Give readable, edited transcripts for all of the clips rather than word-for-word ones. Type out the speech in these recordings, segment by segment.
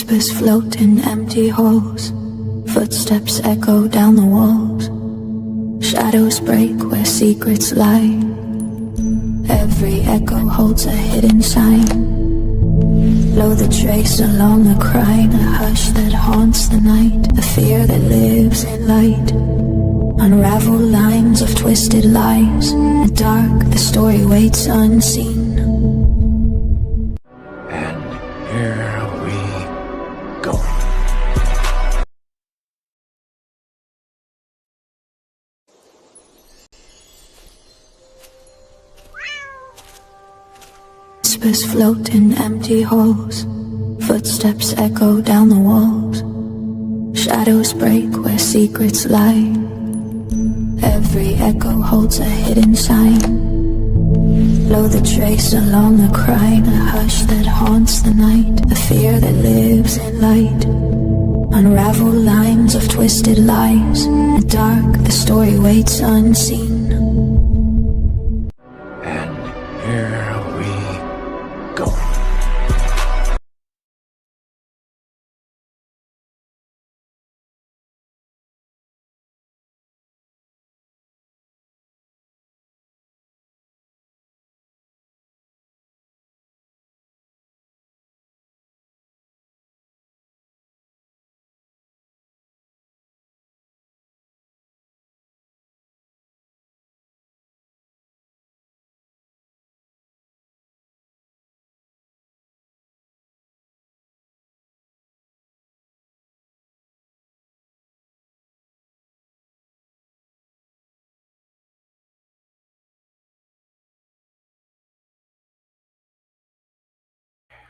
Whispers float in empty halls. Footsteps echo down the walls. Shadows break where secrets lie. Every echo holds a hidden sign. Blow the trace along the cry, a hush that haunts the night, a fear that lives in light. Unravel lines of twisted lies. In the dark, the story waits unseen. And here we go. Whispers float in empty halls. Footsteps echo down the walls. Shadows break where secrets lie. Every echo holds a hidden sign. Blow the trace along the cry, a hush that haunts the night, a fear that lives in light. Unravel lines of twisted lies. In the dark, the story waits unseen. And here we go.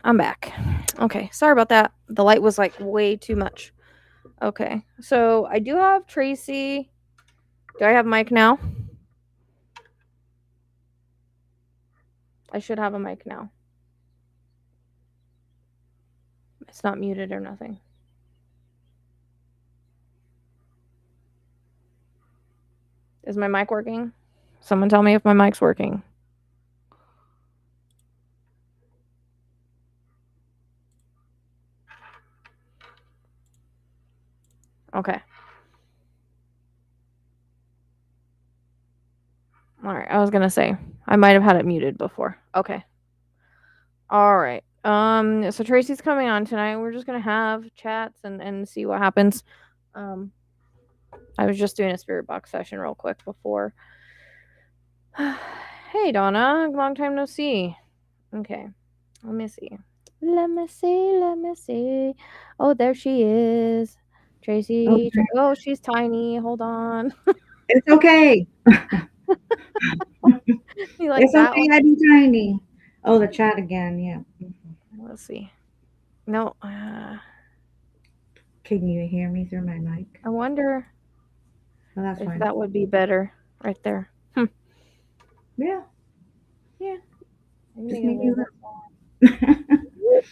I'm back. Okay, sorry about that. The light was like way too much. Okay, so I do have Tracy. Do I have mic now? I should have a mic now. It's not muted or nothing. Is my mic working? Someone tell me if my mic's working. Okay. All right, I was going to say I might have had it muted before. Okay. All right. So Tracy's coming on tonight. We're just going to have chats and see what happens. I was just doing a spirit box session real quick before. Hey Donna, long time no see. Okay. Let me see. Let me see. Oh, there she is. Tracy. Okay. Oh, she's tiny. Hold on. It's okay. You like It's that okay, one? I'd be tiny. Oh, the chat again, yeah. Let's see. No. Can you hear me through my mic? I wonder Well, that's if fine. that would be better right there. Yeah. Maybe Just a make me little look.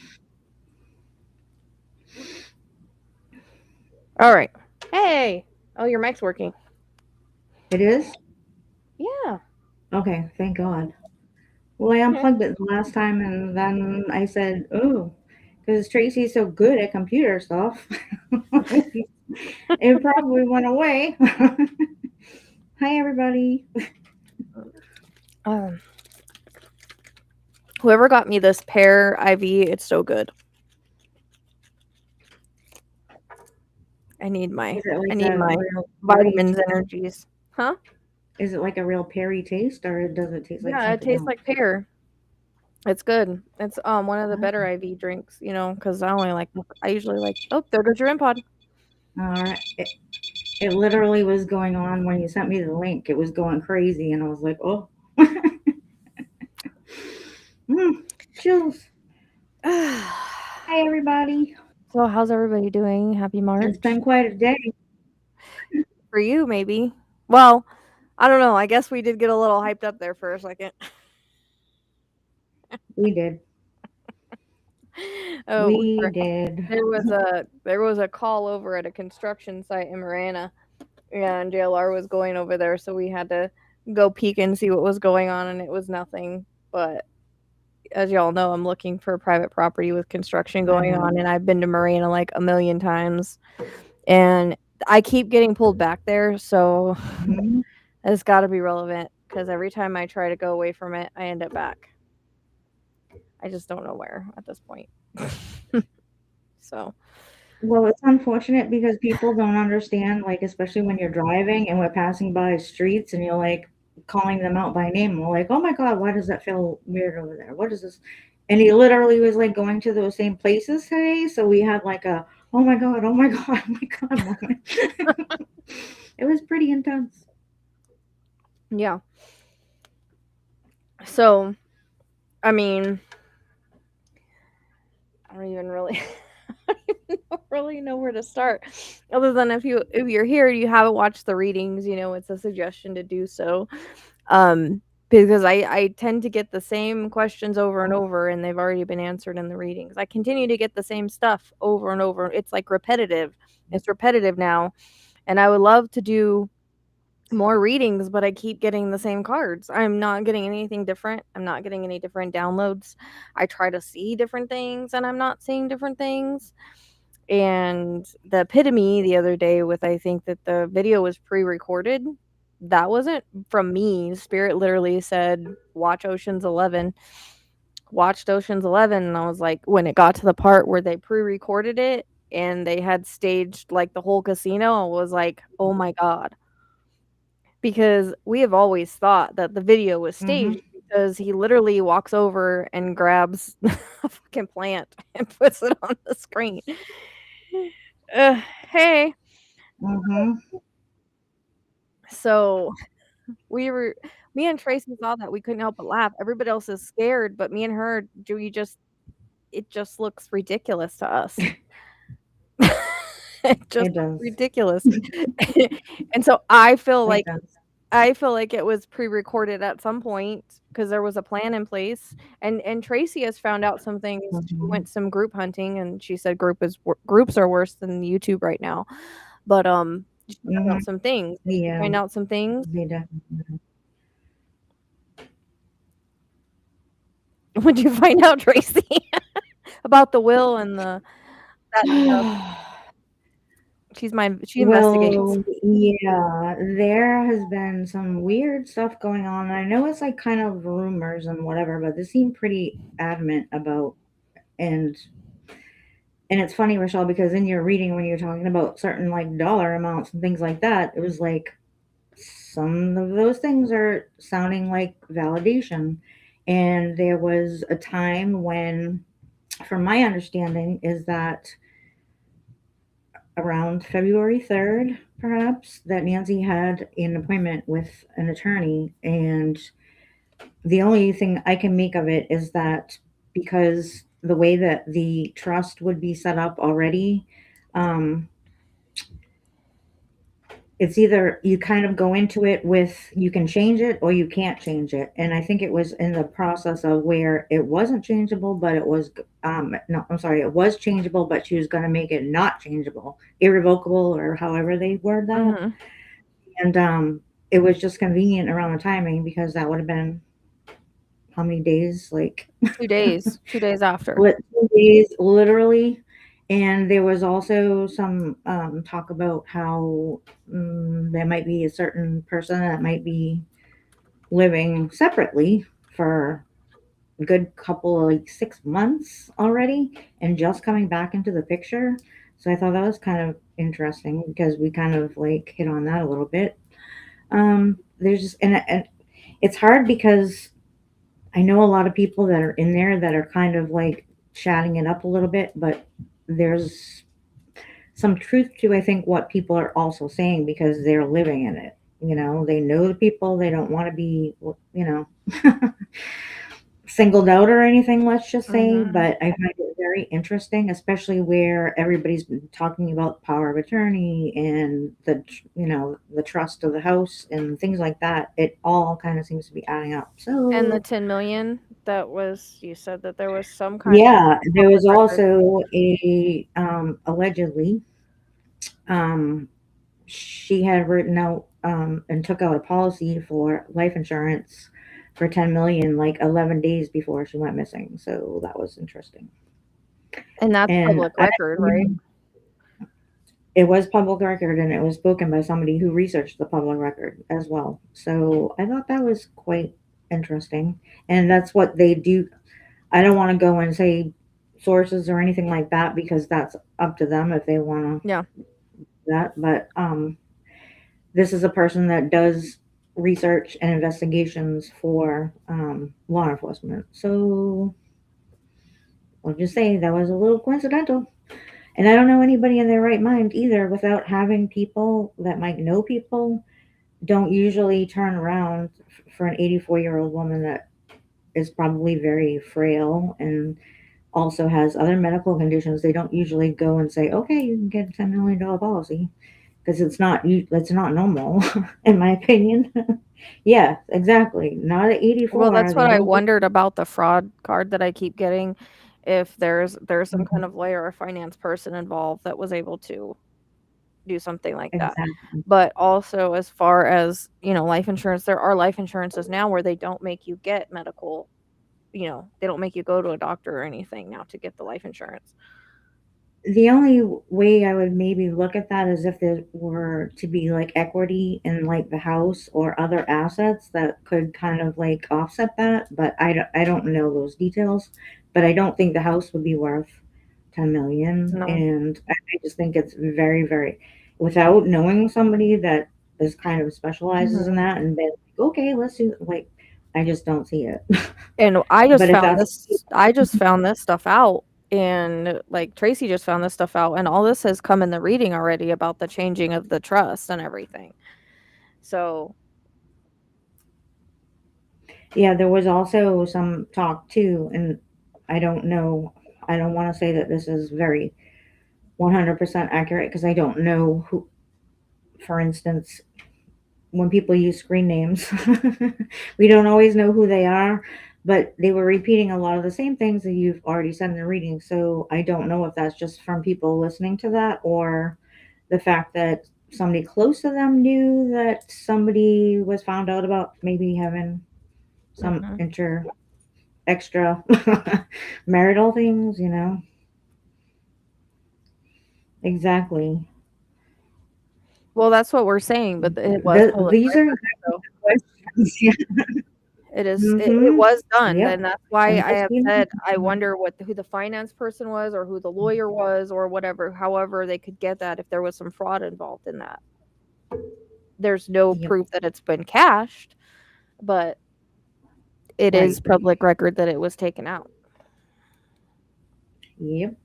All right. Hey. Oh, your mic's working. It is? Yeah. Okay, thank God. Well, I unplugged it the last time and then I said, oh, because Tracy's so good at computer stuff. It probably went away. Hi, everybody. Whoever got me this pear IV, it's so good. I need my real vitamins, energies. Huh? Is it like a real peary taste, or does it taste like Yeah, it something tastes else? like pear. It's good. It's one of the better IV drinks, because I usually like. Oh, there goes your impod. All right. It literally was going on when you sent me the link. It was going crazy, and I was like, oh. Chills. Hi, everybody. So, how's everybody doing? Happy March. It's been quite a day. For you, maybe. Well, I don't know. I guess we did get a little hyped up there for a second. We did. Oh, we did. There was a call over at a construction site in Marana, and JLR was going over there, so we had to go peek and see what was going on, and it was nothing but as y'all know, I'm looking for private property with construction going on, and I've been to Marina like a million times, and I keep getting pulled back there, so Mhm. it's got to be relevant because every time I try to go away from it, I end up back. I just don't know where at this point. So, Well, it's unfortunate because people don't understand, like, especially when you're driving and we're passing by streets and you're like calling them out by name. We're like, oh my God, why does that feel weird over there? What is this? And he literally was like going to those same places today. So we had like a, oh my God, oh my God, oh my God moment. It was pretty intense. yeah. So, I mean, I don't even really really know where to start. Other than if you're here, you haven't watched the readings, you know, it's a suggestion to do so. Because I tend to get the same questions over and over, and they've already been answered in the readings. I continue to get the same stuff over and over. It's like repetitive. It's repetitive now, and I would love to do more readings, but I keep getting the same cards. I'm not getting anything different. I'm not getting any different downloads. I try to see different things, and I'm not seeing different things. And the epitome the other day with, I think that the video was pre-recorded. That wasn't from me. Spirit literally said, watch Ocean's 11. Watched Ocean's 11, and I was like, when it got to the part where they pre-recorded it and they had staged like the whole casino, I was like, oh my God. Because we have always thought that the video was Mm-hmm. staged because he literally walks over and grabs a fucking plant and puts it on the screen. Hey. Mm-hmm. So me and Tracy saw that, we couldn't help but laugh. Everybody else is scared, but me and her, it just looks ridiculous to us. It just It looks does. ridiculous. And so I feel It like does. it was pre-recorded at some point because there was a plan in place. And Tracy has found out some things. She Mm-hmm. went some group hunting, and she said groups are worse than YouTube right now. But she found Mm-hmm. out some things. She Yeah, found out some things. they definitely. What'd you find out, Tracy? About the will and that stuff. She investigates. Well, yeah, there has been some weird stuff going on. I know it's like kind of rumors and whatever, but they seem pretty adamant about and it's funny, Rochelle, because in your reading when you're talking about certain like dollar amounts and things like that, it was like some of those things are sounding like validation. And there was a time when, from my understanding, is that around February 3rd, perhaps, that Nancy had an appointment with an attorney. And the only thing I can make of it is that because the way that the trust would be set up already, um, it's either you kind of go into it with you can change it or you can't change it. And I think it was in the process of where it wasn't changeable, but it was no, I'm sorry, it was changeable, but she was going to make it not changeable, irrevocable, or however they word that. Mhm. And it was just convenient around the timing because that would have been how many days? Like 2 days. 2 days after. 2 days, literally. And there was also some talk about how there might be a certain person that might be living separately for a good couple of like 6 months already and just coming back into the picture. So I thought that was kind of interesting because we kind of like hit on that a little bit. There's just, and it's hard because I know a lot of people that are in there that are kind of like chatting it up a little bit, but there's some truth to, I think, what people are also saying because they're living in it. You know, they know the people, they don't want to be, you know, singled out or anything, let's just say. Mhm. But I find it very interesting, especially where everybody's been talking about power of attorney and you know, the trust of the house and things like that. It all kind of seems to be adding up. And the So 10 million, you said that there was some kind of yeah, there public was record. also a allegedly um, she had written out and took out a policy for life insurance for 10 million like 11 days before she went missing. So that was interesting. And that's And public record, right? it was public record, and it was spoken by somebody who researched the public record as well. So I thought that was quite interesting. And that's what they do. I don't want to go and say sources or anything like that because that's up to them if they want to Yeah. do that. But this is a person that does research and investigations for law enforcement. So I'll just say that was a little coincidental. And I don't know anybody in their right mind either without having people that might know people don't usually turn around for an 84-year-old woman that is probably very frail and also has other medical conditions. They don't usually go and say, okay, you can get a $10 million policy because it's not normal in my opinion. Yeah, exactly. Not at 84. Well, that's what They I don't. wondered about the fraud card that I keep getting. If there's some kind of lawyer or finance person involved that was able to do something like that. Exactly. But also, as far as, life insurance, there are life insurances now where they don't make you get medical, they don't make you go to a doctor or anything now to get the life insurance. The only way I would maybe look at that is if there were to be like equity in like the house or other assets that could kind of like offset that. But I don't know those details. But I don't think the house would be worth 10 million. No. And I just think it's very, very, without knowing somebody that is kind of specializes in that and been like, okay, let's do like, I just don't see it. And I just But if found that's this stuff out, and like Tracy just found this stuff out, and all this has come in the reading already about the changing of the trust and everything. So yeah, there was also some talk too, and I don't know. I don't want to say that this is very 100% accurate because I don't know who, for instance, when people use screen names, we don't always know who they are, but they were repeating a lot of the same things that you've already said in the reading. So I don't know if that's just from people listening to that or the fact that somebody close to them knew that somebody was found out about maybe having some extra marital things, Exactly. well, that's what we're saying, but it was public These are record, so questions. Yeah. it is it Mm-hmm. was done, Yep. and that's why And I this have came said I wonder who the finance person was or who the lawyer was or whatever, however they could get that if there was some fraud involved in that. There's no Yep. proof that it's been cashed, but it is Right. public record that it was taken out. Yep.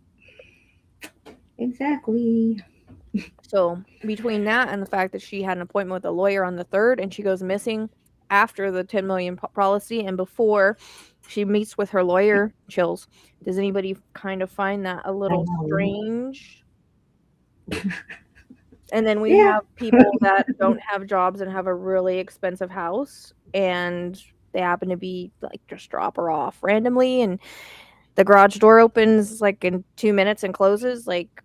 Exactly. So between that and the fact that she had an appointment with a lawyer on the 3rd and she goes missing after the 10 million policy and before she meets with her lawyer, chills. Does anybody kind of find that a little strange? And then we Yeah. have people that don't have jobs and have a really expensive house and they happen to be like just drop her off randomly and the garage door opens like in 2 minutes and closes like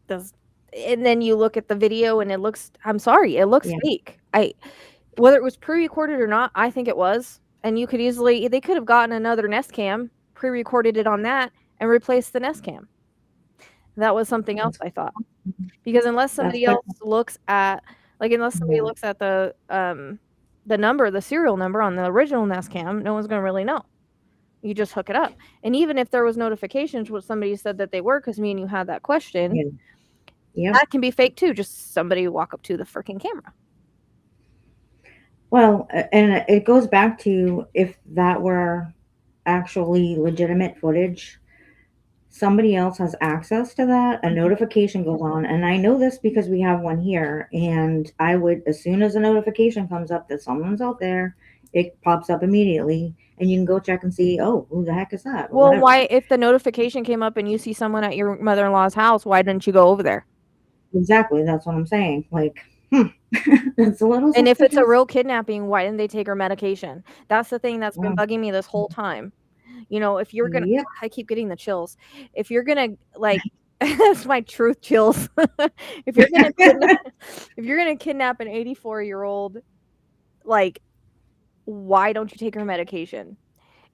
does. And then you look at the video and it looks fake. Whether it was pre-recorded or not, I think it was. And they could have gotten another Nest Cam, pre-recorded it on that and replaced the Nest Cam. That was something else I thought. Because unless somebody else looks at the number, the serial number on the original Nest Cam, no one's going to really know. You just hook it up. And even if there was notifications, which somebody said that they were, because me and you had that question, that can be fake too. Just somebody walk up to the freaking camera. Well, and it goes back to if that were actually legitimate footage, somebody else has access to that, a notification goes on. And I know this because we have one here. And I would, as soon as a notification comes up that someone's out there, it pops up immediately. And you can go check and see, oh, who the heck is that? Well, why, if the notification came up and you see someone at your mother-in-law's house, why didn't you go over there? Exactly. That's what I'm saying. Like, that's a little suspicious. And if it's a real kidnapping, why didn't they take her medication? That's the thing that's been bugging me this whole time. If you're going to, I keep getting the chills. If you're going to, like, that's my truth chills. If you're going to kidnap an 84-year-old, like, why don't you take her medication?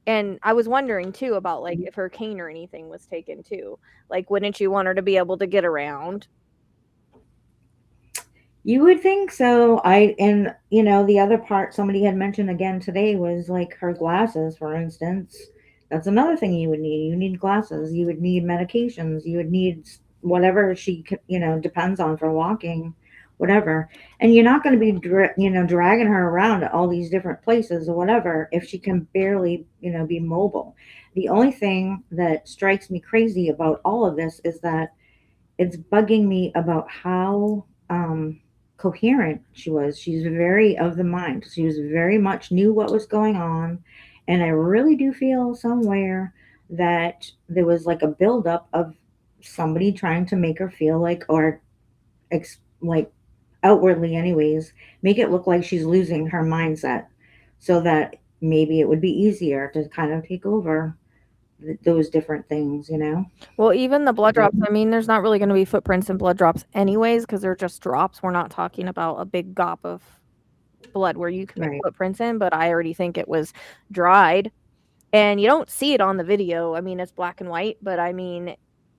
And I was wondering too about like if her cane or anything was taken too. Like, wouldn't you want her to be able to get around? You would think so. And the other part somebody had mentioned again today was like her glasses, for instance. That's another thing you would need. You need glasses. You would need medications. You would need whatever she, depends on for walking, whatever. And you're not going to be, dragging her around to all these different places or whatever if she can barely, be mobile. The only thing that strikes me crazy about all of this is that it's bugging me about how coherent she was. She's very of the mind. She was very much knew what was going on. And I really do feel somewhere that there was like a buildup of somebody trying to make her feel like, or like outwardly anyways, make it look like she's losing her mindset so that maybe it would be easier to kind of take over those different things. Well, even the blood drops, I mean, there's not really going to be footprints in blood drops anyways, because they're just drops. We're not talking about a big gop of blood where you can make Right. footprints in, but I already think it was dried. And you don't see it on the video. I mean, it's black and white, but I mean,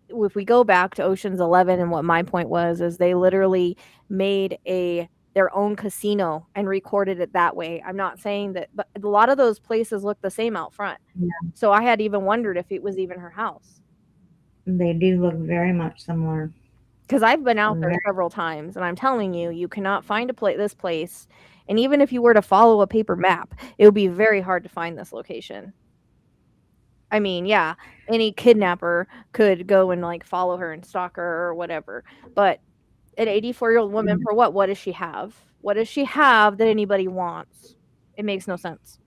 if we go back to Ocean's 11, and what my point was is they literally made their own casino and recorded it that way. I'm not saying that, but a lot of those places look the same out front. Yeah. So I had even wondered if it was even her house. They do look very much similar. Because I've been out there several times, and I'm telling you, you cannot find this place. And even if you were to follow a paper map, it would be very hard to find this location. I mean, yeah, any kidnapper could go and like follow her and stalk her or whatever. But an 84-year-old woman, for what? What does she have? What does she have that anybody wants? It makes no sense.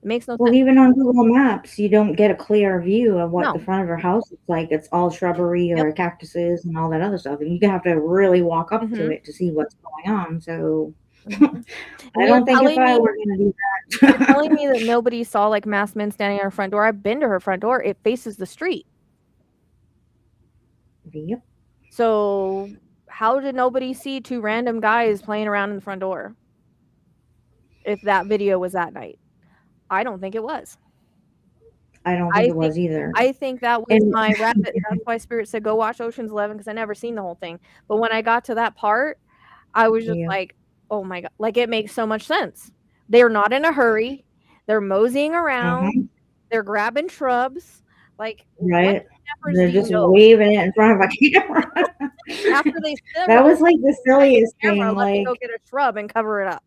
It makes no Well, sense. even on Google Maps, you don't get a clear view of what No. the front of her house is like. It's all shrubbery or cactuses and all that other stuff. And you have to really walk up to it to see what's going on. So I don't think if I were going to do that. You're telling me that nobody saw like masked men standing at her front door. I've been to her front door. It faces the street. Yep. So how did nobody see two random guys playing around in the front door? If that video was that night. I don't think it was. I don't think it was either. I think that was my rabbit. That's why Spirit said go watch Ocean's 11, because I never seen the whole thing. But when I got to that part, I was just like, oh my God. Like, it makes so much sense. They're not in a hurry. They're moseying around. They're grabbing shrubs. Like, right. They're just waving it in front of a camera. After they that was like the silliest thing. Let me go get a shrub and cover it up.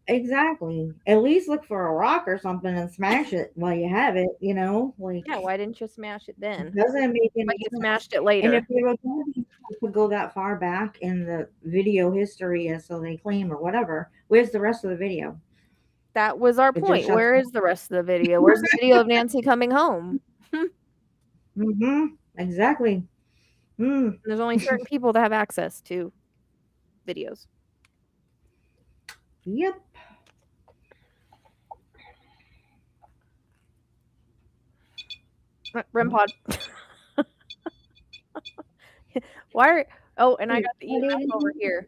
Exactly. At least look for a rock or something and smash it while you have it, like. Yeah, why didn't you smash it then? Doesn't make any sense. You smashed it And later. if they were going to go that far back in the video history, as so they claim or whatever, where's the rest of the video? That was our point. Where is the rest of the video? Where's the video of Nancy coming home? Exactly. There's only certain people that have access to videos. Yep. REM pod. Why are... Oh, and I got the email over here.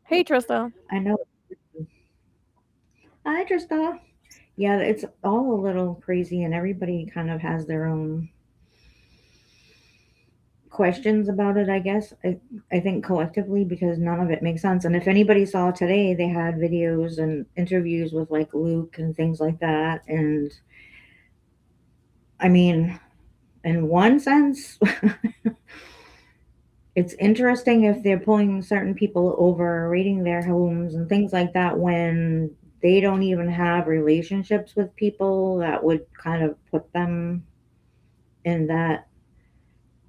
Hey, Trista. I know. Hi, Trista. Yeah, it's all a little crazy, and everybody kind of has their own questions about it, I guess. I think collectively, because none of it makes sense. And if anybody saw today, they had videos and interviews with like Luke and things like that. And I mean, in one sense, it's interesting if they're pulling certain people over, raiding their homes and things like that when they don't even have relationships with people that would kind of put them in that.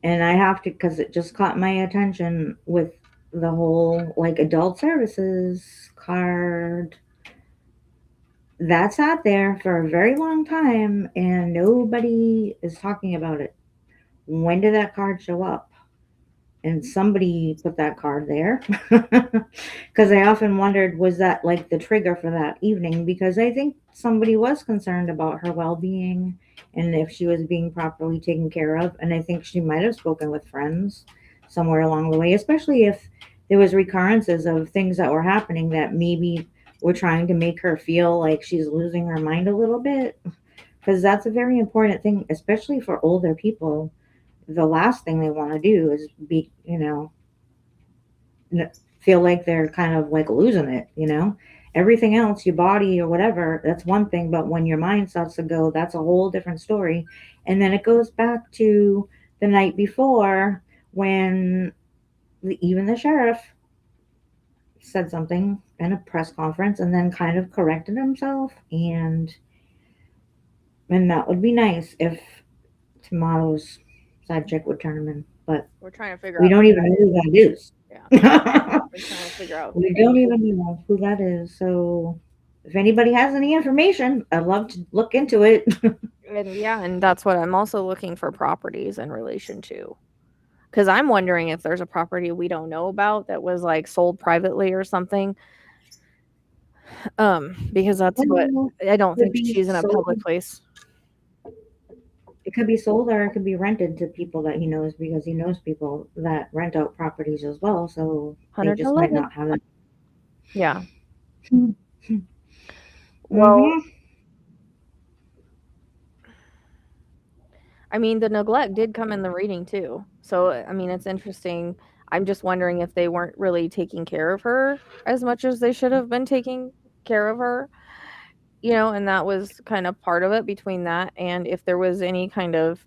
And I have to, because it just caught my attention with the whole like adult services card that sat there for a very long time and nobody is talking about it. When did that card show up? And somebody put that card there because I often wondered, was that like the trigger for that evening? Because I think somebody was concerned about her well-being and if she was being properly taken care of. And I think she might have spoken with friends somewhere along the way, especially if there was recurrences of things that were happening that maybe we're trying to make her feel like she's losing her mind a little bit, because that's a very important thing, especially for older people. The last thing they want to do is be, feel like they're kind of like losing it. Everything else, your body or whatever, that's one thing, but when your mind starts to go, that's a whole different story. And then it goes back to the night before when even the sheriff said something in a press conference and then kind of corrected himself, and that would be nice if tomorrow's side chick would turn him in, but We're trying to figure we out. don't even know who that is. Yeah. We're trying to figure out. We don't even know who that is. So if anybody has any information, I'd love to look into it. And that's what I'm also looking for properties in relation to. Because I'm wondering if there's a property we don't know about that was like sold privately or something. Because that's what I don't think she's in a public place. It could be sold or it could be rented to people that he knows, because he knows people that rent out properties as well. So they just might 111. not have it. Yeah. Mhm. Well, I mean, the neglect did come in the reading too. So, I mean, it's interesting. I'm just wondering if they weren't really taking care of her as much as they should have been taking care of her, and that was kind of part of it between that and if there was any kind of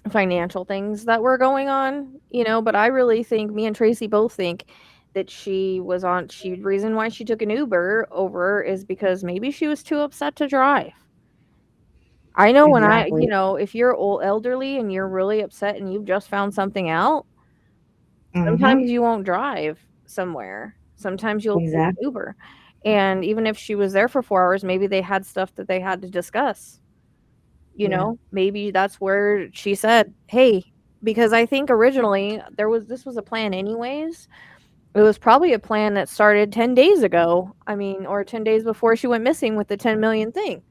financial things that were going on, but I really think me and Tracy both think that reason why she took an Uber over is because maybe she was too upset to drive. I know Exactly. if you're old elderly and you're really upset and you've just found something out, Mhm. sometimes you won't drive somewhere. Sometimes you'll take an Exactly. Uber. And even if she was there for 4 hours, maybe they had stuff that they had to discuss. Yeah. Maybe that's where she said, "Hey," because I think originally this was a plan anyways. It was probably a plan that started 10 days ago. I mean, or 10 days before she went missing with the 10 million thing.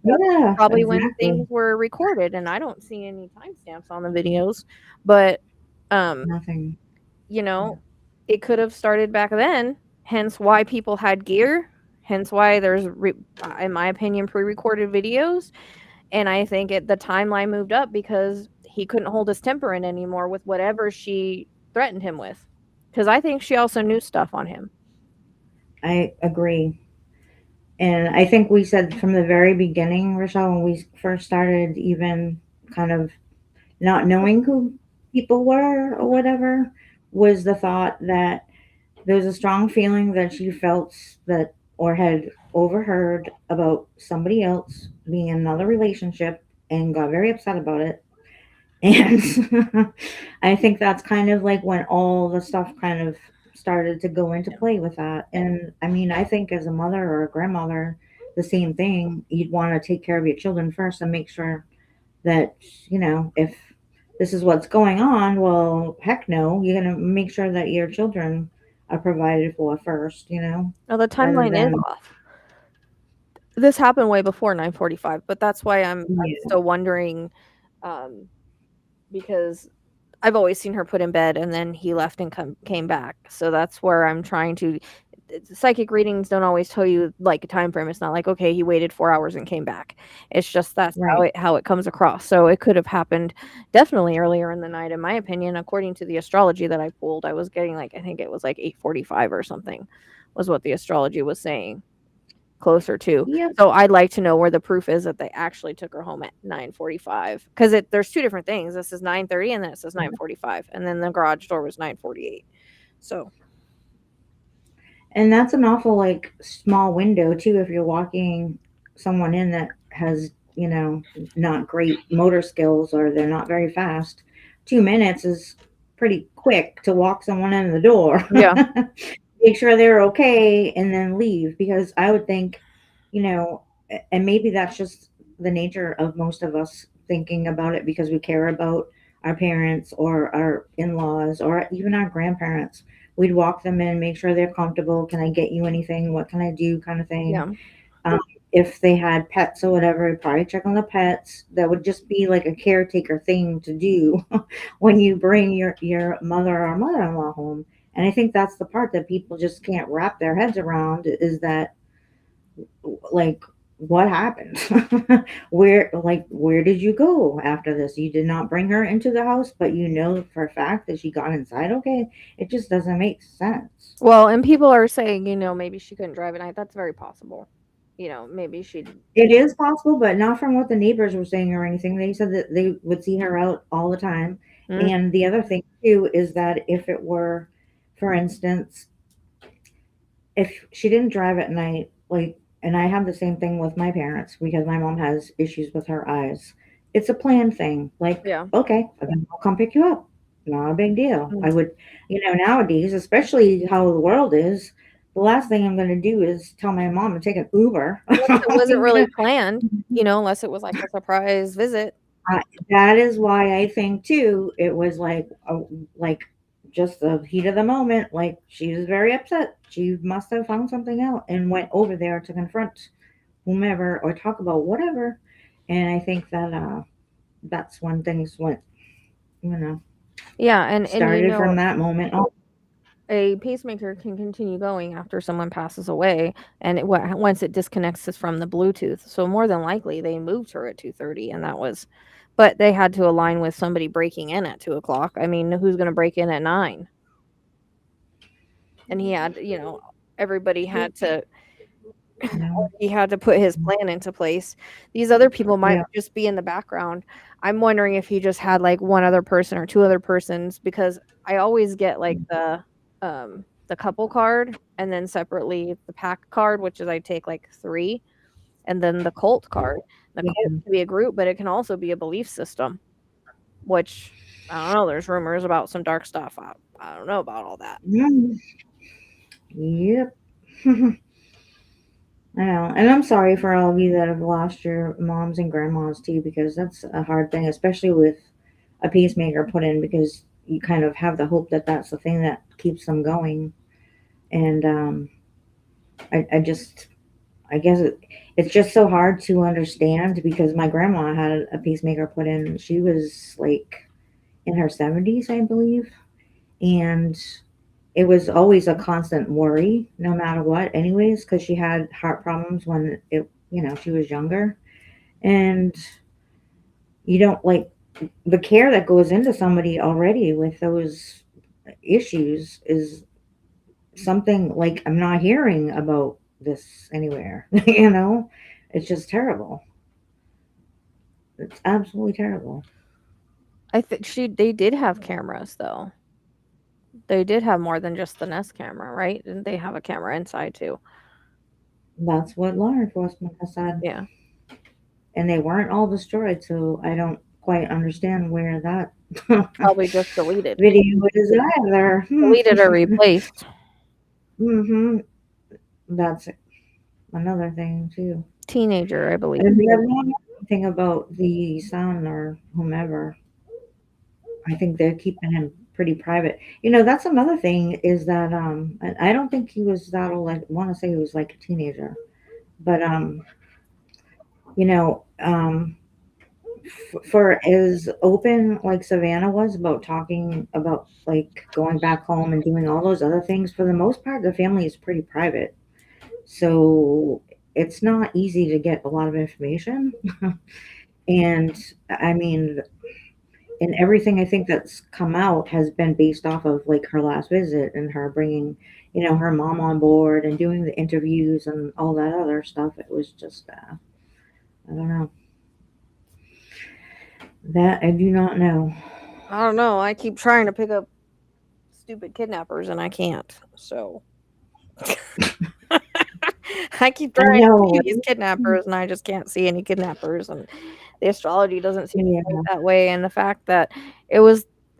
That's Yeah, probably when exactly. things were recorded, and I don't see any timestamps on the videos, but, um, Nothing. you know, it could have started back then, hence why people had gear, hence why there's in my opinion, pre-recorded videos, and I think the timeline moved up because he couldn't hold his temper in anymore with whatever she threatened him with. Because I think she also knew stuff on him. I agree. And I think we said from the very beginning, Rochelle, when we first started even kind of not knowing who people were or whatever, was the thought that there was a strong feeling that she felt that or had overheard about somebody else being in another relationship and got very upset about it. And I think that's kind of like when all the stuff kind of started to go into play with that. And I mean, I think as a mother or a grandmother, the same thing. You'd want to take care of your children first and make sure that, if this is what's going on, well, heck no, you're going to make sure that your children are provided for first, Now, the rather timeline is than, off. This happened way before 9:45, but that's why I'm yeah, still wondering, because I've always seen her put in bed and then he left and came back. So that's where I'm trying to. Psychic readings don't always tell you like a time frame. It's not like, okay, he waited 4 hours and came back. It's just that's right. how it comes across. So it could have happened definitely earlier in the night, in my opinion. According to the astrology that I pulled, I was getting like, I think it was like 8:45 or something was what the astrology was saying. Closer to. Yep. So I'd like to know where the proof is that they actually took her home at 9:45, because there's two different things. This is 9:30 and then it says 9:45, and then the garage door was 9:48. So And that's an awful like small window too if you're walking someone in that has, not great motor skills or they're not very fast. 2 minutes is pretty quick to walk someone in the door. yeah, Make sure they're okay and then leave, because I would think, and maybe that's just the nature of most of us thinking about it because we care about our parents or our in-laws or even our grandparents. We'd walk them in, make sure they're comfortable. Can I get you anything? What can I do? Kind of thing. yeah, Um, if they had pets or whatever, we'd probably check on the pets. That would just be like a caretaker thing to do when you bring your mother or mother-in-law home. And I think that's the part that people just can't wrap their heads around, is that, like, what happened? Where did you go after this? You did not bring her into the house, but you know for a fact that she got inside okay. It just doesn't make sense. Well, and people are saying, maybe she couldn't drive at night. That's very possible. Maybe she. It is possible, but not from what the neighbors were saying or anything. They said that they would see her out all the time. Mm. And the other thing too is that if it were, for instance, if she didn't drive at night, like, and I have the same thing with my parents because my mom has issues with her eyes. It's a planned thing. Like, Yeah. okay, then I'll come pick you up. Not a big deal. Mm. I would, nowadays, especially how the world is, the last thing I'm going to do is tell my mom to take an Uber. Unless it wasn't really planned, unless it was like a surprise visit. That is why I think too, it was like just the heat of the moment. Like, she was very upset. She must have found something out and went over there to confront whomever or talk about whatever. And I think that that's when things went, Yeah, and started from that moment on. a pacemaker can continue going after someone passes away, and once it disconnects from the Bluetooth. So more than likely, they moved her at 2:30, and but they had to align with somebody breaking in at 2:00. I mean, who's going to break in at 9? And he had, everybody had to. He had to put his plan into place. These other people might just be in the background. I'm wondering if he just had like one other person or two other persons, because I always get like the couple card, and then separately the pack card, which is I take like 3, and then the cult card. The cult can be a group, but it can also be a belief system, which I don't know. There's rumors about some dark stuff. I don't know about all that. Yep. I know. And I'm sorry for all of you that have lost your moms and grandmas too, because that's a hard thing, especially with a pacemaker put in, because you kind of have the hope that that's the thing that keeps them going. And I guess it's just so hard to understand, because my grandma had a pacemaker put in. She was like in her 70s, I believe. And it was always a constant worry, no matter what, anyways, because she had heart problems when she was younger. And you don't, like, the care that goes into somebody already with those issues is something like I'm not hearing about this anywhere. It's just terrible. It's absolutely terrible. I think they did have cameras though. They did have more than just the Nest camera, right? And they have a camera inside too. That's what law enforcement has said. Yeah. And they weren't all destroyed, so I don't quite understand where that Probably just deleted. video is either. Deleted or replaced. That's another thing too. Teenager, I believe. And we have no anything about the son or whomever. I think they're keeping him pretty private. That's another thing, is that I don't think he was that old. I want to say he was like a teenager, but for as open like Savannah was about talking about like going back home and doing all those other things, for the most part the family is pretty private, so it's not easy to get a lot of information. And I mean, and everything I think that's come out has been based off of like her last visit and her bringing her mom on board and doing the interviews and all that other stuff. It was just I don't know. That I do not know. I don't know. I keep trying to pick up stupid kidnappers and I can't. So I keep trying to see these kidnappers and I just can't see any kidnappers, and the astrology doesn't seem to think that way. And the fact that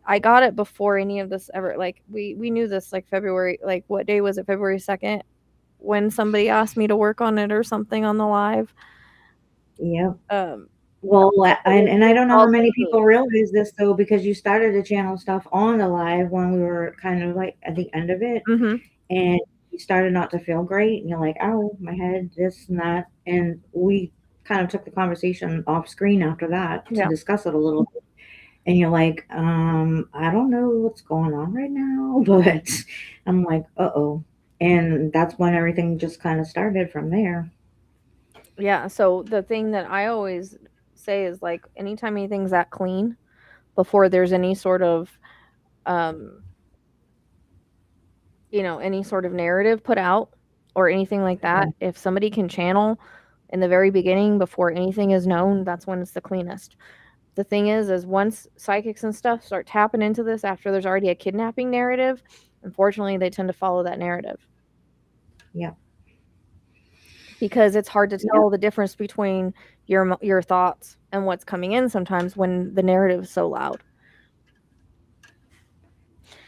I got it before any of this ever, like we knew this like February, like what day was it? February 2nd, when somebody asked me to work on it or something on the live. Yeah. Well, and I don't know how many people realize this though, because you started the channel stuff on the live when we were kind of like at the end of it, and you started not to feel great, and you're like, oh, my head, this and that, and we kind of took the conversation off screen after that to discuss it a little bit. And you're like, I don't know what's going on right now, but I'm like, uh-oh. And that's when everything just kind of started from there. Yeah, so the thing that I always say is, like, anytime anything's that clean, before there's any sort of, um, any sort of narrative put out or anything like that, Yeah. if somebody can channel in the very beginning before anything is known, that's when it's the cleanest. The thing is once psychics and stuff start tapping into this after there's already a kidnapping narrative, unfortunately, they tend to follow that narrative. Yeah. Because it's hard to Yeah. tell the difference between your thoughts and what's coming in sometimes when the narrative is so loud.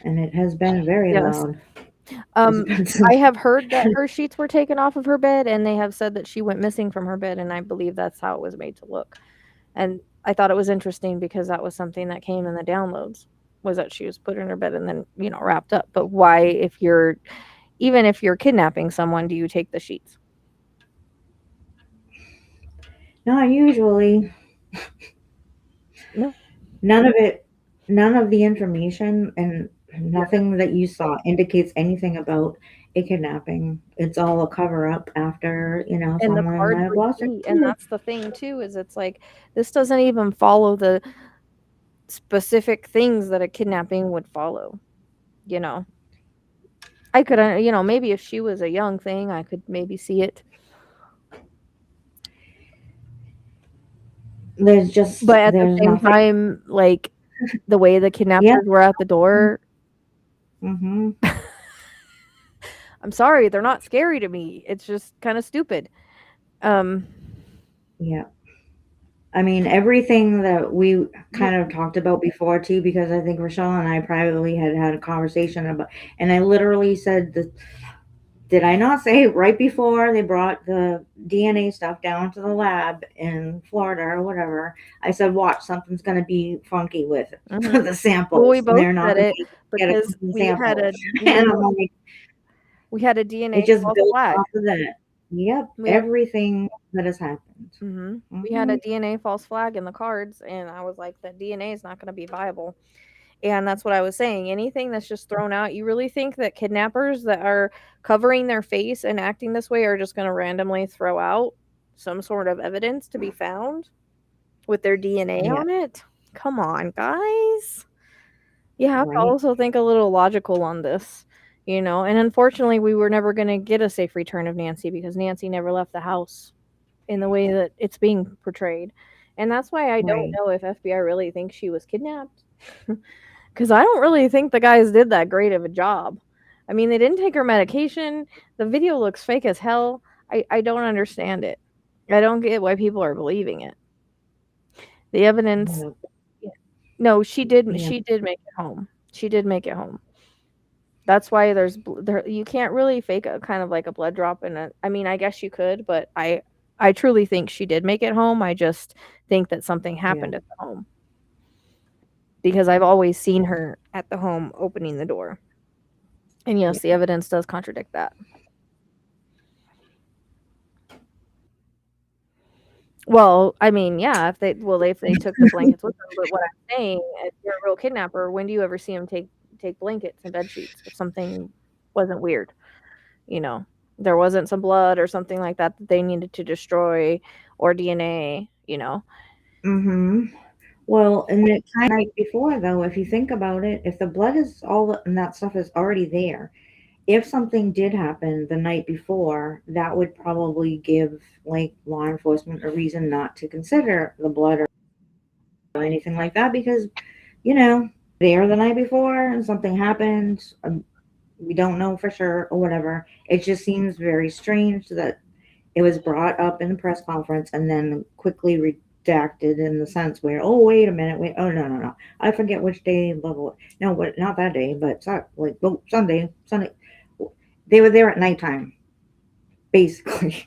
And it has been very Yes. loud. It's been I since. have heard that her sheets were taken off of her bed, and they have said that she went missing from her bed, and I believe that's how it was made to look. And I thought it was interesting because that was something that came in the downloads, was that she was put in her bed and then, wrapped up. But why, even if you're kidnapping someone, do you take the sheets? Not usually. No. None of it, none of the information and nothing that you saw indicates anything about a kidnapping. It's all a cover up after, And the someone might cards have lost their repeat, and keys. that's the thing too, is it's like, this doesn't even follow the specific things that a kidnapping would follow, you know? I could, maybe if she was a young thing, I could maybe see it. But at the There's same nothing. time, like, the way the Yeah. kidnappers were at the door, Mm-hmm. I'm sorry, they're not scary to me. It's just kinda stupid. Um, Yeah. I mean, everything that we yeah, kind of talked about before too, because I think Rochelle and I privately had a conversation about, and I literally said that, did I not say right before they brought the DNA stuff down to the lab in Florida or whatever, I said, watch, something's going to be funky with mhm. the Well, we samples, and both they're not said going it to get a because clean sample. And I'm like, we had a DNA it just false builds flag. off of that. Yep, We had everything that has happened. we had Hmm. a DNA false flag in the cards, and I was like, "That DNA is not gonna be viable." And that's what I was saying. Anything that's just thrown out, you really think that kidnappers that are covering their face and acting this way are just gonna randomly throw out some sort of evidence to be found with their DNA Yeah, on it? Come on, guys. You have to right. also think a little logical on this, and unfortunately, we were never gonna get a safe return of Nancy because Nancy never left the house in the way that it's being portrayed, and that's why I don't Right. know if FBI really thinks she was kidnapped. Because I don't really think the guys did that great of a job. I mean, they didn't take her medication, the video looks fake as hell. I don't understand it. I don't get why people are believing it. The evidence. Yeah. No, Yeah. she did make it home. She did make it home. That's why you can't really fake a kind of like a blood drop in a, I mean, I guess you could, but I truly think she did make it home. I just think that something Yeah. happened at the home because I've always seen her at the home opening the door. And yes, the Yeah. evidence does contradict that. Well, I mean, yeah, if they took the blankets with them, but what I'm saying, if you're a real kidnapper, when do you ever see them take blankets and bed sheets if something wasn't weird? You know, there wasn't some blood or something like that that they needed to destroy or DNA, you know. Mhm. Well, and the kind of before though, if you think about it, if the blood is all and that stuff is already there, if something did happen the night before, that would probably give like law enforcement a reason not to consider the blood or anything like that because, there the night before and something happened. We don't know for sure or whatever. It just seems very strange that it was brought up in the press conference and then quickly redacted in the sense where, oh, wait a minute, wait, oh, no, no, no. I forget which day, blah, blah, blah. No, but not that day, but like, oh, Sunday. They were there at nighttime, basically.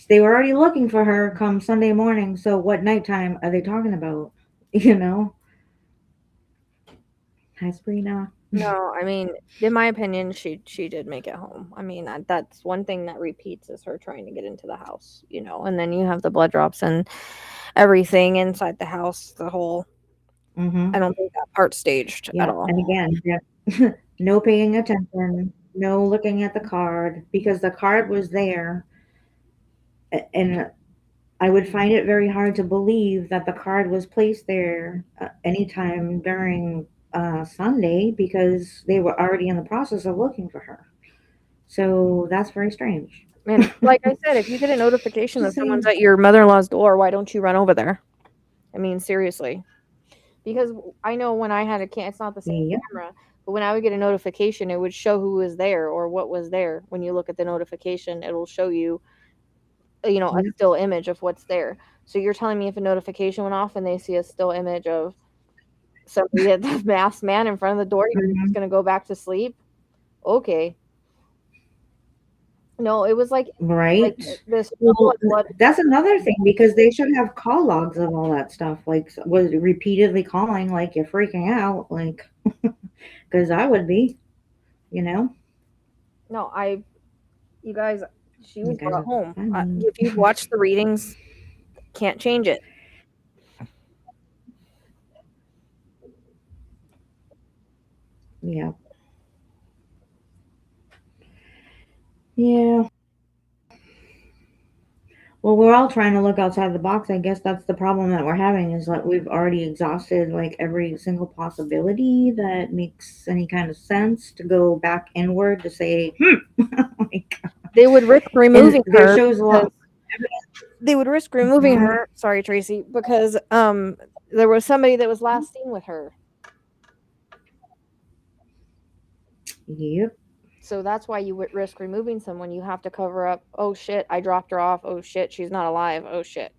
They were already looking for her come Sunday morning. So what nighttime are they talking about? You know? Hi, Sabrina. No, I mean, in my opinion, she did make it home. I mean, that's one thing that repeats is her trying to get into the house, and then you have the blood drops and everything inside the house, the whole Mm-hmm. I don't think that part's staged at Yeah. all. And again, yeah, no paying attention, no looking at the card, because the card was there. And I would find it very hard to believe that the card was placed there anytime during Sunday, because they were already in the process of looking for her. So that's very strange. And like I said, if you get a notification that Just someone's saying. at your mother-in-law's door, why don't you run over there? I mean, seriously. Because I know when I had it's not the same Yep. camera, but when I would get a notification, it would show who was there or what was there. When you look at the notification, it'll show you, you know, a Yep. still image of what's there. So you're telling me if a notification went off and they see a still image of somebody at the masked man in front of the door, you're Mm-hmm. just gonna go back to sleep? Okay. No, it was like Right. this Well, blood. that's another thing, because they should have call logs of all that stuff. Like, was repeatedly calling, like you're freaking out, like, because I would be, you know. No, you guys, she You was guys brought are home. funny. If you've watched the readings, can't change it. Yeah. Yeah. Well, we're all trying to look outside the box. I guess that's the problem that we're having, is that we've already exhausted like every single possibility that makes any kind of sense to go back inward to say, like, They would risk and removing there her shows a because lot. they would risk removing Mhm. her. Sorry, Tracy, because there was somebody that was last seen with her. Yep. So that's why you would risk removing someone. You have to cover up. Oh shit, I dropped her off. Oh shit, she's not alive. Oh shit.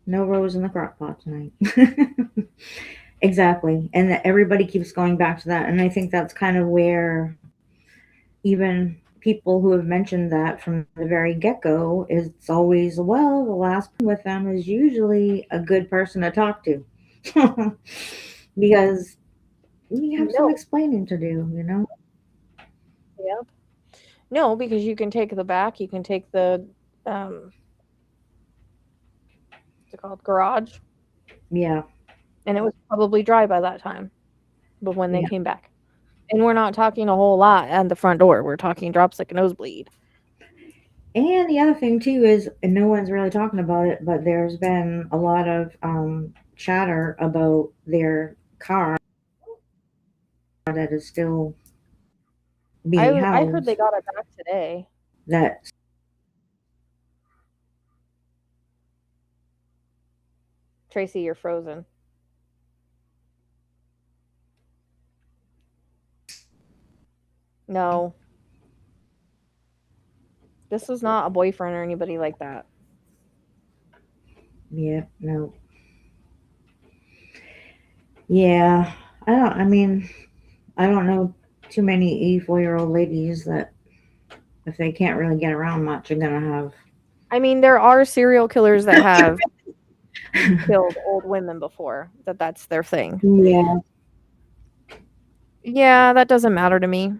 No rose in the crock pot tonight. Exactly. And that everybody keeps going back to that. And I think that's kind of where even people who have mentioned that from the very get-go, it's always, well, the last person with them is usually a good person to talk to. Because we have some No. explaining to do, you know? Yep. No, because you can take the back. You can take the what's it called, garage, Yeah. and it was probably dry by that time. But when they Yeah. came back, and we're not talking a whole lot at the front door. We're talking drops like a nosebleed. And the other thing too is, and no one's really talking about it, but there's been a lot of chatter about their car that is still being I heard they housed. got it back today. That Tracy, you're frozen. No. This was not a boyfriend or anybody like that. yeah, no. Yeah. I don't know too many 84-year-old ladies that, if they can't really get around much, are gonna have. I mean, there are serial killers that have killed old women before. That's their thing. Yeah. Yeah, that doesn't matter to me.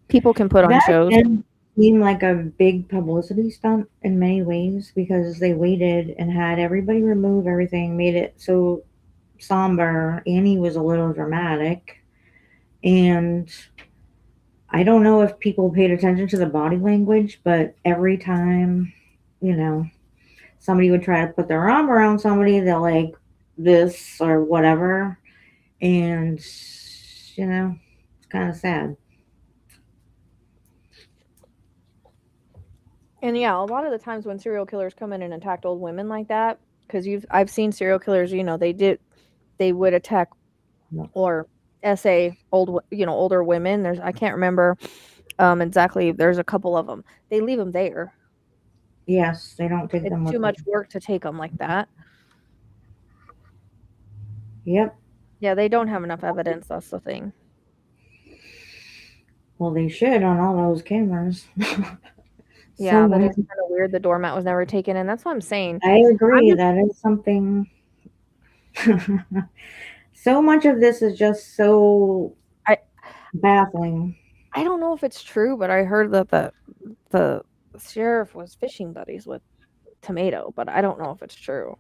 People can put on That shows. did seem like a big publicity stunt in many ways, because they waited and had everybody remove everything, made it so somber. Annie was a little dramatic. And I don't know if people paid attention to the body language, but every time, you know, somebody would try to put their arm around somebody, they're like this or whatever. And, you know, it's kind of sad. And yeah, a lot of the times when serial killers come in and attacked old women like that, because I've seen serial killers, you know, they would attack No. or essay older women. I can't remember exactly. There's a couple of them. They leave them there. Yes, they don't take It's them too with them. much work to take them like that. Yep. Yeah, they don't have enough evidence. That's the thing. Well, they should on all those cameras. Yeah, but Somewhere. it's kind of weird. The doormat was never taken in. That's what I'm saying. I agree. That is something. So much of this is just so baffling. I don't know if it's true, but I heard that the sheriff was fishing buddies with tomato, but I don't know if it's true.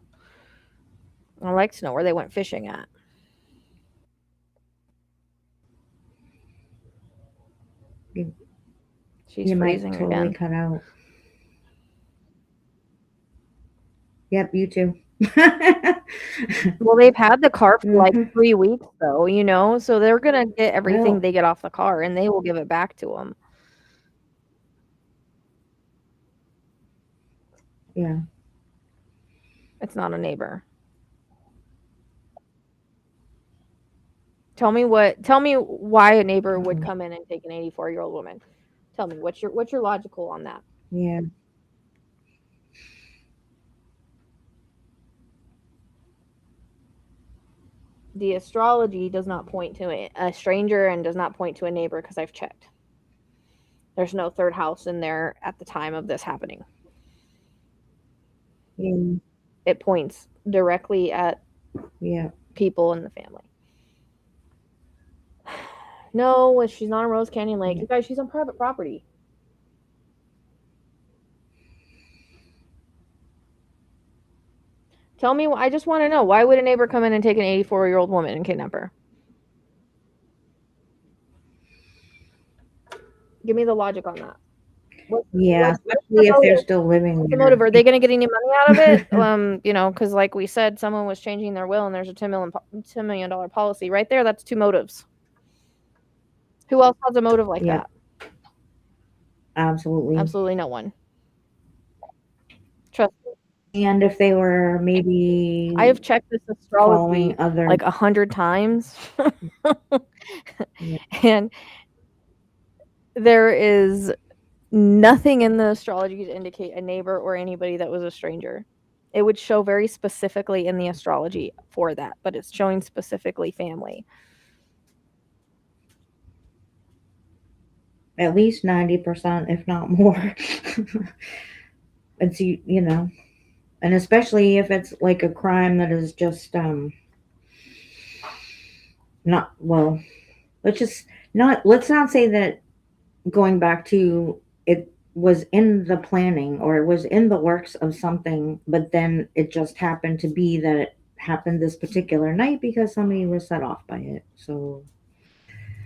I'd like to know where they went fishing at. She's You might freezing totally again. cut out. Yep, you too. Well, they've had the car for like Mhm. 3 weeks though, you know, so they're gonna get everything Well, they get off the car, and they will give it back to them. yeah. It's not a neighbor. Tell me why a neighbor would Mhm. come in and take an 84-year-old woman. Tell me what's your logical on that? Yeah. The astrology does not point to a stranger and does not point to a neighbor because I've checked. There's no third house in there at the time of this happening. Yeah. It points directly at Yeah. people in the family. No, she's not on Rose Canyon Lake. Yeah. You guys, she's on private property. Tell me, I just want to know, why would a neighbor come in and take an 84-year-old woman and kidnap her? Give me the logic on that. Yeah, What's especially if they're still living the there. motive? Are they going to get any money out of it? You know, because like we said, someone was changing their will, and there's a $10 million policy right there. That's 2 motives. Who else has a motive like Yep. that? Absolutely. Absolutely no one. Trust me. And if they were maybe I have checked this astrology following other, like 100 times, yeah. and there is nothing in the astrology to indicate a neighbor or anybody that was a stranger. It would show very specifically in the astrology for that, but it's showing specifically family. At least 90%, if not more. It's, you know, and especially if it's like a crime that is just not, well, let's not say that, going back to it was in the planning or it was in the works of something, but then it just happened to be that it happened this particular night because somebody was set off by it. So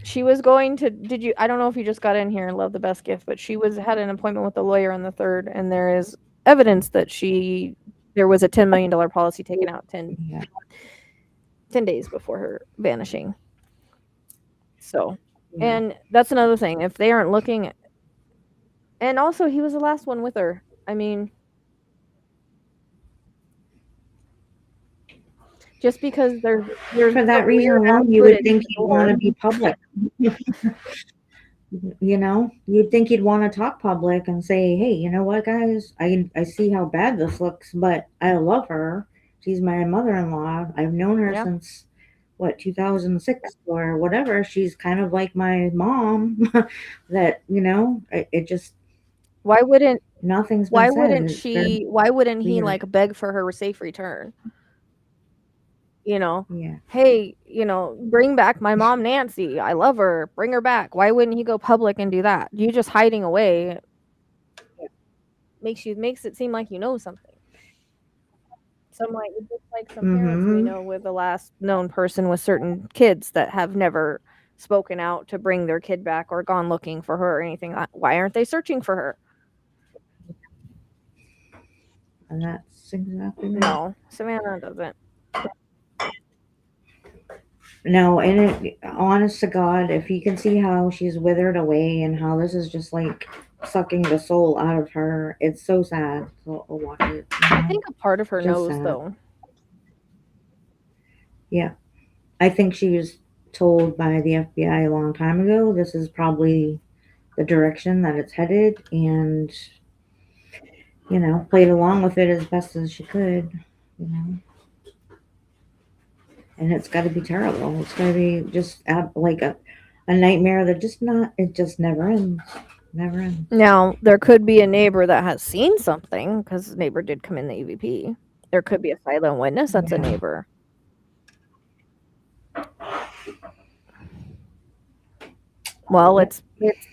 She was going to, I don't know if you just got in here and love the best gift, but she had an appointment with the lawyer on the 3rd, and there is evidence that there was a $10 million policy taken out 10 days before her vanishing. So, yeah. and that's another thing. If they aren't looking, and also he was the last one with her. I mean, just because there's For that reason weird-ass alone, you would footage think he'd want to be public. You know, you'd think he'd want to talk public and say, hey, you know what, guys, I see how bad this looks, but I love her. She's my mother-in-law. I've known her Yeah. since, 2006 or whatever. She's kind of like my mom. That, you know, it just, Why wouldn't nothing's been said. It's very why wouldn't he weird. like beg for her safe return? You know, Yeah. hey, you know, bring back my mom Nancy. I love her. Bring her back. Why wouldn't he go public and do that? You just hiding away makes it seem like you know something. Just like some parents we Mm-hmm. know with the last known person with certain kids that have never spoken out to bring their kid back or gone looking for her or anything. Why aren't they searching for her? And that's exactly right. No, Savannah doesn't. No, and honest to God, if you can see how she's withered away and how this is just like sucking the soul out of her, it's so sad. So I'll watch it. I think a part of her Just knows sad. though. Yeah. I think she was told by the FBI a long time ago this is probably the direction that it's headed, and, you know, played along with it as best as she could, you know. And it's got to be terrible. It's got to be just like a nightmare that it just never ends. Never ends. Now, there could be a neighbor that has seen something because the neighbor did come in the EVP. There could be a silent witness that's a Yeah. neighbor. Well, it's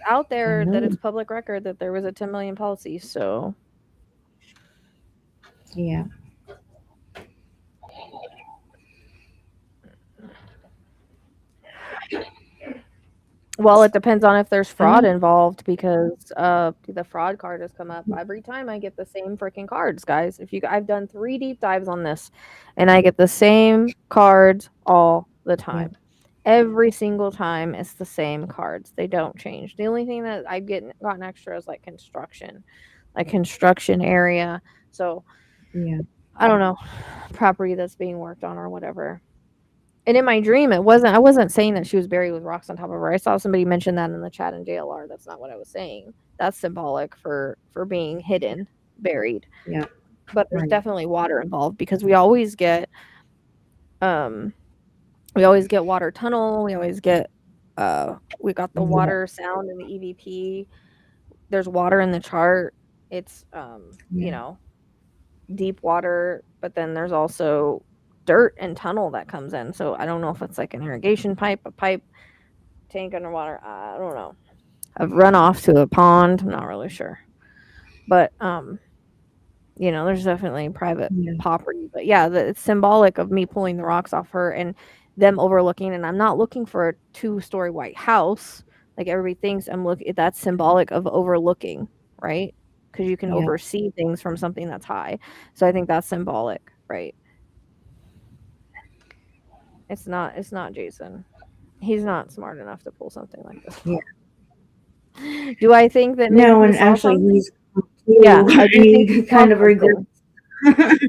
out there that it's public record that there was a 10 million policy, so Yeah. Well, it depends on if there's I fraud mean, involved because the fraud card has come up every time. I get the same freaking cards, guys. I've done 3 deep dives on this, and I get the same cards all the yeah. time. Every single time, it's the same cards. They don't change. The only thing that I've gotten extra is like construction area. So Yeah. I don't know, property that's being worked on or whatever. And in my dream, I wasn't saying that she was buried with rocks on top of her. I saw somebody mention that in the chat in JLR. That's not what I was saying. That's symbolic for being hidden, buried. Yeah. But there's Right. definitely water involved because um we always get water tunnel, we got the Yeah. water sound in the EVP. There's water in the chart. It's Yeah. deep water, but then there's also dirt and tunnel that comes in. So I don't know if it's like an irrigation pipe, a pipe tank underwater. I don't know. I've run off to a pond. I'm not really sure, but there's definitely private Yeah. property. But yeah, it's symbolic of me pulling the rocks off her and them overlooking. And I'm not looking for a 2-story white house like everybody thinks. That's symbolic of overlooking, right? Because you can Yeah. oversee things from something that's high. So I think that's symbolic, right? It's not Jason. He's not smart enough to pull something like this. Yeah. Do I think that maybe No, he and saw actually, something? he's Yeah, I do think he he saw kind of regrets. something.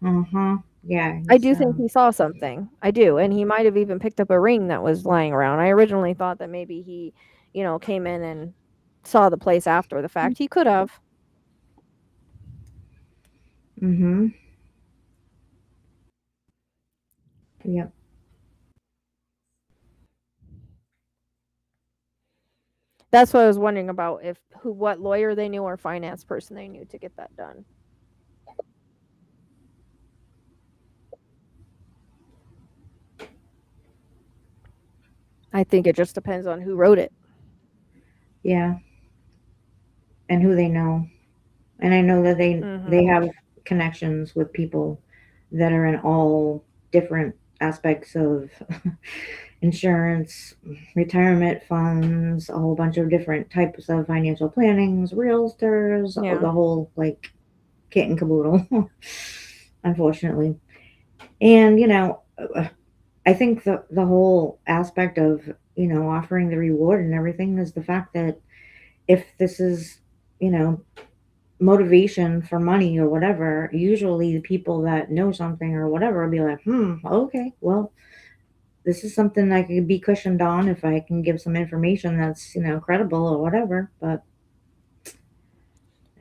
Uh-huh. Yeah. I He's do think he saw something. I do, and he might have even picked up a ring that was lying around. I originally thought that maybe he, came in and saw the place after the fact. He could have. Mm-hmm. Yep. That's what I was wondering about what lawyer they knew or finance person they knew to get that done. I think it just depends on who wrote it. Yeah. And who they know. And I know that they Mhm. have connections with people that are in all different aspects of insurance, retirement funds, a whole bunch of different types of financial plannings, realtors, Yeah. the whole like kit and caboodle, unfortunately. And I think the whole aspect of offering the reward and everything is the fact that if this is you know motivation for money or whatever, usually the people that know something or whatever will be like, okay, well, this is something I could be cushioned on if I can give some information that's credible or whatever. But I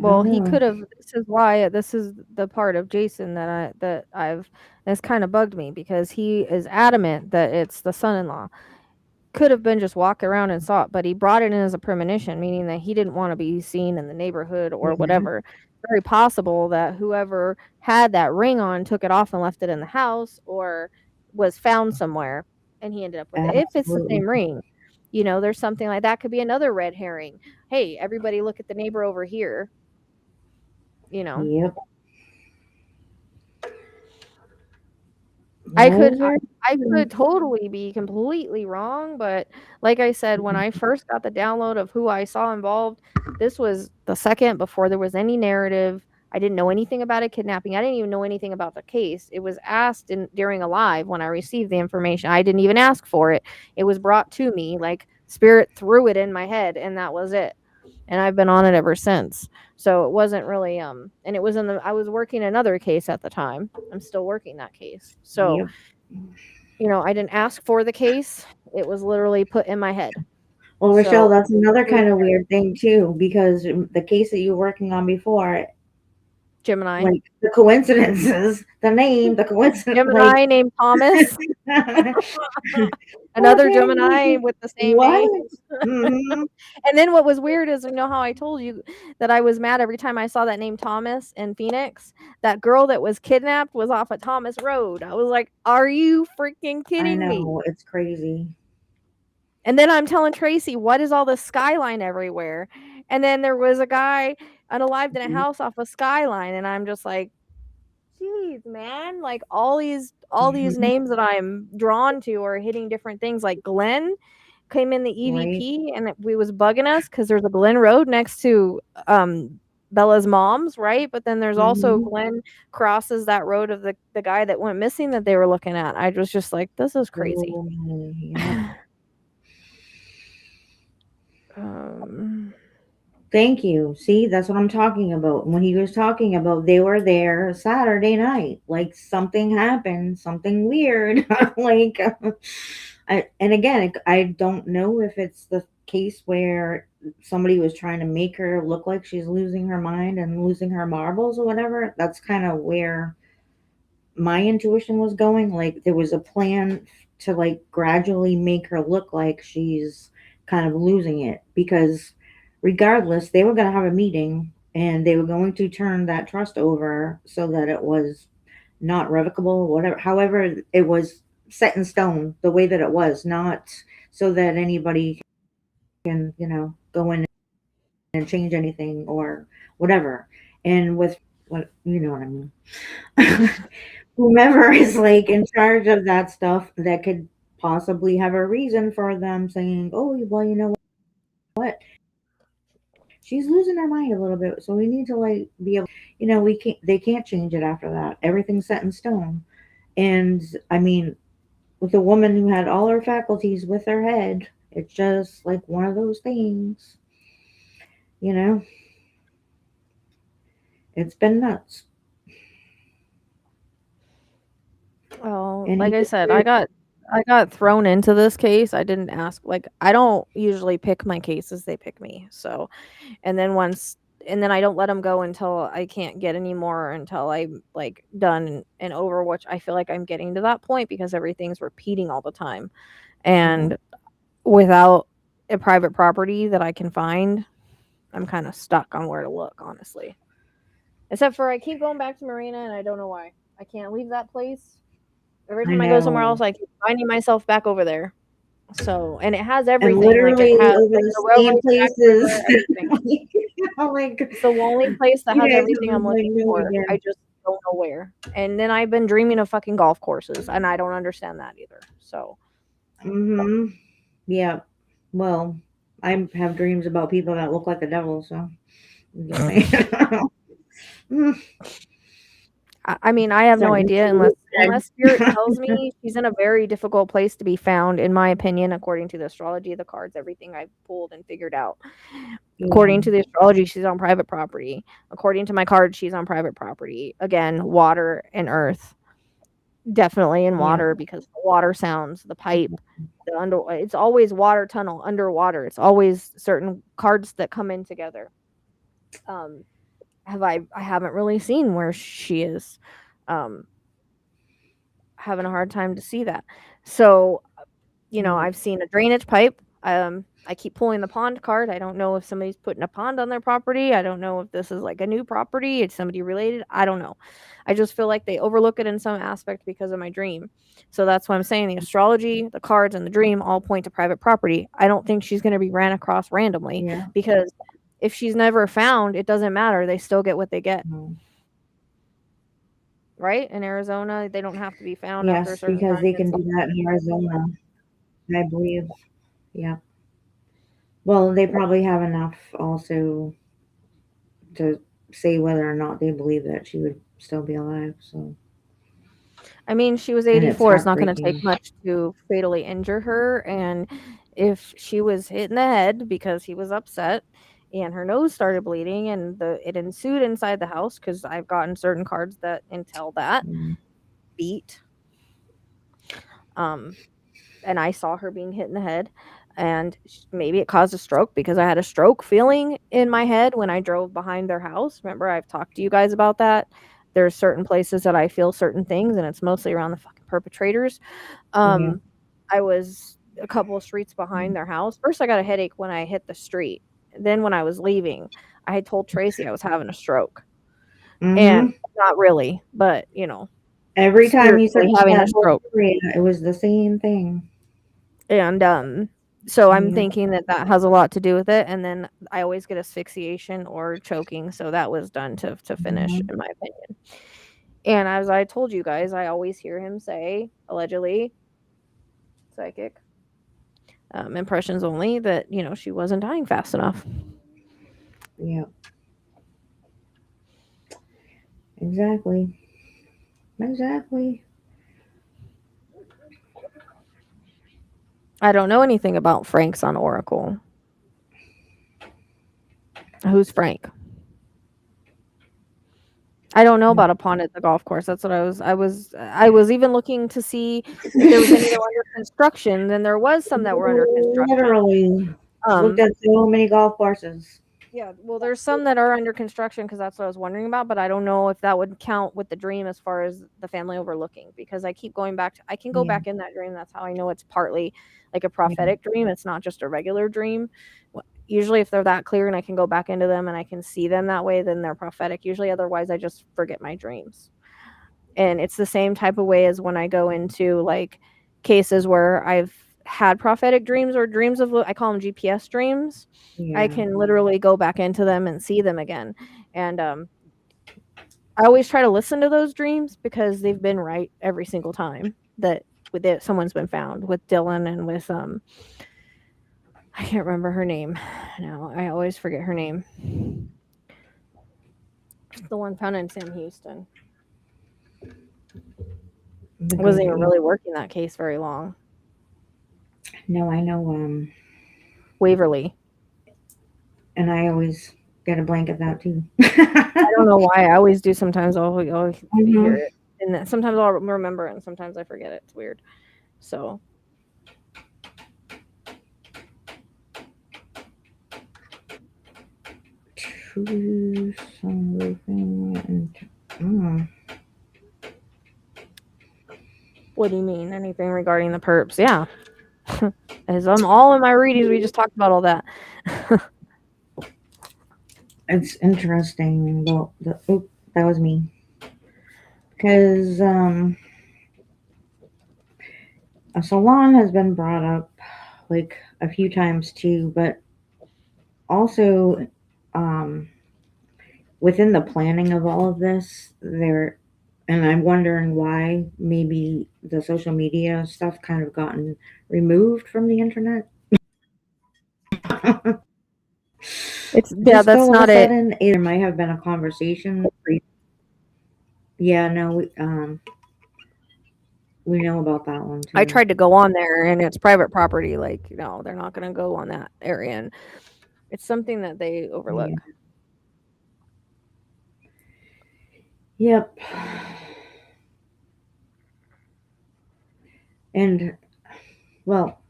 Well, don't he know. could have. This is the part of Jason that I've that's kind of bugged me because he is adamant that it's the son-in-law. Could have been just walking around and saw it, but he brought it in as a premonition, meaning that he didn't want to be seen in the neighborhood or Yeah, whatever. Very possible that whoever had that ring on took it off and left it in the house or was found somewhere and he ended up with it. If it's the absolutely. same ring, there's something like that could be another red herring. Hey, everybody look at the neighbor over here, you know. Yep. I could Those I are I could totally be completely wrong, but like I said, when I first got the download of who I saw involved, this was the second before there was any narrative. I didn't know anything about a kidnapping. I didn't even know anything about the case. It was asked during a live when I received the information. I didn't even ask for it. It was brought to me like spirit threw it in my head and that was it. And I've been on it ever since. So it wasn't really and it was I was working another case at the time. I'm still working that case. So yep. I didn't ask for the case. It was literally put in my head. Well, Rochelle, So that's another it was kind of weird thing too, because the case that you were working on before, Gemini. like the coincidences, the name, the coincidence, like Gemini named Thomas. Another Gemini okay, with the same what? name. Hmm. And then what was weird is how I told you that I was mad every time I saw that name Thomas in Phoenix. That girl that was kidnapped was off of Thomas Road. I was like, are you freaking I kidding me? know, it's crazy. And then I'm telling Tracy, what is all this skyline everywhere? And then there was a guy unalived in a house off a skyline, and I'm just like, geez, man, like all these Mhm. names that I'm drawn to are hitting different things. Like Glenn came in the Right. EVP, and we was bugging us because there's a Glen Road next to Bella's mom's, right? But then there's also Mhm. Glen crosses that road of the guy that went missing that they were looking at. I was just like, this is crazy. Oh, yep. um, Thank you. See, that's what I'm talking about. When he was talking about they were there Saturday night, like something happened, something weird. Like, and again, I don't know if it's the case where somebody was trying to make her look like she's losing her mind and losing her marbles or whatever. That's kind of where my intuition was going. Like, there was a plan to like gradually make her look like she's kind of losing it, because regardless, they were going to have a meeting and they were going to turn that trust over so that it was not revocable, whatever, however it was set in stone the way that it was, not so that anybody can, go in and change anything or whatever. And with what, you know what I mean. Whomever is like in charge of that stuff, that could possibly have a reason for them saying, oh, well, you know what, she's losing her mind a little bit, so we need to like be able, we can't, they can't change it after that, everything's set in stone. And I mean, with a woman who had all her faculties with her head, it's just like one of those things, you know it's been nuts. well, And like he I was said, very, I got thrown into this case. I didn't ask. Like, I don't usually pick my cases; they pick me. So, and then I don't let them go until I can't get any more, until I'm like done and over. Which I feel like I'm getting to that point because everything's repeating all the time, yeah. and without a private property that I can find, I'm kind of stuck on where to look, honestly. Except for I keep going back to Marina, and I don't know why. I can't leave that place. Every I time I go somewhere know. else, I keep finding myself back over there. So, and it has And everything. Like, it literally has over like the the same railroad tracks are places. there, everything. Like, It's the only place that you has guys everything have I'm like looking no for. idea. I just don't know where. And then I've been dreaming of fucking golf courses, and I don't understand that either. So, Mm-hmm. Yeah. Well, I have dreams about people that look like the devil, so I'm just saying. Mm. I mean, I have no Something idea to unless spirit tells me she's in a very difficult place to be found, in my opinion, according to the astrology, the cards, everything I've pulled and figured out. Yeah. According to the astrology, she's on private property. According to my cards, she's on private property. Again, water and earth. Definitely in Yeah. water because the water sounds, the pipe, it's always water tunnel underwater. It's always certain cards that come in together. Um, I haven't really seen where she is. Um, having a hard time to see that. So, Yeah. I've seen a drainage pipe. I keep pulling the pond card. I don't know if somebody's putting a pond on their property. I don't know if this is like a new property. It's somebody related. I don't know. I just feel like they overlook it in some aspect because of my dream. So that's why I'm saying the astrology, the cards, and the dream all point to private property. I don't think she's going to be ran across randomly Yeah. because if she's never found, it doesn't matter. They still get what they get. Mm. Right? In Arizona, they don't have to be found after a Yes, certain because time. they can do that in Arizona, I believe. Yeah. Well, they probably have enough also to say whether or not they believe that she would still be alive. So, I mean, she was and it's 84. It's not gonna take heartbreaking. much to fatally injure her, and if she was hit in the head because he was upset and her nose started bleeding and it ensued inside the house, because 'cause I've gotten certain cards that entail that, Mm. beat, um, and I saw her being hit in the head, and maybe it caused a stroke because I had a stroke feeling in my head when I drove behind their house. Remember, I've talked to you guys about that. There's certain places that I feel certain things, and it's mostly around the fucking perpetrators. Yeah. I was a couple of streets behind their house. First, I got a headache when I hit the street. Then when I was leaving, I had told Tracy I was having a stroke, and Mm-hmm. not really, but, Every time you said spiritually having a that whole stroke. story, it was the same thing. And, So I'm Yeah. thinking that that has a lot to do with it, and then I always get asphyxiation or choking, so that was done to finish, Mhm. in my opinion. And as I told you guys, I always hear him say, allegedly, psychic, impressions only, that, you know, she wasn't dying fast enough. Yeah. Exactly. Exactly. I don't know anything about Frank's on Oracle. Who's Frank? I don't know No. about a pond at the golf course. That's what I was even looking to see if there was any that were under construction, and there was some that were under construction. Literally looked Um, at so many golf courses. yeah, well, there's some that are under construction because that's what I was wondering about, but I don't know if that would count with the dream as far as the family overlooking, because I keep going back to, I can go Yeah. back in that dream. That's how I know it's partly like a Yeah. prophetic dream. It's not just a regular dream. Usually if they're that clear and I can go back into them and I can see them that way, then they're prophetic. Usually otherwise I just forget my dreams. And it's the same type of way as when I go into like cases where I've had prophetic dreams or dreams of, I call them GPS dreams. I Yeah. can literally go back into them and see them again. And I always try to listen to those dreams because they've been right every single time that with it, someone's been found with Dylan and with I can't remember her name. No, I always forget her name. The one found in Sam Houston. The I wasn't good. even really working that case very long. No, I know. Waverly. And I always get a blank of that too. I don't know why. I always do. Sometimes I'll hear Mhm. it, and then sometimes I'll remember it, and sometimes I forget it. It's weird. So True sunroofing and what do you mean? Anything regarding the perps? Yeah. As I'm all in my readings, we just talked about all that. it's interesting. That was me. Because a salon has been brought up like a few times too, but also within the planning of all of this, and I'm wondering why maybe the social media stuff kind of gotten removed from the internet. It's Just that's all of a not it. sudden, there might have been a conversation. Yeah, no, we know about that one I too. tried to go on there, and it's private property. Like, no, they're not going to go on that area, and it's something that they overlook. Yeah. Yep. And well,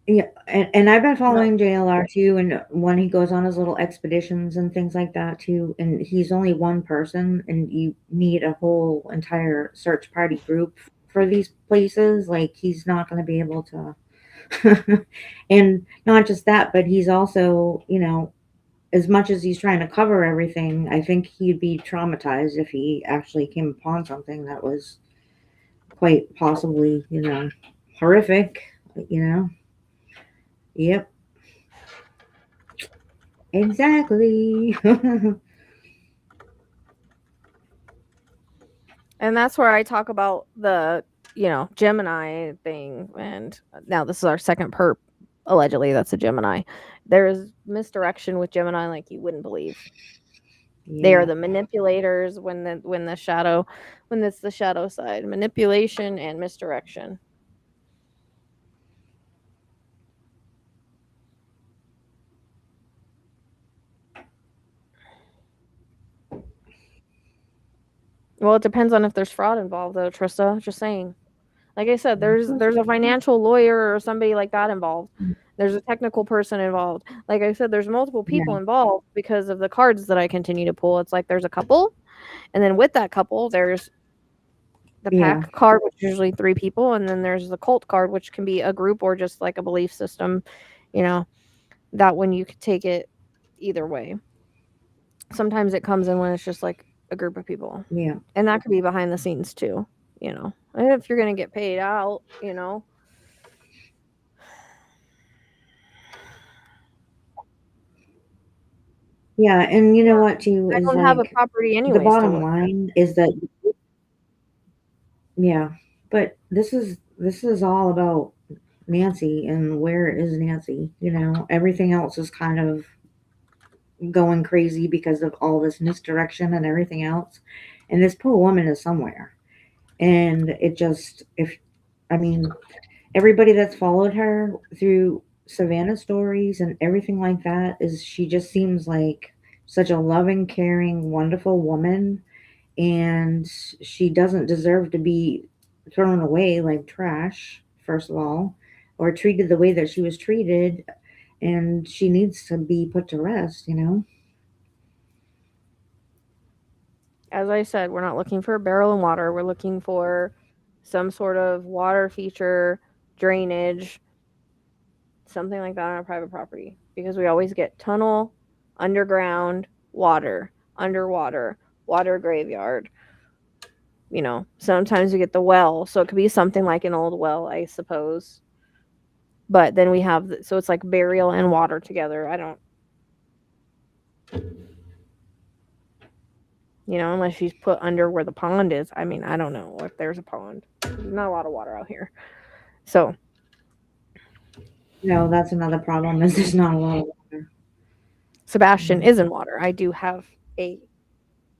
yeah, and I've been following JLR too, and when he goes on his little expeditions and things like that too, and he's only one person, and you need a whole entire search party group for these places. Like he's not going to be able to, and not just that, but he's also, as much as he's trying to cover everything, I think he'd be traumatized if he actually came upon something that was quite possibly, horrific. Yep. Exactly. And that's where I talk about the, Gemini thing. And now this is our second perp. Allegedly, that's a Gemini. There is misdirection with Gemini like you wouldn't believe. They are Yeah. the manipulators when it's the shadow side. Manipulation and misdirection. Well, it depends on if there's fraud involved though, Trista. Just saying. Like I said, there's a financial lawyer or somebody like that involved. There's a technical person involved. Like I said, there's multiple people Yeah. involved because of the cards that I continue to pull. It's like there's a couple, and then with that couple, there's the Yeah. pack card, which is usually 3 people, and then there's the cult card, which can be a group or just like a belief system. That one you could take it either way. Sometimes it comes in when it's just like a group of people, Yeah. and that could be behind the scenes too. And if you're gonna get paid out, Yeah, and you know what too I is don't have a like property the anyways to bottom look. line is that yeah, but this is all about Nancy and where is Nancy? You know, everything else is kind of going crazy because of all this misdirection and everything else. And this poor woman is somewhere. And it just if I mean everybody that's followed her through Savannah stories and everything like that is she just seems like such a loving, caring, wonderful woman, and she doesn't deserve to be thrown away like trash, first of all, or treated the way that she was treated, and she needs to be put to rest, you know? As I said, we're not looking for a barrel of water. We're looking for some sort of water feature, drainage, something like that on a private property. Because we always get tunnel, underground, water, underwater, water graveyard. You know, sometimes we get the well. So it could be something like an old well, I suppose. But then we have, so it's like burial and water together. I don't, you know, unless she's put under where the pond is. I mean, I don't know if there's a pond. There's not a lot of water out here. So No, that's another problem is there's not a lot of water. Sebastian is in water. I did have a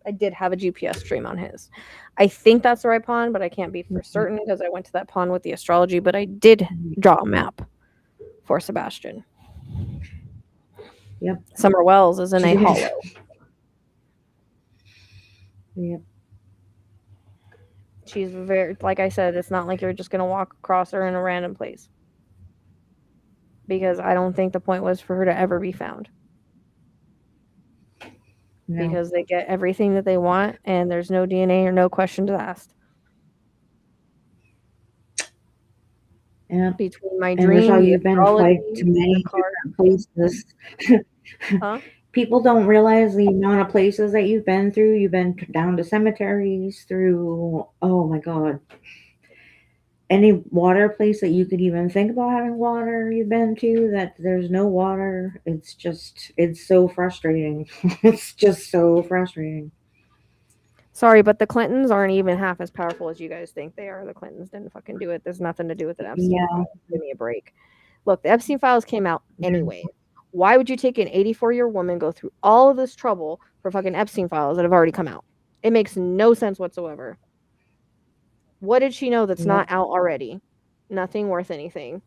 GPS stream on his. I think that's the right pond, but I can't be for certain because I went to that pond with the astrology, but I did draw a map for Sebastian. Yep. Summer Wells is in a hollow. Yep. She's very, like I said, it's not like you're just going to walk across her in a random place. Because I don't think the point was for her to ever be found. No. Because they get everything that they want and there's no DNA or no questions asked. Yeah. Between my And dream, Rochelle, the you've been astrology, quite to many the card. different places. Huh? People don't realize the amount of places that you've been through. You've been down to cemeteries, through, oh my God, any water place that you could even think about having water you've been to that there's no water. It's just, it's so frustrating. It's just so frustrating. Sorry, but the Clintons aren't even half as powerful as you guys think they are. The Clintons didn't fucking do it. There's nothing to do with the Epstein Yeah. files. Give me a break. Look, the Epstein files came out anyway. Why would you take an 84-year woman, go through all of this trouble for fucking Epstein files that have already come out? It makes no sense whatsoever. What did she know that's not out already? Nothing worth anything.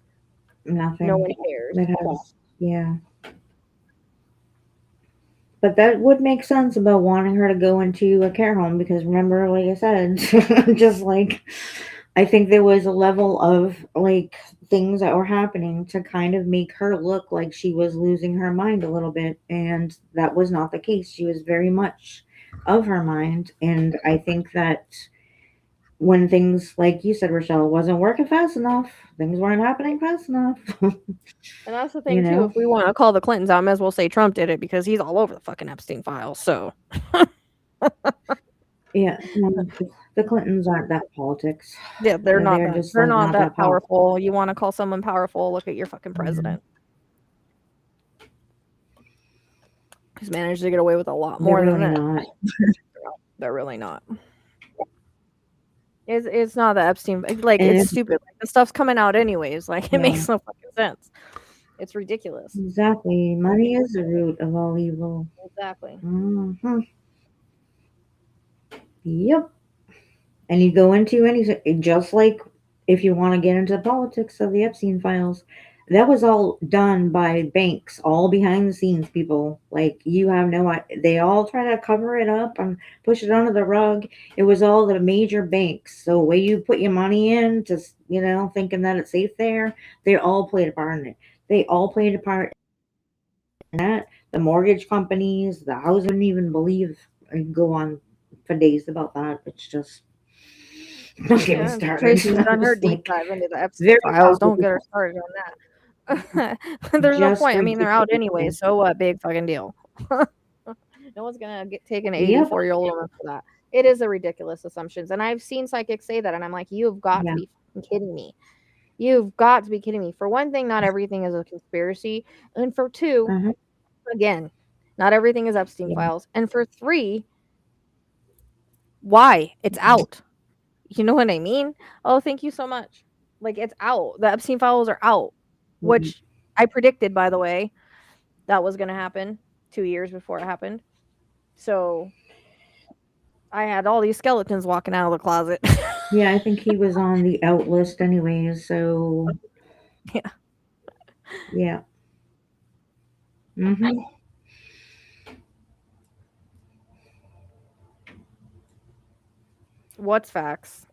Nothing. No one cares. That has, yeah. But that would make sense about wanting her to go into a care home because remember, like I said, just like I think there was a level of like things that were happening to kind of make her look like she was losing her mind a little bit. And that was not the case. She was very much of her mind. And I think that when things, like you said, Rochelle, wasn't working fast enough, things weren't happening fast enough. And that's the thing, You too. know? If we want to call the Clintons, I might as well say Trump did it because he's all over the fucking Epstein files. So, Yeah, no, the Clintons aren't that politics. yeah, they're not They're that, just they're like not not that that powerful. powerful. You want to call someone powerful, look at your fucking president. Who's managed to get away with a lot more They're than really that. not. They're really not. It's not the Epstein, like, And it's stupid. Like, the stuff's coming out anyways. Like, it Yeah. makes no fucking sense. It's ridiculous. Exactly. Money is the root of all evil. Exactly. Hmm. Yep. And you go into any, just like if you want to get into politics of the Epstein files, that was all done by banks, all behind the scenes people. Like you have no, they all try to cover it up and push it under the rug. It was all the major banks. So where you put your money in, just, you know, thinking that it's safe there, they all played a part in it. They all played a part in that. The mortgage companies, the house, I wouldn't even believe. I can go on for days about that. It's just don't get me started. Tracy's done her It's deep like dive into the Epstein very files. Don't powerful. get her started on that. There's no Just point. I mean, they're out anyway, ridiculous. so what? Big fucking deal. No one's gonna take an Yep. 84-year-old woman for that. It is a ridiculous assumptions, and I've seen psychics say that, and I'm like, you've got Yeah. to be fucking kidding me. You've got to be kidding me. For one thing, not everything is a conspiracy, and for two, Uh-huh. again, Not everything is Epstein Yeah. files. And for 3, why? It's out. You know what I mean? Oh, thank you so much. Like, it's out. The Epstein files are out, which I predicted, by the way, that was going to happen 2 years before it happened. So I had all these skeletons walking out of the closet. Yeah, I think he was on the out list anyways, so Yeah. yeah. Mm-hmm. What's facts?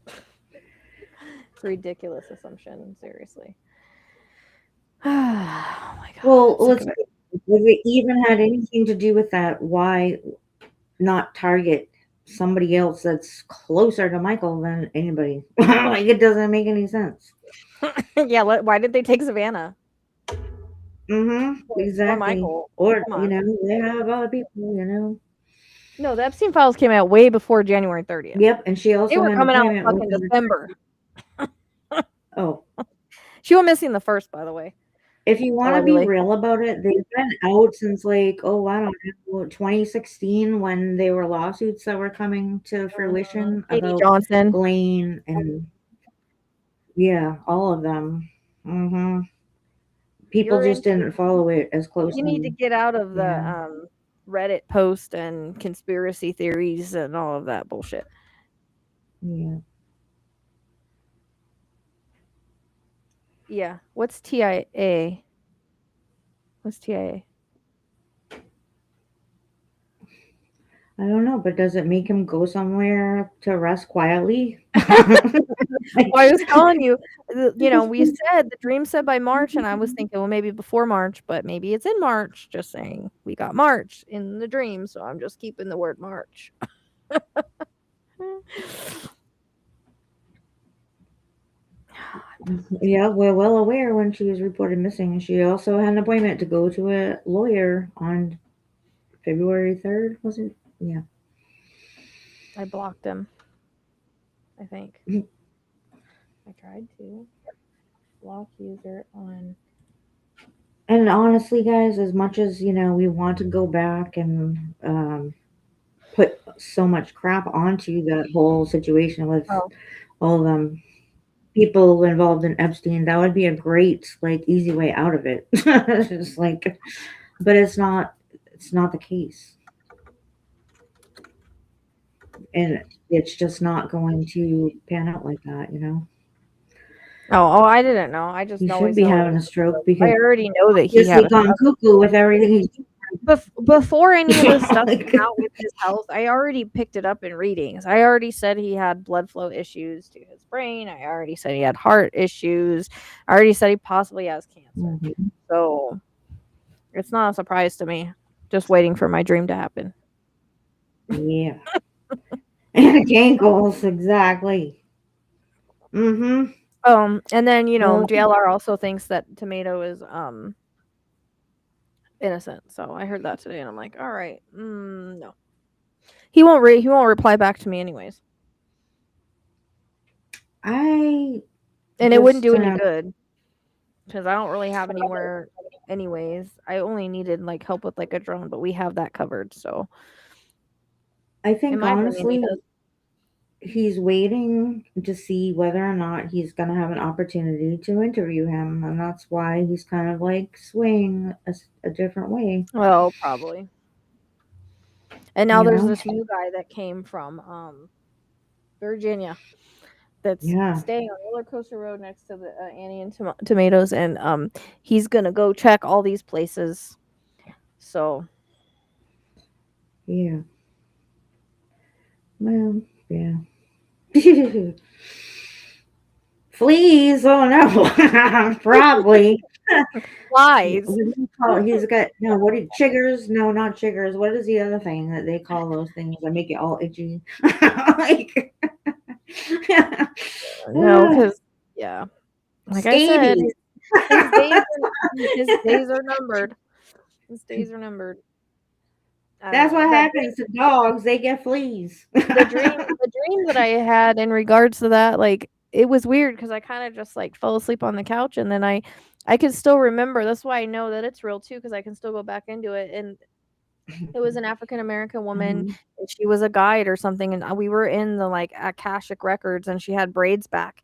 It's a ridiculous assumption, seriously. Oh my god. Well, I'm sick let's of it. if it even had anything to do with that, why not target somebody else that's closer to Michael than anybody? Like, it doesn't make any sense. Yeah, why did they take Savannah? Mm-hmm. Or Exactly. Michael? Or, Come on. they have other people. No, the Epstein files came out way before January 30th. Yep, and she They also were had an coming out in appointment fucking with December. Oh. She went missing the 1st, by the way. If you want to be Allegedly. real about it, they've been out since I don't know, 2016 when there were lawsuits that were coming to fruition Katie about Johnson. Blaine and all of them. Mm-hmm. People You're just didn't follow it as You need to closely. get out of Yeah. the Reddit post and conspiracy theories and all of that bullshit. Yeah. Yeah. What's TIA? What's TIA? I don't know, but does it make him go somewhere to rest quietly? Well, I was telling you, we said the dream said by March, and I was thinking, well, maybe before March, but maybe it's in March. Just saying, we got March in the dream, so I'm just keeping the word March. Yeah, we're well aware when she was reported missing. She also had an appointment to go to a lawyer on February 3rd, was it? Yeah. I blocked him. I think I tried to block user on. And honestly, guys, as much as we want to go back and put so much crap onto that whole situation with all them people involved in Epstein, that would be a great, easy way out of it. It's but it's not the case. And it's just not going to pan out like that. Oh, I didn't know. I just He should always be know having a stroke because I already know that he he's had gone cuckoo with everything he's doing. before any of this stuff Like- came out with his health. I already picked it up in readings. I already said he had blood flow issues to his brain. I already said he had heart issues. I already said he possibly has cancer. Mhm. So it's not a surprise to me. Just waiting for my dream to happen. Yeah. And Gankles, exactly. Mm-hmm. And then Well- JLR also thinks that Tomato is innocent. So I heard that today, and I'm like, all right, no. He won't reply back to me anyways, and it wouldn't do any good because I don't really have anywhere. Anyways, I only needed help with a drone, but we have that covered. So I think in my opinion, he honestly, does. he's waiting to see whether or not he's going to have an opportunity to interview him, and that's why he's kind of swaying a different way. Well, probably. And now You there's know? this new guy that came from Virginia that's Yeah. staying on Roller Coaster Road next to the Annie and Tomatoes, and he's gonna go check all these places. So Yeah. Well, yeah. Fleas? Oh no, probably. flies. What do you call it? He's got chiggers? No, not chiggers. What is the other thing that they call those things that make it all itchy? No, because like I said, Scabies. his days are numbered. His days are numbered. That's what happens to dogs. They get fleas. The dream that I had in regards to that, it was weird because I kind of just like fell asleep on the couch, and then I can still remember. That's why I know that it's real too, because I can still go back into it. And it was an African American woman, Mhm. and she was a guide or something, and we were in the like Akashic records, and she had braids back,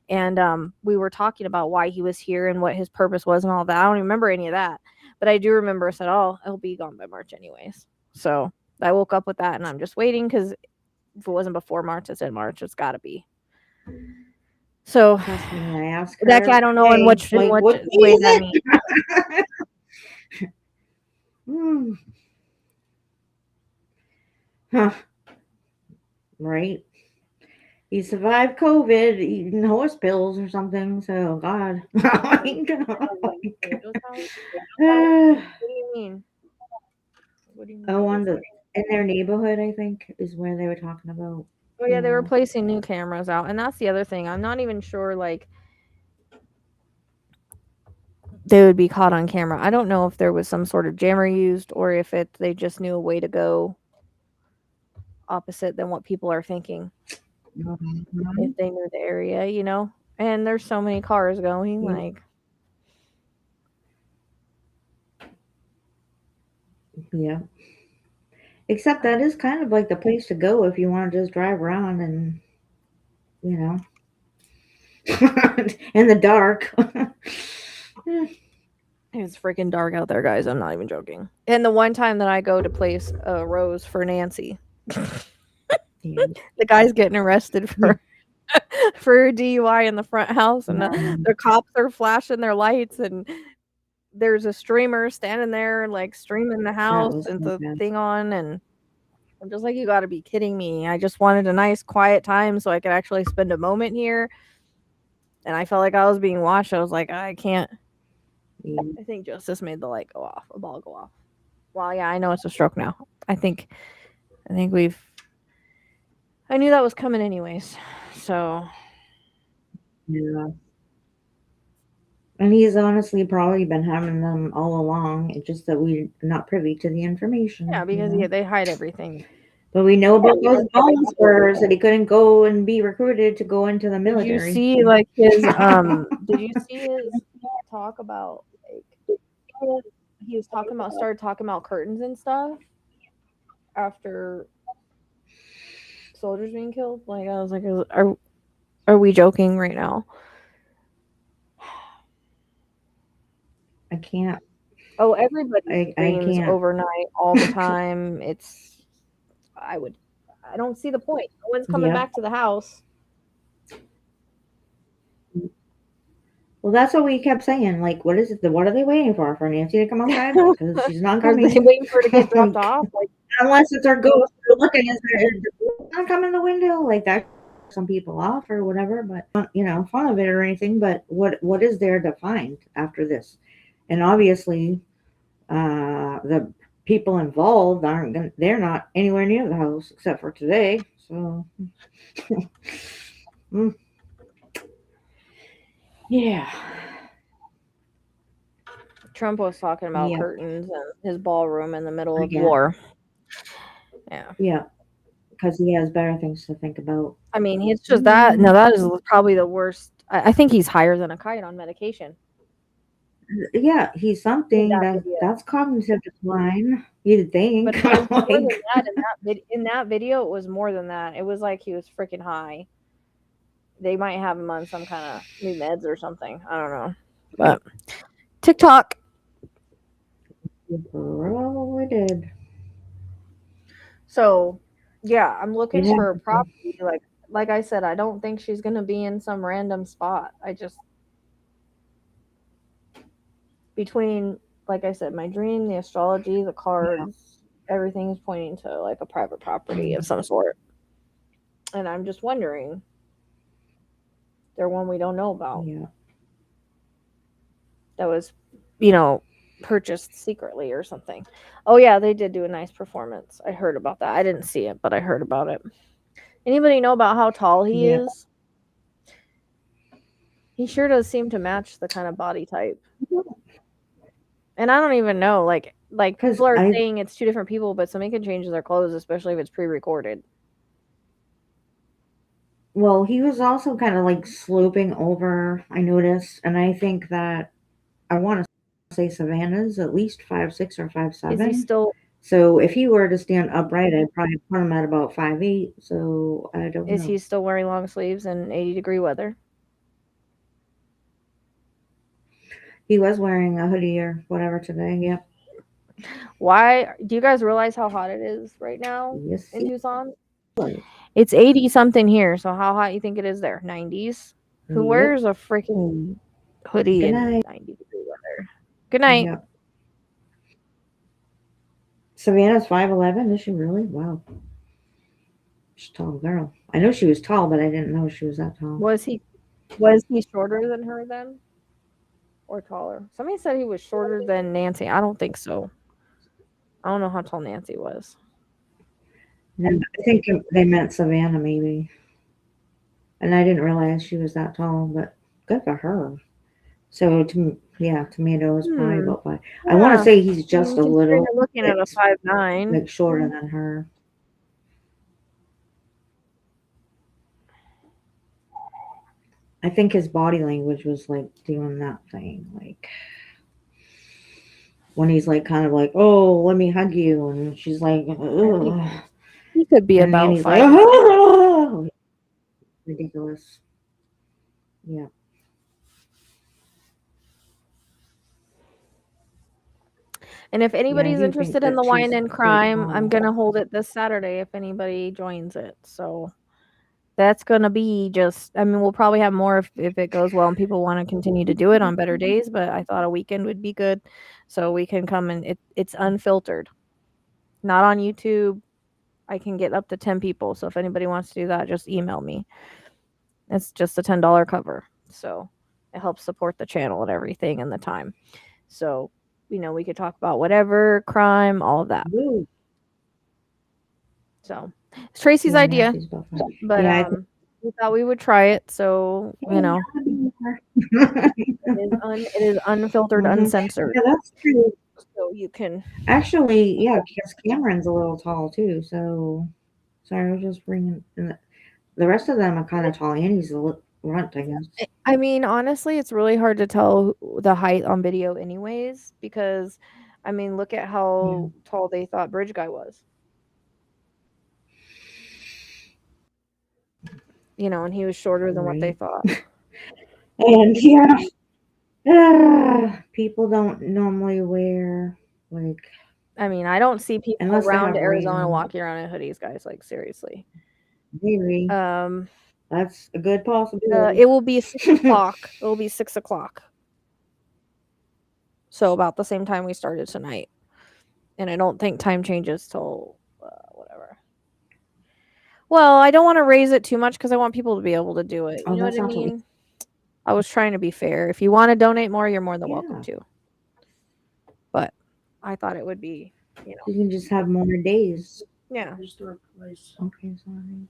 and we were talking about why he was here and what his purpose was and all that. I don't remember any of that, but I do remember I said, "Oh, it'll be gone by March anyways." So I woke up with that, and I'm just waiting because if it wasn't before March, it's in March. It's got to be. So Trust me, I asked that her I don't know in today, which like, what day way is that it? means. Hmm. Huh. Right. He survived COVID eating horse pills or something. So God. What do you mean? What do you mean Oh, by on this? the in their neighborhood, I think, is where they were talking about. Oh yeah, they were placing new cameras out, and that's the other thing. I'm not even sure like they would be caught on camera. I don't know if there was some sort of jammer used or if they just knew a way to go opposite than what people are thinking. Mhm. If they knew the area, you know. And there's so many cars going, Yeah. like Yeah. Except that is kind of like the place to go if you want to just drive around and, you know, in the dark. it's freaking dark out there, guys. I'm not even joking. And the one time that I go to place a rose for Nancy, Yeah. the guy's getting arrested for for DUI in the front house, and Um, the cops are flashing their lights, and there's a streamer standing there like streaming the that house was and so the bad. thing on, and I'm just like, you got to be kidding me. I just wanted a nice quiet time so I could actually spend a moment here, and I felt like I was being watched. I was like, I can't. Yeah. I think Justice made the light go off, a ball go off. Well, yeah, I know it's a stroke now. I think we've I knew that was coming anyways. So Yeah. And he's honestly probably been having them all along. It's just that we're not privy to the yeah, information, you because know. they hide everything. But we know about those bone spurs that he couldn't go and be recruited to go into the Did you military. see like his did you see his talk about like he was talking about started talking about curtains and stuff after soldiers being killed? Like I was like, are we joking right now? I can't. Oh, everybody I streams can't. overnight all the time. I would I don't see the point. No one's coming Yep. back to the house. Well, that's what we kept saying. Like, what is it? What are they waiting for? For Nancy to come outside? Because she's not Are they coming. waiting for her to get dropped off? Like, Unless it's our ghost looking, is there not come in the window? Like that some people off or whatever, but you know, fun of it or anything. But what is there to find after this? And obviously, the people involved aren't gonna, they're not anywhere near the house except for today. So, mm, yeah, Trump was talking about yeah, curtains and his ballroom in the middle I of get, war. Yeah. yeah, because he has better things to think about. I mean, it's just that. No, that is probably the worst. I think he's higher than a kite on medication Yeah, he's in something that that video. that's cognitive decline. You'd think, But it was more than like, that in that video. It was more than that. It was like he was freaking high. They might have him on some kind of new meds or something. I don't know. But TikTok. you probably did. So yeah, I'm looking Yeah, for a property. Like I said, I don't think she's gonna be in some random spot. I just between like I said, my dream, the astrology, the cards, everything is pointing to like a private property of some sort. And I'm just wondering, they're one we don't know about yeah, that was, you know, purchased secretly or something. Oh yeah, they did do a nice performance. I heard about that. I didn't see it, but I heard about it. Anybody know about how tall he yeah. is? He sure does seem to match the kind of body type. And I don't even know, like Because people are I, saying it's two different people, but somebody can change their clothes, especially if it's pre-recorded. Well, he was also kind of like sloping over, I noticed, and I think that I want to say Savannah's at least 5'6" or Is he 5'7". still So if he were to stand upright, I'd probably put him at about 5'8". So I don't is know. he still wearing long sleeves in 80-degree weather? He was wearing a hoodie or whatever today. Yep. Why do you guys realize how hot it is right now Yes, in he Tucson? was. It's 80 something here, so how hot you think it is there? 90s? Who Yep. wears a freaking hoodie Good in night. 90-degree weather? Good night. Yep. Savannah's 5'11". Is she really? Wow. She's a tall girl. I know she was tall, but I didn't know she was that tall. Was he shorter than her then? Or taller? Somebody said he was shorter than Nancy. I don't think so. I don't know how tall Nancy was. And I think they meant Savannah maybe. And I didn't realize she was that tall, but good for her. So, Tomato is probably about 5. I want to say he's just a considering little you're looking at a 5'9". like shorter than her. I think his body language was like doing that thing, like when he's like kind of like, "Oh, let me hug you," and she's like, "Ugh." He could be And about Manny's 5. like, "Oh!" Ridiculous. Yeah. And if anybody's do think interested in that the Wine she's and quite Crime, I'm tall. gonna hold it this Saturday if anybody joins it. So that's gonna be just. I mean, we'll probably have more if it goes well and people want to continue to do it on better days. But I thought a weekend would be good, so we can come and it's unfiltered, not on YouTube. I can get up to 10 people. So if anybody wants to do that, just email me. It's just a $10 cover, so it helps support the channel and everything and the time. So we could talk about whatever crime, all of that. Woo. So it's Tracy's Yeah, idea, Nancy's girlfriend. but Yeah, we thought we would try it. So I it is unfiltered, uncensored. Yeah, that's true. So you can. Actually, yeah, because Cameron's a little tall too. So, sorry, I was just bringing. And the rest of them are kind of tall. Annie's a little runt, I guess. I mean, honestly, it's really hard to tell the height on video, anyways, because I mean, look at how tall they thought Bridge Guy was. And he was shorter than what they thought. And people don't normally wear like. I mean, I don't see people Unless they around have Arizona reason. walking around in hoodies, guys. Like, seriously. Maybe. That's a good possibility. It will be 6 o'clock. It will be 6 o'clock. So about the same time we started tonight. And I don't think time changes till whatever. Well, I don't want to raise it too much because I want people to be able to do it. You know what I mean? I was trying to be fair. If you want to donate more, you're more than welcome to. But I thought it would be, You can just have more days. Yeah. Okay, sorry.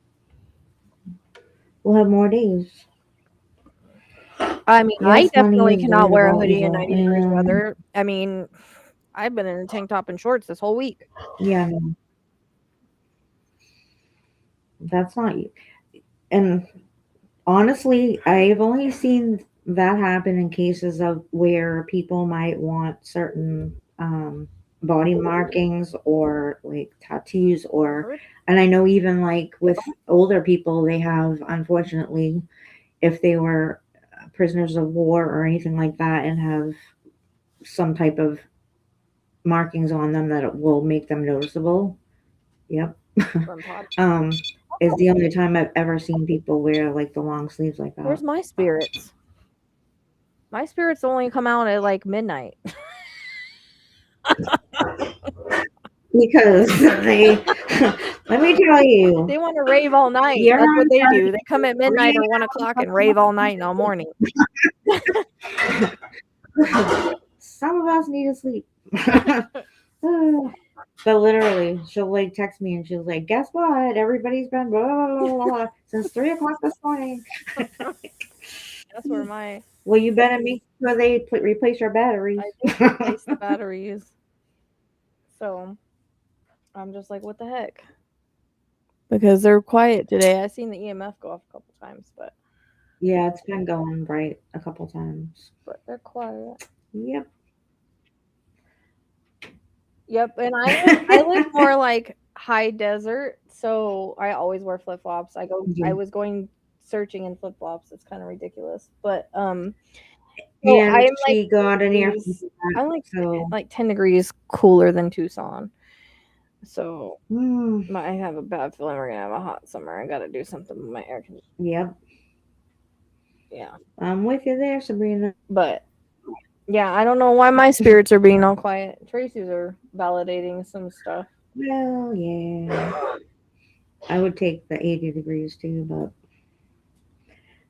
We'll have more days. I mean, I definitely cannot wear a about hoodie in evil, 90 degrees and- weather. I mean, I've been in a tank top and shorts this whole week. Yeah, no. That's not. And honestly, I've only seen that happen in cases of where people might want certain body markings or like tattoos and I know even like with older people, they have, unfortunately, if they were prisoners of war or anything like that and have some type of markings on them that will make them noticeable. Yep. Is the only time I've ever seen people wear like the long sleeves like that. Where's my spirits? My spirits only come out at like midnight. Because they, let me tell you, they want to rave all night. That's what they do. They come at midnight or 1 o'clock and rave all night and all morning. Some of us need to sleep. But literally, she'll like text me and she'll like, "Guess what? Everybody's been blah, blah, blah, since 3 o'clock this morning." That's where my. Well, you better make sure they replace your batteries. I did replace the batteries. So I'm just like, what the heck? because they're quiet today. I seen the EMF go off a couple times, but Yeah, it's been going bright a couple times. they're quiet. Yep. Yep, and I live more like high desert, so I always wear flip flops. I Yeah. was going searching in flip flops. It's kind of ridiculous, but so And I'm like she got an air degrees- conditioner, I'm so like 10 degrees cooler than Tucson. So mm, I have a bad feeling we're gonna have a hot summer. I gotta do something with my air conditioner. yep. Yeah, I'm with you there, Sabrina. but yeah, I don't know why my spirits are being all quiet. Tracy's are validating some stuff. Well, yeah. I would take the 80 degrees too,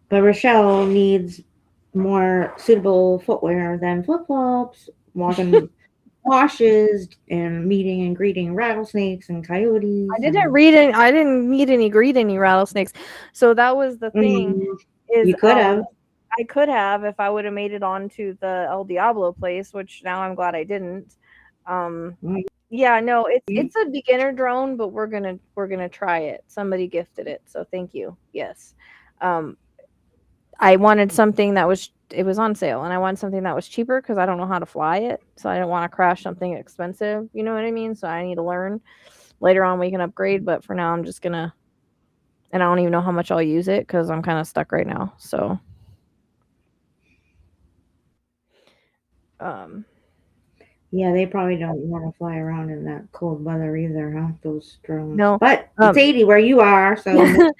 but Rochelle needs more suitable footwear than flip flops, walking washes, and meeting and greeting rattlesnakes and coyotes. I didn't meet any greet any rattlesnakes. So that was the thing is You could have. I could have if I would have made it onto the El Diablo place, which now I'm glad I didn't. Yeah, no, it's a beginner drone, but we're gonna try it. Somebody gifted it, so thank you. Yes. I wanted something that was on sale, and I wanted something that was cheaper because I don't know how to fly it, so I didn't want to crash something expensive. You know what I mean? So I need to learn. Later on, we can upgrade, but for now, I'm just gonna. And I don't even know how much I'll use it because I'm kind of stuck right now. So, Yeah, they probably don't want to fly around in that cold weather either, huh? Those drones. no, But it's 80 where you are, so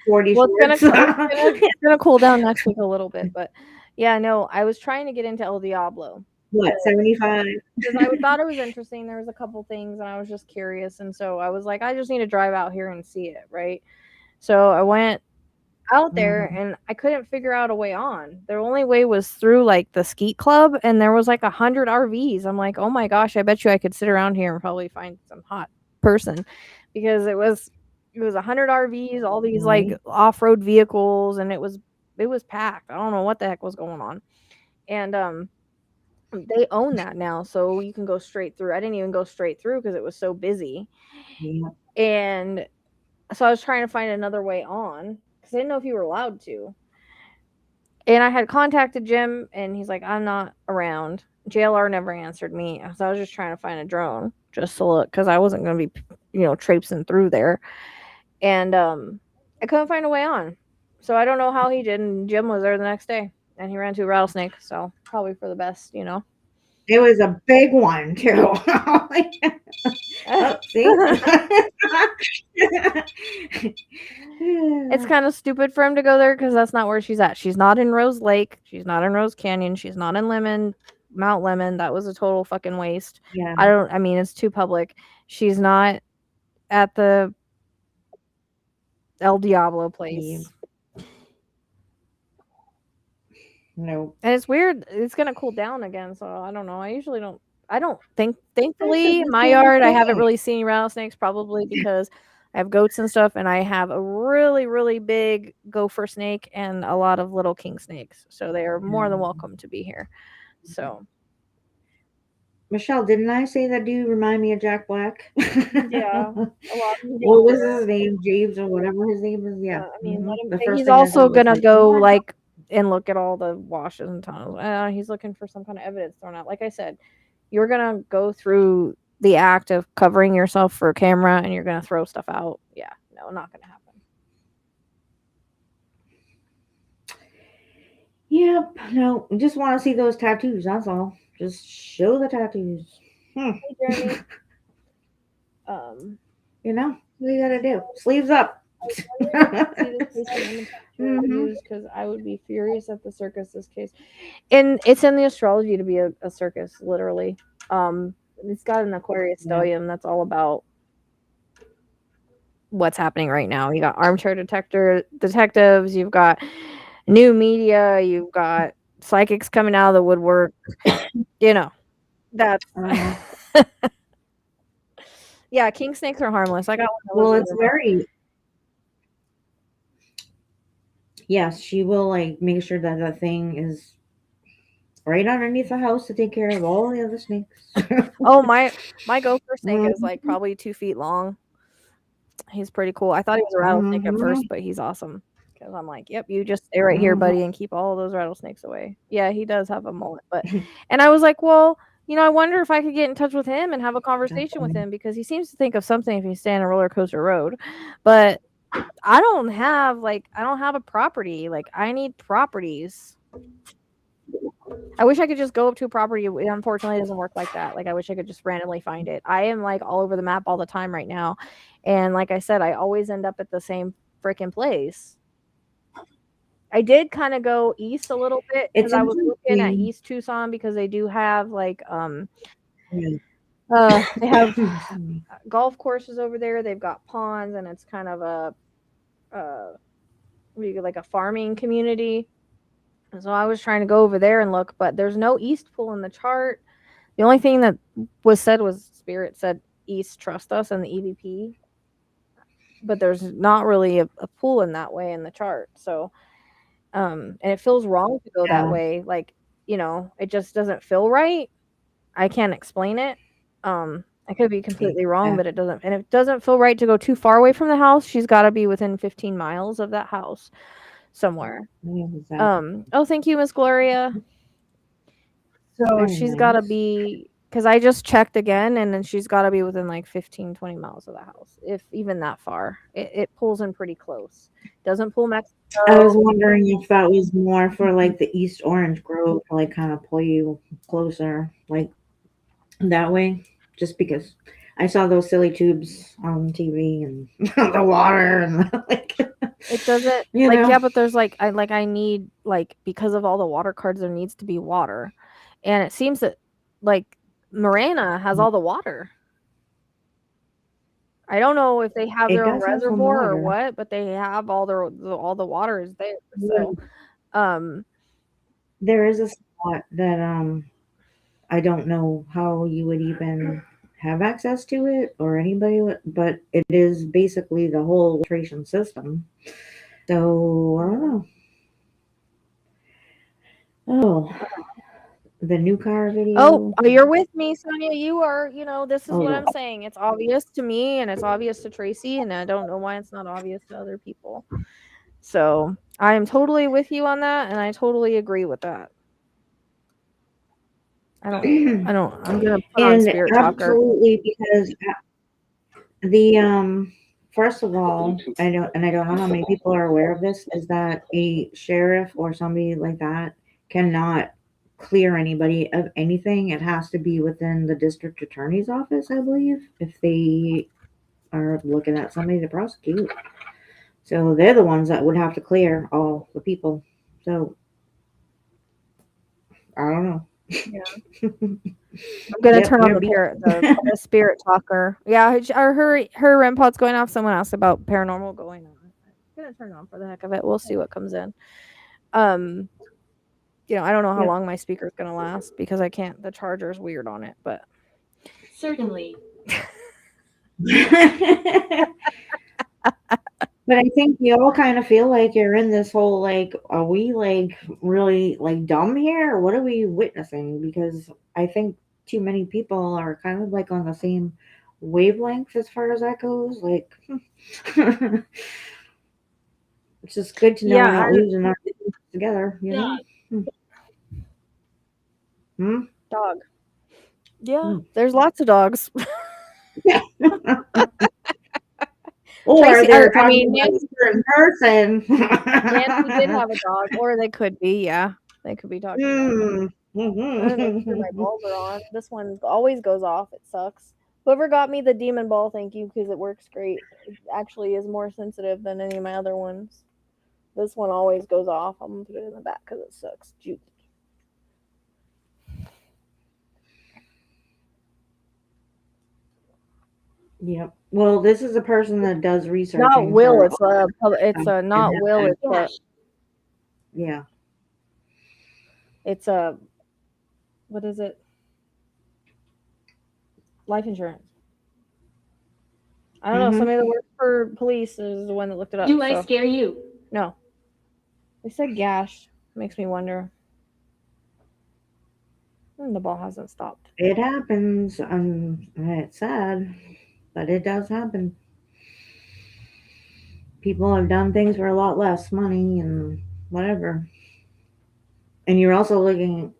40 well, shorts. it's gonna cool down next week a little bit, but yeah, no, I was trying to get into El Diablo. What, 75? Because I thought it was interesting. There was a couple things, and I was just curious, and so I was like, I just need to drive out here and see it, right? So I went out there, and I couldn't figure out a way on. The only way was through like the skeet club, and there was like 100 RVs. I'm like, oh my gosh, I bet you I could sit around here and probably find some hot person, because it was 100 RVs, all these like off-road vehicles, and it was packed. I don't know what the heck was going on, and they own that now, so you can go straight through. I didn't even go straight through because it was so busy, and so I was trying to find another way on because I didn't know if you were allowed to. And I had contacted Jim, and he's like, I'm not around. JLR never answered me. So I was just trying to find a drone just to look, because I wasn't going to be, traipsing through there. And I couldn't find a way on. So I don't know how he did. And Jim was there the next day, and he ran to a rattlesnake. So probably for the best, It was a big one, too. Oh, see? It's kind of stupid for him to go there because that's not where she's at. She's not in Rose Lake. She's not in Rose Canyon. She's not in Mount Lemon. That was a total fucking waste. Yeah. I mean, it's too public. She's not at the El Diablo place. No. And it's weird. It's going to cool down again. So I don't know. Thankfully, in my yard, I haven't really seen any rattlesnakes, probably because I have goats and stuff, and I have a really, really big gopher snake and a lot of little king snakes. So they are more than welcome to be here. So, Michelle, didn't I say that dude remind me of Jack Black? yeah. What was his name? James or whatever his name is? Yeah. I mean, thing he's I also thought was going to like, go, "Oh, like, and look at all the washes and tunnels. He's looking for some kind of evidence thrown out. Like I said, you're going to go through the act of covering yourself for a camera, and you're going to throw stuff out. Yeah, no, not going to happen. Yep. No, just want to see those tattoos. That's all. Just show the tattoos. Hey, Jeremy. What you gotta do? Sleeves up. Because I would be furious if the circus this case. And it's in the astrology to be a circus, literally. It's got an Aquarius stellium that's all about what's happening right now. You got armchair detectives, you've got new media, you've got psychics coming out of the woodwork. That's yeah, king snakes are harmless. I got one. Well, it's very. Yes, she will make sure that the thing is right underneath the house to take care of all the other snakes. Oh, my gopher snake is probably 2 feet long. He's pretty cool. I thought he was a rattlesnake at first, but he's awesome. Because I'm like, yep, you just stay right here, buddy, and keep all those rattlesnakes away. Yeah, he does have a mullet, but and I was like, well, I wonder if I could get in touch with him and have a conversation with him because he seems to think of something if he's staying on a roller coaster road. But I don't have a property. Like I need properties. I wish I could just go up to a property. It unfortunately doesn't work like that. Like I wish I could just randomly find it. I am like all over the map all the time right now. And like I said, I always end up at the same freaking place. I did kind of go east a little bit because I was looking at East Tucson because they do have like they have golf courses over there. They've got ponds and it's kind of like a farming community. So I was trying to go over there and look, but there's no east pool in the chart. The only thing that was said was Spirit said east, trust us, and the EVP. But there's not really a pool in that way in the chart. So, and it feels wrong to go that way. Like, it just doesn't feel right. I can't explain it. I could be completely wrong, but it doesn't feel right to go too far away from the house. She's got to be within 15 miles of that house somewhere. Oh, thank you, Miss Gloria. So she's got to be, because I just checked again, and then she's got to be within like 15, 20 miles of the house, if even that far. It pulls in pretty close. Doesn't pull Mexico. I was wondering if that was more for like the East Orange Grove to like kind of pull you closer, like that way, just because I saw those silly tubes on TV and the water and like it doesn't yeah, but there's I need because of all the water cards there needs to be water, and it seems that like Marana has all the water. I don't know if they have their own reservoir or what, but they have all the water is there. So there is a spot that I don't know how you would even have access to it or anybody would, but it is basically the whole filtration system. So I don't know. Oh, the new car video. Oh, you're with me, Sonia. You are, this is what I'm saying. It's obvious to me and it's obvious to Tracy, and I don't know why it's not obvious to other people. So I am totally with you on that, and I totally agree with that. I'm gonna put on Spirit Talker. Absolutely, because first of all, I don't know how many people are aware of this, is that a sheriff or somebody like that cannot clear anybody of anything. It has to be within the district attorney's office, I believe, if they are looking at somebody to prosecute. So they're the ones that would have to clear all the people. So I don't know. Yeah. I'm gonna turn on the Spirit Talker. Yeah, her REM pod's going off. Someone asked about paranormal going on. I'm gonna turn it on for the heck of it. We'll see what comes in. I don't know how long my speaker's gonna last because I can't. The charger's weird on it, but certainly. But I think you all kind of feel like you're in this whole, like, are we like really like dumb here, or what are we witnessing? Because I think too many people are kind of like on the same wavelength as far as that goes. Like, it's just good to know we're not losing our things together. You know? Dog. Yeah, there's lots of dogs. Or they're talking about a certain person. Nancy did have a dog, or they could be. Yeah, they could be talking about. Make sure my balls are on. This one always goes off. It sucks. Whoever got me the demon ball, thank you, because it works great. It actually is more sensitive than any of my other ones. This one always goes off. I'm gonna put it in the back because it sucks. Juicy. Yep. Well, this is a person that does research. Not Will. It's a not Will. It's a yeah. It's a what is it? Life insurance. I don't know. Somebody that works for police is the one that looked it up. Do I scare you? No. They said gash. Makes me wonder. The ball hasn't stopped. It happens. It's sad, but it does happen. people have done things for a lot less money and whatever. And you're also looking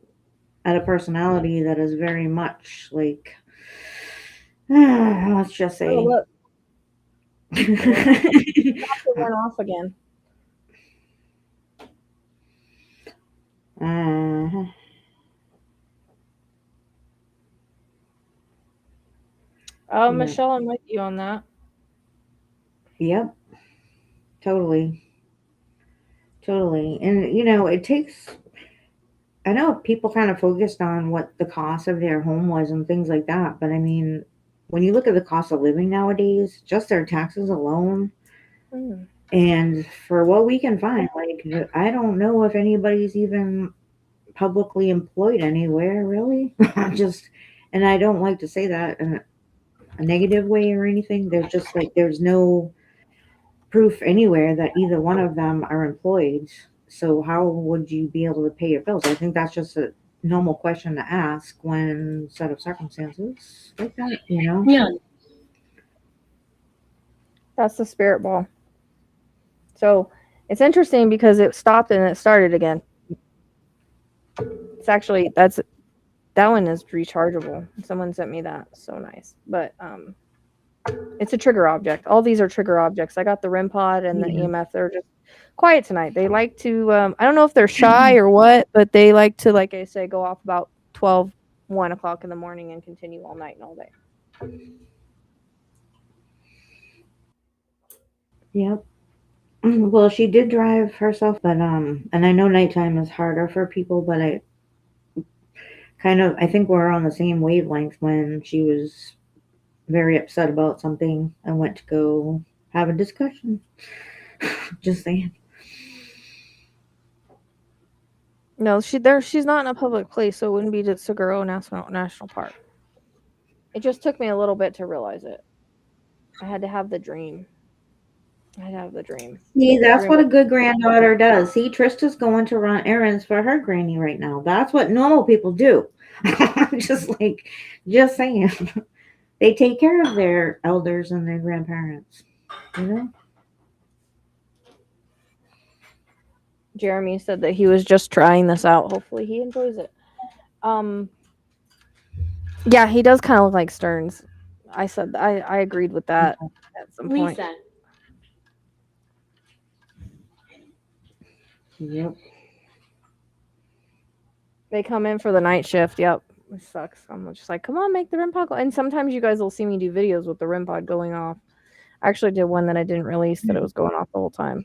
at a personality that is very much like, let's just Oh, say, look, it went off again. Oh, Yeah. Michelle, I'm with you on that. Yep, totally. And you know, it takes, I know people kind of focused on what the cost of their home was and things like that, but I mean, when you look at the cost of living nowadays, just their taxes alone, and for what we can find, like, I don't know if anybody's even publicly employed anywhere, really. Just, and I don't like to say that in a negative way or anything. There's just like, there's no proof anywhere that either one of them are employed. So how would you be able to pay your bills? I think that's just a normal question to ask when set of circumstances like that, you know? Yeah. That's the spirit ball. So it's interesting because it stopped and it started again. It's actually, that one is rechargeable. Someone sent me that. So nice. But it's a trigger object. All these are trigger objects. I got the REM pod and the EMF. They're just quiet tonight. They like to, I don't know if they're shy or what, but they like to, like I say, go off about 12, 1 o'clock in the morning and continue all night and all day. Yep. Well, she did drive herself, but and I know nighttime is harder for people, but I think we're on the same wavelength when she was very upset about something and went to go have a discussion. Just saying. No, she's not in a public place, so it wouldn't be the Seguro National Park. It just took me a little bit to realize it. I had to have the dream. See, that's what a good granddaughter does. See, Trista's going to run errands for her granny right now. That's what normal people do. Just saying. They take care of their elders and their grandparents, you know? Jeremy said that he was just trying this out. Hopefully he enjoys it. Yeah, he does kind of look like Stearns. I said I agreed with that at some point. Reset. Yep. They come in for the night shift. Yep. It sucks. I'm just like, come on, make the REM pod go. And sometimes you guys will see me do videos with the REM pod going off. I actually did one that I didn't release that it was going off the whole time.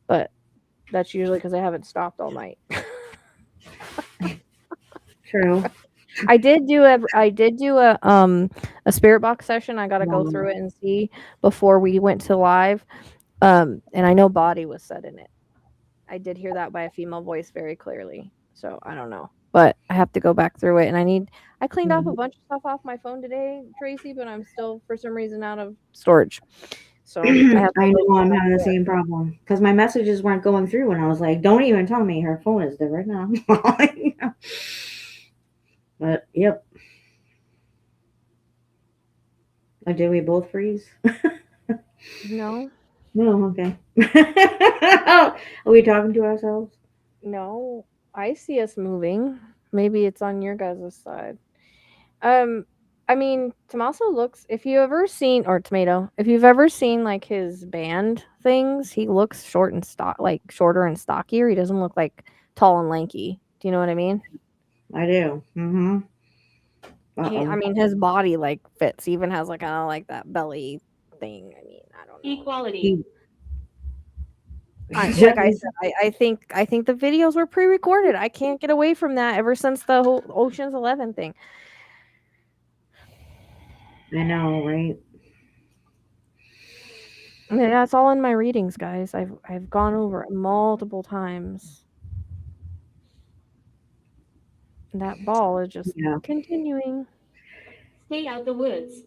But that's usually because I haven't stopped all night. True. I did do a spirit box session. I got to go through it and see before we went to live. And I know body was said in it. I did hear that by a female voice very clearly. So I don't know, but I have to go back through it. And I cleaned off a bunch of stuff off my phone today, Tracy, but I'm still for some reason out of storage. So I know I'm having the same problem because my messages weren't going through, and I was like, "Don't even tell me her phone is there right now." But yep. Did we both freeze? No. No, okay. Are we talking to ourselves? No, I see us moving. Maybe it's on your guys' side. I mean, Tommaso looks, if you've ever seen like his band things, he looks shorter and stockier. He doesn't look like tall and lanky. Do you know what I mean? I do. Mm-hmm. I mean, his body like fits. He even has like kind of like that belly thing. I mean, I don't know. Equality. Like I said, I think the videos were pre-recorded. I can't get away from that ever since the whole Ocean's 11 thing. I know, right? I mean, that's all in my readings, guys. I've gone over it multiple times. And that ball is just continuing. Stay out the woods.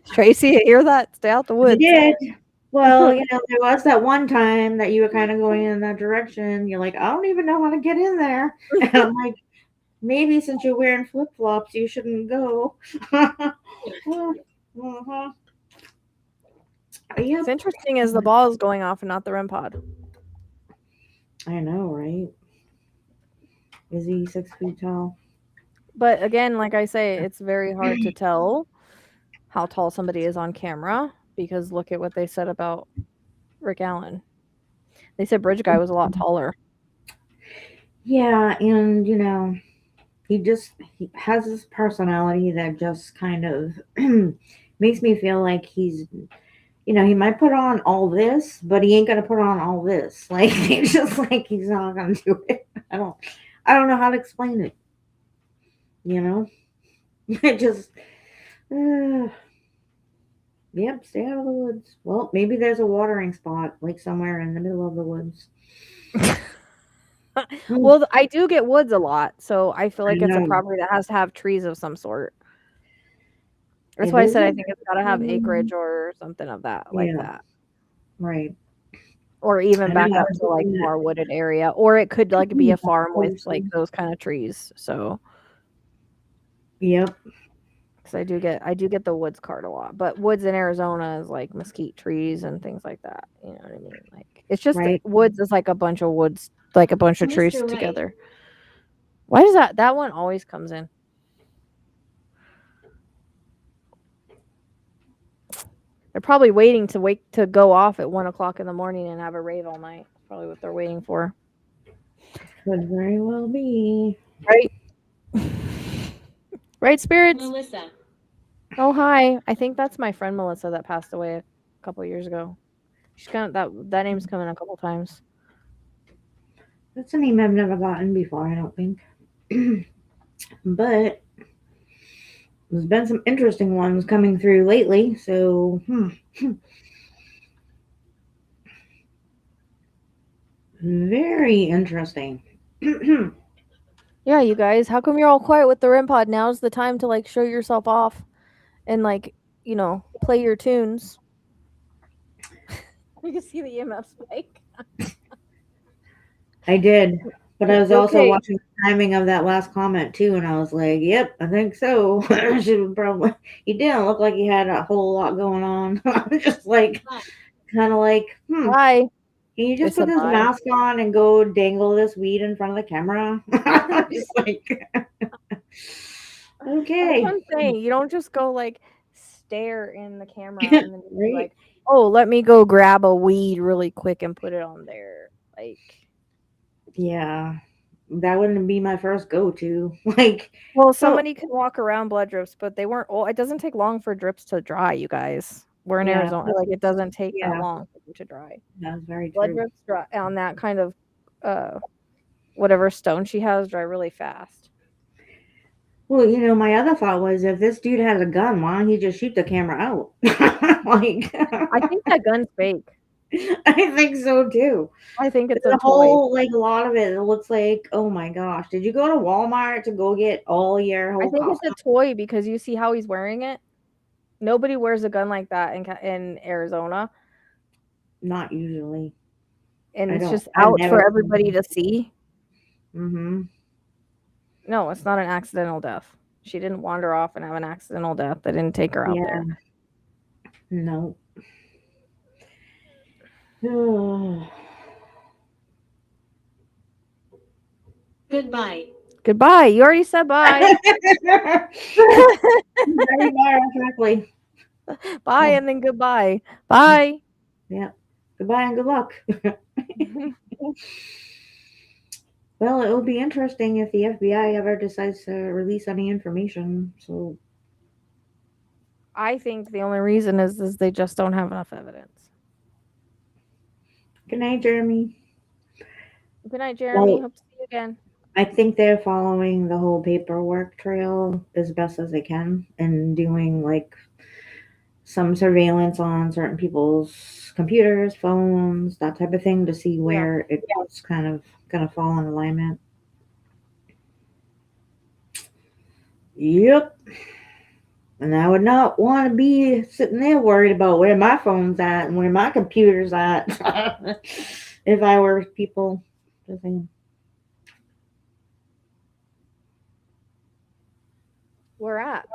Tracy, you hear that? Stay out the woods. I did. Well, there was that one time that you were kind of going in that direction. You're like, I don't even know how to get in there. And I'm like, maybe since you're wearing flip-flops, you shouldn't go. Uh-huh. It's Yep. interesting as the ball is going off and not the REM pod. I know, right? Is he 6 feet tall? But again, like I say, it's very hard to tell how tall somebody is on camera because look at what they said about Rick Allen. They said Bridge Guy was a lot taller. Yeah, and he has this personality that just kind of makes me feel like he's he might put on all this, but he ain't gonna put on all this. Like it's just like he's not gonna do it. I don't know how to explain it. It just yep, stay out of the woods. Well, maybe there's a watering spot like somewhere in the middle of the woods. Well, I do get woods a lot, so I feel like it's a know. property that has to have trees of some sort. That's It why I said I isn't. think it's gotta have acreage or something of that, like Yeah, that. right. Or even I back know, I up was to like looking at more wooded area. Or it could like be a farm with like posted. those kind of trees. So Yep. because I do get the woods card a lot. But woods in Arizona is like mesquite trees and things like that. You know what I mean? Like it's just Right. woods is like a bunch of woods, like a bunch of trees Mr. Right. together. Why does that one always comes in? They're probably waiting to go off at 1 o'clock in the morning and have a rave all night. That's probably what they're waiting for. Could very well be. Right? Right, spirits? Melissa. Oh, hi. I think that's my friend Melissa that passed away a couple years ago. She's kind of that name's coming a couple times. That's a name I've never gotten before, I don't think. But there's been some interesting ones coming through lately, so very interesting. Yeah, you guys, how come you're all quiet with the REM pod? Now's the time to like show yourself off and like, play your tunes. You can see the EMF spike. I did. But I was also Okay. watching the timing of that last comment too, and I was like, yep, I think so. Should probably he didn't look like he had a whole lot going on. I was just like kind of like, Bye. can you just It's put a this bye. mask on and go dangle this weed in front of the camera? I'm just like That's okay. what I'm saying. You don't just go like stare in the camera and then be Right? like, oh, let me go grab a weed really quick and put it on there. Like, Yeah. That wouldn't be my first go-to. Like, well, so somebody can walk around blood drips, but they weren't. Oh, it doesn't take long for drips to dry, you guys. We're in yeah, Arizona. Like, it doesn't take that yeah, long for them to dry. that's very Blood true. drips dry on that kind of whatever stone she has dry really fast. Well, my other thought was if this dude has a gun, why don't he just shoot the camera out? Like, I think that gun's fake. I think so too. I think it's The a toy. whole, like, a lot of it looks like, oh my gosh, did you go to Walmart to go get all your I whole think Costco? it's a toy because you see how he's wearing it. Nobody wears a gun like that in Arizona, Not usually. and I it's don't. just I've out never. for everybody to see. Mm-hmm. No, it's not an accidental death. She didn't wander off and have an accidental death. They didn't take her out Yeah. there. No. Goodbye. Goodbye. You already said bye. Very exactly. Bye and then goodbye. Bye. Yeah. Goodbye and good luck. Well, it will be interesting if the FBI ever decides to release any information. So, I think the only reason is they just don't have enough evidence. good night, Jeremy. Good night, Jeremy. Well, Hope to see you again. I think they're following the whole paperwork trail as best as they can and doing like some surveillance on certain people's computers, phones, that type of thing to see where it's kind of going to fall in alignment. Yep. And I would not want to be sitting there worried about where my phone's at and where my computer's at if I were people. Where at?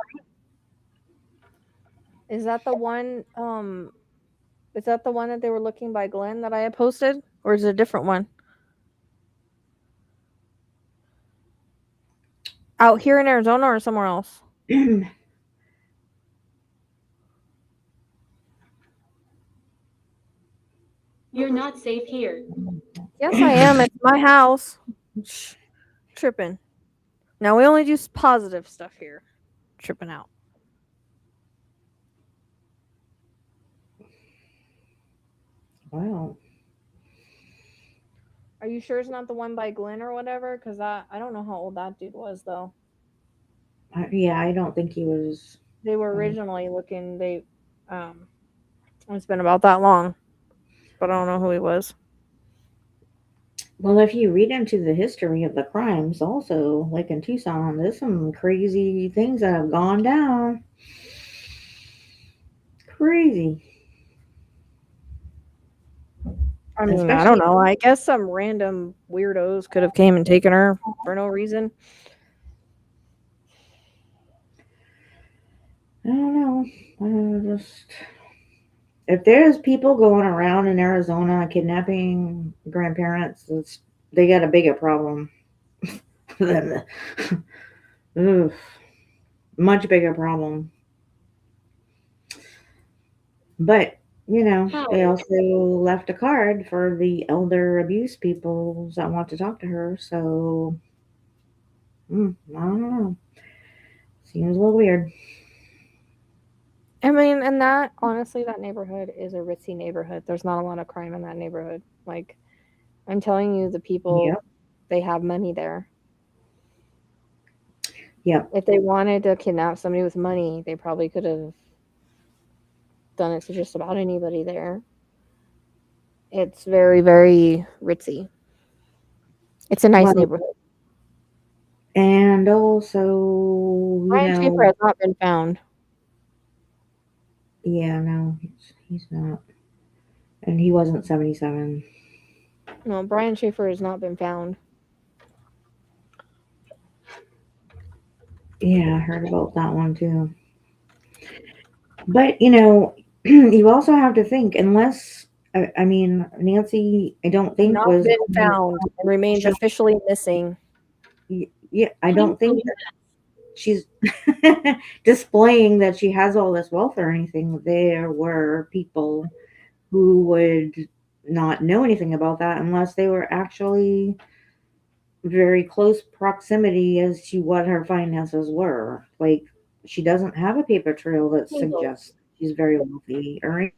Is that the one? Is that the one that they were looking by Glenn that I had posted, or is it a different one? Out here in Arizona or somewhere else? You're not safe here. Yes, I am. It's my house. Shh. Tripping. Now we only do positive stuff here. Tripping out. Wow. Are you sure it's not the one by Glenn or whatever? Because I don't know how old that dude was though. Yeah, I don't think he was. They were originally looking. It's been about that long, but I don't know who he was. Well, if you read into the history of the crimes, also, like in Tucson, there's some crazy things that have gone down. Crazy. I mean, I don't know. I guess some random weirdos could have came and taken her for no reason. I don't know. If there's people going around in Arizona kidnapping grandparents, they got a bigger problem than oof, much bigger problem. But they also left a card for the elder abuse people that want to talk to her. So I don't know. Seems a little weird. I mean, and that honestly, that neighborhood is a ritzy neighborhood. There's not a lot of crime in that neighborhood. Like, I'm telling you, the people, they have money there. Yeah. If they wanted to kidnap somebody with money, they probably could have done it to just about anybody there. It's very, very ritzy. It's a nice neighborhood. And also, Brian Schaefer has not been found. Yeah, no, he's not. And he wasn't 77. No, Brian Schaefer has not been found. Yeah, I heard about that one too. But, you also have to think, unless, I mean, Nancy, I don't think not was been found and remains officially missing. Yeah, I don't think that she's displaying that she has all this wealth or anything. There were people who would not know anything about that unless they were actually very close proximity as to what her finances were. Like, she doesn't have a paper trail that suggests she's very wealthy or anything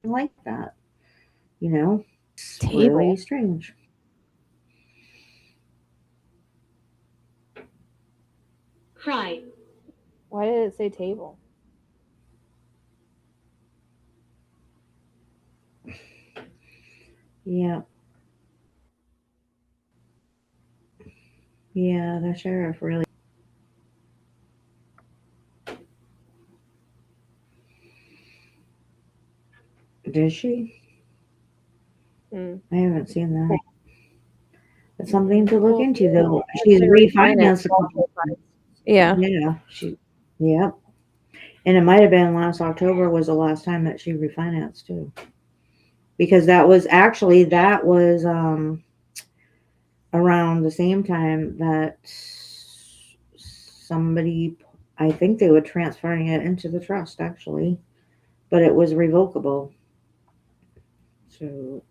like that. It's really strange. Cry. Why did it say table? Yeah. Yeah, the sheriff really. Did she? I haven't seen that. It's something to look into, though. She's refinanced. Yeah. Yeah. And it might have been last October was the last time that she refinanced too. Because that was around the same time that somebody, I think they were transferring it into the trust actually, but it was revocable. So,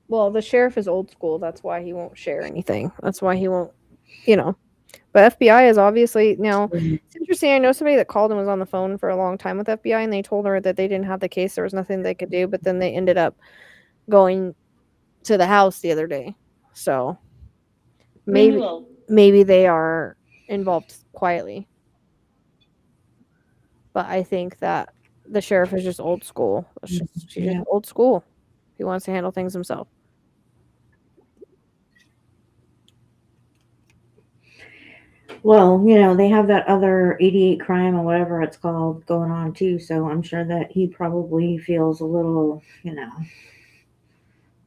Well, the sheriff is old school. That's why he won't share anything. That's why he won't, But FBI is obviously now. It's interesting. I know somebody that called and was on the phone for a long time with FBI, and they told her that they didn't have the case. There was nothing they could do. But then they ended up going to the house the other day. So maybe they are involved quietly. But I think that the sheriff is just old school. She's just old school. He wants to handle things himself. Well, they have that other 88 crime or whatever it's called going on too. So I'm sure that he probably feels a little,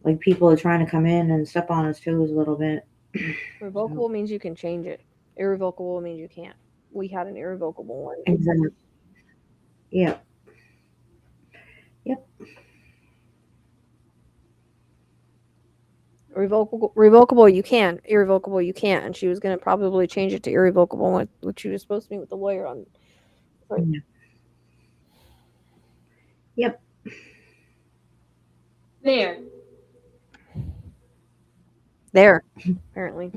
like people are trying to come in and step on his toes a little bit. Revocable means you can change it. Irrevocable means you can't. We had an irrevocable one. Exactly. Yep. Yep. Revocable you can. Irrevocable you can't. And she was going to probably change it to irrevocable, which she was supposed to meet with the lawyer on. Yeah. Yep. There. There, apparently.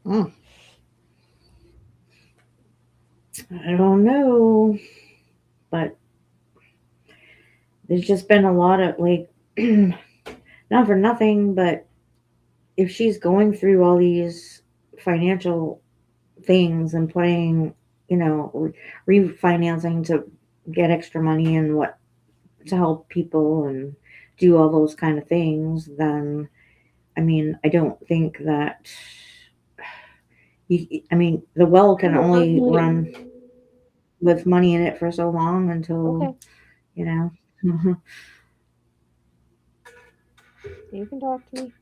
Mm. I don't know, but there's just been a lot of like, not for nothing, but if she's going through all these financial things and putting, refinancing to get extra money and what to help people and do all those kind of things, then I mean, I don't think that the well can only run with money in it for so long until Okay. You can talk to me.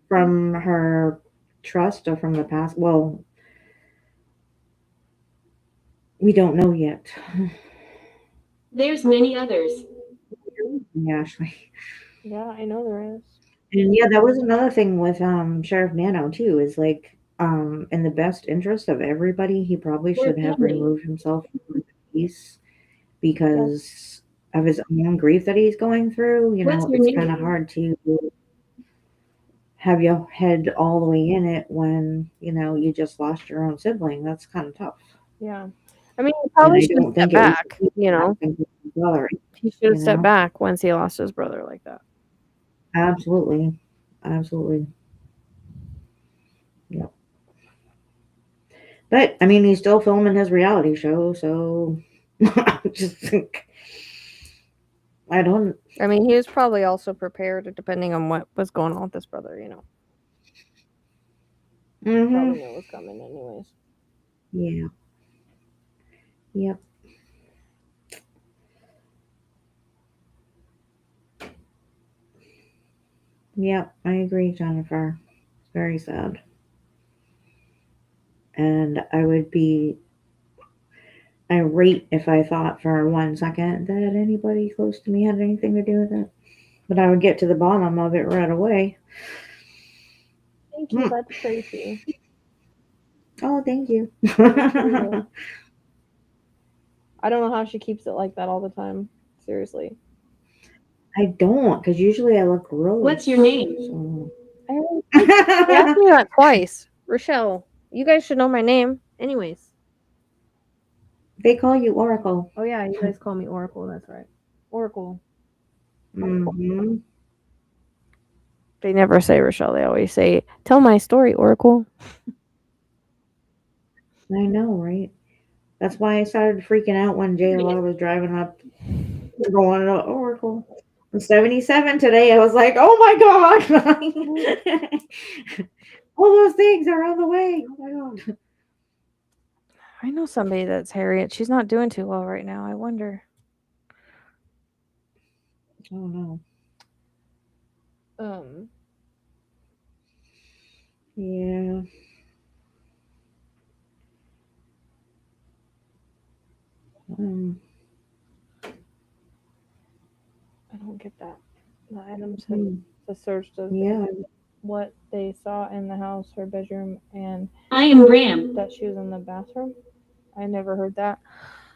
From her trust or from the past. Well, we don't know yet. There's many others. Yeah, actually. Yeah, I know there is. And yeah, that was another thing with Sheriff Nano too, is like in the best interest of everybody, he probably should have removed himself from the case because of his own grief that he's going through. It's kind of hard to have your head all the way in it when you just lost your own sibling. That's kind of tough. Yeah. I mean, he probably should step back, Brother, He should have stepped back once he lost his brother like that. Absolutely. Absolutely. Yep. But, I mean, he's still filming his reality show, so I just think, I mean, he was probably also prepared depending on what was going on with his brother, Mm-hmm. Probably knew it was coming anyways. Yeah. Yep. Yep, I agree, Jennifer. It's very sad. And I would be irate if I thought for 1 second that anybody close to me had anything to do with it. But I would get to the bottom of it right away. Thank you, that's Tracy. Oh, thank you. I don't know how she keeps it like that all the time. Seriously. I don't, because usually I look gross. What's your name? So. They asked me that twice. Rochelle, you guys should know my name. Anyways. They call you Oracle. Oh, yeah, you guys call me Oracle. That's right. Oracle. Mm-hmm. They never say Rochelle. They always say, tell my story, Oracle. I know, right? That's why I started freaking out when JLR was driving up, going to Oracle. I'm 77 today. I was like, oh my God. All those things are on the way. Oh my God. I know somebody that's Harriet. She's not doing too well right now. I wonder. Oh no. Yeah. I don't get that. The items have the search does what they saw in the house, her bedroom, and I am Ram. That she was in the bathroom. I never heard that.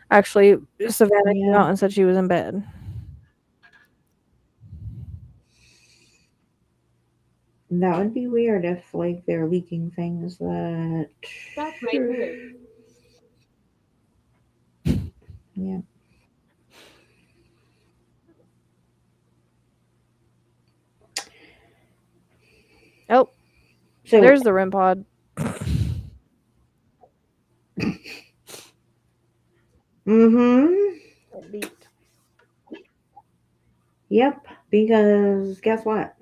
Actually, Savannah came out and said she was in bed. That would be weird if, like, they're leaking things that. Stop right here. Yeah. Oh, so there's the REM pod. Mm-hmm. Beat. Yep, because guess what?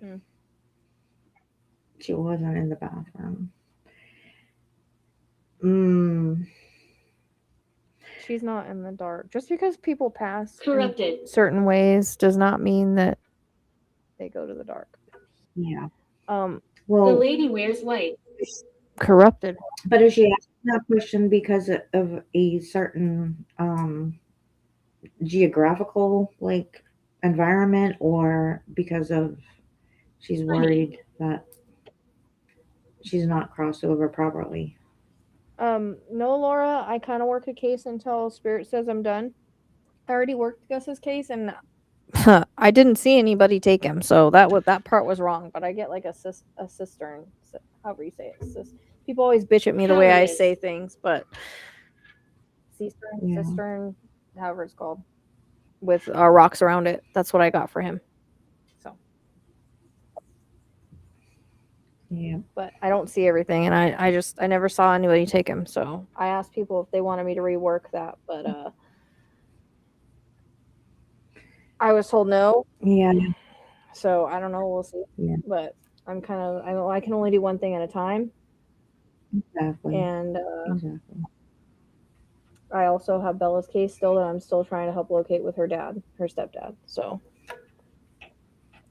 She wasn't in the bathroom. She's not in the dark. Just because people pass Corrupted certain ways does not mean that they go to the dark. Yeah. The Well, lady wears white. Corrupted. but is she asking that question because of a certain geographical like environment, or because of she's worried that she's not crossed over properly? No, Laura, I kind of work a case until Spirit says I'm done. I already worked Gus's case, and I didn't see anybody take him, so that part was wrong. But I get like a cistern, however you say it. People always bitch at me the way I Cowardice. say things, but cistern, Yeah. cistern, however it's called, with rocks around it. That's what I got for him. So, Yeah. but I don't see everything, and I never saw anybody take him. So I asked people if they wanted me to rework that, but I was told no. Yeah. So I don't know. We'll see. Yeah. But I'm kind of I can only do one thing at a time, Exactly. and Exactly. I also have Bella's case still that I'm still trying to help locate with her stepdad. So,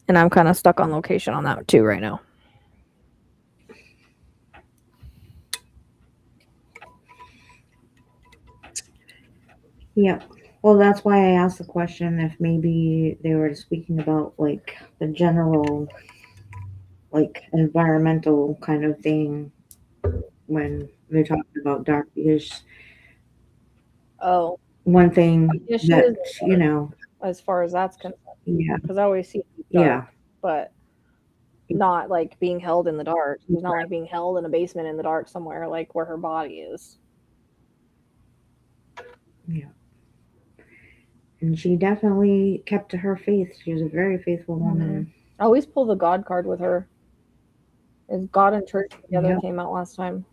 and I'm kind of stuck on location on that too right now. Yeah. Well, that's why I asked the question if maybe they were speaking about like the general, like environmental kind of thing when they're talking about dark. Because Oh, one thing yeah, she that, is you know, as far as that's concerned, yeah, because I always see it yeah, dark, but not like being held in the dark. She's not like being held in a basement in the dark somewhere, like where her body is. yeah. And she definitely kept to her faith. She was a very faithful woman. I always pull the God card with her. Is God and church together Yeah. came out last time.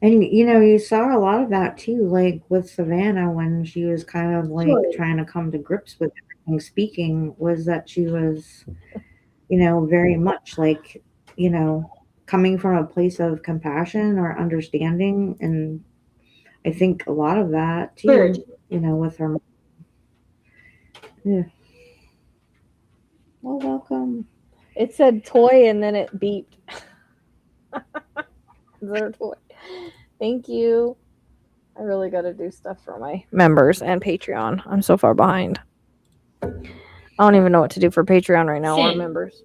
And you know, you saw a lot of that too, like with Savannah when she was kind of like trying to come to grips with everything speaking, was that she was, you know, very much like, you know, coming from a place of compassion or understanding. And I think a lot of that too, Bird. you know, with her. Yeah. Well, welcome. It said toy and then it beeped. Their toy. Thank you. I really got to do stuff for my members and Patreon. I'm so far behind. I don't even know what to do for Patreon right now or Sin. members.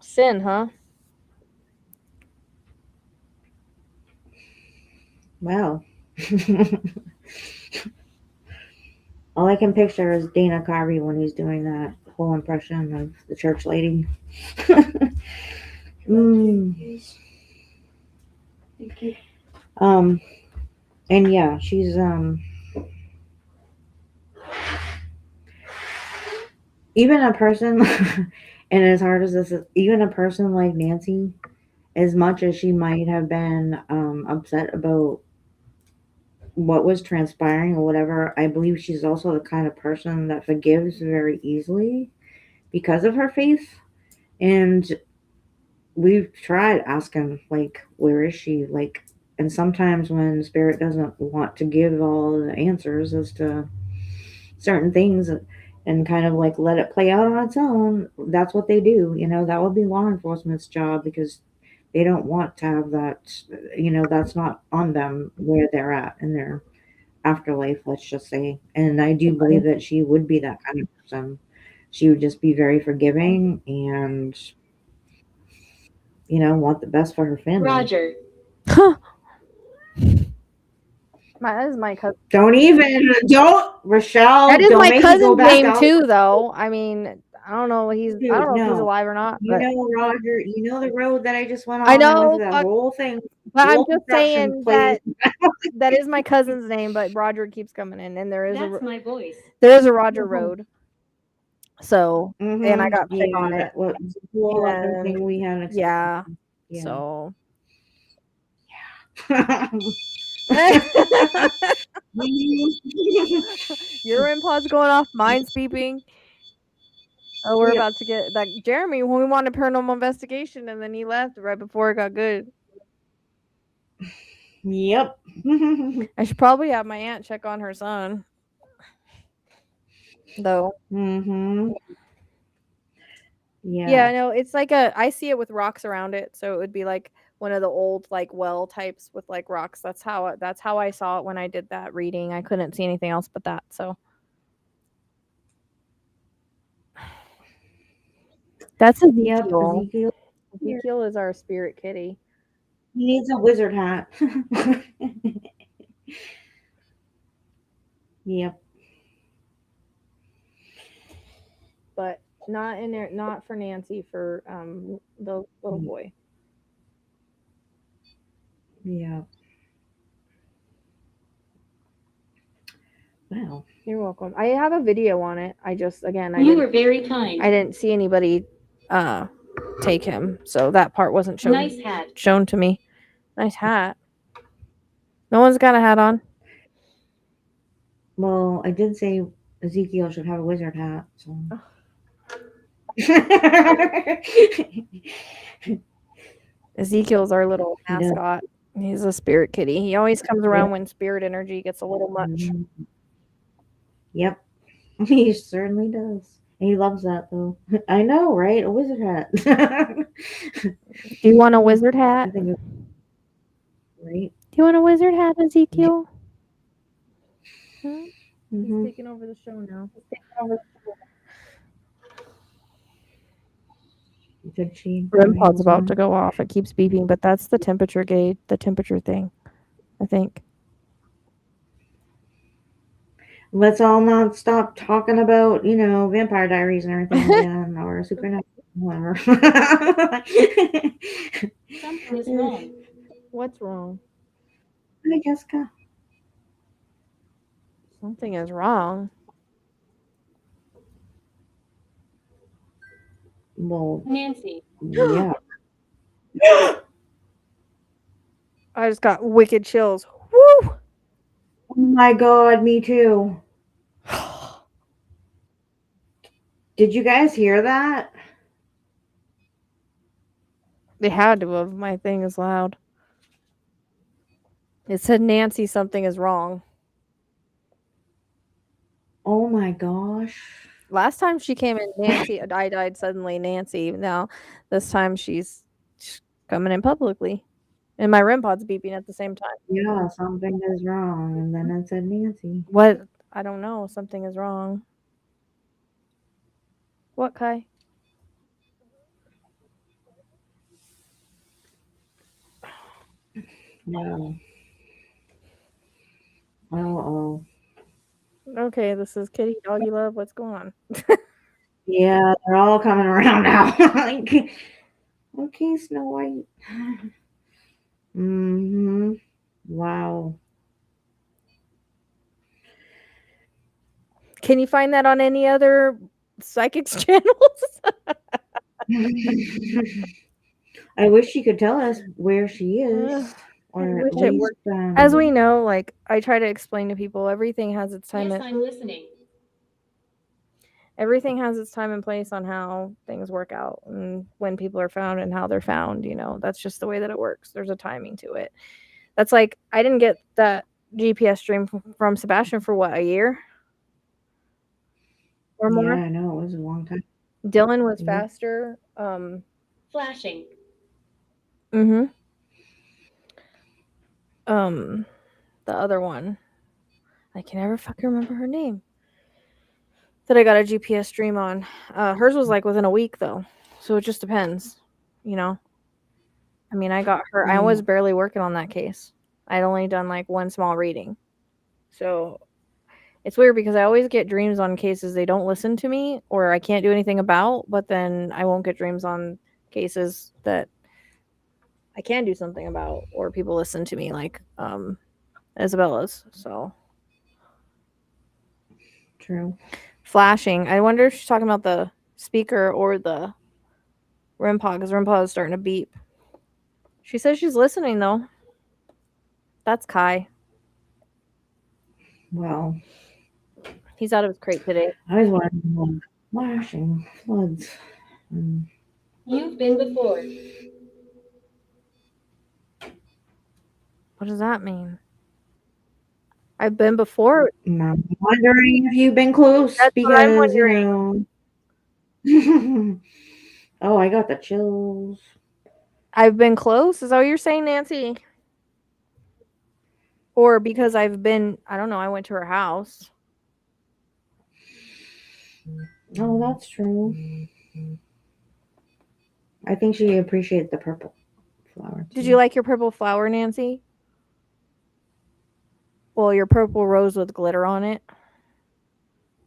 Sin, huh? Wow. All I can picture is Dana Carvey when he's doing that whole impression of the church lady. And yeah, she's even a person, and as hard as this is, even a person like Nancy, as much as she might have been upset about what was transpiring or whatever, I believe she's also the kind of person that forgives very easily because of her faith. And we've tried asking, like, where is she? Like, and sometimes when spirit doesn't want to give all the answers as to certain things and kind of like let it play out on its own, that's what they do. You know, that would be law enforcement's job because they don't want to have that, you know, that's not on them where they're at in their afterlife, let's just say. And I do believe that she would be that kind of person. She would just be very forgiving and, you know, want the best for her family. Roger. That is my cousin. Don't, Rochelle. That is don't my make me go cousin's back name out. too, though. I mean, I don't know. I don't know if he's No. alive or not. You But know, Roger, you know the road that I just went on? I I went know, through that but, whole thing. but I'm whole just construction saying place. that is my cousin's name. But Roger keeps coming in, and there is That's my voice. a Roger Road. So Mhm. and I got pick Yeah, on it. that was a whole other And thing we had. yeah. Yeah. So your impulse going off, mine's beeping. Oh, we're about to get that Jeremy when we wanted paranormal investigation, and then he left right before it got good. Yep. I should probably have my aunt check on her son, though. Mhm. Yeah, no, it's like I see it with rocks around it, so it would be like one of the old like well types with like rocks. That's how I saw it when I did that reading. I couldn't see anything else but that. So that's Yep, Ezekiel. Ezekiel. Ezekiel is our spirit kitty. He needs a wizard hat. Yep. But not in there, not for Nancy, for the little boy. Yeah. Wow. You're welcome. I have a video on it. I just again You were very kind. I didn't see anybody take him, so that part wasn't shown Nice hat. shown to me. Nice hat. No one's got a hat on. Well, I did say Ezekiel should have a wizard hat. So. Ezekiel's our little mascot. He's a spirit kitty. He always comes around when spirit energy gets a little much. Yep. He certainly does. And he loves that though. I know, right? A wizard hat. Do you want a wizard hat? I think it's right. Do you want a wizard hat, Ezekiel? He's Mhm. taking over the show now. Did she? REM pod's about to go off. It keeps beeping, but that's the temperature gauge, the temperature thing, I think. Let's all not stop talking about, Vampire Diaries and everything again, or Supernatural, whatever. Something is wrong. What's wrong? Hi, Jessica. Something is wrong. Well, Nancy. yeah. I just got wicked chills. Woo! Oh my God, me too. Did you guys hear that? They had to have. My thing is loud. It said, Nancy, something is wrong. Oh my gosh. Last time she came in, Nancy, I died suddenly, Nancy. Now, this time she's coming in publicly. And my REM pod's beeping at the same time. Yeah, something is wrong. And then it said Nancy. What? I don't know. Something is wrong. What, Kai? No. Oh. Okay, this is Kitty Doggy Love. What's going on? Yeah, they're all coming around now. Like, okay, Snow White. Mm-hmm. Wow. Can you find that on any other psychics channels? I wish she could tell us where she is. Or I at wish it least, worked. As we know, like I try to explain to people, everything has its time. Yes, I'm listening. Everything has its time and place on how things work out and when people are found and how they're found. That's just the way that it works. There's a timing to it. That's like I didn't get that GPS stream from Sebastian for what, a year or more? Yeah, I know, it was a long time. Dylan was Mhm. faster. Flashing. The other one, I can never fucking remember her name, that I got a GPS stream on. Hers was like within a week though, so it just depends, I mean, I got her. I was barely working on that case. I'd only done like one small reading, so it's weird because I always get dreams on cases they don't listen to me or I can't do anything about, but then I won't get dreams on cases that I can do something about or people listen to me, like Isabella's. So True. flashing. I wonder if she's talking about the speaker or the REM pod, because REM pod is starting to beep. She says she's listening though. That's Kai. Wow. He's out of his crate today. I was wondering, flashing floods. You've been before. What does that mean? I've been before. I'm wondering if you've been close That's because, what I'm wondering. Oh, I got the chills. I've been close? Is that what you're saying, Nancy? Or because I've been, I don't know, I went to her house. Oh, that's true. I think she appreciates the purple flower. Did too. you like your purple flower, Nancy? Well, your purple rose with glitter on it.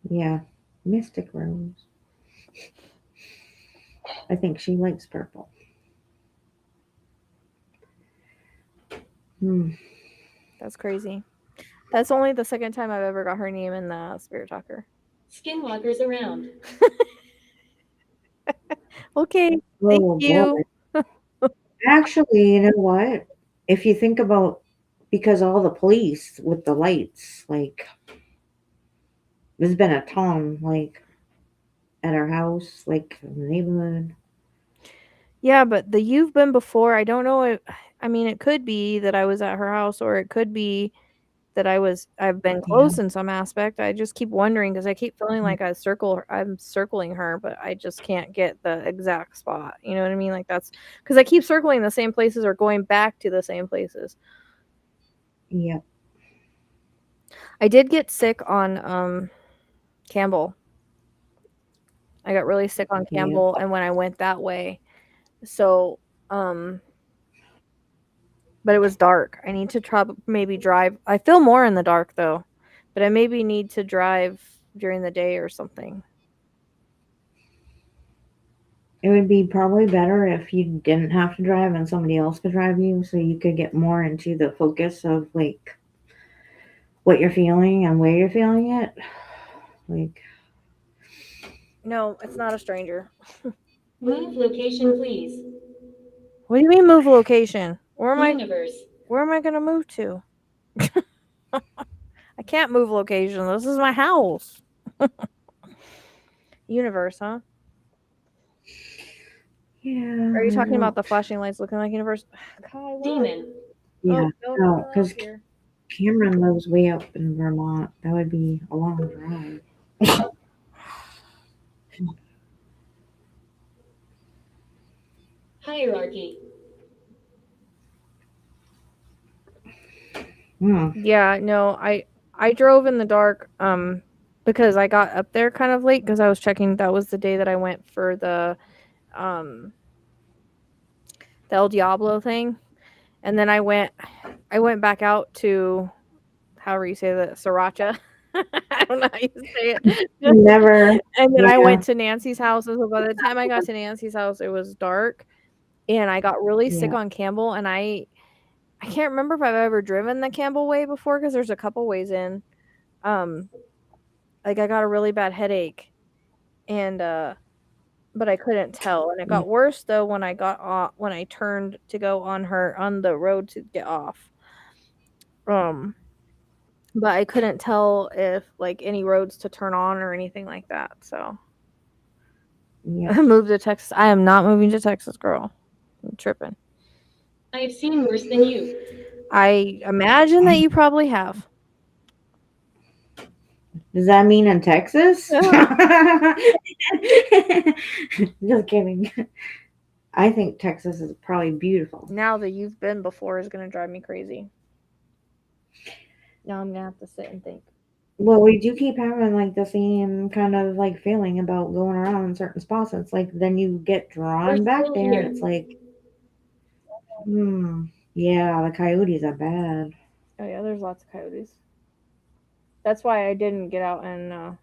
Yeah, Mystic Rose. I think she likes purple. That's crazy. That's only the second time I've ever got her name in the Spirit Talker. Skinwalkers around. Okay, Oh, thank you. boy. Actually, you know what? If you think about, because all the police with the lights, like, there's been a ton, like, at our house, like, in the neighborhood. Yeah, but the you've been before, I don't know if, I mean, it could be that I was at her house, or it could be that I've been close in some aspect. I just keep wondering because I keep feeling like I'm circling her, but I just can't get the exact spot. You know what I mean? Like that's because I keep circling the same places or going back to the same places. Yeah. I did get sick on Campbell. I got really sick on Yeah. Campbell, and when I went that way, so but it was dark. I need to try maybe drive. I feel more in the dark though, but I maybe need to drive during the day or something. It would be probably better if you didn't have to drive and somebody else could drive you, so you could get more into the focus of, like, what you're feeling and where you're feeling it. Like, No, it's not a stranger. Move location, please. What do you mean move location? Universe. Where am I gonna move to? I can't move location. This is my house. Universe, huh? yeah. Are you talking about the flashing lights looking like universe? Kai, what? Demon. Yeah. Oh, No, because here. Cameron lives way up in Vermont. That would be a long drive. Hierarchy. Yeah, no, I drove in the dark because I got up there kind of late because I was checking. That was the day that I went for the El Diablo thing, and then I went back out to, however you say that, Sriracha. I don't know how you say it. Never. And then I Yeah. went to Nancy's house. So by the time I got to Nancy's house, it was dark, and I got really sick Yeah. on Campbell. And I can't remember if I've ever driven the Campbell way before because there's a couple ways in. Like I got a really bad headache, and but I couldn't tell. And it got worse though when I got off, when I turned to go on the road to get off. But I couldn't tell if like any roads to turn on or anything like that. So Yeah. I moved to Texas. I am not moving to Texas, girl. I'm tripping. I have seen worse than you. I imagine that you probably have. Does that mean in Texas? Yeah. Just kidding. I think Texas is probably beautiful. Now that you've been before is going to drive me crazy. Now I'm going to have to sit and think. Well, we do keep having like the same kind of like feeling about going around in certain spots. It's like then you get drawn We're back still there. here. And it's like, yeah, the coyotes are bad. Oh yeah, there's lots of coyotes. That's why I didn't get out and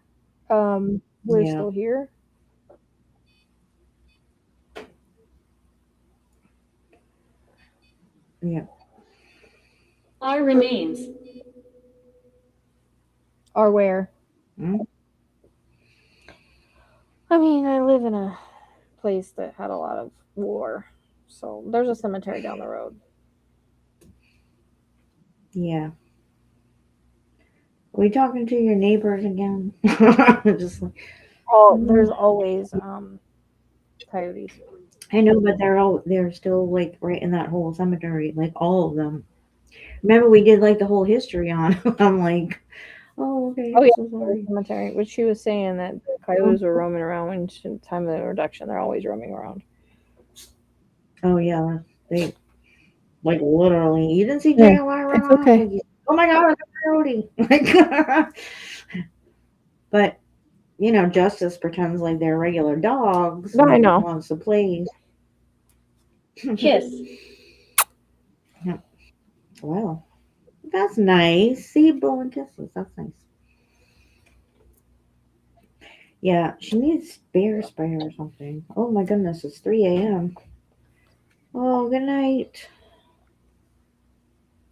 we're Yeah. still here. Yeah. Our remains. Or where? Hmm? I mean, I live in a place that had a lot of war. So there's a cemetery down the road. Yeah. Are we talking to your neighbors again? Just like, There's always coyotes. I know, but they're still like right in that whole cemetery, like all of them. Remember we did like the whole history on. I'm like, Oh, okay. Oh I'm yeah, so the sorry. cemetery. Which she was saying that the coyotes were roaming around when time of the reduction. They're always roaming around. Oh yeah, they like literally. You didn't see Yeah, JLR run it's off. okay. Like, oh my god, it's a coyote! Like, but Justice pretends like they're regular dogs No, I and know. wants to play. Kiss. Wow, that's nice. See, blowing kisses. That's nice. Yeah, she needs bear spray or something. Oh my goodness, it's 3 a.m. Oh, good night.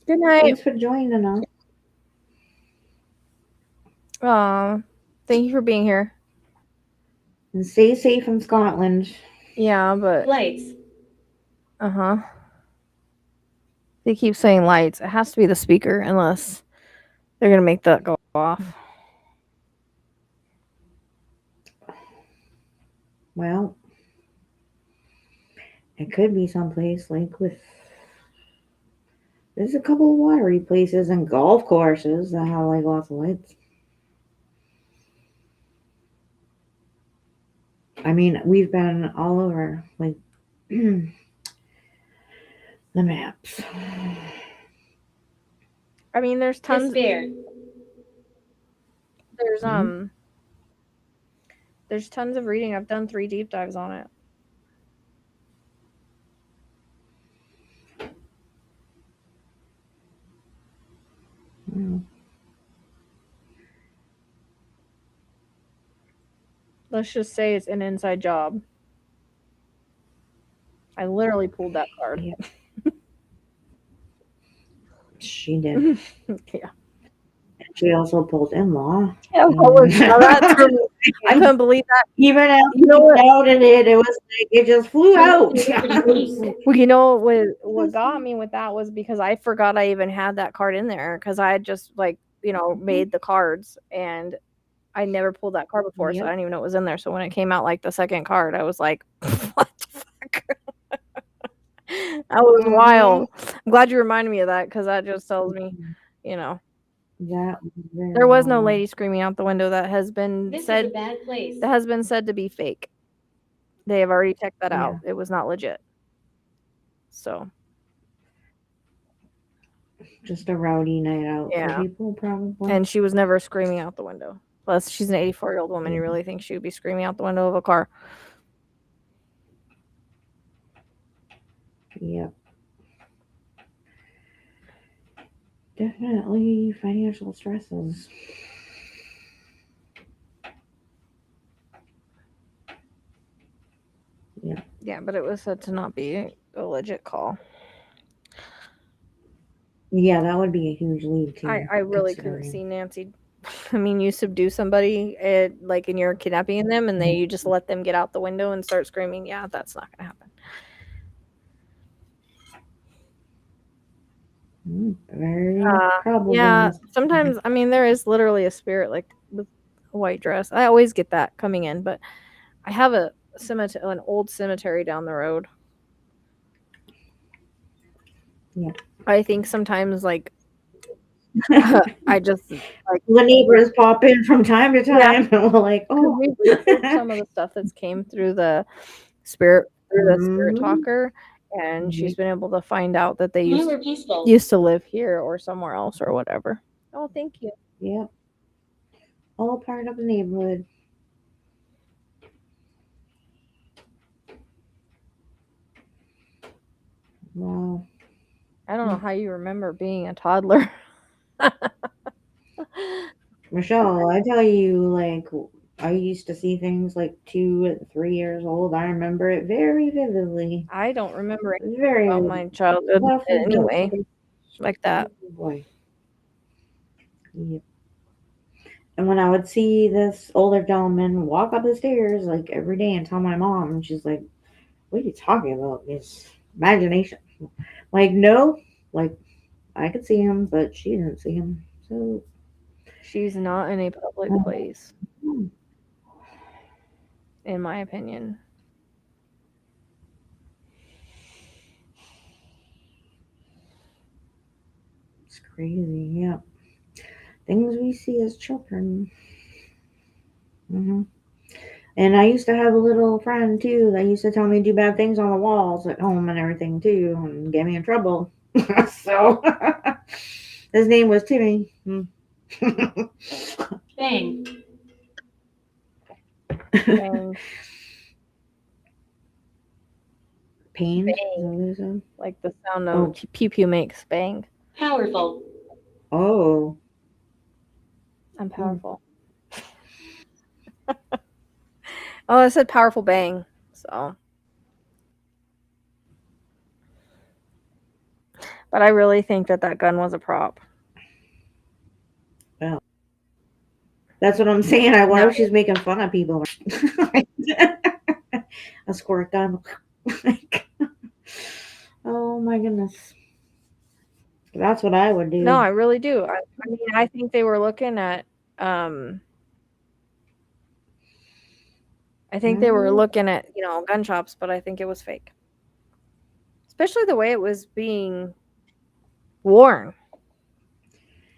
Good night. Thanks for joining us. Thank you for being here. And stay safe in Scotland. Yeah, but Lights. they keep saying lights. It has to be the speaker, unless they're gonna make that go off. Well, it could be someplace like there's a couple of watery places and golf courses that have like lots of lights. I mean, we've been all over like the maps. I mean, there's tons. Despair. There's Mhm. there's tons of reading. I've done 3 deep dives on it. Mm. Let's just say it's an inside job. I literally pulled that card. Yeah. She did. Yeah. She also pulled in-law. Yeah, I couldn't believe that. Even after You know you what? doubted it, it was like it just flew out. Well, you know what got me with that was because I forgot I even had that card in there because I had just made the cards and I never pulled that card before, so I Yep. didn't even know it was in there. So when it came out like the second card, I was like, "What the fuck?" That was wild. I'm glad you reminded me of that because that just tells me, you know, That was very there was no wild. lady screaming out the window that has been This is a said bad place. to be fake. They have already checked that out. Yeah. It was not legit. So Just a rowdy night out for yeah, people, probably. and she was never screaming out the window. Plus, she's an 84-year-old woman. You really think she would be screaming out the window of a car? Yep. Definitely financial stresses. Yeah. Yeah, but it was said to not be a legit call. Yeah, that would be a huge lead too. I really couldn't see Nancy. I mean, you subdue somebody, like, and you're kidnapping them, and you just let them get out the window and start screaming. Yeah, that's not going to happen. Very probable. Yeah, sometimes, I mean, there is literally a spirit, like, with a white dress. I always get that coming in, but I have an old cemetery down the road. Yeah. I think sometimes, like, I just, like, The neighbors pop in from time to time, and we're like, 'cause oh. we've researched some of the stuff that's came through the spirit Mhm. talker, and she's been able to find out that they You were peaceful. used to live here or somewhere else or whatever. Oh, thank you. Yep. All part of the neighborhood. Wow. I don't know how you remember being a toddler. Michelle, I tell you, like, I used to see things like 2 and 3 years old. I remember it very vividly. I don't remember anything Very about my childhood well, for anyway, both. like that. Oh, boy. Yep. And when I would see this older gentleman walk up the stairs like every day and tell my mom, and she's like, "What are you talking about? It's imagination." Like, no, like I could see him, but she didn't see him. So She's not in a public Oh. place, in my opinion. It's crazy. Yeah. Things we see as children. And I used to have a little friend too that used to tell me to do bad things on the walls at home and everything too, and get me in trouble. So his name was Timmy. Bang. Bang. Pain. Bang. Is that what it said? Like the sound Oh. of pew pew makes. Bang. Powerful. Oh. I'm powerful. Oh, I said powerful bang. So. But I really think that gun was a prop. Well, that's what I'm saying. I wonder if she's making fun of people. A squirt gun. Oh my goodness. That's what I would do. No, I really do. I mean, I think they were looking at gun shops, but I think it was fake. Especially the way it was being worn.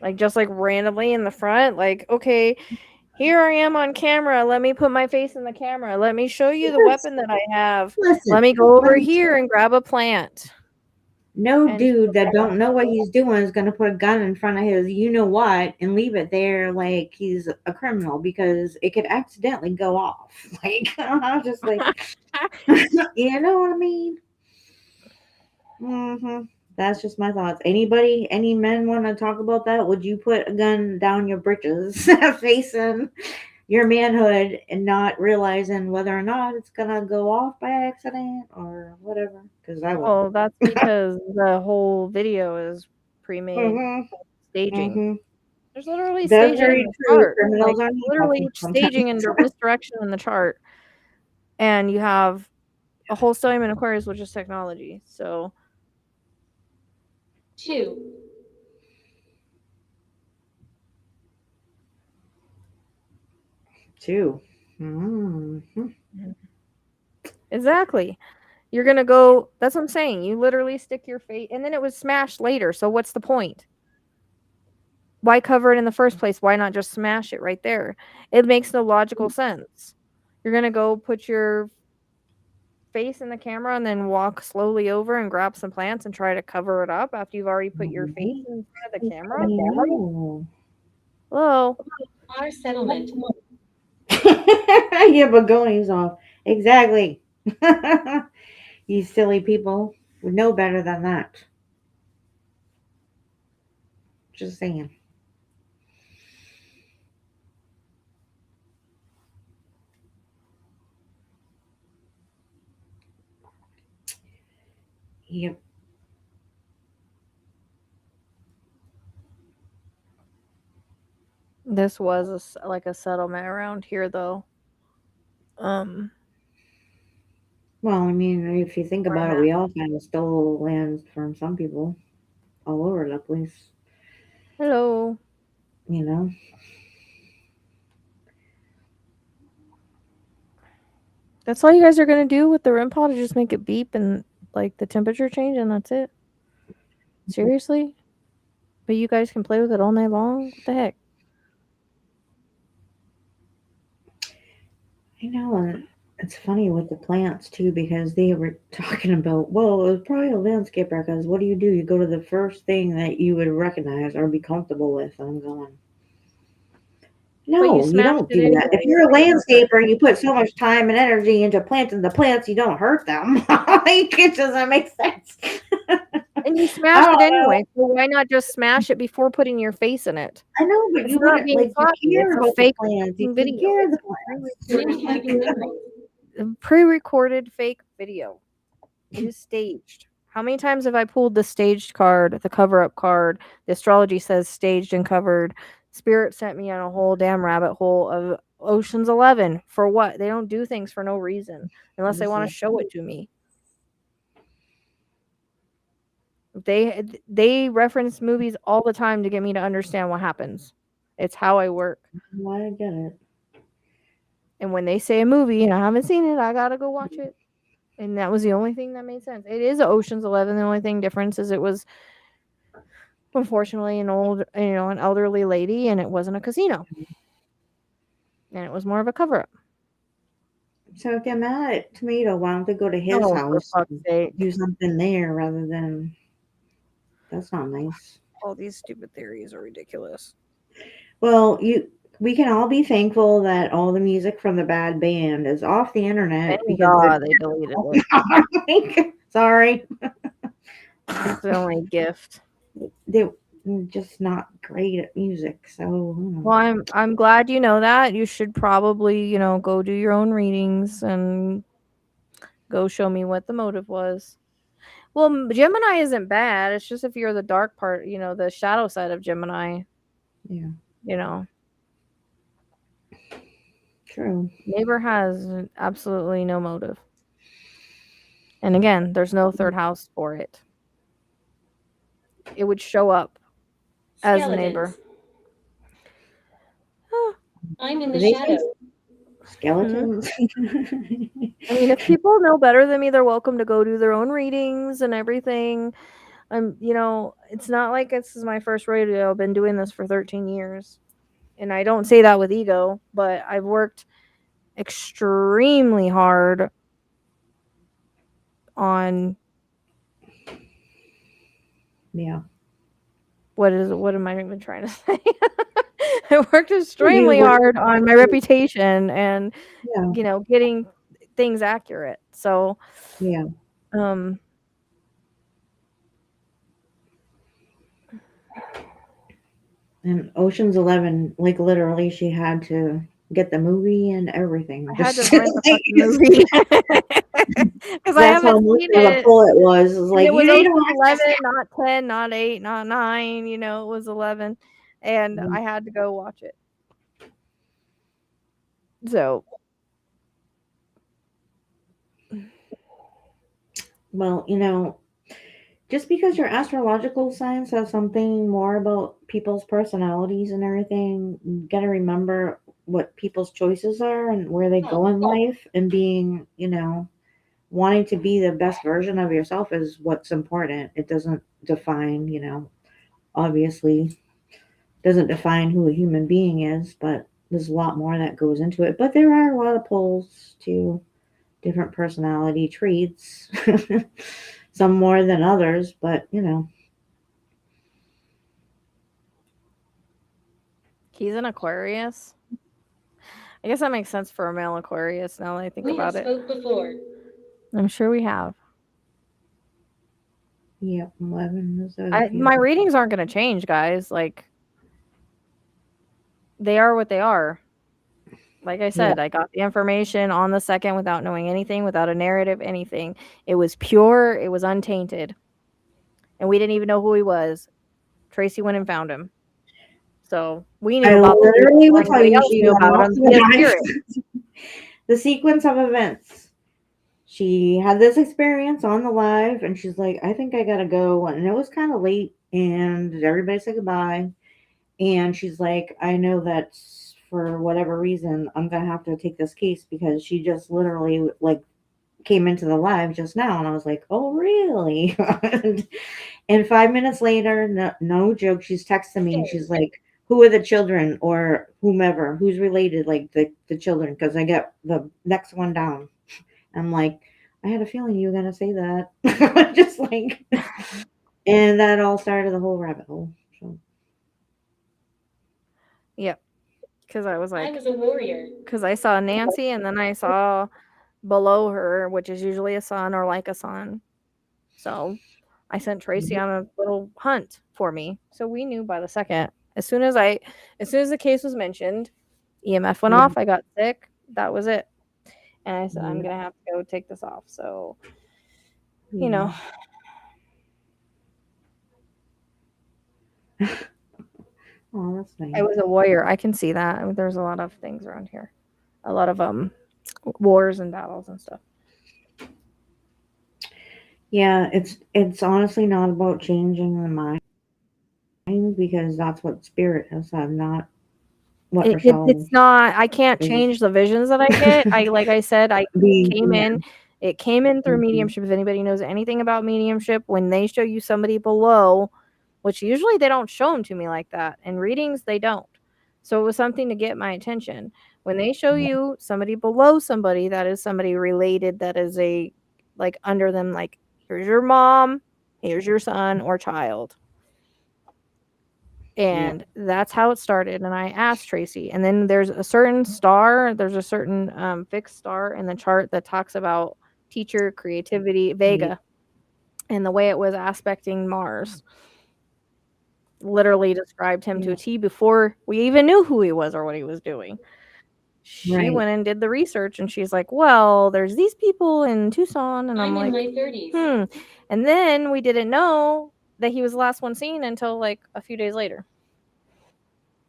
Like just like randomly in the front, like, okay, here I am on camera. Let me put my face in the camera. Let me show you the weapon that I have. Listen, Let me go over here and grab a plant. no And dude that don't know what he's doing is going to put a gun in front of his you know what and leave it there like he's a criminal because it could accidentally go off. Like, I was just like, you know what I mean? That's just my thoughts. Any men want to talk about that? Would you put a gun down your britches facing your manhood and not realizing whether or not it's going to go off by accident or whatever? Because I would. well, that's because the whole video is pre-made staging. There's literally That's staging very in the true. chart. Criminals Like, are literally staging and misdirection in the chart. And you have a whole stellium in Aquarius, which is technology. So 2. exactly. You're gonna go. That's what I'm saying. You literally stick your face, and then it was smashed later. So what's the point? Why cover it in the first place? Why not just smash it right there? It makes no logical sense. You're gonna go put your face in the camera and then walk slowly over and grab some plants and try to cover it up after you've already put your face in front of the camera. Hello. Our settlement. Yeah, but going's off. Exactly. You silly people would know better than that. Just saying. Yep. This was like a settlement around here, though. Well, I mean, if you think about it, we all kind of stole land from some people all over the place. Hello. You know? That's all you guys are gonna do with the REM pod is just make it beep and like the temperature change, and that's it. Seriously? But you guys can play with it all night long? What the heck? I know, and it's funny with the plants too because they were talking about, well, it was probably a landscaper because what do? You go to the first thing that you would recognize or be comfortable with. And I'm going, no, you don't do that. If you're a landscaper and you put so much time and energy into planting the plants, you don't hurt them. Like, it doesn't make sense. And you smashed it anyway, so why not just smash it before putting your face in it? I know, but It's you not wouldn't being like sloppy. you care It's a about fake the plants. You video. care the plants. Pre-recorded fake video. It is staged. How many times have I pulled the staged card, the cover-up card? The astrology says staged and covered. Spirit sent me on a whole damn rabbit hole of Ocean's 11. For what? They don't do things for no reason unless they want to show it to me. They reference movies all the time to get me to understand what happens. It's how I work. Well, I get it. And when they say a movie and I haven't seen it, I gotta go watch it. And that was the only thing that made sense. It is Ocean's 11. The only thing difference is it was unfortunately an elderly lady, and it wasn't a casino. And it was more of a cover-up. So if they're mad at Tomato, why don't they go to his Oh, for house fuck's and sake. do something there rather than... That's not nice. All these stupid theories are ridiculous. Well, we can all be thankful that all the music from the bad band is off the internet. Thank because God they deleted it. Sorry. It's the only gift. They're just not great at music, so... Well, I'm glad you know that. You should probably, go do your own readings and go show me what the motive was. Well, Gemini isn't bad. It's just if you're the dark part, the shadow side of Gemini. Yeah. True. Neighbor has absolutely no motive. And again, there's no third house for it. It would show up as a neighbor. I'm in the shadow. Skeletons. I mean, if people know better than me, they're welcome to go do their own readings and everything. It's not like this is my first rodeo. I've been doing this for 13 years. And I don't say that with ego, but I've worked extremely hard on... Yeah. What am I even trying to say? I worked extremely hard on my reputation and, getting things accurate. So, yeah. And Ocean's 11, like literally, she had to get the movie and everything. I had to rent the fucking movie because I haven't seen it. Pull it was. It was like, it was Ocean's 11, not 10, not 8, not 9. It was 11, and I had to go watch it. So, well, just because your astrological sign says something more about people's personalities and everything, you gotta remember what people's choices are and where they go in life, and being, wanting to be the best version of yourself is what's important. It doesn't define, obviously doesn't define who a human being is, but there's a lot more that goes into it. But there are a lot of pulls to different personality traits. Some more than others, but he's an Aquarius. I guess that makes sense for a male Aquarius now that I think about it. We have spoke before. I'm sure we have. Yep, 11 is my readings aren't going to change, guys. Like, they are what they are. Like I said, I got the information on the second without knowing anything, without a narrative, anything. It was pure. It was untainted. And we didn't even know who he was. Tracy went and found him. So we knew about the sequence of events. She had this experience on the live, and she's like, I think I got to go. And it was kind of late, and everybody said goodbye. And she's like, I know that for whatever reason, I'm going to have to take this case, because she just literally came into the live just now. And I was like, oh, really? And 5 minutes later, no joke, she's texting me and she's like, who are the children, or whomever, who's related, like the children? Because I get the next one down. I'm like, I had a feeling you were going to say that. Just like, and that all started the whole rabbit hole. So. Yep. Because I was like, I was a warrior. Because I saw Nancy, and then I saw below her, which is usually a sun or like a sun. So I sent Tracy on a little hunt for me. So we knew by the second. As soon as the case was mentioned, EMF went off. I got sick. That was it. And I said, I'm going to have to go take this off. So, Oh, that's nice. I was a warrior. I can see that. I mean, there's a lot of things around here. A lot of wars and battles and stuff. Yeah, it's honestly not about changing the mind, because that's what spirit has said, not what it's not. I can't change the visions that I get. Like I said, it came in through mediumship. If anybody knows anything about mediumship, when they show you somebody below, which usually they don't show them to me like that. In readings, they don't. So it was something to get my attention. When they show you somebody below somebody, that is somebody related, that is a like under them, like here's your mom, here's your son or child. And that's how it started. And I asked Tracy, and then there's a certain star, there's a certain fixed star in the chart that talks about teacher creativity, Vega, and the way it was aspecting Mars. Literally described him to a T before we even knew who he was or what he was doing. She went and did the research, and she's like, well, there's these people in Tucson. And I'm like, in my 30s. And then we didn't know that he was the last one seen until like a few days later.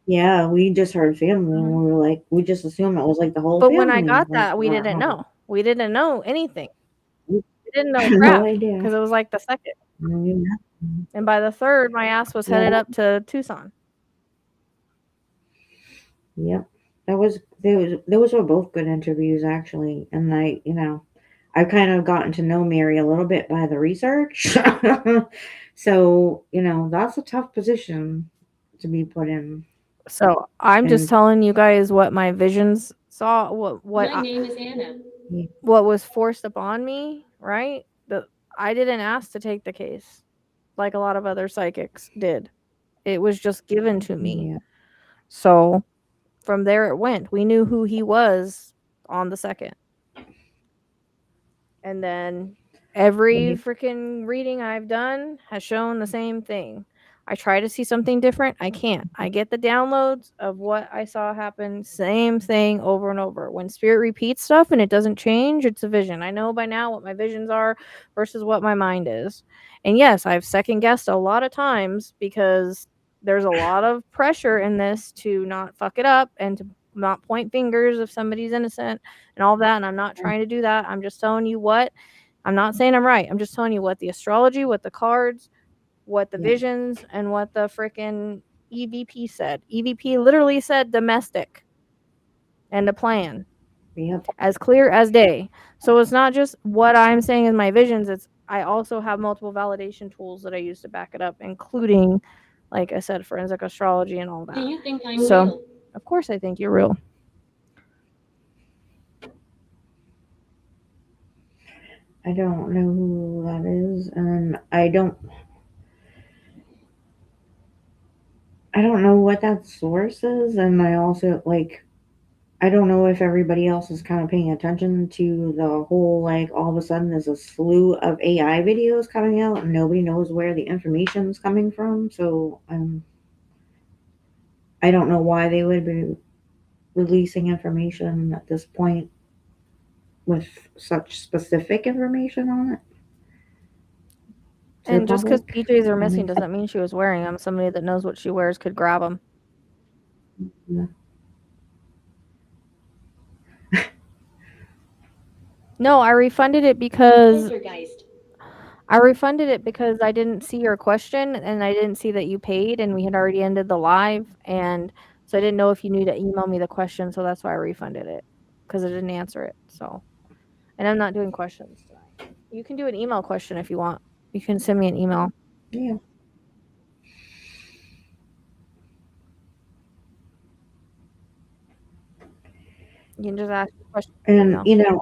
Yeah, we just heard family, and we were like, we just assumed it was like the whole But family. when I got like, that, we not didn't how- know. We didn't know anything. We didn't know No crap idea. because it was like the second. Yeah. And by the third, my ass was headed up to Tucson. Yep. Those were both good interviews, actually. And I've kind of gotten to know Mary a little bit by the research. So, that's a tough position to be put in. So I'm just And- telling you guys what my visions saw, My name is Anna. what was forced upon me, right? I didn't ask to take the case like a lot of other psychics did. It was just given to me. Yeah. So from there it went. We knew who he was on the second. And then every freaking reading I've done has shown the same thing. I try to see something different. I can't. I get the downloads of what I saw happen. Same thing over and over. When spirit repeats stuff and it doesn't change, it's a vision. I know by now what my visions are versus what my mind is. And yes, I've second guessed a lot of times because there's a lot of pressure in this to not fuck it up and to not point fingers if somebody's innocent and all that. And I'm not trying to do that. I'm just telling you what. I'm not saying I'm right. I'm just telling you what the astrology, what the cards, what the visions, and what the freaking EVP said. EVP literally said domestic and a plan. Yep. As clear as day. So it's not just what I'm saying in my visions. It's I also have multiple validation tools that I use to back it up, including, like I said, forensic astrology and all that. Do you think I'm So, real? of course I think you're real. I don't know who that is, and I don't know what that source is, and I also I don't know if everybody else is kind of paying attention to the whole all of a sudden there's a slew of AI videos coming out and nobody knows where the information's coming from. So I don't know why they would be releasing information at this point with such specific information on it. And just because PJs are missing mean, doesn't mean she was wearing them. Somebody that knows what she wears could grab them. Yeah. No, I refunded it because Poltergeist. I didn't see your question and I didn't see that you paid and we had already ended the live, and so I didn't know if you knew to email me the question, so that's why I refunded it because I didn't answer it. So, and I'm not doing questions tonight. You can do an email question if you want. You can send me an email. Yeah. You can just ask a question. And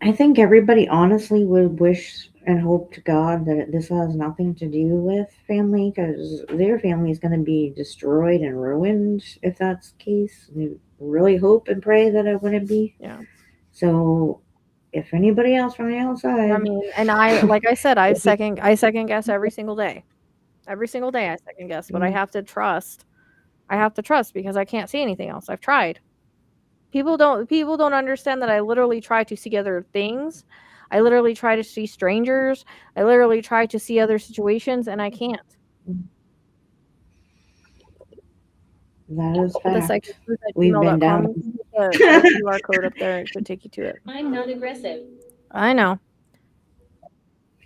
I think everybody honestly would wish and hope to God that this has nothing to do with family, because their family is going to be destroyed and ruined if that's the case. We really hope and pray that it wouldn't be. Yeah. So if anybody else from the outside, I mean, and I, like I said, I second guess every single day. Every single day I second guess, but I have to trust. I have to trust because I can't see anything else. I've tried. People don't understand that I literally try to see other things. I literally try to see strangers. I literally try to see other situations, and I can't. that is The fact. psychic food at We've been gmail.com, down. you can put the QR code up there. It should take you to it. I'm not aggressive. I know.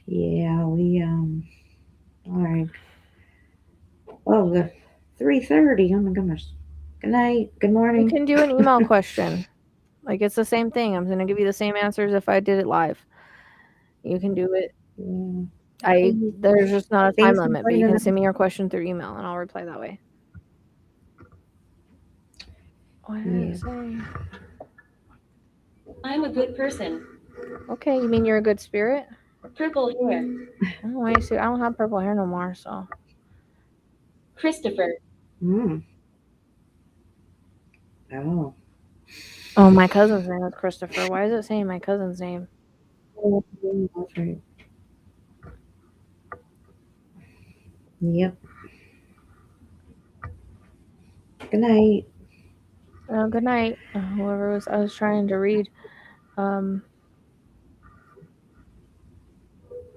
Yeah, we all right. Oh, the 3:30. Oh my goodness. Good night. Good morning. You can do an email question. Like, it's the same thing. I'm going to give you the same answers if I did it live. You can do it. Yeah. There's just not a time Thanks for limit, but you joining can us. send me your question through email and I'll reply that way. What did it say? I'm a good person. Okay, you mean you're a good spirit? Purple hair. Oh, I see. I don't have purple hair no more, so. Christopher. Mm. Oh. Oh, my cousin's name is Christopher. Why is it saying my cousin's name? Oh, that's right. Yep. Good night. Good night. Whoever I was trying to read.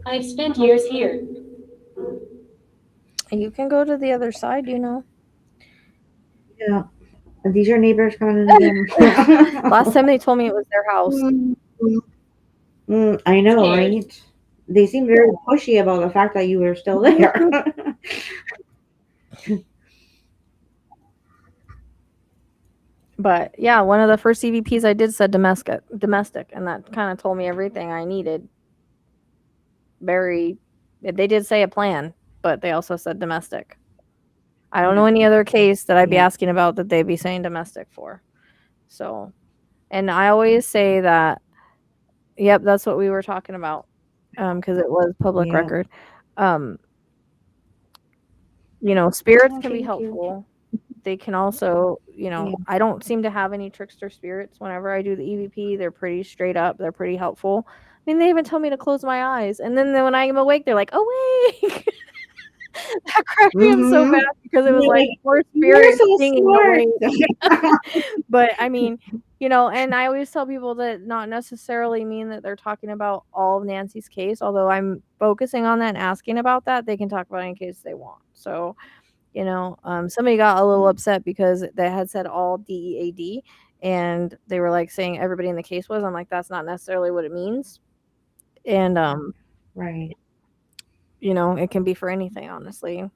I've spent years here. You can go to the other side, you know. Yeah. Are these your neighbors coming in again? Last time they told me it was their house. I know, Scared. right? They seem very pushy about the fact that you were still there. But yeah, one of the first EVPs I did said domestic, and that kind of told me everything I needed. They did say a plan, but they also said domestic. I don't know any other case that I'd be Yeah. asking about that they'd be saying domestic for. So, and I always say that, yep, that's what we were talking about, because it was public Yeah. record. You know, spirits Oh, can be thank you. helpful. They can also, you know, Yeah. I don't seem to have any trickster spirits whenever I do the EVP. They're pretty straight up. They're pretty helpful. I mean, they even tell me to close my eyes. And then when I'm awake, they're like, awake. That cracked me up so bad because it was You're like like, poor You're spirit so singing smart. awake. But I mean, you know, and I always tell people that not necessarily mean that they're talking about all of Nancy's case, although I'm focusing on that and asking about that. They can talk about any case they want. So, you know, somebody got a little upset because they had said all DEAD and they were like saying everybody in the case was. I'm like, that's not necessarily what it means. And, Right. you know, it can be for anything, honestly.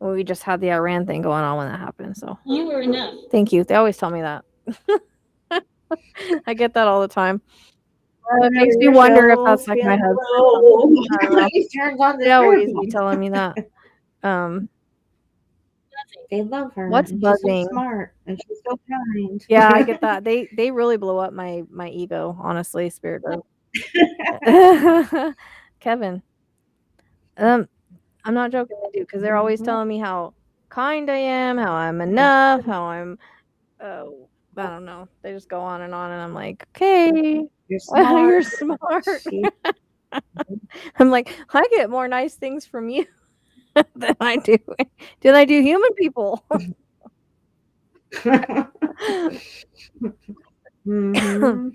Well, we just had the Iran thing going on when that happened. So You were enough. thank you. They always tell me that. I get that all the time. It makes me wonder if that's like my husband. I don't know. Turns on the They always screen. be telling me that. They love her. What's and buzzing? She's so smart and she's so kind. Yeah, I get that. They really blow up my ego, honestly, spirit does. Kevin. I'm not joking, they do, because they're always telling me how kind I am, how I'm enough, how I'm I don't know. They just go on, and I'm like, okay, You're smart. you're smart. I'm like, I get more nice things from you than I do human people. Mhm.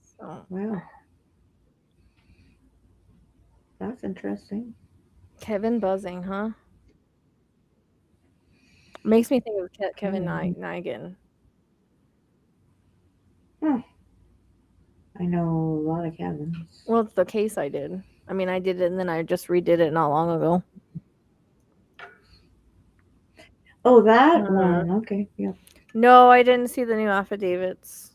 So, Wow. That's interesting. Kevin buzzing, huh? Makes me think of Kevin Nigan. I know a lot of Kevins. Well, it's the case I did. I mean, I did it, and then I just redid it not long ago. Oh, that one. Okay. Yeah. No, I didn't see the new affidavits.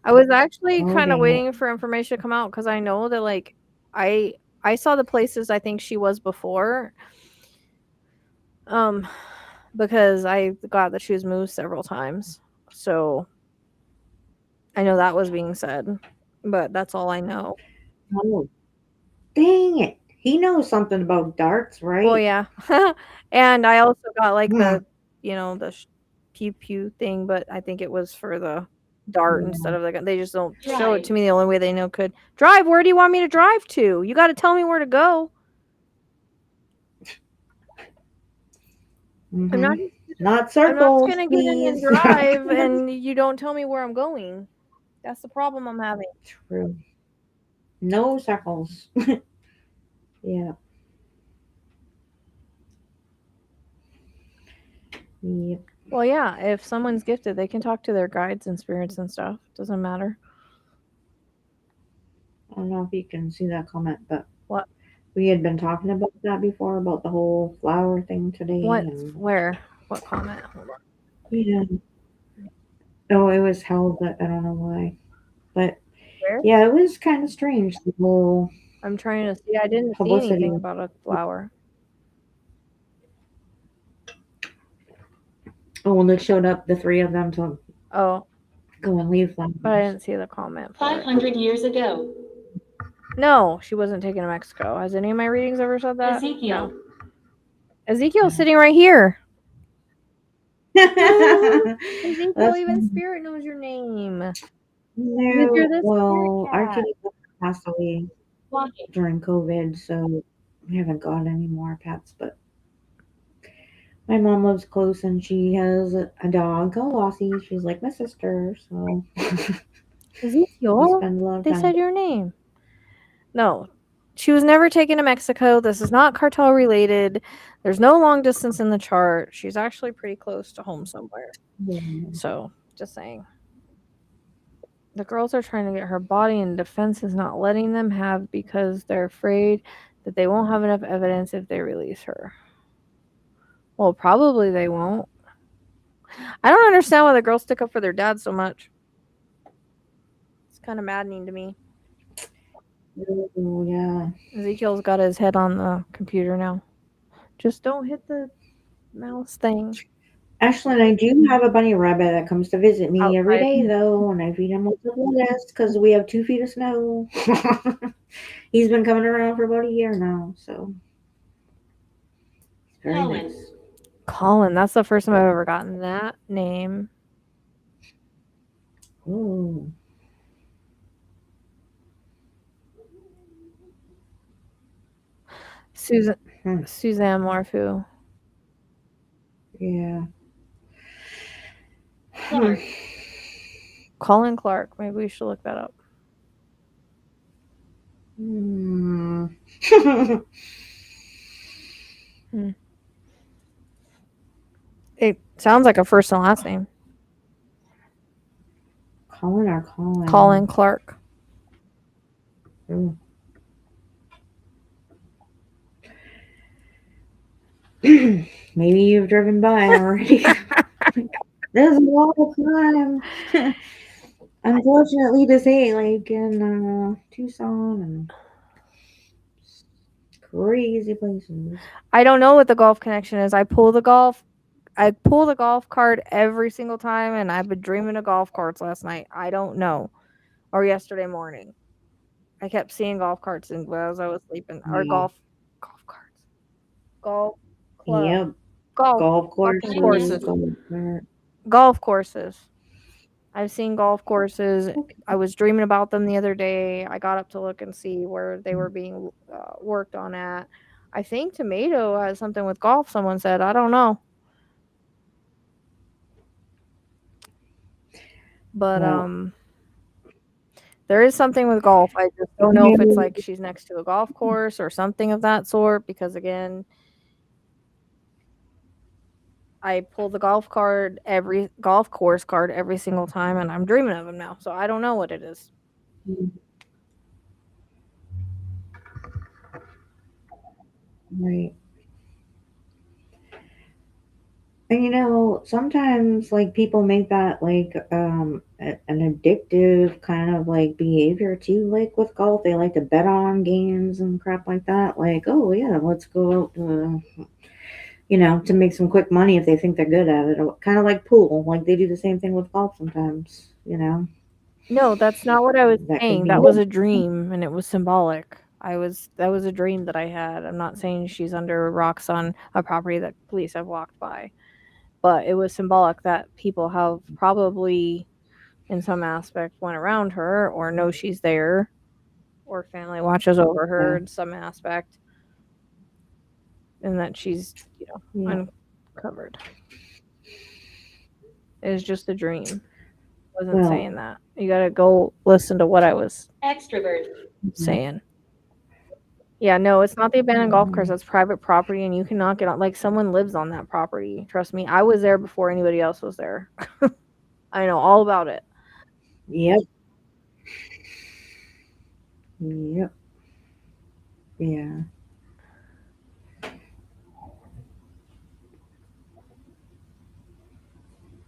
I was actually Oh, kind of dang waiting for information to come out because I know that, like, I saw the places I think she was before. Because I got that she was moved several times. So I know that was being said, but that's all I know. Oh, dang it. He knows something about darts, right? Well, yeah. And I also got like the, you know, the pew pew thing, but I think it was for the dart instead of the gun. They just don't show it to me the only way they know could. Drive, where do you want me to drive to? You got to tell me where to go. Mhm. I'm not circles, going to get in and please. drive and you don't tell me where I'm going. That's the problem I'm having. True. No circles. Yeah. Yep. Well, yeah, if someone's gifted, they can talk to their guides and spirits and stuff. Doesn't matter. I don't know if you can see that comment, but What? we had been talking about that before, about the whole flower thing today. What? And, Where? What comment? Hold on. yeah. Oh, it was held, but I don't know why. But Where? Yeah, it was kind of strange, the whole I'm trying to see. I didn't see publicity. anything about a flower. Oh, when they showed up, the three of them to Oh, go and leave flowers. but I didn't see the comment for it. 500 years ago. No, she wasn't taken to Mexico. Has any of my readings ever said that? Ezekiel. No. Ezekiel's sitting right here. Ezekiel, That's even spirit knows your name. no, You're the well, spirit our cat. kitty passed away Walking. during COVID, so we haven't got any more pets. But my mom lives close, and she has a dog called Lassie. She's like my sister, so we Ezekiel, spend a lot of they time. said your name. No, she was never taken to Mexico. This is not cartel related. There's no long distance in the chart. She's actually pretty close to home somewhere. Yeah. So, just saying. The girls are trying to get her body, and defense is not letting them have because they're afraid that they won't have enough evidence if they release her. Well, probably they won't. I don't understand why the girls stick up for their dad so much. It's kind of maddening to me. Oh, yeah. Ezekiel's got his head on the computer now. Just don't hit the mouse thing. Ashley and I do have a bunny rabbit that comes to visit me every Outside. day, though, and I feed him lots of lettuce because we have 2 feet of snow. He's been coming around for about a year now, so it's very Colin. nice. Colin, that's the first time I've ever gotten that name. Ooh. Suzanne Marfu. Yeah. Clark. Colin Clark. Maybe we should look that up. Hmm. It sounds like a first and last name. Colin or Colin? Colin Clark. Ooh. Maybe you've driven by already. There's a lot of time. Unfortunately to say, like in Tucson and crazy places. I don't know what the golf connection is. I pull the golf card every single time, and I've been dreaming of golf carts last night. I don't know. Or yesterday morning. I kept seeing golf carts as I was sleeping. Or Yeah. golf carts. Golf club. Yep. Golf Courses. courses. Golf courses. I've seen golf courses. Okay. I was dreaming about them the other day. I got up to look and see where they were being worked on at. I think Tomato has something with golf, someone said. I don't know. But Well, there is something with golf. I just don't know if it's like she's next to a golf course or something of that sort, because again, I pull the golf course card every single time, and I'm dreaming of them now. So I don't know what it is. right. And sometimes like people make that like an addictive kind of like behavior too, like with golf. They like to bet on games and crap like that. Like, oh yeah, let's go out to make some quick money if they think they're good at it. Or kind of like pool. Like they do the same thing with golf sometimes, No, that's not what I was That could saying. be That was a dream, and it was symbolic. That was a dream that I had. I'm not saying she's under rocks on a property that police have walked by, but it was symbolic that people have probably, in some aspect, went around her or know she's there, or family watches over her Yeah. in some aspect, and that she's, Yeah. uncovered. It was just a dream. I wasn't Well, saying that. You gotta go listen to what I was Extrovert. saying. Yeah, no, it's not the abandoned golf course. That's private property, and you cannot get on. Like, someone lives on that property. Trust me, I was there before anybody else was there. I know all about it. Yep. Yep. Yeah.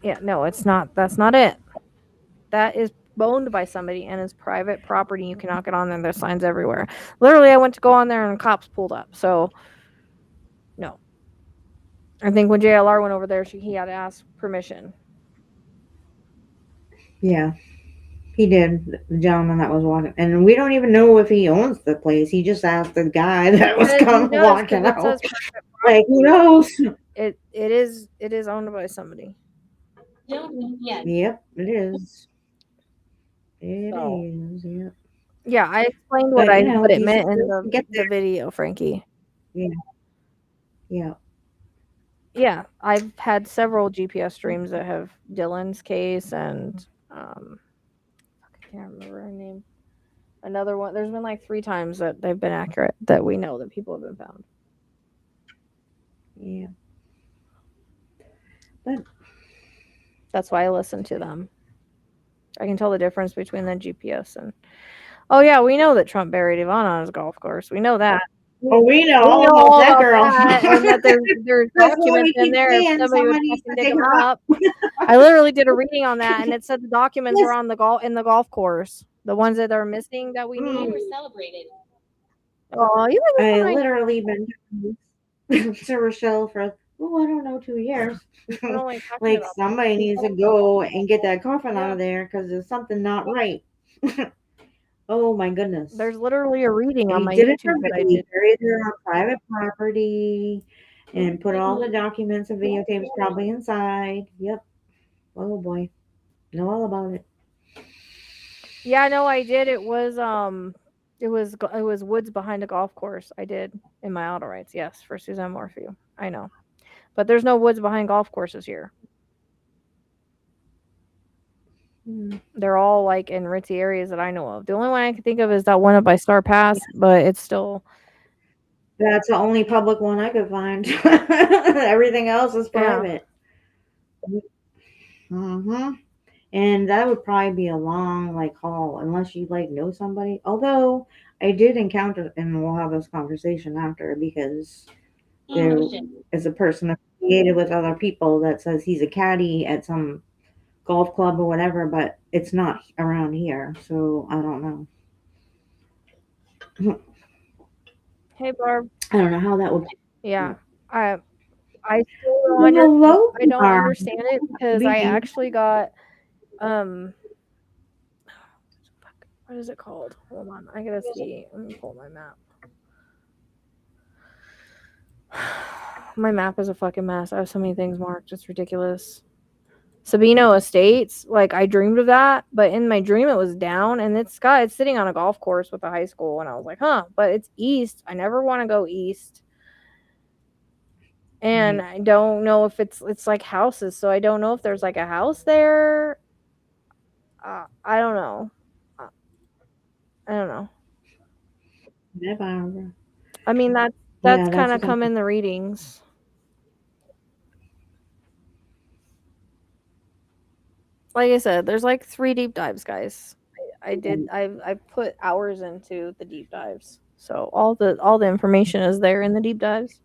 Yeah, no, it's not. That's not it. That is owned by somebody and is private property. You cannot get on there. There's signs everywhere. Literally, I went to go on there and cops pulled up. So, no. I think when JLR went over there, he had to ask permission. Yeah, he did. The gentleman that was walking, and we don't even know if he owns the place. He just asked the guy that was He coming does, 'cause walking it out. says private Like, who knows? It is owned by somebody. Don't move yet. Yep, it is. It So. is. Yep. Yeah, I explained But, what you know, what it these meant in things get the video, Frankie. Yeah. Yeah. Yeah, I've had several GPS streams that have Dylan's case and I can't remember her name. Another one. There's been like 3 times that they've been accurate that we know that people have been found. Yeah. But that's why I listen to them. I can tell the difference between the GPS and. Oh yeah, we know that Trump buried Ivana on his golf course. We know that. oh, we know We know all all that about girl. that, and that there's That's what documents we in keep there. If saying, somebody would somebody needs fucking to dig dig them 'em up. I literally did a reading on that, and it said the documents were on the golf course. The ones that are missing that we We need. were celebrated. Oh, you guys are I fine. literally been to Rochelle for I don't know 2 years. We've been only talking Like about somebody needs to go and get that coffin out of there because there's something not right. Oh my goodness! There's literally a reading on And my he did it YouTube that I he did. buried her on private property and put all the documents and videotapes probably inside. Yep. Oh boy, know all about it. Yeah, no, I did. It was woods behind a golf course. I did in my auto rights. Yes, for Suzanne Morphew. I know, but there's no woods behind golf courses here. They're all like in ritzy areas that I know of. The only one I can think of is that one up by Star Pass, but it's still. That's the only public one I could find. Everything else is private. Mm-hmm. And that would probably be a long haul unless you know somebody. Although I did encounter, and we'll have this conversation after because there is a person affiliated with other people that says he's a caddy at some golf club or whatever, but it's not around here, so I don't know. Hey, Barb. I don't know how that would. Yeah, I still don't I don't understand it because I actually got what is it called? Hold on, I gotta see. Let me pull my map. My map is a fucking mess. I have so many things marked. It's ridiculous. Sabino Estates, I dreamed of that, but in my dream it was down, and it's sitting on a golf course with a high school, and I was like, huh, but it's east. I never want to go east. And I don't know if it's like houses, so I don't know if there's a house there. I don't know. I don't know. Never. I mean that's kind of come in the readings. Like I said, there's 3 deep dives, guys. I put hours into the deep dives, so all the information is there in the deep dives.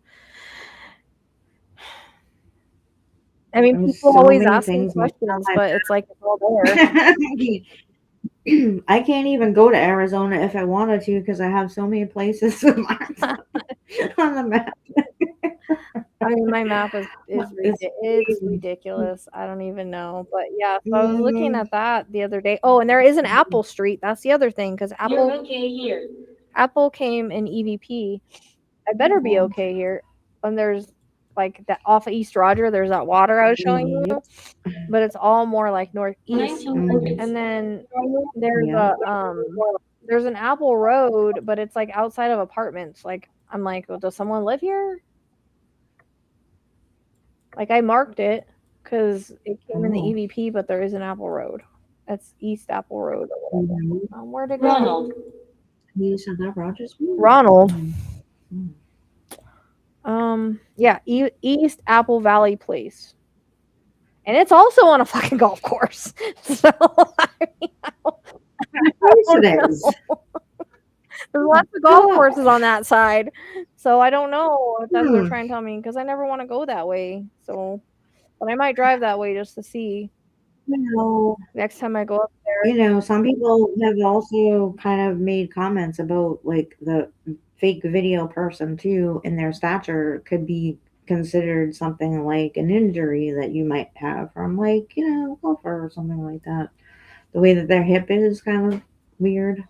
I mean, people always ask me questions, but it's it's all there. I can't even go to Arizona if I wanted to because I have so many places on the map. I mean, my map is it's ridiculous. I don't even know, but yeah. So I was looking at that the other day. Oh, and there is an Apple Street. That's the other thing because Apple. You're okay here. Apple came in EVP. I better be okay here. And there's that off of East Roger. There's that water I was showing you, but it's all more northeast. And then there's an Apple Road, but it's outside of apartments. I'm well, does someone live here? I marked it because it came in the EVP, but there is an Apple Road. That's East Apple Road. Where'd it go? Ronald. You said that, Rogers? Ronald. Yeah, East Apple Valley Place. And it's also on a fucking golf course. So, I mean, it is. There's lots of golf courses on that side. So I don't know if that's what they're trying to tell me because I never want to go that way. So, but I might drive that way just to see. Next time I go up there. Some people have also kind of made comments about like the fake video person too, and their stature could be considered something like an injury that you might have from like, golfer or something like that. The way that their hip is kind of weird.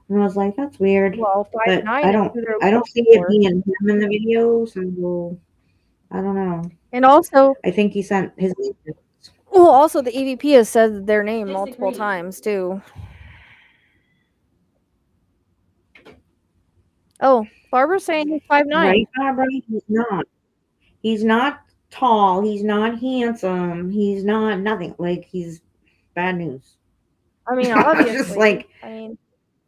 And I was like, that's weird. Well, But 5'9" I is don't who they're I don't see looking it for. being him in the video, so I don't know. And also, I think he sent his well, also the EVP has said their name multiple Disagree. times too. Oh, Barbara's saying he's 5'9". right, Barbara. He's not tall. He's not handsome. He's not nothing. Like he's bad news. I mean, Just obviously. like, I mean,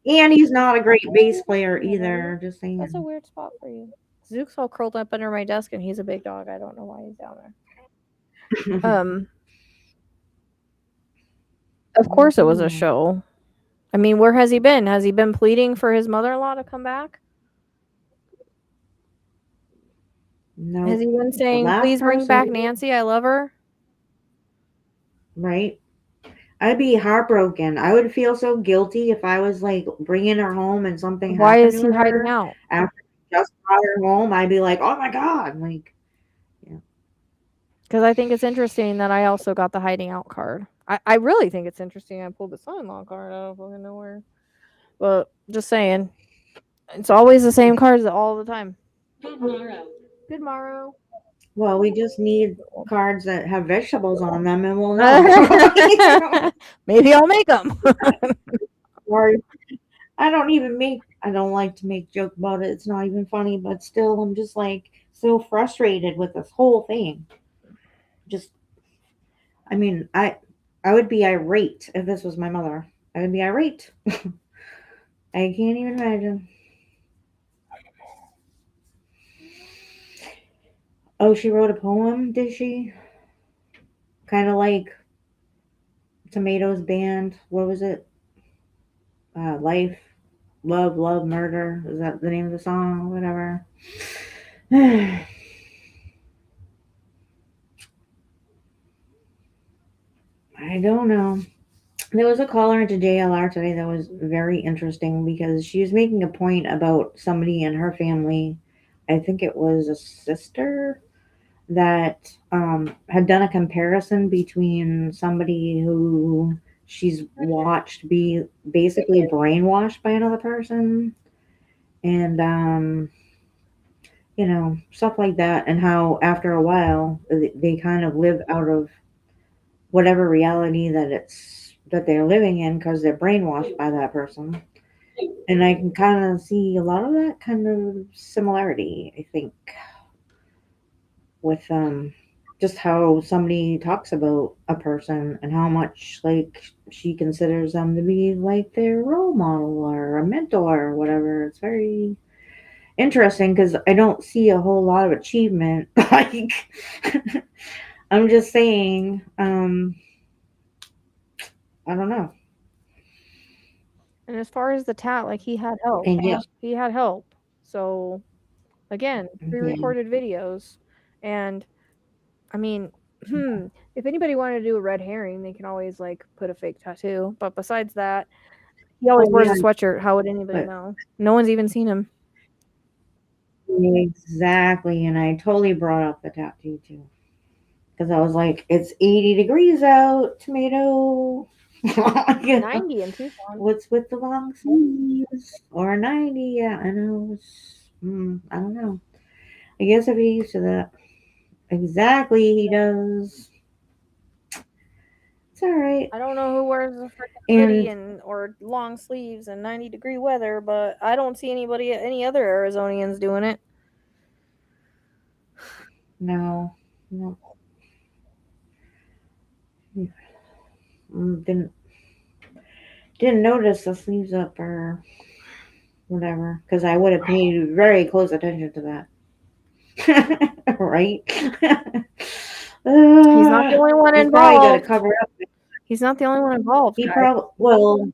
and he's not a great bass player either. Just saying. that's a weird spot for you. Zook's all curled up under my desk, and he's a big dog. I don't know why he's down there. Of course, it was a show. I mean, where has he been? Has he been pleading for his mother-in-law to come back? No. Has he been saying, last "Please bring back person- Nancy. I love her"? Right. I'd be heartbroken. I would feel so guilty if I was like bringing her home and something Why happened is to he hiding her out? after I just brought her home. I'd be like, oh my God. Like, Because I think it's interesting that I also got the hiding out card. I really think it's interesting. I pulled the son-in-law card out of fucking nowhere. But just saying, it's always the same cards all the time. Good morrow. Good morrow. well, we just need cards that have vegetables on them and we'll know. Maybe I'll make them. Or I don't like to make joke about it. It's not even funny, but still I'm just like so frustrated with this whole thing. I mean, I would be irate if this was my mother. I would be irate. I can't even imagine. Oh, she wrote a poem, did she? Kind of like Tomatoes Band. What was it? Life, Love, Love, Murder. Is that the name of the song? Whatever. I don't know. There was a caller into JLR today that was very interesting because she was making a point about somebody in her family. I think it was a sister that had done a comparison between somebody who she's watched be basically brainwashed by another person and stuff like that, and how after a while they kind of live out of whatever reality that they're living in because they're brainwashed by that person. And I can kind of see a lot of that kind of similarity, I think, with just how somebody talks about a person and how much like she considers them to be like their role model or a mentor or whatever. It's very interesting because I don't see a whole lot of achievement. Like, I'm just saying, I don't know. And as far as the tat, like he had help. And yeah, He had help. So again, pre-recorded videos. And I mean, if anybody wanted to do a red herring, they can always like put a fake tattoo. But besides that, he always wears a sweatshirt. How would anybody know? No one's even seen him. Exactly. And I totally brought up the tattoo too. Because I was like, it's 80 degrees out, tomato. 90 in Tucson. What's with the long sleeves? Or 90, yeah, I know. I don't know. I guess I'd be used to that. Exactly, he does. It's all right. I don't know who wears a freaking hoodie or long sleeves in 90-degree weather, but I don't see any other Arizonians doing it. No. Didn't notice the sleeves up or whatever, because I would have paid very close attention to that. Right? He's not the only one He's probably got to involved. cover up. He's not the only one involved. He probably, well,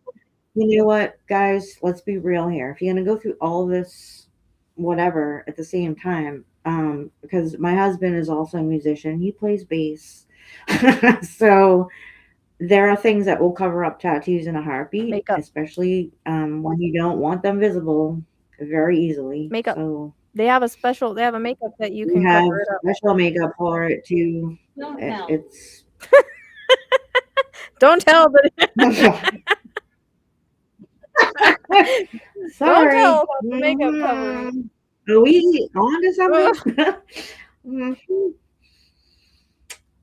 you know what, guys, let's be real here. If you're going to go through all this whatever at the same time, because my husband is also a musician. He plays bass. So there are things that will cover up tattoos in a heartbeat, Makeup. especially when you don't want them visible very easily. Makeup. So They have a makeup that you we can have cover it up. special makeup for it too. Don't tell. It's Don't tell, but sorry. tell about the makeup covering. Are we on to something? Mhm.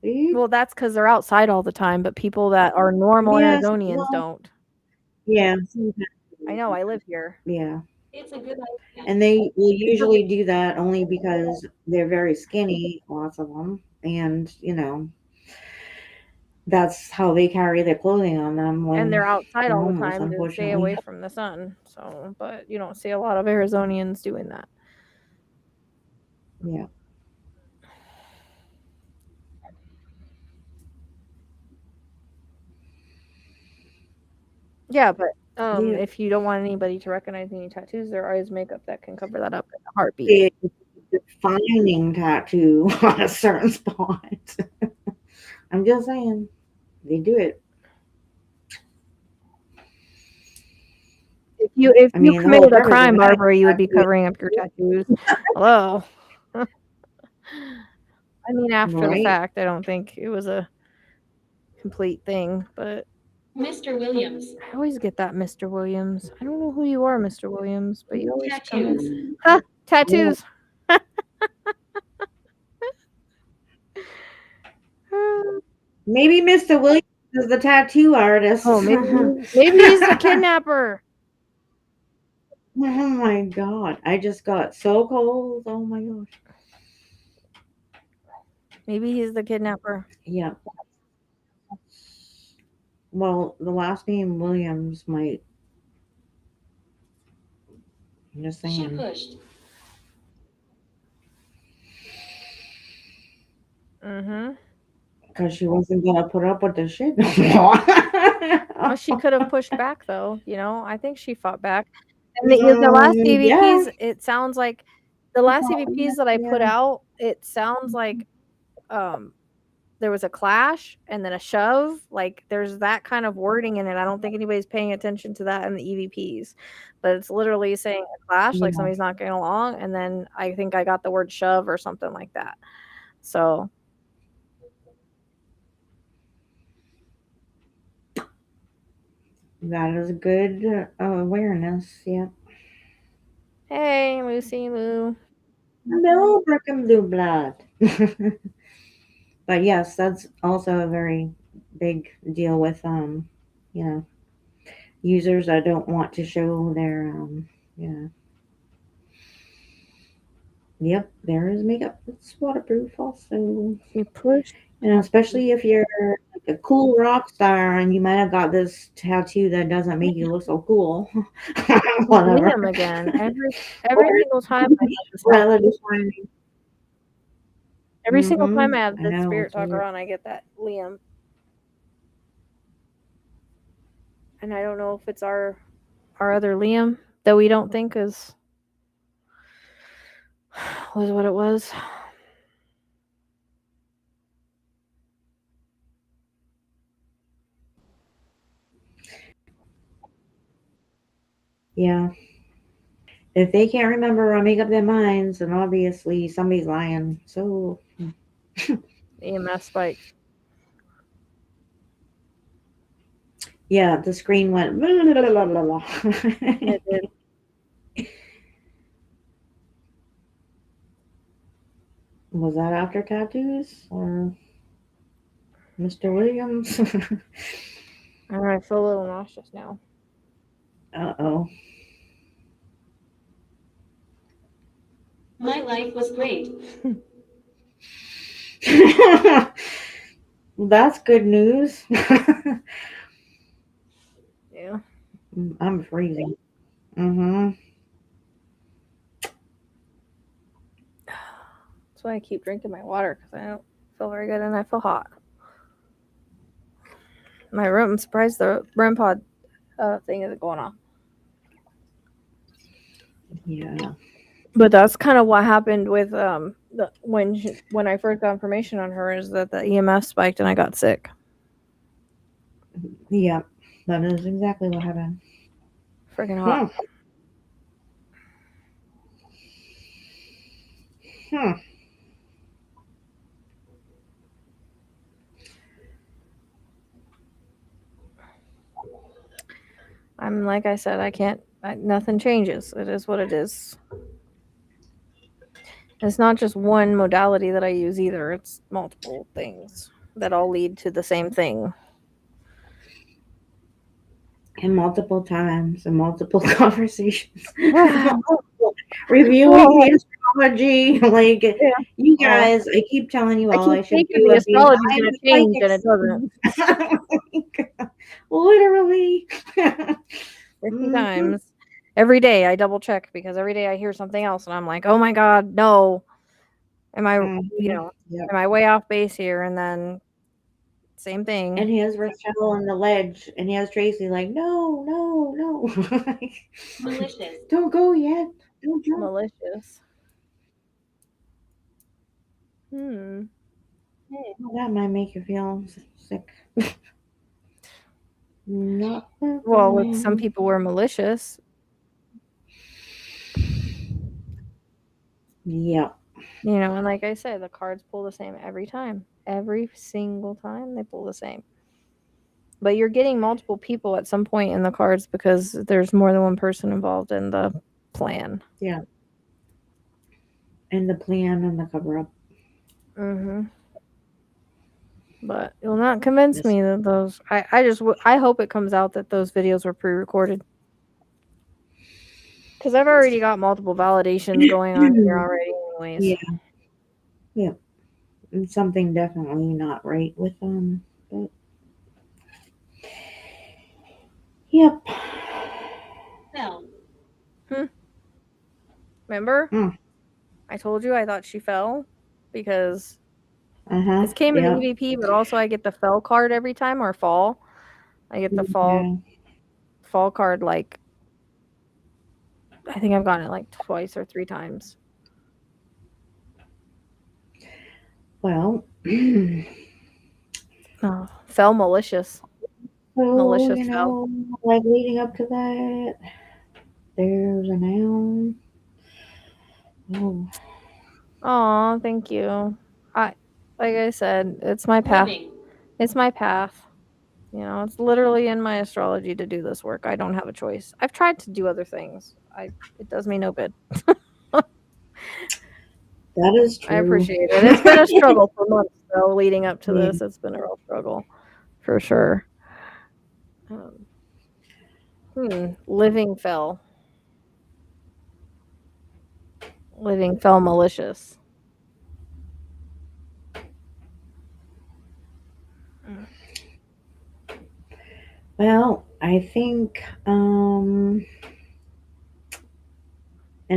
See? well, that's because they're outside all the time, but people that are normal Yes, Arizonians well, don't. yeah. I know, I live here. Yeah. It's a good idea. And they will usually do that only because they're very skinny, lots of them. And, that's how they carry their clothing on them when And they're outside they're all the homeless, time to stay unfortunately. away from the sun. So, but you don't see a lot of Arizonians doing that. Yeah. Yeah, but Yeah. if you don't want anybody to recognize any tattoos, there is makeup that can cover that up in a heartbeat. It's a defining tattoo on a certain spot. I'm just saying, they do it. If you I mean, the whole committed a purpose of crime, having Barbara, you would be tattoo is- covering up your tattoos. Hello. I mean, after the Right. fact, I don't think it was a complete thing, but Mr. Williams. I always get that, Mr. Williams. I don't know who you are, Mr. Williams, but you always come in. Tattoos. Huh, tattoos. Maybe Mr. Williams is the tattoo artist. Oh, maybe he's the kidnapper. Oh my god. I just got so cold. Oh my gosh. Maybe he's the kidnapper. Yeah. Well, the last name Williams might. I'm just She saying. pushed. Mm-hmm. Because she wasn't going to put up with the shit. Well, she could have pushed back, though. I think she fought back. And the last EVPs, yeah. it sounds like the last EVPs that I put Yeah. out, it sounds like there was a clash and then a shove. Like there's that kind of wording in it. I don't think anybody's paying attention to that in the EVPs, but it's literally saying a clash, like Yeah. somebody's not getting along. And then I think I got the word shove or something like that. So That is a good awareness. Yeah. hey, Lucy Lou. No, brick and blue blood. But yes, that's also a very big deal with users that don't want to show their Yep, there is makeup that's waterproof also. You push Especially if you're like a cool rock star and you might have got this tattoo that doesn't make you look so cool. Whatever. Liam again. Every single time I have this Rather defining. Every single time Mhm, I have I the know, spirit it's talker weird. on, I get that Liam. And I don't know if it's our other Liam that we don't think was what it was. Yeah. If they can't remember or make up their minds, then obviously somebody's lying. So EMF spike. yeah, the screen went blah, blah, blah, blah, blah. It did. Was that after tattoos or Mr. Williams? I feel a little nauseous now. Uh-oh. My life was great. That's good news. Yeah. I'm freezing. Mm-hmm. That's why I keep drinking my water because I don't feel very good and I feel hot. I'm surprised the REM pod thing isn't going on. Yeah. But that's kind of what happened with when I first got information on her is that the EMF spiked and I got sick. Yep. That is exactly what happened. Freaking hot. Hmm. I'm like I said, I can't. Nothing changes. It is what it is. It's not just one modality that I use either. It's multiple things that all lead to the same thing. And multiple times and multiple conversations. Yeah. Reviewing Well, the astrology. Like, yeah. you Well, guys, I keep telling you I all keep I should thinking do the a astrology is behind going the to change, and it doesn't. psychics. Literally. 50 Mhm. times. Every day I double check because every day I hear something else, and I'm like, oh my God, no. Am I, Mhm. Yep. am I way off base here? And then same thing. And here's Rochelle on the ledge, and here's Tracy like, no, no, no. Malicious. Don't go yet. Don't jump. Malicious. Hmm. Well, that might make you feel sick. Not Well, with some recommend. people we're malicious, Yep. and like I said, the cards pull the same every time. Every single time they pull the same. But you're getting multiple people at some point in the cards because there's more than one person involved in the plan. Yeah. And the plan and the cover up. Mm-hmm. But it will not convince Yes. me that those. I hope it comes out that those videos were pre-recorded because I've already got multiple validations going on here already, anyways. Yeah. Yeah. And something definitely not right with them. But yep. Fell. Remember, Mm. I told you I thought she fell because Uh-huh. this came in Yep. EVP, but also I get the fell card every time or fall. I get the Yeah. fall card like I think I've gotten it like twice or 3 times. Well. Oh, fell malicious. So, Malicious fell. like leading up to that, there's a noun. Oh. Oh, thank you. Like I said, it's my path. Living. It's my path. It's literally in my astrology to do this work. I don't have a choice. I've tried to do other things. It does me no good. That is I true. appreciate it. It's been a struggle for months though, leading up to Yeah. this. It's been a real struggle, for sure. Living fell. Living fell malicious. Well, I think in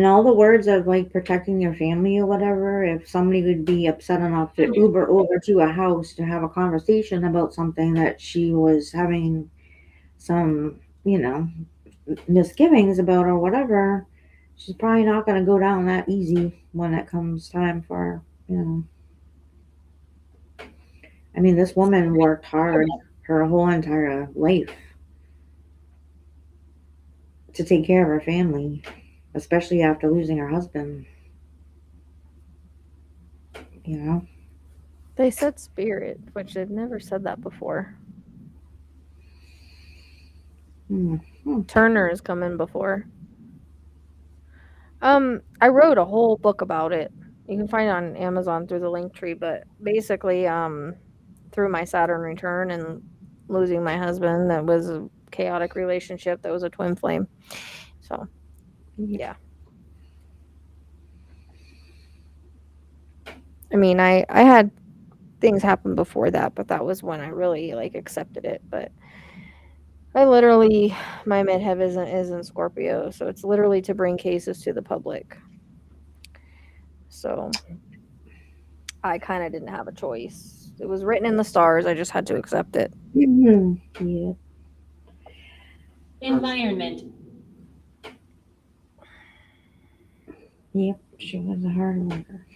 all the words of like protecting your family or whatever, if somebody would be upset enough to Uber over to a house to have a conversation about something that she was having some, misgivings about or whatever, she's probably not going to go down that easy when it comes time for. I mean, this woman worked hard her whole entire life to take care of her family, especially after losing her husband. You know? They said spirit, which they've never said that before. Turner has come in before. I wrote a whole book about it. You can find it on Amazon through the Linktree, but basically, through my Saturn return and losing my husband, that was a chaotic relationship. That was a twin flame. So, yeah. I mean, I had things happen before that, but that was when I really like accepted it. But I literally, my midheaven is in Scorpio, so it's literally to bring cases to the public. So I kind of didn't have a choice. It was written in the stars. I just had to accept it. Yeah. Environment. Yep, she was a hard worker.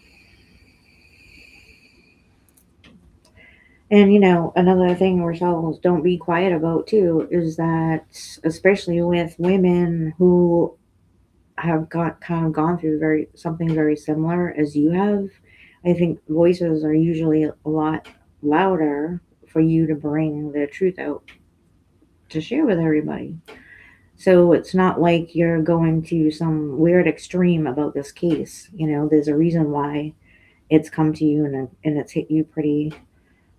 And you know, another thing ourselves don't be quiet about too is that, especially with women who have got kind of gone through something very similar as you have, I think voices are usually a lot louder for you to bring the truth out to share with everybody. So it's not like you're going to some weird extreme about this case. You know, there's a reason why it's come to you and it's hit you pretty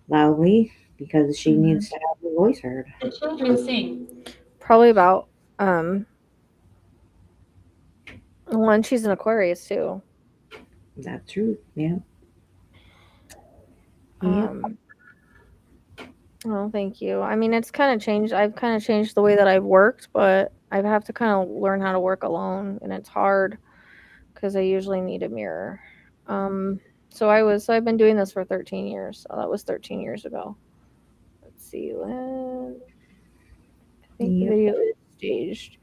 loudly because she needs to have her voice heard. The children sing. Probably about when she's an Aquarius too. That's true. Yeah. Yeah. Oh, thank you. I mean, it's kind of changed. I've kind of changed the way that I've worked, but I have to kind of learn how to work alone, and it's hard because I usually need a mirror. So I've been doing this for 13 years. So that was 13 years ago. Let's see when I think the Yep. video is staged.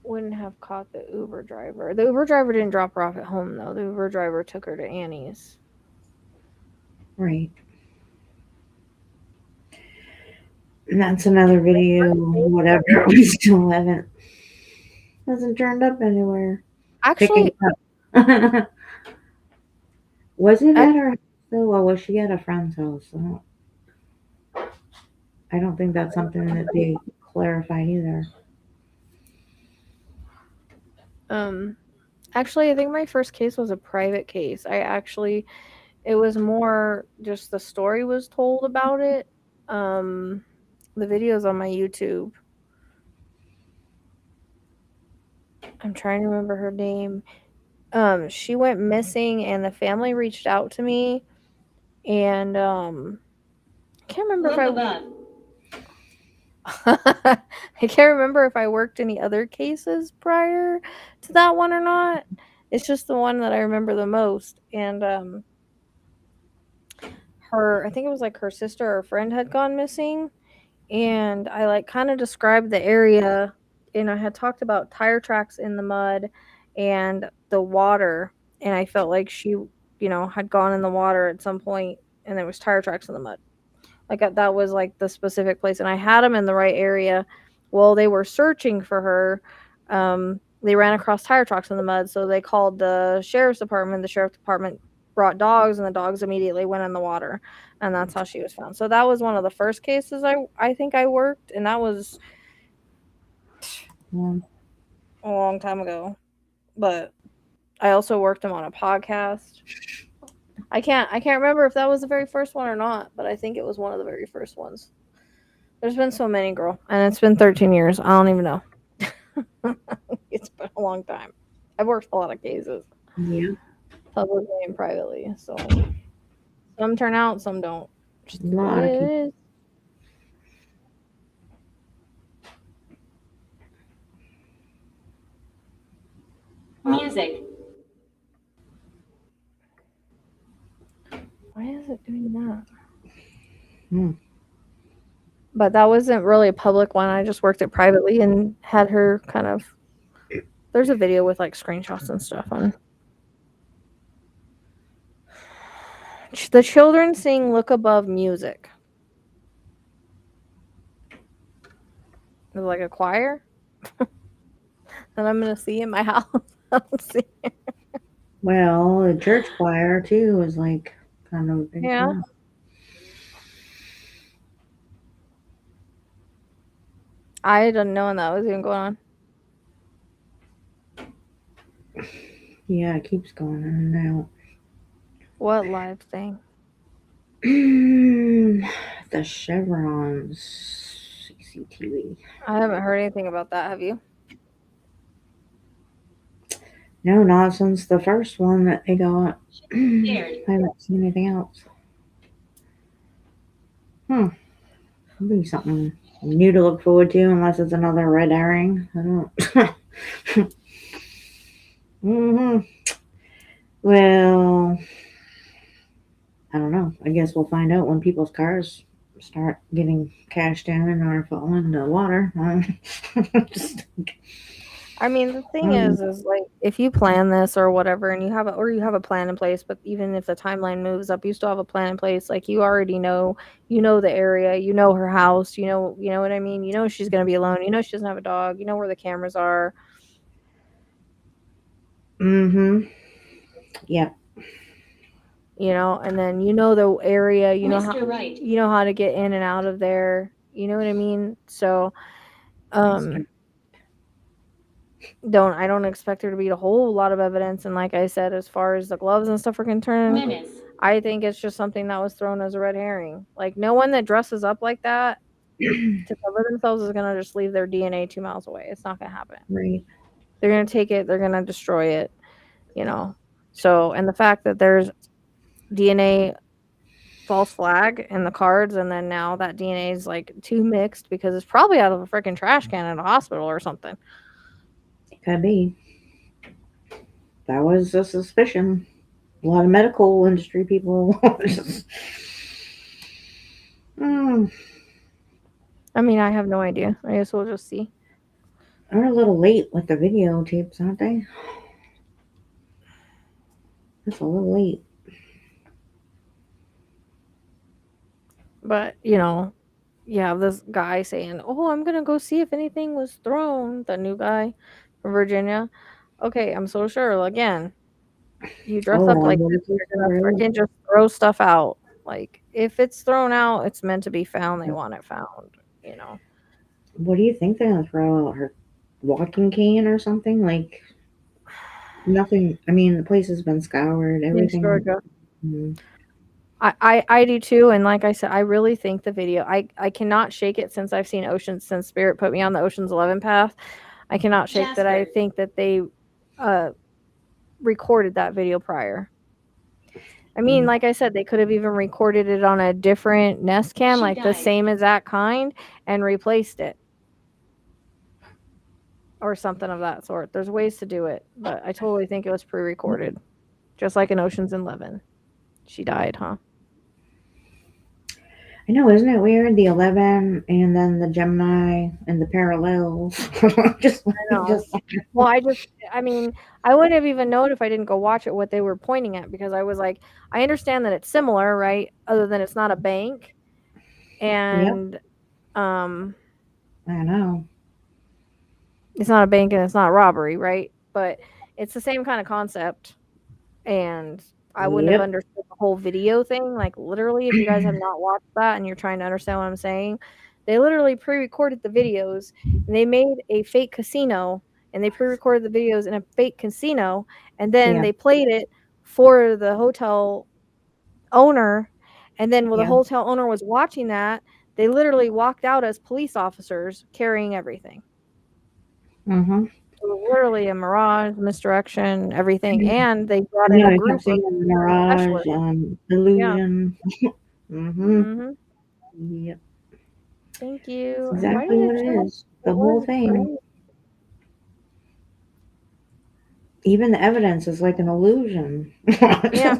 Wouldn't have caught the Uber driver. The Uber driver didn't drop her off at home though. The Uber driver took her to Annie's. Right. And that's another video, whatever, we still hasn't turned up anywhere. Actually, Picking up. Was it at her house though, or was she at a friend's house? I don't think that's something that they clarified either. Actually, I think my first case was a private case. It was more just the story was told about it. The video's on my YouTube. I'm trying to remember her name. She went missing and the family reached out to me and I can't remember Look if above. I can't remember if I worked any other cases prior to that one or not. It's just the one that I remember the most. And I think it was like her sister or friend had gone missing, and I like kind of described the area, and I had talked about tire tracks in the mud and the water, and I felt like she, had gone in the water at some point, and there was tire tracks in the mud. Like that was like the specific place, and I had them in the right area. Well, they were searching for her. They ran across tire tracks in the mud, so they called the sheriff's department. The sheriff's department brought dogs, and the dogs immediately went in the water, and that's how she was found. So that was one of the first cases I think I worked, and that was Yeah. a long time ago. But I also worked them on a podcast. I can't remember if that was the very first one or not, but I think it was one of the very first ones. There's been so many, girl, and it's been 13 years. I don't even know. It's been a long time. I've worked a lot of cases, Yeah. publicly and privately. So some turn out, some don't. Just A the lot of way it cases. is. Music. Why is it doing that? Hmm. But that wasn't really a public one. I just worked it privately and had her kind of. There's a video with like screenshots and stuff on. The children sing "Look Above" music. It's like a choir that I'm gonna see in my house. Let's see. Well, the church choir too is like kind of a big Yeah. one. I didn't know when that was even going on. Yeah, it keeps going in and out. What live thing? The chevrons, CCTV. I haven't heard anything about that. Have you? No, not since the first one that they got. Scared. I haven't seen anything else. Maybe something new to look forward to, unless it's another red herring. I don't. Well, I don't know. I guess we'll find out when people's cars start getting cashed in or falling in the water. I mean, the thing is like if you plan this or whatever, and you have a plan in place, but even if the timeline moves up, you still have a plan in place. Like you already know, the area, her house, you know what I mean. You know she's gonna be alone. You know she doesn't have a dog. You know where the cameras are. Mm-hmm. Yep. And then the area. Mr. Right. You know how to get in and out of there. You know what I mean. So, I don't expect there to be a whole lot of evidence. And like I said, as far as the gloves and stuff are concerned, Menace. I think it's just something that was thrown as a red herring. Like no one that dresses up like that to cover themselves is gonna just leave their DNA 2 miles away. It's not gonna happen. Right. They're gonna take it. They're gonna destroy it. So, and the fact that there's DNA false flag in the cards, and then now that DNA is like too mixed because it's probably out of a freaking trash can at a hospital or something. Could be. That was a suspicion. A lot of medical industry people just. I mean, I have no idea. I guess we'll just see. They're a little late with the videotapes, aren't they? That's a little late. But, you have this guy saying, "Oh, I'm going to go see if anything was thrown." The new guy from Virginia. Okay, I'm so sure. Again, you dress up like this, you're going to freaking just throw stuff out. Like, if it's thrown out, it's meant to be found. They want it found, What do you think they're going to throw out? Her walking cane or something? Like, nothing. I mean, the place has been scoured. Everything. In Georgia. Mm-hmm. I do too, and like I said, I really think the video. I cannot shake it since I've seen Oceans, since Spirit put me on the Ocean's 11 path. I cannot shake that. I think that they recorded that video prior. I mean, like I said, they could have even recorded it on a different Nest cam, like the same exact kind, and replaced it. Or something of that sort. There's ways to do it, but I totally think it was pre-recorded. Just like in Ocean's 11. She died, huh? I know, isn't it weird? The 11 and then the Gemini and the parallels. Well, I mean, I wouldn't have even known if I didn't go watch it what they were pointing at, because I was like, I understand that it's similar, right? Other than it's not a bank. And I know. It's not a bank and it's not a robbery, right? But it's the same kind of concept. And I wouldn't have understood the whole video thing. Like, literally, if you guys have not watched that and you're trying to understand what I'm saying, they literally pre-recorded the videos, and they made a fake casino, and they pre-recorded the videos in a fake casino, and then they played it for the hotel owner. And then while the hotel owner was watching that, they literally walked out as police officers carrying everything. Mm-hmm. It was literally a mirage, misdirection, everything, and they brought in a group of mirage, illusion. Mm-hmm. Yep. Thank you. That's exactly what it is. The whole thing. Even the evidence is like an illusion. Yeah.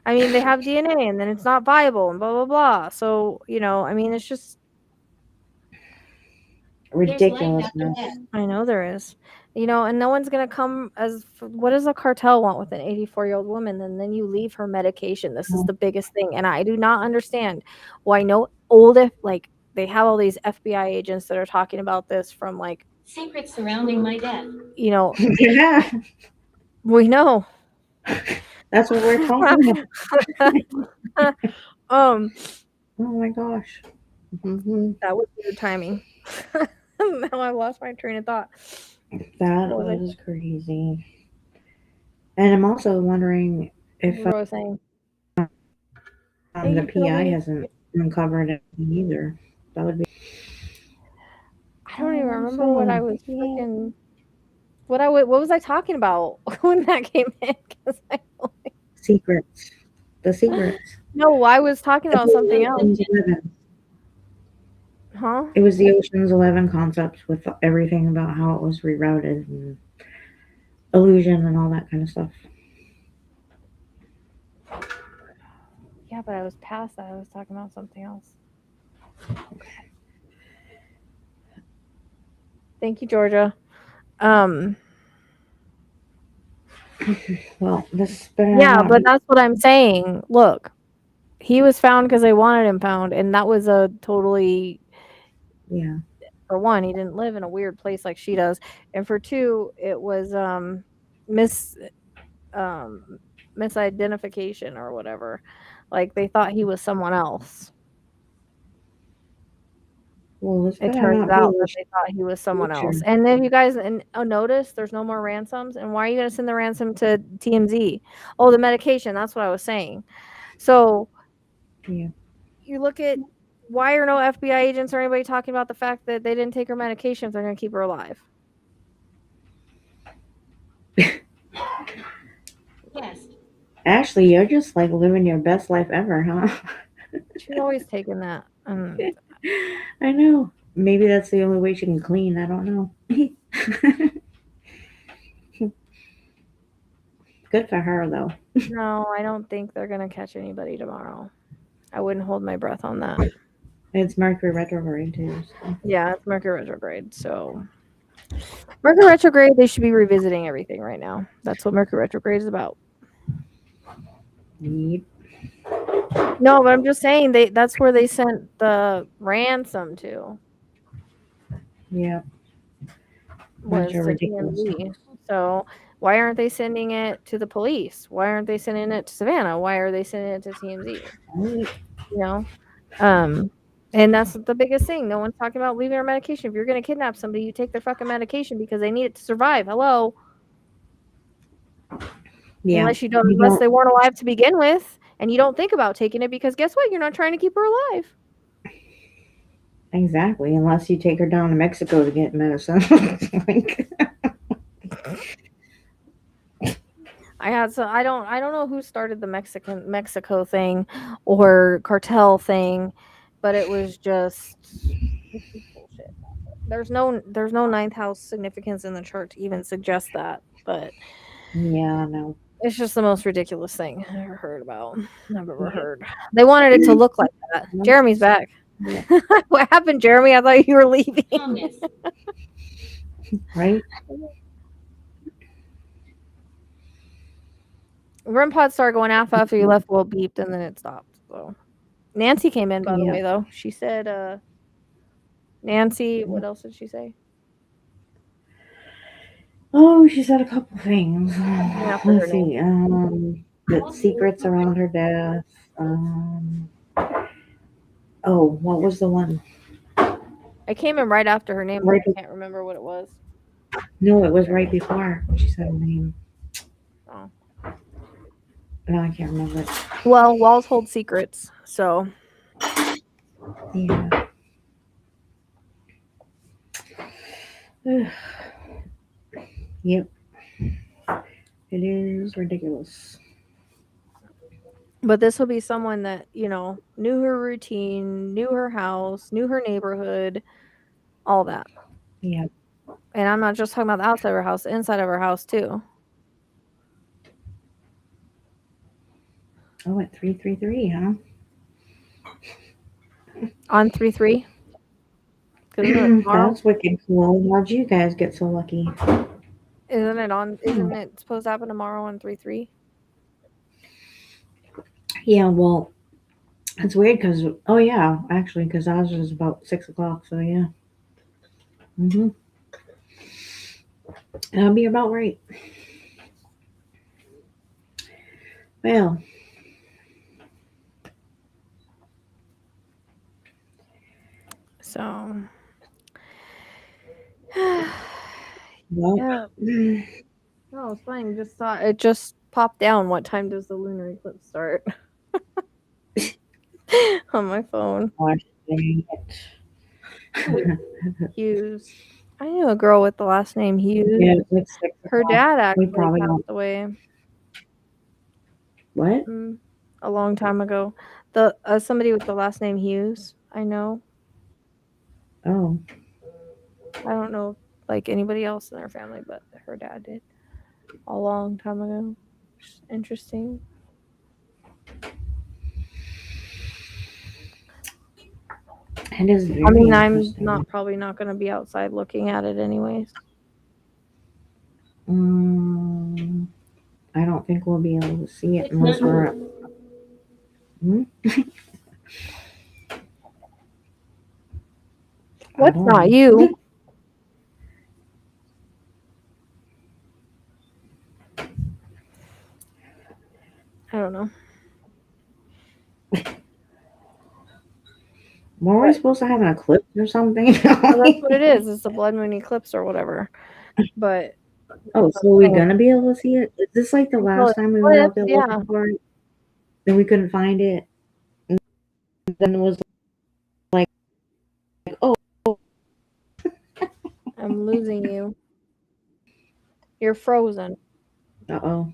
I mean, they have DNA, and then it's not viable, and blah blah blah. So I mean, it's just ridiculousness. I know there is. And no one's gonna come as. What does a cartel want with an 84-year-old woman? And then you leave her medication. This is the biggest thing, and I do not understand why they have all these FBI agents that are talking about this from like secrets surrounding my death. Yeah, we know. That's what we're talking about. Oh my gosh. Mm-hmm. That was weird timing. Now I lost my train of thought. That was crazy. And I'm also wondering if the PI hasn't uncovered it either. That would be. I don't even remember what I was freaking. What was I talking about when that came in? Secrets. The secrets. No, I was talking about something else. 11. Huh? It was the Ocean's 11 concept with everything about how it was rerouted and illusion and all that kind of stuff. Yeah, but I was past that. I was talking about something else. Okay. Thank you, Georgia. Well, this better Yeah, not but be. that's what I'm saying. Look, he was found because they wanted him found, and that was a totally, Yeah. for one, he didn't live in a weird place like she does, and for two, it was mis misidentification or whatever. Like they thought he was someone else. Well, this It better turns not be out the that they thought he was someone future. else. And if you guys notice, there's no more ransoms. And why are you going to send the ransom to TMZ? Oh, the medication. That's what I was saying. So Yeah. you look at, why are no FBI agents or anybody talking about the fact that they didn't take her medication if they're going to keep her alive? Yes. Ashley, you're just like living your best life ever, huh? She's always taking that. I know. Maybe that's the only way she can clean. I don't know. Good for her, though. No, I don't think they're going to catch anybody tomorrow. I wouldn't hold my breath on that. It's Mercury retrograde, too. So. Yeah, it's Mercury retrograde. So Mercury retrograde, they should be revisiting everything right now. That's what Mercury retrograde is about. Yep. No, but I'm just saying that's where they sent the ransom to, Yeah. was Bunch of to ridiculous. TMZ. So why aren't they sending it to the police? Why aren't they sending it to Savannah? Why are they sending it to TMZ? Right. You know? And that's the biggest thing. No one's talking about leaving their medication. If you're gonna kidnap somebody, you take their fucking medication because they need it to survive. Hello. Yeah. Unless they weren't alive to begin with, and you don't think about taking it because guess what? You're not trying to keep her alive. Exactly. Unless you take her down to Mexico to get medicine. Like, I don't know who started the Mexico thing or cartel thing, but it was just bullshit. There's no ninth house significance in the chart to even suggest that, but yeah, no. it's just the most ridiculous thing I ever heard about. I've ever heard. They wanted it to look like that. Jeremy's back. Yeah. What happened, Jeremy? I thought you were leaving. Calmness. Right? REM pod started going off after you left, well, beeped, and then it stopped. So Nancy came in, by the Yeah. way, though. She said, Nancy, what else did she say? Oh, she said a couple things. After her Let's see. The secrets around her death. Oh, what was the one? I came in right after her name, but Right I can't remember what it was. No, it was right before she said her name. Oh. No, I can't remember. Well, walls hold secrets, so Yeah. Yep. It is ridiculous. but this will be someone that, knew her routine, knew her house, knew her neighborhood, all that. Yeah. And I'm not just talking about the outside of her house, the inside of her house too. Oh, at 333, huh? On 3-3. That's wicked cool. How'd you guys get so lucky? Isn't it supposed to happen tomorrow on 3-3? Yeah, well, it's weird because, oh yeah, actually, because ours was about 6 o'clock, so yeah. That'll be about right. Well. So. Well. Yeah. Oh, it's fine. It just popped down. What time does the lunar eclipse start? On my phone. Hughes. I knew a girl with the last name Hughes. Yeah, it's 6 Her o'clock. dad actually probably passed away. What? A long time ago. Somebody with the last name Hughes. I know. Oh. I don't know like anybody else in their family, but her dad did a long time ago. Interesting. It is very I'm interesting. probably not going to be outside looking at it anyways. I don't think we'll be able to see it It's unless not we're. Hmm? What's don't not know. you? I don't know. Were we What? supposed to have an eclipse or something? Well, that's what it is. It's a blood moon eclipse or whatever. But Oh, so are we gonna be able to see it? Is this like the until last it time we went out flips, there yeah. looking for it? Then we couldn't find it. And then it was like, oh, I'm losing you. You're frozen. uh-oh.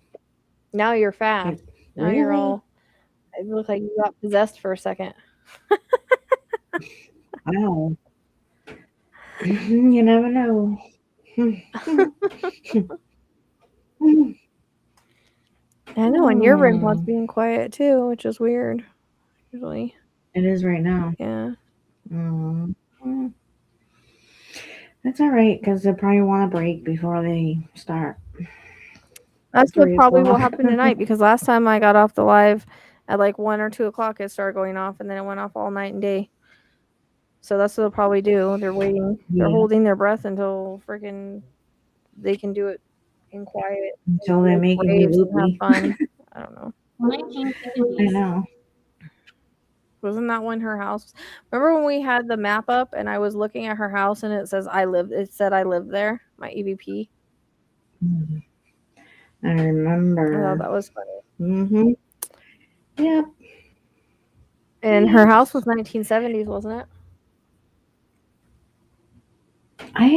Now you're fast. Like, Now you're really? all. It looked like you got possessed for a second. Wow. You never know. I know, and your REM pod's being quiet too, which is weird. Usually, It is right now. yeah. Mm. That's all right, because they probably want a break before they start. That's what 3 probably will o'clock. happen tonight because last time I got off the live at like 1 or 2 o'clock, it started going off, and then it went off all night and day. So that's what they'll probably do. They're waiting. They're Yeah, holding their breath until freaking they can do it in quiet, until they're like making me raves and have loopy. fun. I don't know. 1970s. I know. Wasn't that when her house? Remember when we had the map up and I was looking at her house and it says I live. It said I live there. My EVP. I I thought remember. that was funny. Mm-hmm. Yep. And her house was 1970s, wasn't it? I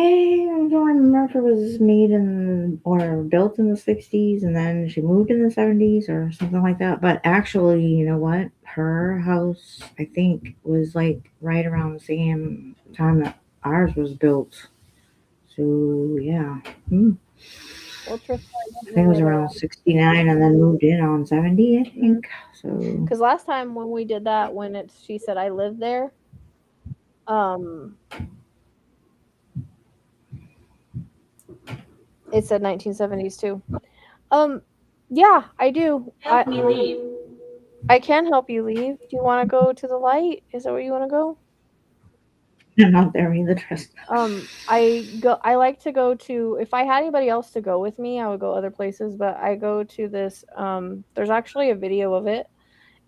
don't remember if it was made in or built in the 60s and then she moved in the 70s or something like that. But actually, you know what? Her house, I think, was like right around the same time that ours was built. So, yeah. Well, Trisha, I think it was around 69 and then moved in on 70, I think. So, because last time when we did that, when she said I live there, it said 1970s too. Yeah, I do. Help me leave. I can help you leave. Do you want to go to the light? Is that where you want to go? I'm not there either, Tristan. I like to go to, if I had anybody else to go with me, I would go other places, but I go to this there's actually a video of it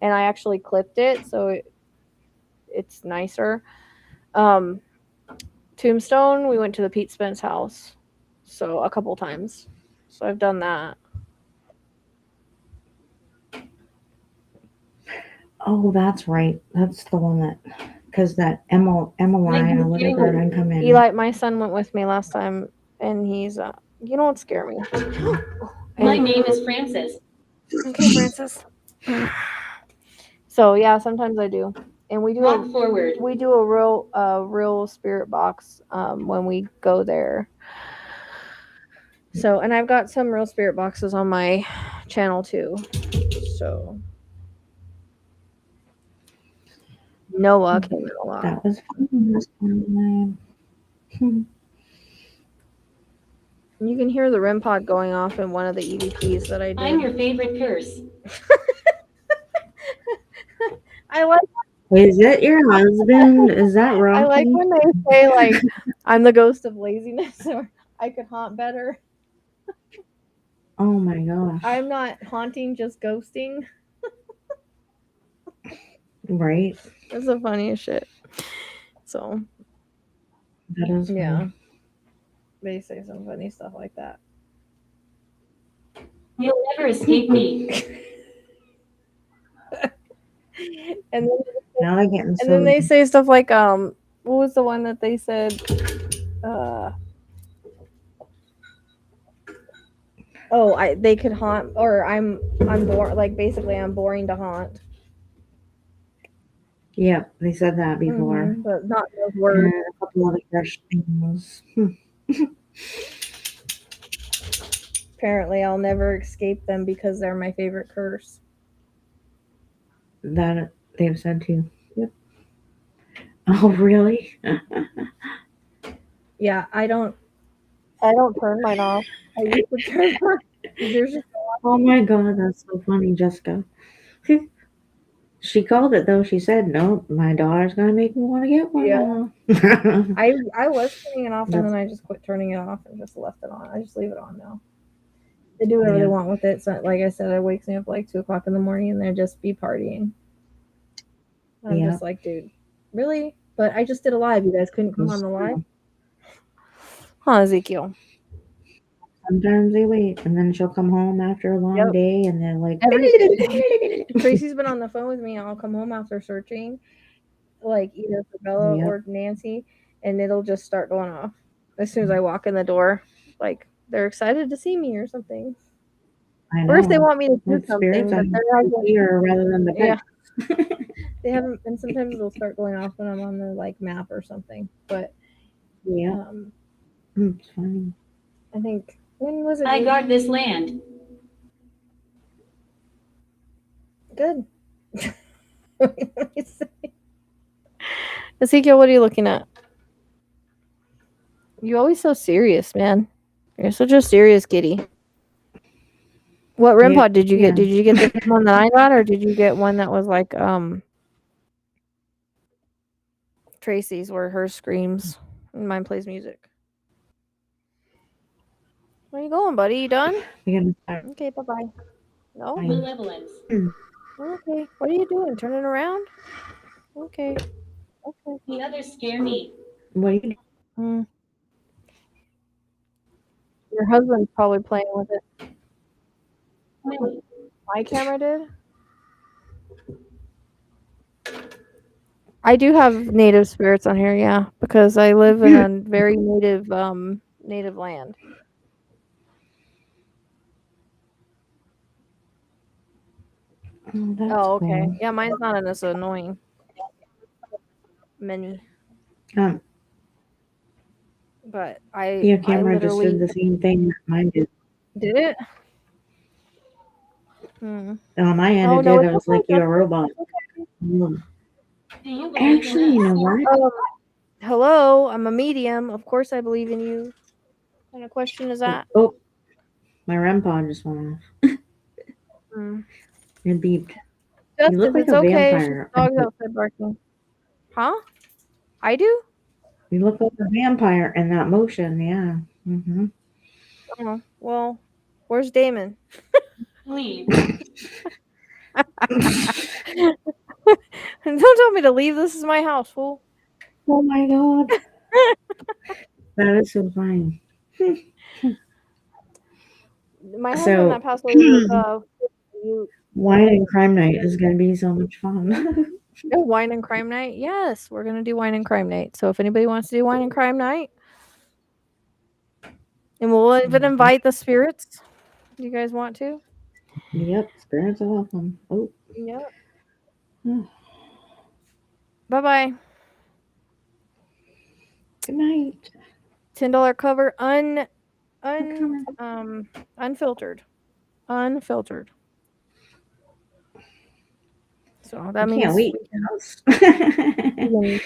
and I actually clipped it so it's nicer. Tombstone, we went to the Pete Spence house. So a couple times. So I've done that. Oh, that's right. That's the one that, because that Emmeline or whatever didn't come in. Eli, my son went with me last time and he's you don't scare me. My name is Francis. Okay, Francis. So yeah, sometimes I do. And we do Walk forward. we do a real spirit box when we go there. So, and I've got some real spirit boxes on my channel too. So Noah came in a lot. That was fun last time. You can hear the REM pod going off in one of the EVPs that I did. I'm your favorite curse. I like Is it your husband? Is that Rocky? I like when they say like I'm the ghost of laziness or I could haunt better. Oh my gosh. I'm not haunting, just ghosting. Right? That's the funniest shit. So That is funny. yeah. They say some funny stuff like that. You'll never escape me. And then Now they're getting and then they silly. say stuff like what was the one that they said they could haunt or I'm boring, like basically I'm boring to haunt. Yeah, they said that before. But not those words. And a couple other fresh things. Apparently I'll never escape them because they're my favorite curse. That they've said too. Yep. Oh really? Yeah, I don't I don't turn mine off. I used to turn mine. There's just Oh my god, that's so funny, Jessica. She called it though. She said, "Nope, my daughter's gonna make me want to get one Yeah. now." I was turning it off and then I just quit turning it off and just left it on. I just leave it on now. They do whatever they Yeah. want with it. So like I said, it wakes me up like 2:00 in the morning and they just be partying. I'm Yeah. just like, dude, really? But I just did a live. You guys couldn't come on the live? Huh, Ezekiel? Sometimes they wait, and then she'll come home after a long Yep. day, and then like, Tracy's been on the phone with me. I'll come home after searching, like either for Bella Yep. or Nancy, and it'll just start going off as soon as I walk in the door. Like they're excited to see me or something. I Or if they know. want me to do With something, spirits, but I'm they're here rather than the yeah. pet. They haven't, and sometimes it'll start going off when I'm on the like map or something. But Yeah, it's funny. I think when was it? I guard this land. Good. Let me see. Ezekiel, what are you looking at? You always so serious, man. You're such a serious kitty. What REM pod did you get? Did you get the one that I got, or did you get one that was like Tracy's, where hers screams and mine plays music? Where you going, buddy? You done? We're gonna Okay, bye bye. No. Fine. Malevolence. Okay. What are you doing? Turning around? Okay. Okay. The others scare me. What are you doing? Hmm. Your husband's probably playing with it. My camera did. I do have native spirits on here, yeah, because I live in a very native land. Oh, that's Oh, okay. cool. Yeah, mine's not as annoying. Many, but Your camera just did the same thing that mine did. Did it? Hmm. On my end, Oh, it no, did. it's I was okay, like, "You're a that's robot." Do you believe Actually, in you us? know what? Hello, I'm a medium. Of course, I believe in you. What kind of question is that? Oh, my REM pod just went off. Hmm. It beeped. Justice, You look like it's a okay. vampire. Dog's outside barking. Huh? I do? You look like a vampire in that motion. Yeah. Mm-hmm. Oh, well, where's Damon? Leave. Don't tell me to leave. This is my house, fool. Oh my god. That is so funny. My So- husband that passed away, Wine and crime night is going to be so much fun. wine and crime night. Yes, we're gonna do wine and crime night. So if anybody wants to do wine and crime night, and we'll even invite the spirits. Do you guys want to? Yep, spirits are welcome. Oh, Yep. Hmm. Bye bye. good night. $10 cover, coming. unfiltered, unfiltered. So that I means can't wait. we can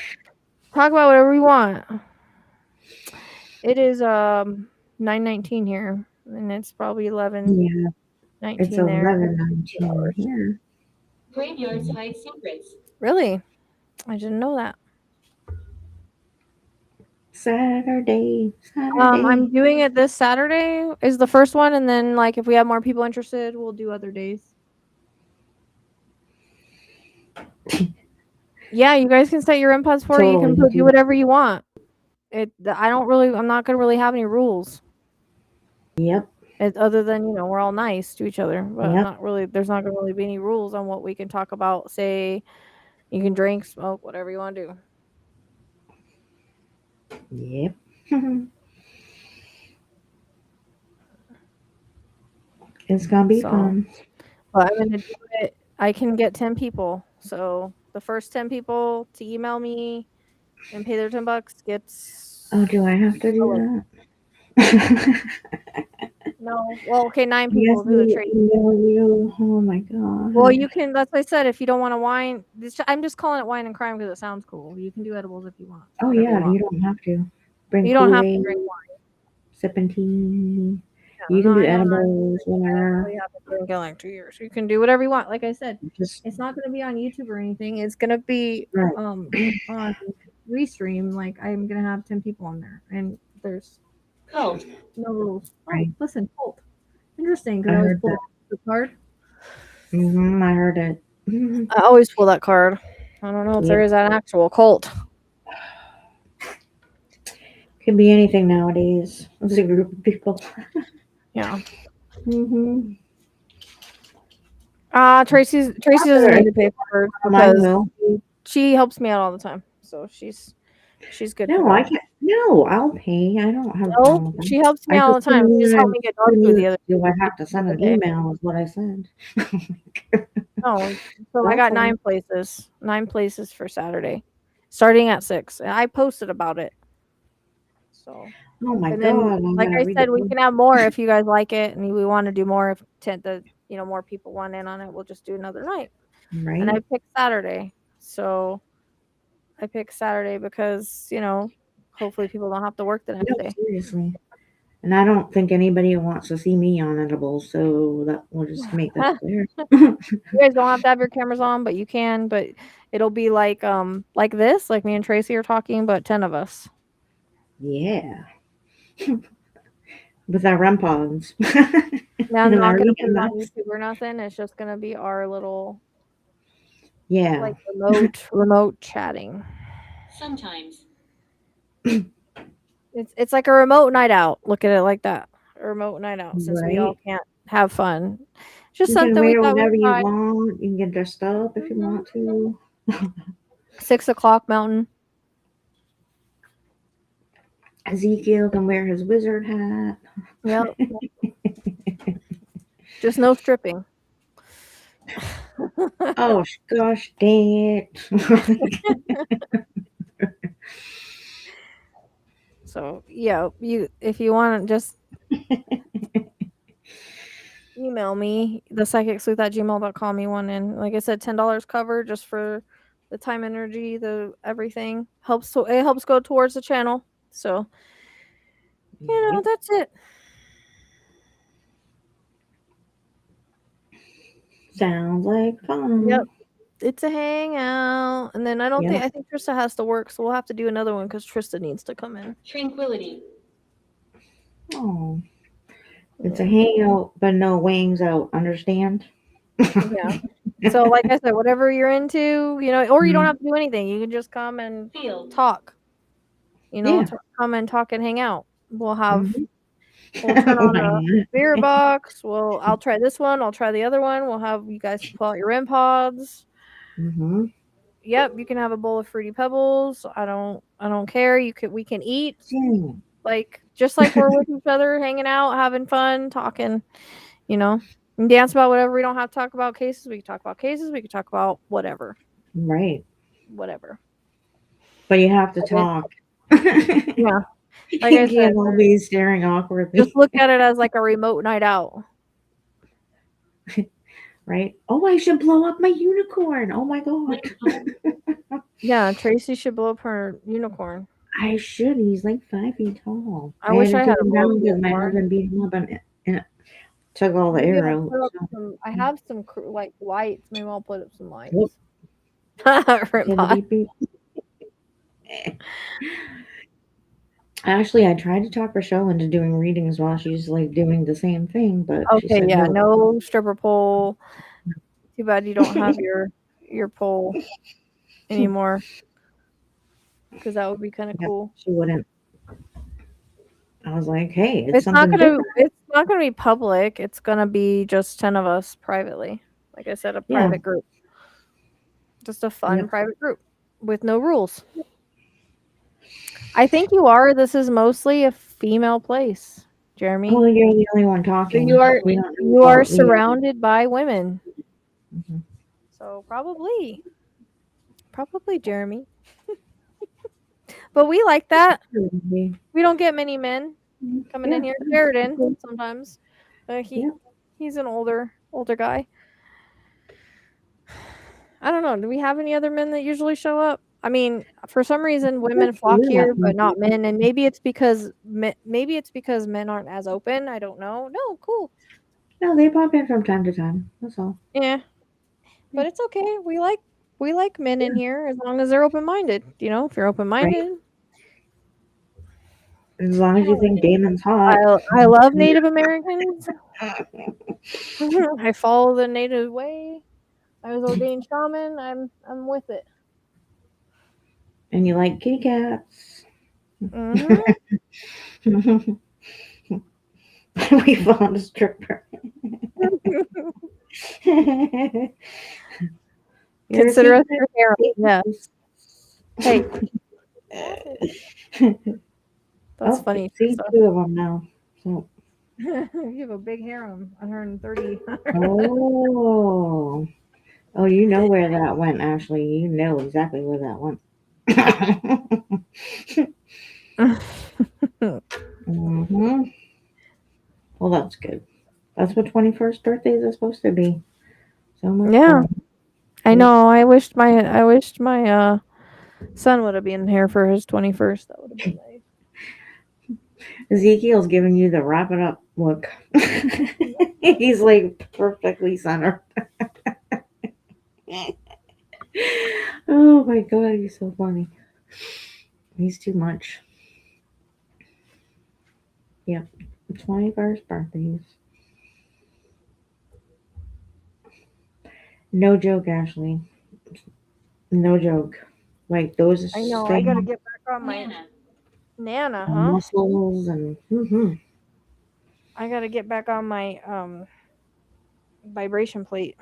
talk about whatever we want. It is 9:19 here, and it's probably 11:19 Yeah, it's there. 11:19 here. Graveyards hide secrets. Really? I didn't know that. Saturday. I'm doing it this Saturday is the first one, and then like if we have more people interested, we'll do other days. Yeah, you guys can set your inputs for it. You can Totally. do whatever you want. I'm not gonna really have any rules. Yep. Other than we're all nice to each other, but Yep. there's not gonna really be any rules on what we can talk about. Say you can drink, smoke, whatever you want to do. Yep. It's gonna be fun. But I'm gonna do it. I can get 10 people. So the first 10 people to email me and pay their $10 gets. Oh, do I have to do that? No. Well, okay, 9 people do the trade. You. Oh my god. Well, you can. That's what I said. If you don't want to wine, I'm just calling it wine and crime because it sounds cool. You can do edibles if you want. Oh whatever yeah, want. you don't have to bring. You don't have to Kool-Aid, drink wine. sipping tea. Yeah, You can no, do I know not. edibles, I whatever. actually haven't drank in like 2 years. You can do whatever you want. Like I said, Just it's not going to be on YouTube or anything. It's going to be right. on Restream. Like I'm going to have 10 people on there, and there's Cult. no rules. Oh, Right. listen, cult. Interesting, because I I always heard pull that. the card. I heard it. I always pull that card. I don't know if there Yep. is an actual cult. Could be anything nowadays. It's a group of people. Yeah. Mm-hmm. Tracy doesn't need to pay for hers Mine because will. she helps me out all the time. So she's good to No, go. I can't. No, I'll pay. I don't have a No, problem with that. she helps me I all the just time. She just helped me get dog food the other do I have to send an day. email is what I said. No, so I That's got fine. 9 places for Saturday, starting at 6. And I posted about it. So, Oh my and then, god, I'm like gonna I read said, the we book. can have more if you guys like it, and we want to do more. If more people want in on it, we'll just do another night. And I Right? picked Saturday, so I picked Saturday because hopefully people don't have to work the next No, day. seriously. And I don't think anybody wants to see me on edibles, so that we'll just make that clear. You guys don't have to have your cameras on, but you can. But it'll be like this, like me and Tracy are talking, but 10 of us. Yeah. With our REM pods. Now I'm And not our gonna put it on EMFs. YouTube or nothing. It's just gonna be our little Yeah. like remote chatting. Sometimes. It's like a remote night out. Look at it like that. A remote night out since we all Right. can't have fun. Just You can something we wear thought we'd whatever you try. want. You can get dressed up if you want to. 6 o'clock Mountain. Ezekiel can wear his wizard hat. Yep. Just no stripping. Oh gosh dang it. So yeah, if you want to just email me thepsychicsleuth@gmail.com. You want in, like I said, $10 cover just for the time, energy, the everything helps. So it helps go towards the channel. So Yep. that's it. Sounds like fun. Yep. It's a hangout, and then I Yep. think Trista has to work, so we'll have to do another one because Trista needs to come in. Tranquility. Oh. It's a hangout, but no wings out. Understand? Yeah. So, like I said, whatever you're into, or you don't Mhm. have to do anything. You can just come and Field. talk. Yeah. Come and talk and hang out. We'll have. Mhm. We'll turn on Why a not? beer box. I'll try this one. I'll try the other one. We'll have you guys pull out your REM pods. Mhm. Yep, you can have a bowl of Fruity Pebbles. I don't care. We can eat. Dang. Just like we're with each other, hanging out, having fun, talking, and dance about whatever. We don't have to talk about cases. We can talk about cases. We can talk about whatever. Right. Whatever. But you have to Okay. talk. Yeah. Like You I said, can't all be staring awkwardly. just look at it as like a remote night out. Right? Oh, I should blow up my unicorn. Oh my god. Yeah, Tracy should blow up her unicorn. I should. He's like 5 feet tall. I wish I had to had take a him blow up down because my unicorn. husband beat him up and took all the Maybe air I'll out. put up So. I have some like lights. Maybe I'll put up some lights. Whoop. Rip Can on. beep, beep. Actually, I tried to talk Rochelle into doing readings while she's like doing the same thing, but she Okay, said yeah, no. no stripper pole. Too bad you don't have your pole anymore, because that would be kind of Yeah, cool. she wouldn't. I was like, hey, It's not something gonna different. be public. It's gonna be just 10 of us privately. Like I said, a private group. Just a fun private group with no rules. I think this is mostly a female place, Jeremy. Well, you're the only one talking. You are We don't know you are about Leo. surrounded by women. Mhm. So probably Jeremy. But we like that. We don't get many men coming in here. Sheridan sometimes. He's an older guy. I don't know. Do we have any other men that usually show up? I mean, for some reason, women Good for flock you, here, that but means not men, and maybe it's because men aren't as open. I don't know. No, cool. no, they pop in from time to time. That's all. Yeah, Yeah. but it's okay. We like men in here as long as they're open minded. You know, if you're open Right. minded. As long as you think Damon's hot. I love Native Americans. I follow the Native way. I was ordained shaman. I'm with it. And you like kitty cats. Mhm. We found a stripper. Consider us your harem. Yes. Hey, that's Oh, funny. see, So, 2 of them now. So, you have a big harem, 130. oh, oh, you know where that went, Ashley. You know exactly where that went. hmm Well, that's good. That's what 21st birthdays are supposed to be. So much Yeah, fun. I know. I wished my son would have been here for his 21st. That would have been nice. Ezekiel's giving you the wrap it up look. He's like perfectly centered. Oh my god, he's so funny. He's too much. Yep. 21st birthdays. No joke, Ashley. No joke. Like those I know. I gotta things, get back on my Nana. Nana, huh? muscles, and I gotta get back on my vibration plate.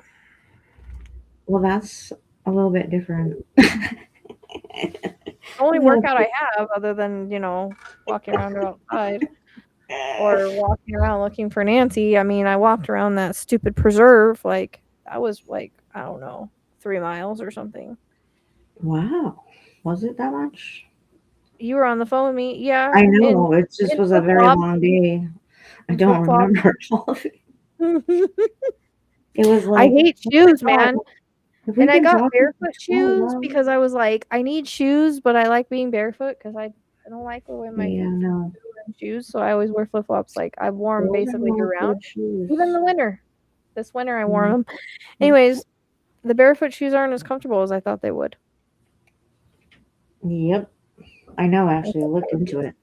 well, that's a little bit different. The only Yeah. workout I have, other than walking around outside or walking around looking for Nancy. I mean, I walked around that stupid preserve. Like that was like I don't know, 3 miles or something. Wow. Was it that much? You were on the phone with me, yeah, I in know. It just in was a flip very flops. long day. I In don't flip flops. remember all of it. It was I like, hate oh shoes, my God, man. have we And I been got talking for barefoot so shoes long? because I was like, I need shoes, but I like being barefoot because I don't like the way my Yeah, feet feel no. in shoes. So I always wear flip flops. Like I've worn them Those are basically year not round, good shoes. even in the winter. This winter I wore Mm, them. Anyways, the barefoot shoes aren't as comfortable as I thought they would. Yep. I know, actually. I looked into it.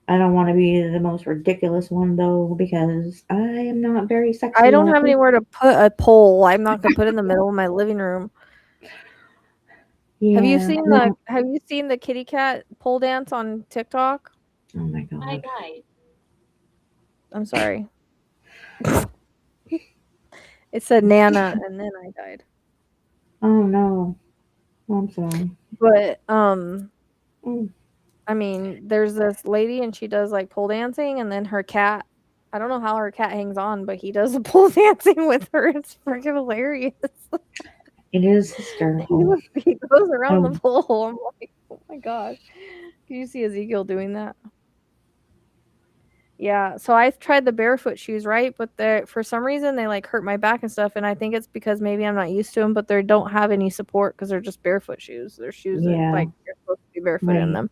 I don't want to be the most ridiculous one, though, because I am not very I sexy don't on have feet. anywhere to put a pole. I'm not gonna put it in the middle of my living room. Have you Yeah. seen the No. Have you seen the kitty cat pole dance on TikTok? Oh, my I God. died. I'm sorry. It said Nana and then I died. Oh, no. I'm sorry. But Mm. I mean, there's this lady and she does like pole dancing and then her cat, I don't know how her cat hangs on, but he does the pole dancing with her. It's freaking hilarious. It is hysterical. He goes around the Um, pole. I'm like, oh my gosh. Can you see Ezekiel doing that? Yeah, so I've tried the barefoot shoes, right? But they for some reason they like hurt my back and stuff, and I think it's because maybe I'm not used to them, but they don't have any support because they're just barefoot shoes. They're shoes that yeah. like you're supposed to be barefoot in Right. them.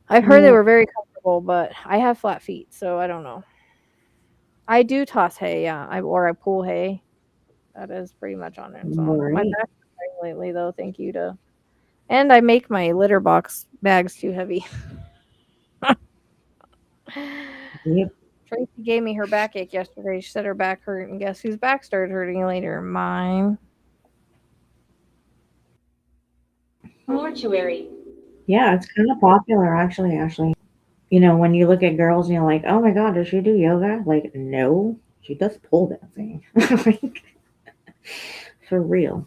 I've heard they Well, were very comfortable, but I have flat feet, so I don't know. I do toss hay, yeah. I pull hay. That is pretty much on its own. My right. back's been hurting lately though, thank you to and I make my litter box bags too heavy. Yep. Tracy gave me her backache yesterday. She said her back hurt, and guess whose back started hurting later? Mine. Mortuary. Yeah, it's kind of popular, actually, Ashley. You know, when you look at girls and you're like, oh my God, does she do yoga? Like, no, she does pole dancing. Like, for real.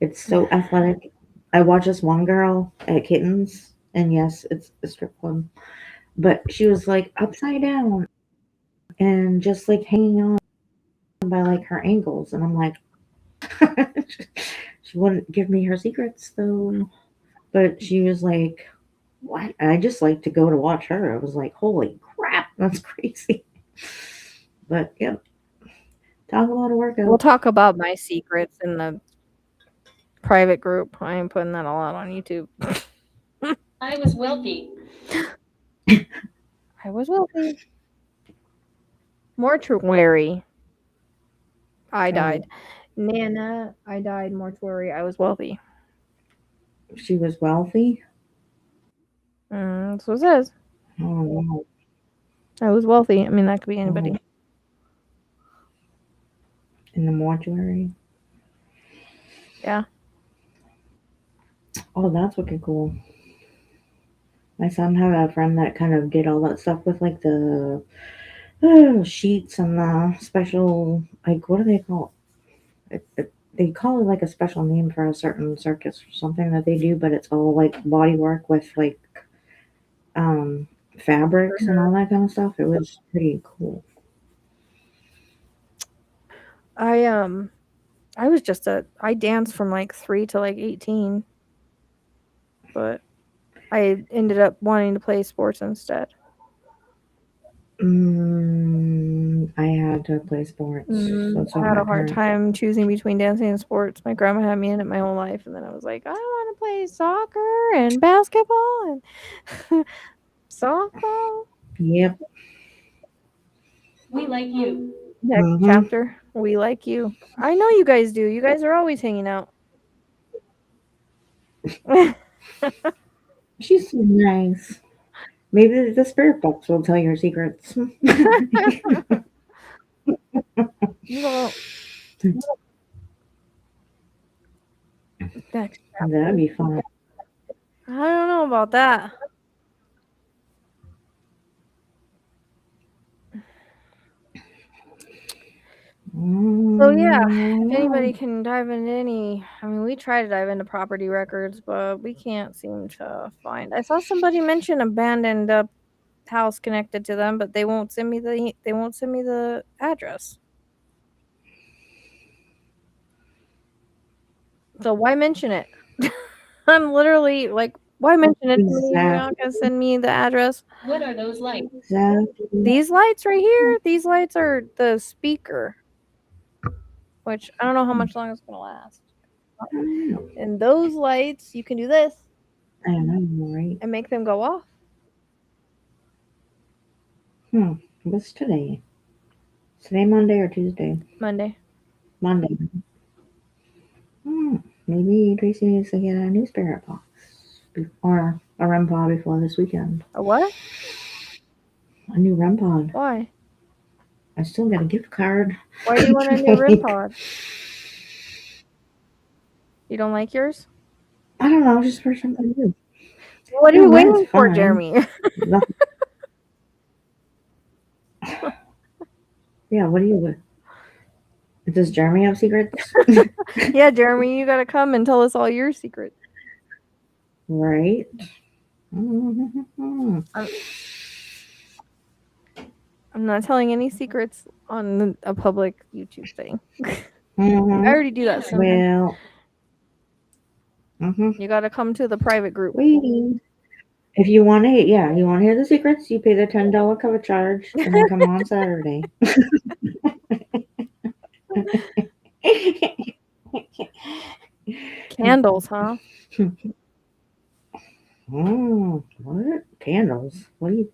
It's so athletic. I watched this one girl at Kittens, and yes, it's a strip club, but she was like upside down and just like hanging on by like her ankles. And I'm like, she wouldn't give me her secrets though. But she was like, what? I just like to go to watch her. I was like, holy crap, that's crazy. But yeah, talk about a We'll workout. talk about my secrets in the private group. I ain't putting that all out on YouTube. I was wealthy. I was wealthy. Mortuary. I died. Nana, I died. Mortuary. I was wealthy. She was wealthy. That's what it says. Oh wow. I was wealthy. I mean, that could be anybody. Oh. In the mortuary. Yeah. Oh, that's wicked cool. My son had a friend that kind of did all that stuff with like the sheets and the special, like, what do they call it? They call it like a special name for a certain circus or something that they do, but it's all like body work with like fabrics and all that kind of stuff. It was pretty cool. I was just I danced from like 3 to like 18, but I ended up wanting to play sports instead. I had to play sports. That's I what had my a hard parents- time choosing between dancing and sports. My grandma had me in it my whole life, and then I was like, I want to play soccer and basketball and softball. Yep. We like you. Next chapter, we like you. I know you guys do. You guys are always hanging out. She's so nice. Maybe the spirit box will tell your secrets. You don't. Next chapter. That'd be fun. I don't know about that. So yeah, if anybody can dive into any, I mean, we try to dive into property records, but we can't seem to find. I saw somebody mention abandoned house connected to them, but they won't send me the address. So why mention it? I'm literally like, why mention it to me? You're not gonna send me the address. What are those lights? Exactly. These lights right here, these lights are the speaker, which I don't know how much longer it's gonna last. And those lights, you can do this I know, right? and make them go off. What's today? Today Monday or Tuesday? Monday. Monday. Maybe Tracy needs to get a new spirit box or a REM pod before this weekend. A what? A new REM pod. Why? I still got a gift card. Why do you want a new REM pod? You don't like yours? I don't know, just for something new. What are you mine's waiting for, fine. Jeremy? Nothing. Yeah, what do you? Does Jeremy have secrets? Yeah, Jeremy, you gotta come and tell us all your secrets. Right. I'm not telling any secrets on a public YouTube thing. I already do that sometimes. Well. You gotta come to the private group. Waiting. If you want to, you want to hear the secrets, you pay the $10 cover charge and then come on Saturday. Candles, huh? What? Candles? What are you?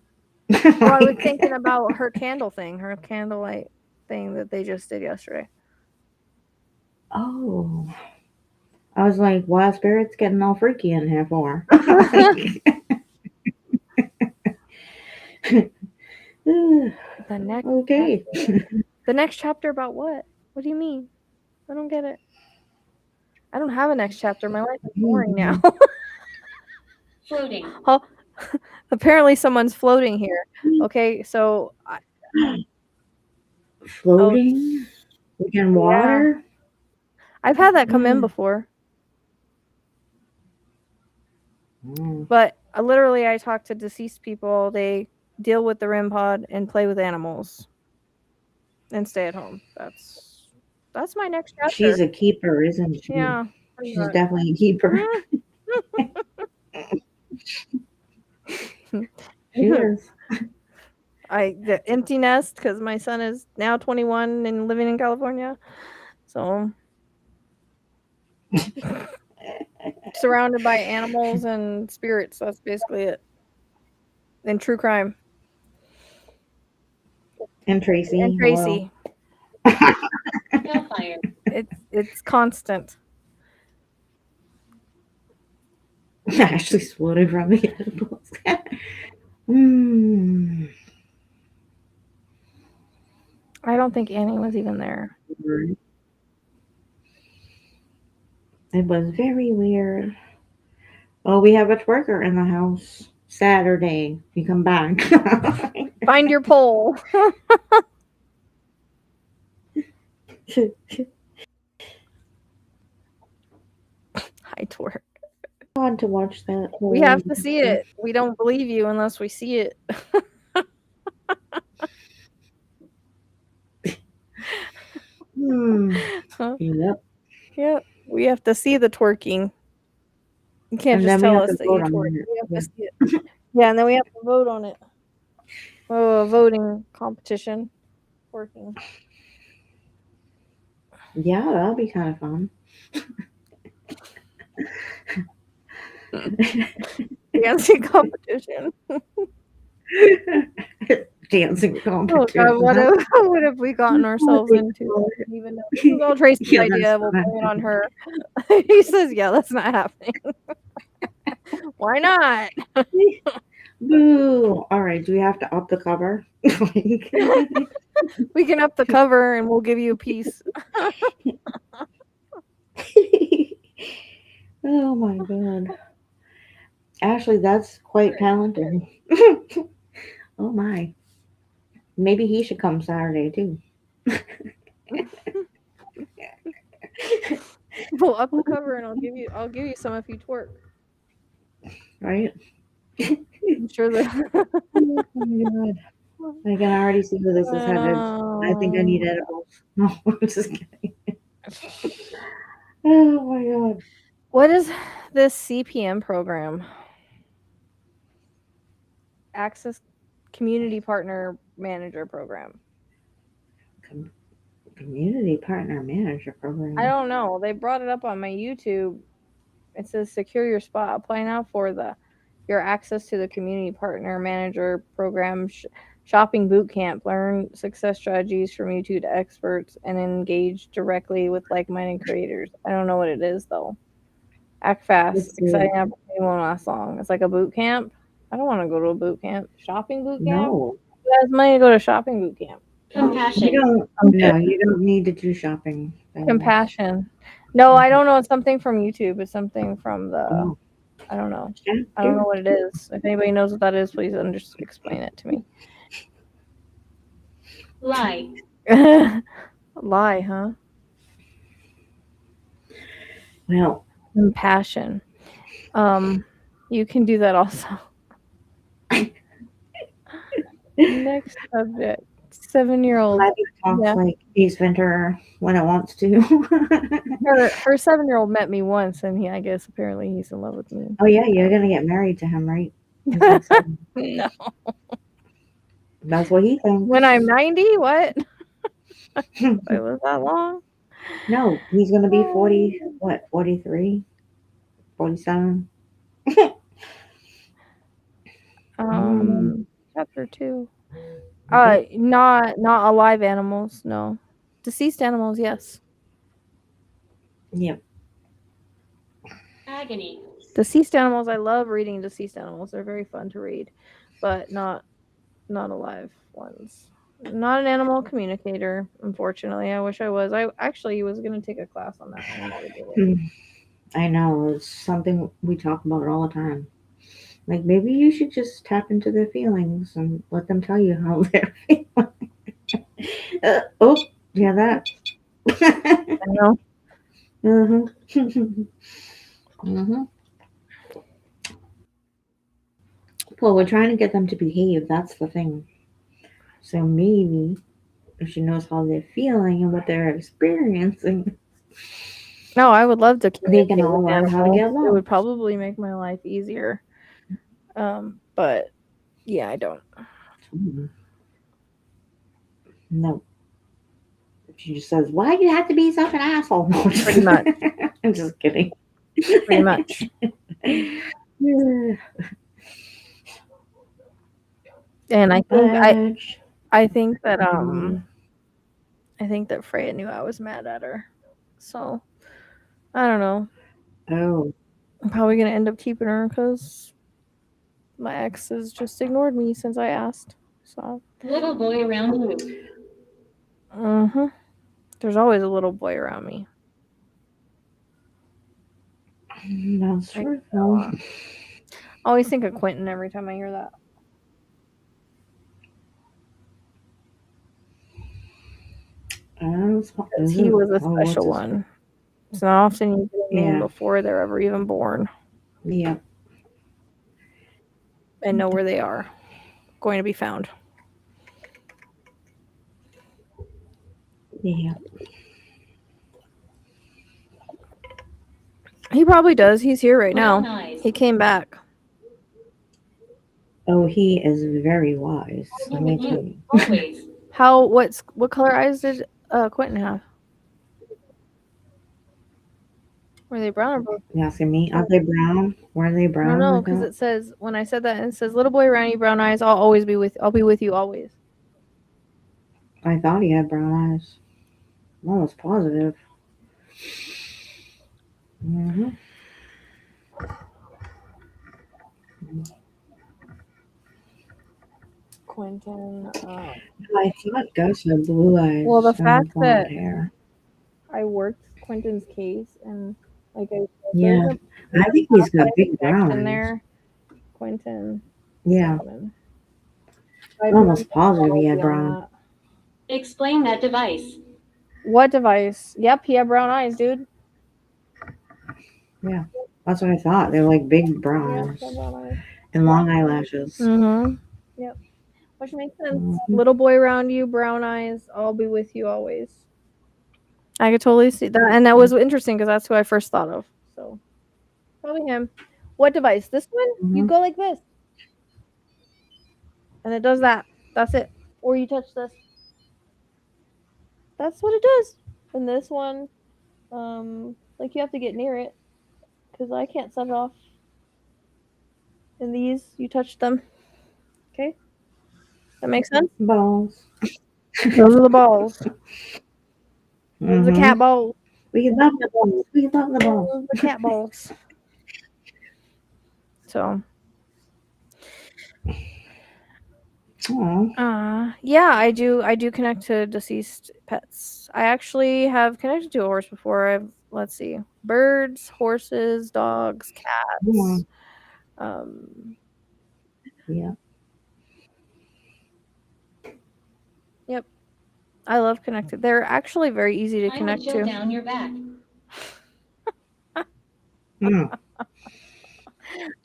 Well, I was thinking about her candlelight thing that they just did yesterday. Oh. I was like, wild spirits getting all freaky in here for. Okay. The next chapter about what? What do you mean? I don't get it. I don't have a next chapter. My life is boring now. Floating. Oh, apparently someone's floating here. Okay, so Floating? Like in water? I've had that come in before. But literally, I talk to deceased people. They deal with the REM pod and play with animals and stay at home. That's my next chapter. She's a keeper, isn't she? Yeah. She's definitely a keeper. She is. The empty nest because my son is now 21 and living in California. So surrounded by animals and spirits. That's basically it. And true crime. And Tracy. And Tracy. Hellfire. It's constant. Actually exploded from the edibles. I don't think Annie was even there. It was very weird. Oh, we have a twerker in the house. Saturday. You come back. Find your pole. Hi, twerk. I want to watch that. We have to see it. We don't believe you unless we see it. Huh? Yep. Yep. We have to see the twerking. You can't And just then we tell have us to that you vote on twerk. it. We have to see it. Yeah, and then we have to vote on it. Oh, a voting competition. Twerking. Yeah, that'll be kind of fun. Dancing competition. Dancing Oh competition. God, what have we gotten ourselves into? I don't even know. This is all Tracy's Yeah, idea. that's We'll fine. blame it on her. He says, "Yeah, that's not happening." Why not? Boo. All right, do we have to up the cover? We can up the cover and we'll give you a piece. Oh my God. Ashley, that's quite talented. Oh my. Maybe he should come Saturday too. We'll up the cover and I'll give you some if you twerk. Right? I'm sure that Oh my God. I can already see where this is headed. I think I need edibles. No, I'm just kidding. Oh my God. What is this CPM program? Access Community Partner Manager Program. Community Partner Manager Program. I don't know. They brought it up on my YouTube. It says secure your spot. Apply now for your access to the Community Partner Manager Program shopping boot camp. Learn success strategies from YouTube experts and engage directly with like-minded creators. I don't know what it is though. Act fast. Let's see. Exciting opportunity won't last long. It's like a boot camp. I don't want to go to a boot camp. Shopping boot camp? No. Who has money to go to shopping boot camp? Compassion. You don't need to do shopping. Compassion. No, I don't know. It's something from YouTube. It's something from the. Oh. I don't know. Yeah, I don't know what it is. If anybody knows what that is, please explain it to me. Lie. Lie, huh? Well, Compassion. You can do that also. Next subject. 7-year-old. Ivy talks Yeah. like Ace Ventura when it wants to. Her 7-year-old met me once, and I guess apparently he's in love with me. Oh yeah, you're gonna get married to him, right? No. That's what he thinks. When I'm 90, what? It was that long? No, he's gonna be 40. What? 43, 47. Chapter 2. Not alive animals, no. Deceased animals, yes. Yep. Agony. Deceased animals, I love reading deceased animals. They're very fun to read, but not alive ones. Not an animal communicator, unfortunately. I wish I was. I actually was going to take a class on that. I never did it. I know, it's something we talk about all the time. Like, maybe you should just tap into their feelings and let them tell you how they're feeling. Oh, yeah, that. I know. Well, we're trying to get them to behave. That's the thing. So maybe if she knows how they're feeling and what they're experiencing, No, I would love to they can all learn how to get It along. would probably make my life easier. But yeah, I don't. No. She just says, "Why do you have to be such an asshole?" No, Pretty much. I'm just kidding. pretty much. And I think that I think that Freya knew I was mad at her. So I don't know. Oh, I'm probably gonna end up keeping her because my ex has just ignored me since I asked. So Little boy around you. there's always a little boy around me. that's I true. always think of Quentin every time I hear that. Because he was a special one. It's not often you get a name before they're ever even born. Yeah. And know where they are going to be found. Yeah. He probably does. He's here right Brown now. eyes. He came back. Oh, he is very wise. Let me tell you. Always. What color eyes did Quentin have? Were they brown or blue? You asking me? Are they brown? Were they brown? No, like because that? it says when I said that, it says little boy around you, brown eyes. I'll be with you always. I thought he had brown eyes. I'm almost positive. Mm-hmm. Quentin. I thought Gus had blue eyes. Well, the and fact blonde that hair. I worked Quentin's case and like I said, Yeah, I think he's got big brown eyes. there. Quentin. Yeah, Simon. I'm almost positive he had brown. Explain that device. What device? Yep, he had brown eyes, dude. Yeah, that's what I thought. They were like big brown eyes and long eyelashes. Mm-hmm. Yep. Which makes sense. Mm-hmm. Little boy around you, brown eyes. I'll be with you always. I could totally see that, and that was interesting because that's who I first thought of. So probably him. What device? This one? You Mm-hmm. go like this, and it does that. That's it. Or you touch this. That's what it does. And this one, like you have to get near it because I can't set it off. And these, you touch them. Okay, that makes sense. Balls. Those are the balls. Those are the cat Mm-hmm. balls. We love the balls. We love the balls. Those are the cat balls. So. Yeah, I do connect to deceased pets. I actually have connected to a horse before. Let's see, birds, horses, dogs, cats. Yeah. Yep. I love connected. They're actually very easy to I connect will chill to. down your back.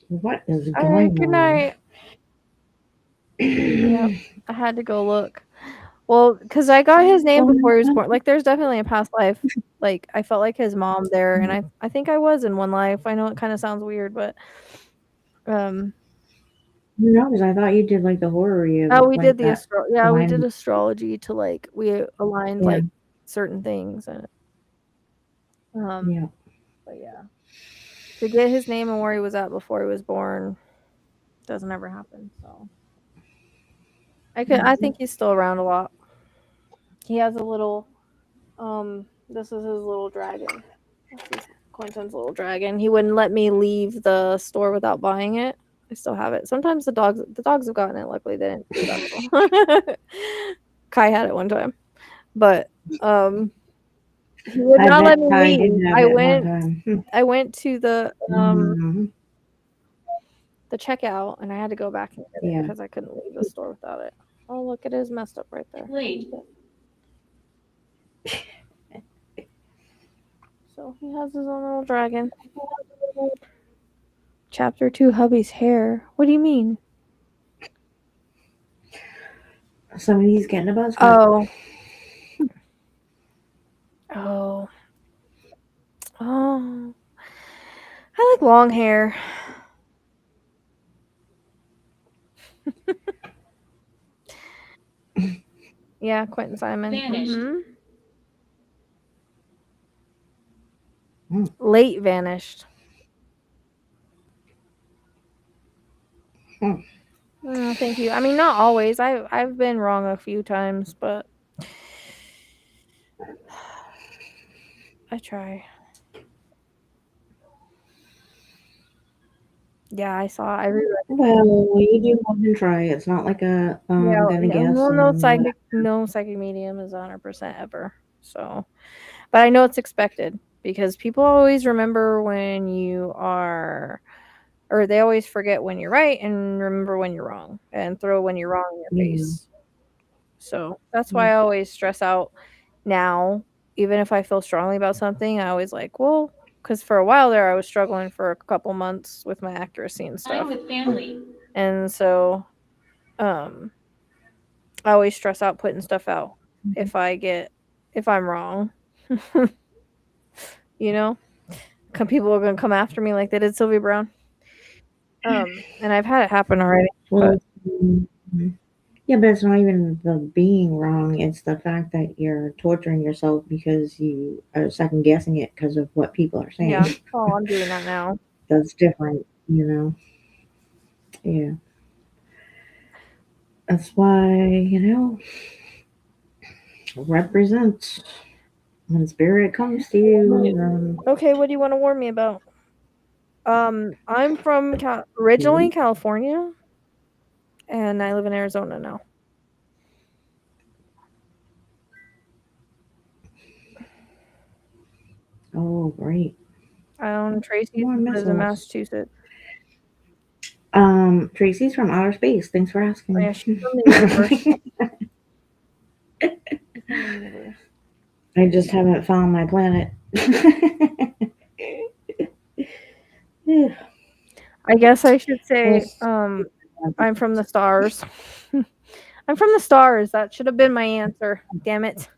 What is All right, going good on? night. Yep. I had to go look. Well, because I got his name before he was born. Like, there's definitely a past life. Like, I felt like his mom there, and I think I was in one life. I know it kind of sounds weird, but No, because I thought you did like the horror you. oh, we like did that. we did astrology to like we aligned like certain things and Yeah. but yeah. To get his name and where he was at before he was born doesn't ever happen. So I think he's still around a lot. He has a little this is his little dragon. This is Quentin's little dragon. He wouldn't let me leave the store without buying it. I still have it. Sometimes the dogs have gotten it. Luckily they didn't do that. Kai had it one time. But he would not let me leave. I went to the checkout and I had to go back and get it because I couldn't leave the store without it. Oh look, it is messed up right there. Wait. So he has his own little dragon. Chapter 2, hubby's hair. What do you mean? Somebody's getting a buzz cut. Oh. I like long hair. Yeah, Quentin Simon. Vanished. Late vanished. Thank you. I mean, not always. I've been wrong a few times, but I try. Yeah, I saw. I reread. Well, you do more than try. It's not like a Yeah, gonna guess. well, And no psychic medium is 100% ever. So, but I know it's expected because people always remember when you are, or they always forget when you're right and remember when you're wrong and throw when you're wrong in your yeah. face. So that's why I always stress out now, even if I feel strongly about something, I always like, well, because for a while there, I was struggling for a couple months with my accuracy and Time stuff. with family. And so, I always stress out putting stuff out if I'm wrong. You know, people are gonna come after me like they did Sylvia Brown. And I've had it happen already. Well, yeah, but it's not even the being wrong. It's the fact that you're torturing yourself because you are second guessing it because of what people are saying. Yeah. Oh, I'm doing that now. That's different, you know. Yeah. That's why, represent when spirit comes to you. Okay, what do you want to warn me about? I'm from originally California, and I live in Arizona now. Oh, great. I own Tracy More who lives in missiles. Massachusetts. Tracy's from outer space. Thanks for asking. Oh, yeah, she's from the universe. She's from the universe. I just haven't found my planet. I guess I should say, Well, I'm from the stars. I'm from the stars. That should have been my answer. Damn it.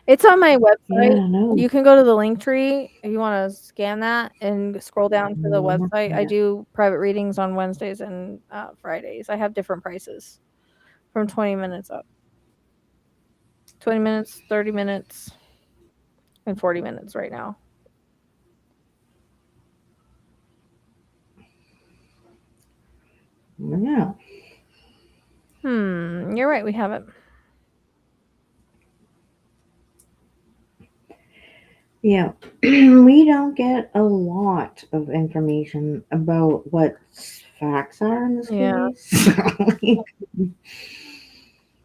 It's on my website. Yeah, no. You can go to the Linktree if you want to scan that and scroll down to the website. I do private readings on Wednesdays and Fridays. I have different prices from 20 minutes up. 20 minutes, 30 minutes, and 40 minutes right now. Yeah. You're right, we have it. Yeah. We don't get a lot of information about what facts are in this Yeah. case.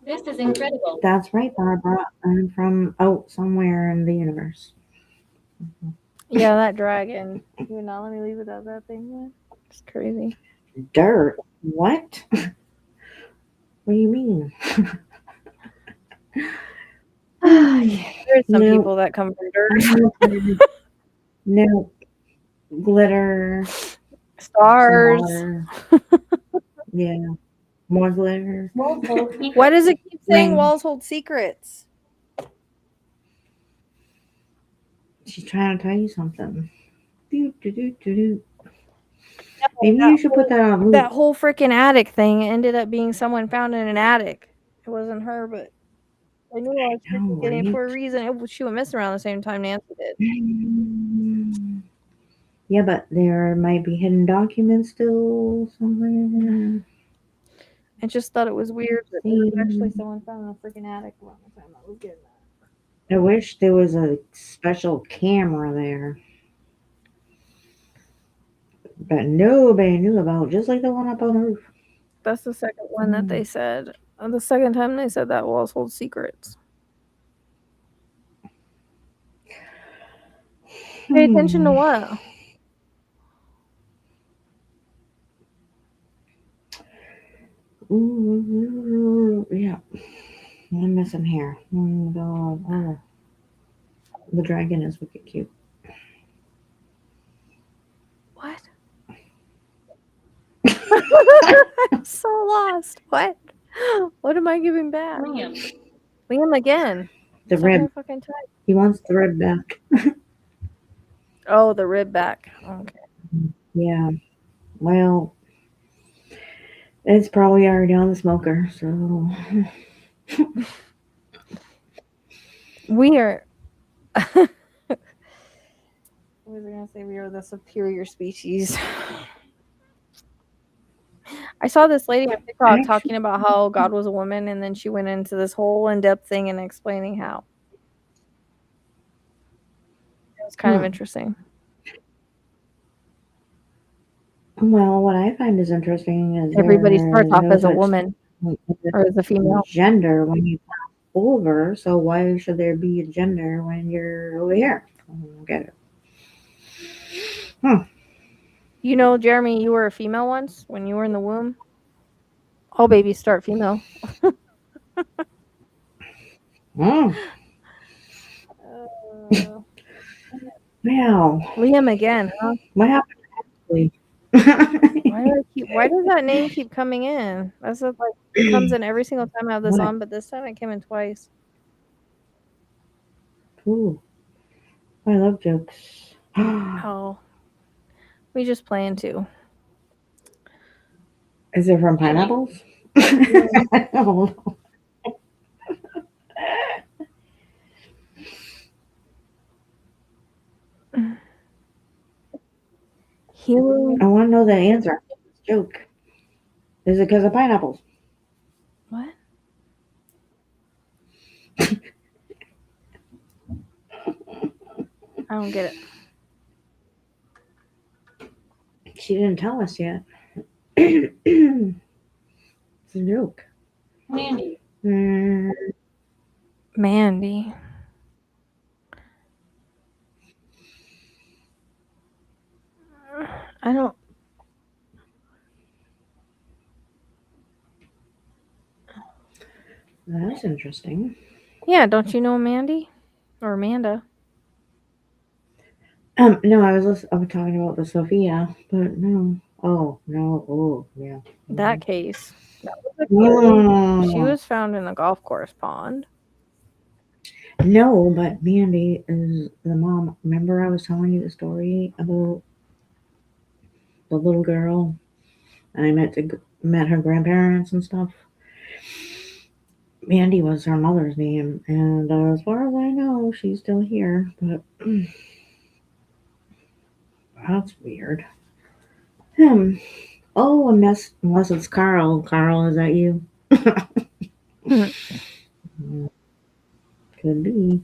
This is incredible. That's right, Barbara. I'm from out somewhere in the universe. Yeah, that dragon. You know, let me leave it as that thing went. It's crazy. Dirt. What? What do you mean? There's some No. people that come from dirt. No. Glitter. Stars. Water. Yeah. More glitter. Why does it keep saying Ring. walls hold secrets? She's trying to tell you something. Maybe that you should put that on loop. That whole freaking attic thing ended up being someone found in an attic. It wasn't her, but I knew I was freaking getting it for a reason. She went missing around the same time Nancy did. Yeah, but there might be hidden documents still somewhere. I just thought it was weird that there was actually someone found in a freaking attic around the time I was getting that. I wish there was a special camera there. But nobody knew about, just like the one up on the roof. That's the second one that they said. The second time they said that walls hold secrets. Pay attention to what? Ooh, yeah. I'm missing hair. Oh, God. Oh. The dragon is wicked cute. What? I'm so lost. What? What am I giving back? Liam again. The rib. Fucking time. He wants the rib back. Oh, the rib back. Okay. Yeah. Well, it's probably already on the smoker, so. We are. was gonna say we are the superior species. I saw this lady on TikTok talking about how God was a woman, and then she went into this whole in-depth thing and explaining how. It was kind of interesting. Well, what I find is interesting is Everybody there starts is off no as a such woman thing or as a female. as gender when you pass over. So why should there be a gender when you're over here? I don't get it. You know, Jeremy, you were a female once when you were in the womb. All babies start female. Oh, wow. Liam again, huh? What happened to Ashley? Why does that name keep coming in? That's like it comes in every single time I have this What? on, but this time it came in twice. Ooh, I love jokes. Oh, we just playing too. Is it from pineapples? I don't know. Healing. I want to know the answer. Joke. Is it because of pineapples? What? I don't get it. She didn't tell us yet. It's a joke. Mandy. Mandy. I don't. That's interesting. Yeah, don't you know Mandy or Amanda? No, I was talking about the Sophia, but no. Oh no. Oh yeah. That case. That was a case. She Oh. was found in a golf course pond. No, but Mandy is the mom. Remember, I was telling you the story about the little girl, and I met her grandparents and stuff. Mandy was her mother's name, and as far as I know, she's still here. But that's weird. Oh, unless it's Carl. Carl, is that you? Could be.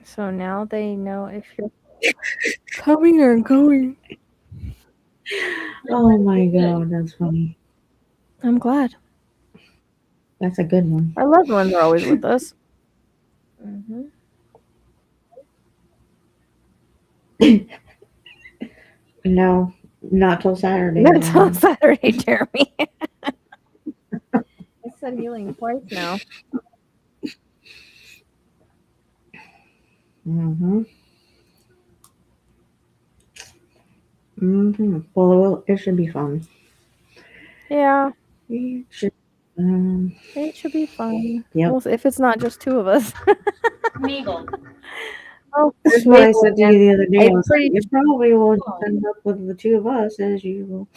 So now they know if you're coming or going. Oh my god, that's funny. I'm glad. That's a good one. Our loved ones are always with us. Mm-hmm. No, not till Saturday. Not until Saturday, Jeremy. I said healing twice now. Mm-hmm. Mm-hmm. Well, it should be fun. Yeah. It should. It should be fun. Yep. Well, if it's not just two of us. Mabel. Oh, That's what I said to you the other day. I was like, pretty- you probably will end up with the two of us as usual.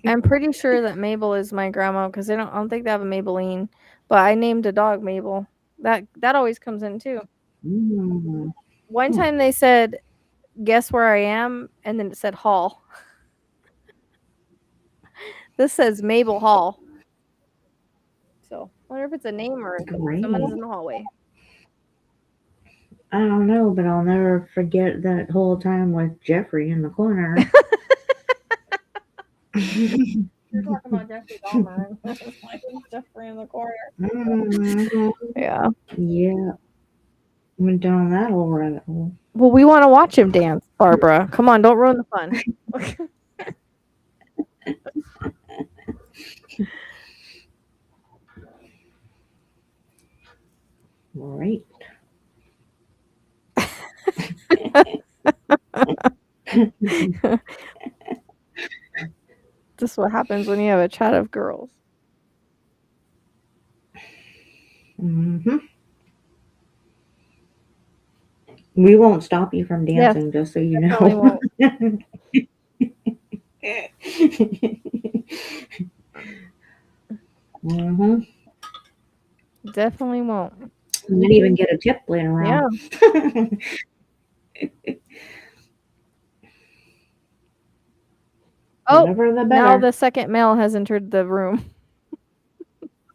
I'm pretty sure that Mabel is my grandma because I don't think they have a Maybelline. But I named a dog Mabel. That always comes in too. Mm. One time they said, "Guess where I am," and then it said Hall. This says Mabel Hall. So I wonder if it's a name or Great. someone's in the hallway. I don't know, but I'll never forget that whole time with Jeffrey in the corner. You're talking about Jeffrey Dahmer. Jeffrey in the corner. Mhm. Yeah. Yeah. Went down that whole rabbit hole. Well, we want to watch him dance, Barbara. Come on, don't ruin the fun. Right. This is what happens when you have a chat of girls. Mm-hmm. We won't stop you from dancing, just so you know. Won't. Mm-hmm. Definitely won't. You might even get a tip later on. Yeah. Oh, Whatever the now better. the second male has entered the room.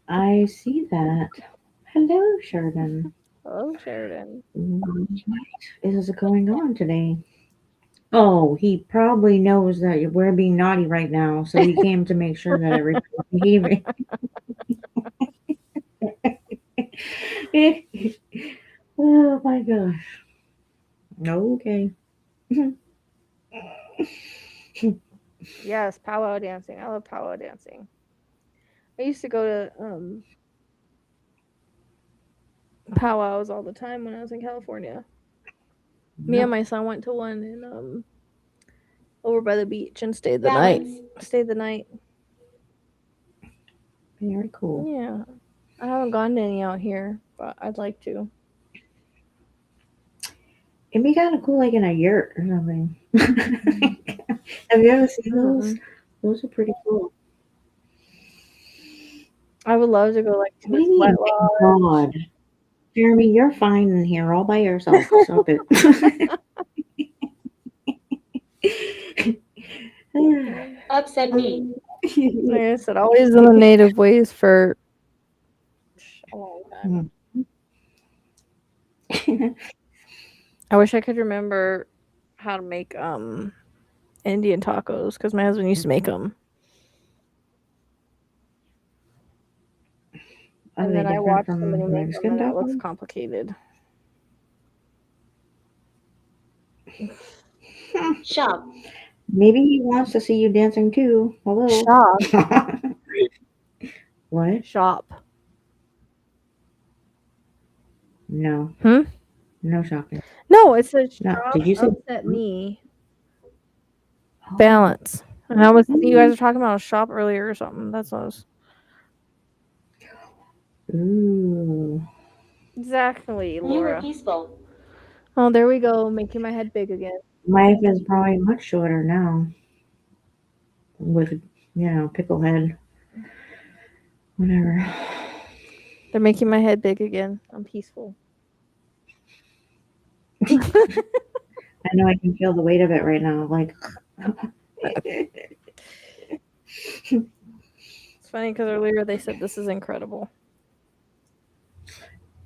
I see that. Hello, Sheridan. Hello, Sheridan. What is going on today? Oh, he probably knows that we're being naughty right now, so he came to make sure that everybody's behaving. Oh my gosh. Okay. Yes, powwow dancing. I love powwow dancing. I used to go to powwows all the time when I was in California. Me and my son went to one in over by the beach and stayed the night. Stayed the night. Very cool. Yeah. I haven't gone to any out here, but I'd like to. It'd be kind of cool, like in a yurt or something. Have you ever seen those? Those are pretty cool. I would love to go like to What do this you wet mean? lodge. God, Jeremy, you're fine in here all by yourself. Stop it. Upset me. Like I said, always in the native ways for a long time. I wish I could remember how to make Indian tacos because my husband used to make them. And then I watched somebody make them, and it looks complicated. Shop. Maybe he wants to see you dancing too. Hello. Shop. What? Shop. No. No shopping. No, it says No. shop. Did you say Upset me? Balance. And I was you guys were talking about a shop earlier or something. That's what I was. Ooh. Exactly, You were Laura. peaceful. Oh, there we go, making my head big again. My life is probably much shorter now. With, pickle head. Whatever. They're making my head big again. I'm peaceful. I know I can feel the weight of it right now. Like, It's funny because earlier they said this is incredible.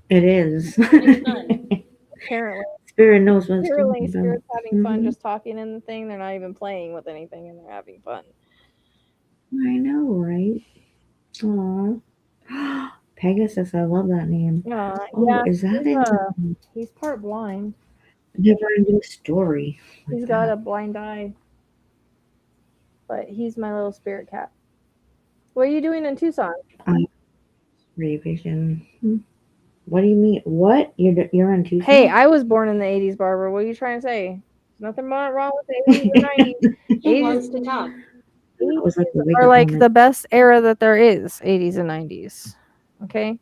it is. Apparently. Spirit knows what's Apparently, going on. Spirit's having fun just talking in the thing. They're not even playing with anything, and they're having fun. I know, right? Aw. Pegasus, I love that name. Yeah, Is that he's part blind. Never ending story? He's got a blind eye. But he's my little spirit cat. What are you doing in Tucson? Revision. What do you mean? What? You're in Tucson? Hey, I was born in the 80s, Barbara. What are you trying to say? There's nothing wrong with the 80s or 90s. He wants to talk. 80s are like the best era that there is, 80s and 90s. Okay?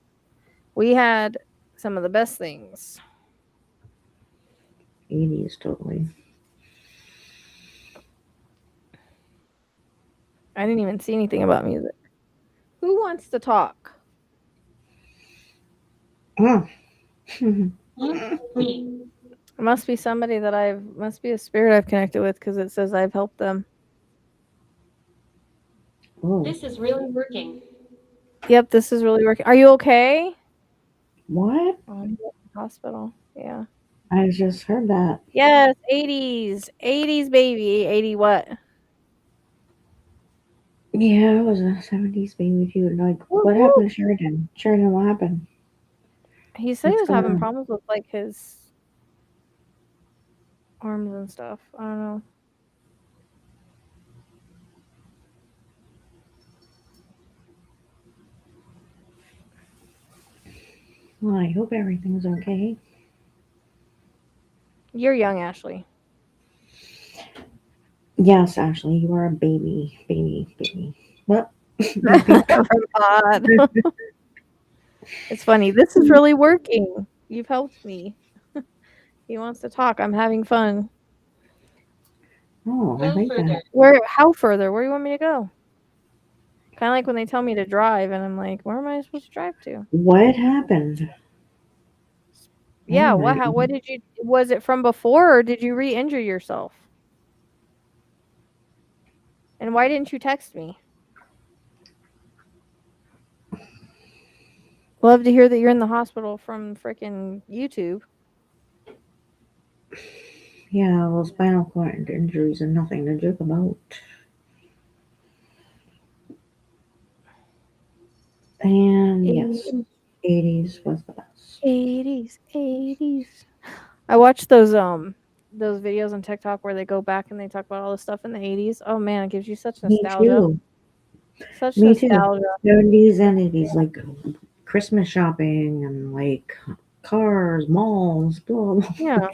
We had some of the best things. 80s, totally. I didn't even see anything about music. Who wants to talk? Oh. Me. It must be somebody that must be a spirit I've connected with because it says I've helped them. Oh. This is really working. Yep, this is really working. Are you okay? What? Oh, you're at the hospital. Yeah. I just heard that. Yes, 80s. 80s, baby. 80 what? Yeah, it was a 70s baby too. Like, what happened to Sheridan? Sheridan, what happened? He said he was having problems with like his arms and stuff. I don't know. Well, I hope everything's okay. You're young, Ashley. Yes, Ashley, you are a baby. What? God. It's funny. This is really working. You've helped me. He wants to talk. I'm having fun. Oh, I like that. How further? Where do you want me to go? Kind of like when they tell me to drive and I'm like, where am I supposed to drive to? What happened? Yeah, Oh what my how what did you was it from before or did you re-injure yourself? And why didn't you text me? Love to hear that you're in the hospital from freaking YouTube. Yeah, well, spinal cord injuries are nothing to joke about. And yes, 80s was the best. 80s. I watched those videos on TikTok where they go back and they talk about all the stuff in the 80s. Oh man, it gives you such Me nostalgia. too. Such Me too. nostalgia. 70s and 80s, like Christmas shopping and like cars, malls, blah, blah. Yeah.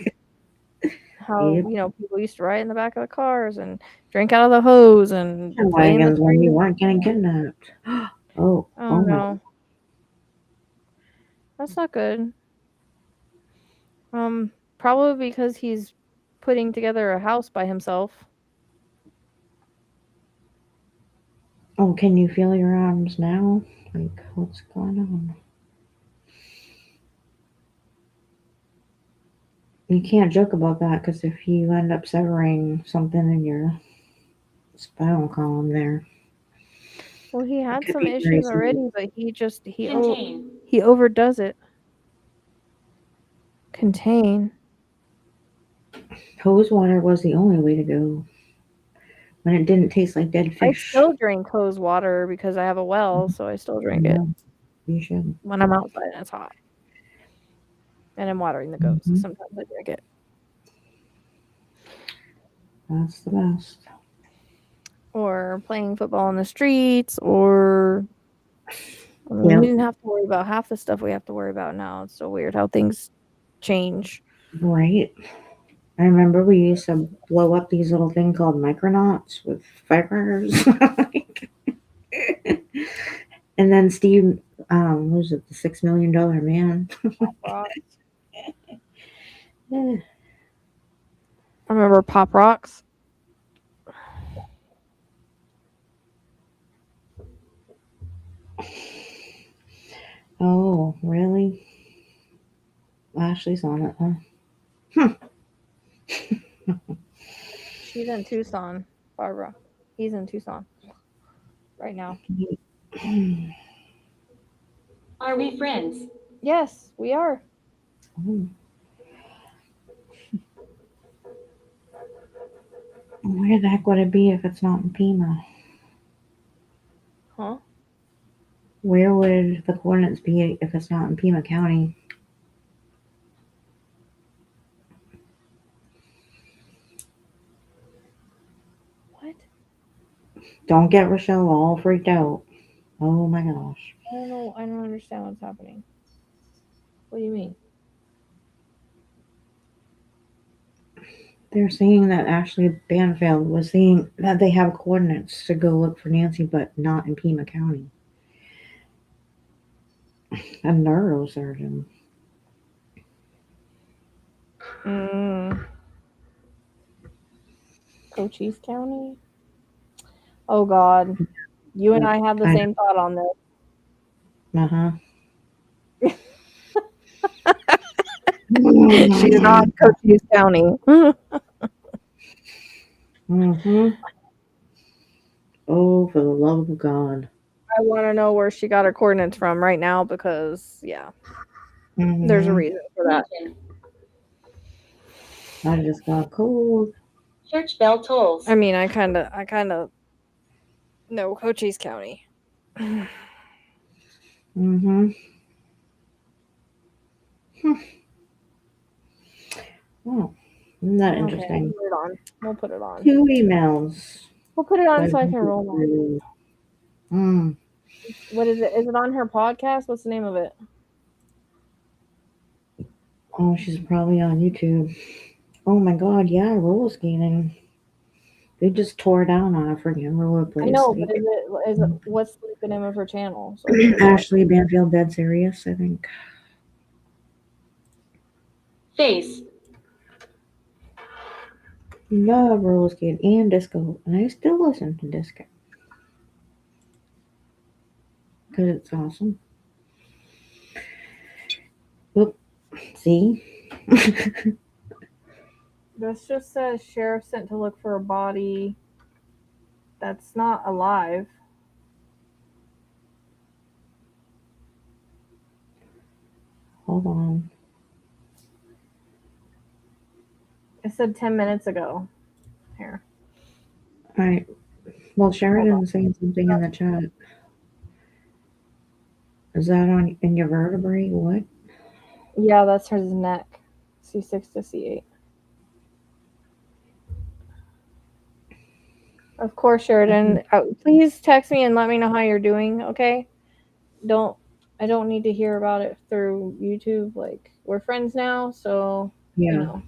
How, Yep. you know, people used to ride in the back of the cars and drink out of the hose and play in the Wagons when you street. weren't getting kidnapped. Oh Oh my. no. That's not good. Probably because he's putting together a house by himself. Oh, can you feel your arms now? Like, what's going on? You can't joke about that because if you end up severing something in your spinal column there, Well, he it had could some be very issues serious. already, but Contain. he overdoes it. Contain. Hose water was the only way to go when it didn't taste like dead I fish. still drink hose water because I have a well, so I still drink it Yeah, you should. when I'm outside and it's hot. And I'm watering the goats. Mhm. Sometimes I drink it. That's the best. Or playing football in the streets, or I mean, Yep. we didn't have to worry about half the stuff we have to worry about now. It's so weird how things change. Right. I remember we used to blow up these little thing called micronauts with firecrackers. And then Steve, what was it, the $6 million man? Yeah. I remember Pop Rocks. Oh, really? Ashley's on it, huh? She's in Tucson, Barbara. He's in Tucson right now. Are we friends? Yes, we are. Oh. Where the heck would it be if it's not in Pima? Huh? Where would the coordinates be if it's not in Pima County? What? Don't get Rochelle all freaked out. Oh my gosh. I don't know. I don't understand what's happening. What do you mean? They're saying that Ashley Banfield was saying that they have coordinates to go look for Nancy, but not in Pima County. A neurosurgeon. Cochise County? Oh God. You and I have the same thought on this. Uh-huh. She's not Cochise County. Mm-hmm. Oh, for the love of God. I want to know where she got her coordinates from right now because, yeah, there's a reason for that. I just got cold. Church bell tolls. I mean, I kind of know Cochise County. Mm-hmm. Oh, isn't that interesting? We'll put it on. 2 emails. We'll put it on so I can roll on. Mm. What is it? Is it on her podcast? What's the name of it? Oh, she's probably on YouTube. Oh my God, yeah, roller skating. They just tore down on a freaking roller place. I know, but is it what's the name of her channel? So Ashley Banfield, Dead Serious, I think. Face. Love roller skating and disco, and I still listen to disco because it's awesome. Oop. See? This just says sheriff sent to look for a body that's not alive. Hold on. It said 10 minutes ago. Here. All right. Well, Sheridan's saying something in the chat. Is that on in your vertebrae? What? Yeah, that's his neck. C6 to C8. Of course, Sheridan. Please text me and let me know how you're doing, okay? I don't need to hear about it through YouTube. Like, we're friends now, so, Yeah. you know.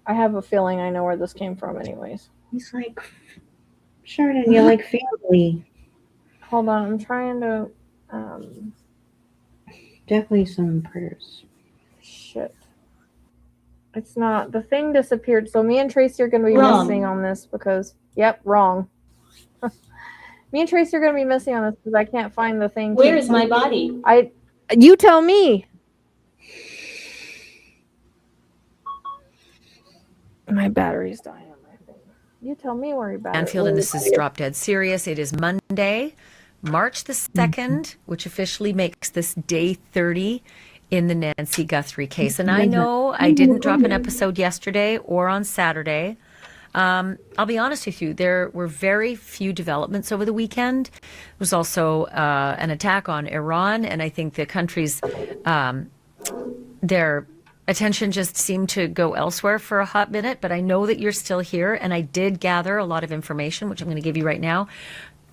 I have a feeling I know where this came from anyways. He's like, Sheridan, you're like family. Hold on, I'm trying to, Definitely some prayers. shit. It's not, the thing disappeared, so me and Tracy are going to be Wrong. missing on this because, yep, wrong. Me and Tracy are going to be missing on this because I can't find the thing. Where is my body? You tell me. My battery's dying on my thing. You tell me where your battery is. Anfield, and this is Drop Dead Serious. It is Monday, March the 2nd, which officially makes this day 30 in the Nancy Guthrie case. And I know I didn't drop an episode yesterday or on Saturday. I'll be honest with you, there were very few developments over the weekend. There was also an attack on Iran, and I think the country's their attention just seemed to go elsewhere for a hot minute. But I know that you're still here, and I did gather a lot of information, which I'm going to give you right now.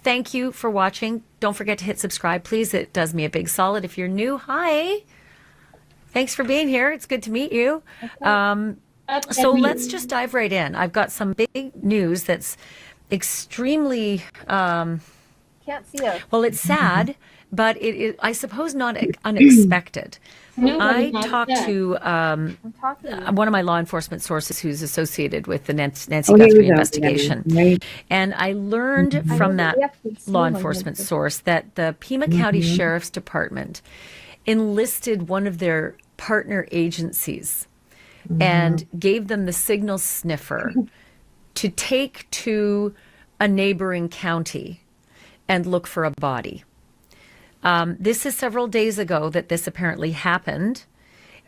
Thank you for watching. Don't forget to hit subscribe, please. It does me a big solid. If you're new, hi. Thanks for being here. It's good to meet you. So let's just dive right in. I've got some big news that's extremely, Can't see us. well, it's sad, but it is, I suppose, not unexpected. I talked to I'm talking to you. one of my law enforcement sources who's associated with the Nancy he Guthrie was out there, investigation. right? And I learned from that law enforcement source that the Pima County Sheriff's Department enlisted one of their partner agencies and gave them the signal sniffer to take to a neighboring county and look for a body. This is several days ago that this apparently happened,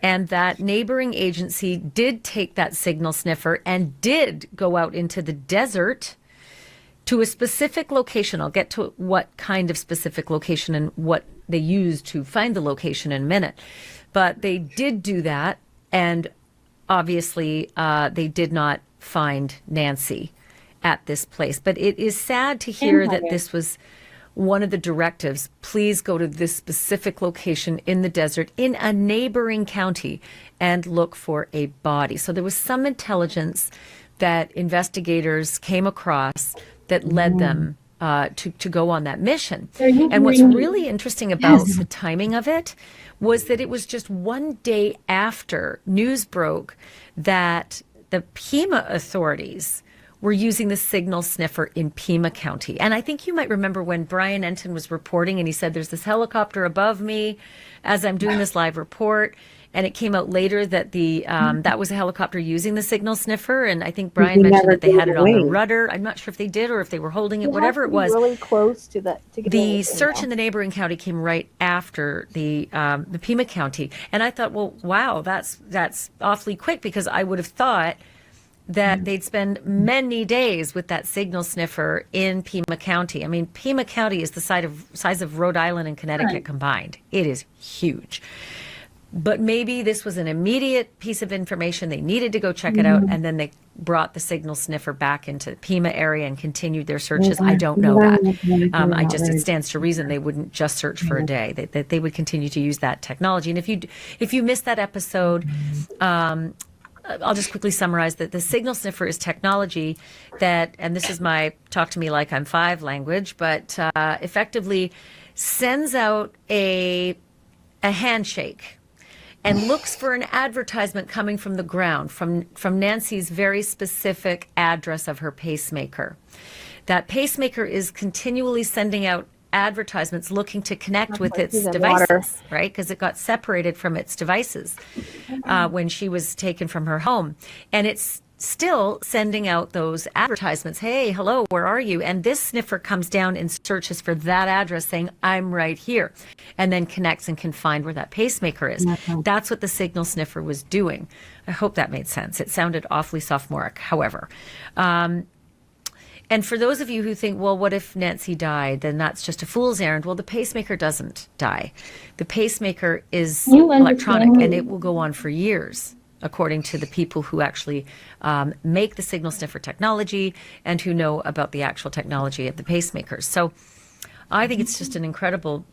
and that neighboring agency did take that signal sniffer and did go out into the desert to a specific location. I'll get to what kind of specific location and what they used to find the location in a minute. But they did do that, and obviously they did not find Nancy at this place. But it is sad to hear that this was one of the directives. Please go to this specific location in the desert in a neighboring county and look for a body. So there was some intelligence that investigators came across that led them to go on that mission. And what's really interesting about the timing of it was that it was just one day after news broke that the Pima authorities were using the signal sniffer in Pima County. And I think you might remember when Brian Enton was reporting and he said, there's this helicopter above me as I'm doing this live report. And it came out later that the that was a helicopter using the signal sniffer. And I think Brian mentioned that they had it on the rudder. I'm not sure if they did or if they were holding it, whatever it was. Really close to that. To get The search in the neighboring county came right after the Pima County. And I thought, well, wow, that's awfully quick, because I would have thought that they'd spend many days with that signal sniffer in Pima County. I mean, Pima County is the size of Rhode Island and Connecticut combined. It is huge. But maybe this was an immediate piece of information. They needed to go check it out, and then they brought the signal sniffer back into the Pima area and continued their searches. I don't know that. It stands to reason they wouldn't just search for a day. That they would continue to use that technology. And if you missed that episode, I'll just quickly summarize that the signal sniffer is technology that, and this is my talk to me like I'm 5 language, but effectively sends out a handshake and looks for an advertisement coming from the ground, from Nancy's very specific address of her pacemaker. That pacemaker is continually sending out advertisements looking to connect with like its he's in water. devices, right? Because it got separated from its devices when she was taken from her home. And it's still sending out those advertisements. Hey, hello, where are you? And this sniffer comes down and searches for that address saying, I'm right here, and then connects and can find where that pacemaker is. That's what the signal sniffer was doing. I hope that made sense. It sounded awfully sophomoric, however. And for those of you who think, well, what if Nancy died? Then that's just a fool's errand. Well, the pacemaker doesn't die. The pacemaker is electronic, and it will go on for years, according to the people who actually make the signal sniffer technology and who know about the actual technology of the pacemakers. So I think it's just an incredible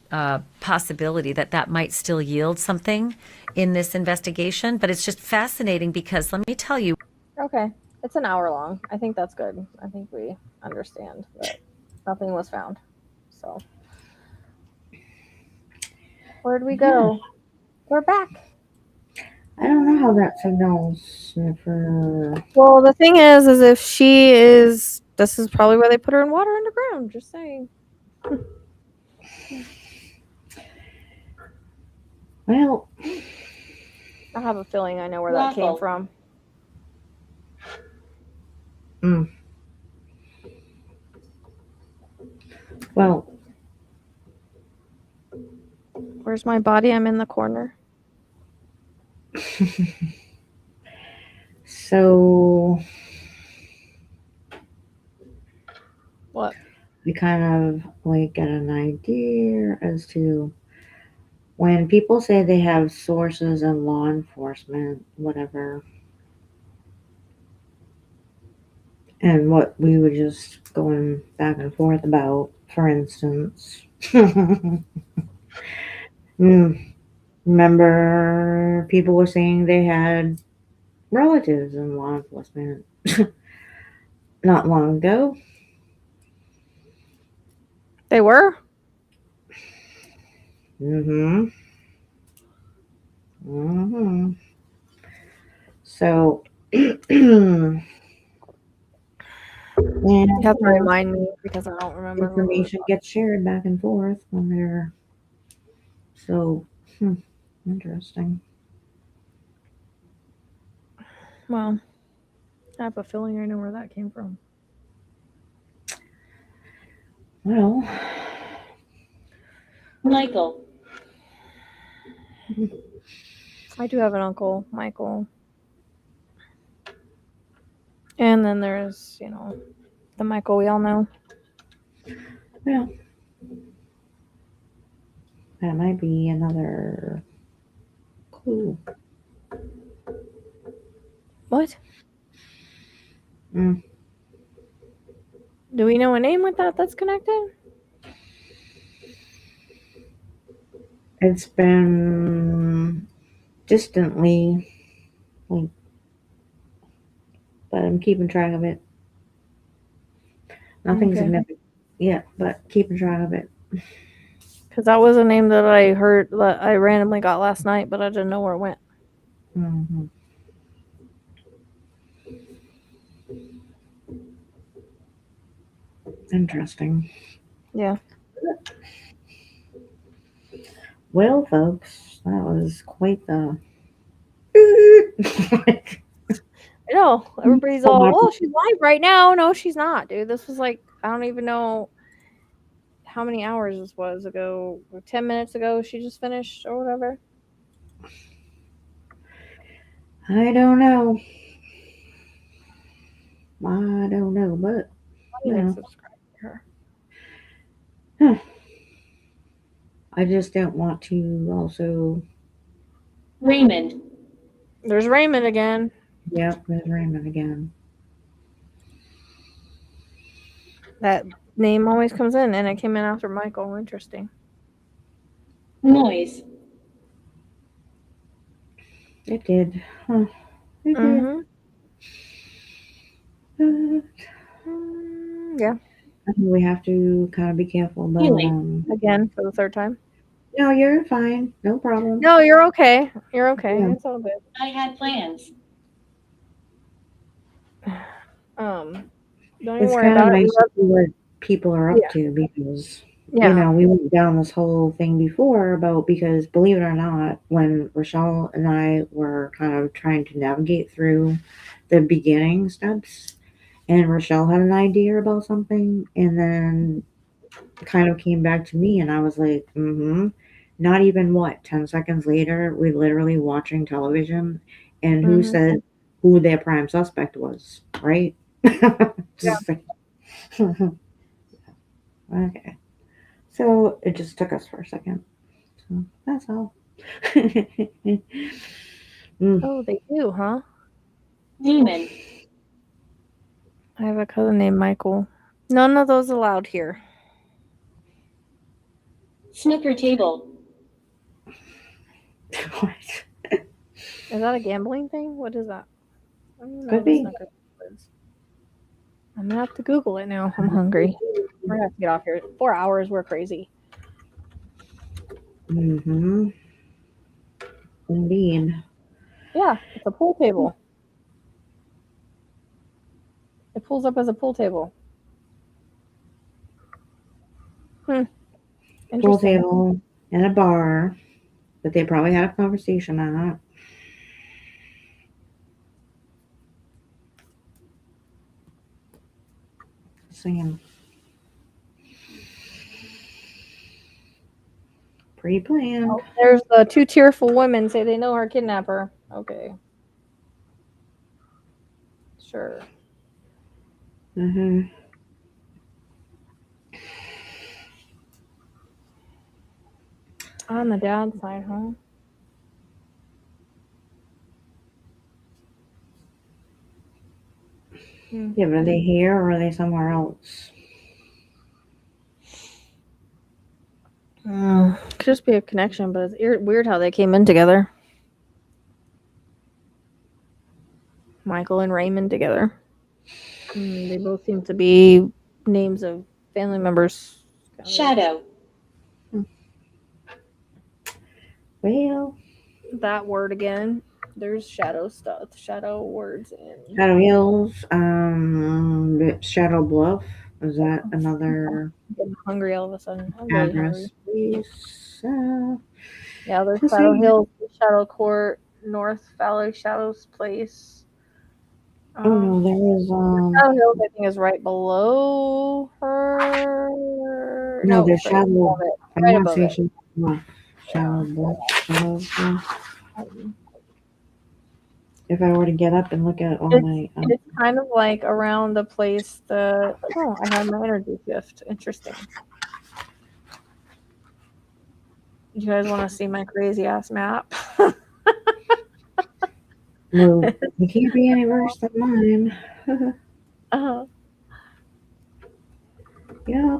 possibility that might still yield something in this investigation. But it's just fascinating because let me tell you. Okay. It's an hour long. I think that's good. I think we understand that nothing was found. So, where'd we go? We're back. I don't know how that signal sniffer. Well, the thing is if she is, this is probably where they put her in water underground. Just saying. Well, I have a feeling I know where that came from. Well, Where's my body? I'm in the corner. So What? we kind of like get an idea as to when people say they have sources in law enforcement, whatever, and what we were just going back and forth about, for instance. Remember, people were saying they had relatives in law enforcement not long ago. They were? So, You have to remind me because I don't remember. Information gets shared back and forth when they're so interesting. Well, I have a feeling I know where that came from. Well, Michael. I do have an uncle, Michael. And then there's, the Michael we all know. yeah, that might be another clue. What? Do we know a name with that's connected? It's been distantly, but I'm keeping track of it. Nothing significant yet, but keeping track of it. Because that was a name that I heard, that I randomly got last night, but I didn't know where it went. Interesting. Yeah. Well, folks, that was quite the. I know. Everybody's all, well, she's live right now. No, she's not, dude. This was like, I don't even know how many hours this was ago. 10 minutes ago, she just finished or whatever. I don't know. I don't know, but Subscribe to her. I just don't want to also. Raymond. There's Raymond again. Yep, there's Raymond again. That name always comes in, and it came in after Michael. Interesting. Noise. It did. Huh. It did. Yeah. I think we have to kind of be careful. But, again, for the third time. No, you're fine. No problem. No, you're okay. You're okay. Yeah. It's all good. I had plans. Don't even It's worry kind of about nice it. to see what people are up to because Yeah. you know, we went down this whole thing before about, because believe it or not, when Rochelle and I were kind of trying to navigate through the beginning steps, and Rochelle had an idea about something, and then kind of came back to me, and I was like, not even 10 seconds later, we literally watching television, and who said who their prime suspect was, right? Just like, okay. So it just took us for a second. So that's all. Oh, they do, huh? Demon. I have a cousin named Michael. None of those allowed here. Snooker table. What? Is that a gambling thing? What is that? I don't know Could what be. snooker is. I'm gonna have to Google it now. I'm hungry. We're gonna have to get off here. 4 hours. We're crazy. Mm-hmm. Indeed. Yeah, it's a pool table. It pulls up as a pool table. Pool Interesting. table and a bar, but they probably had a conversation on it. Saying pre-planned. Oh, there's the two tearful women say they know our kidnapper. Okay. Sure. Mm-hmm. On the dad's side, huh? Yeah, but are they here or are they somewhere else? Could just be a connection, but it's weird how they came in together. Michael and Raymond together. They both seem to be names of family members. Shadow. Well, That word again. There's shadow stuff, shadow words in. Shadow Hills, Shadow Bluff. Is that another I'm getting hungry all of a sudden. I'm really hungry. address, please? Yeah, there's Let's Shadow see. Hills, Shadow Court, North Valley Shadows Place. Oh no, there is Shadow Hills, I think, is right below her. no, there's right Shadow. above it. I'm Right not above saying it. Shadow Bluff. Shadow Bluff. If I were to get up and look at all my It's kind of like around the place that. Oh, I have my energy shift. Interesting. You guys want to see my crazy ass map? well, it can't be any worse than mine. Yeah.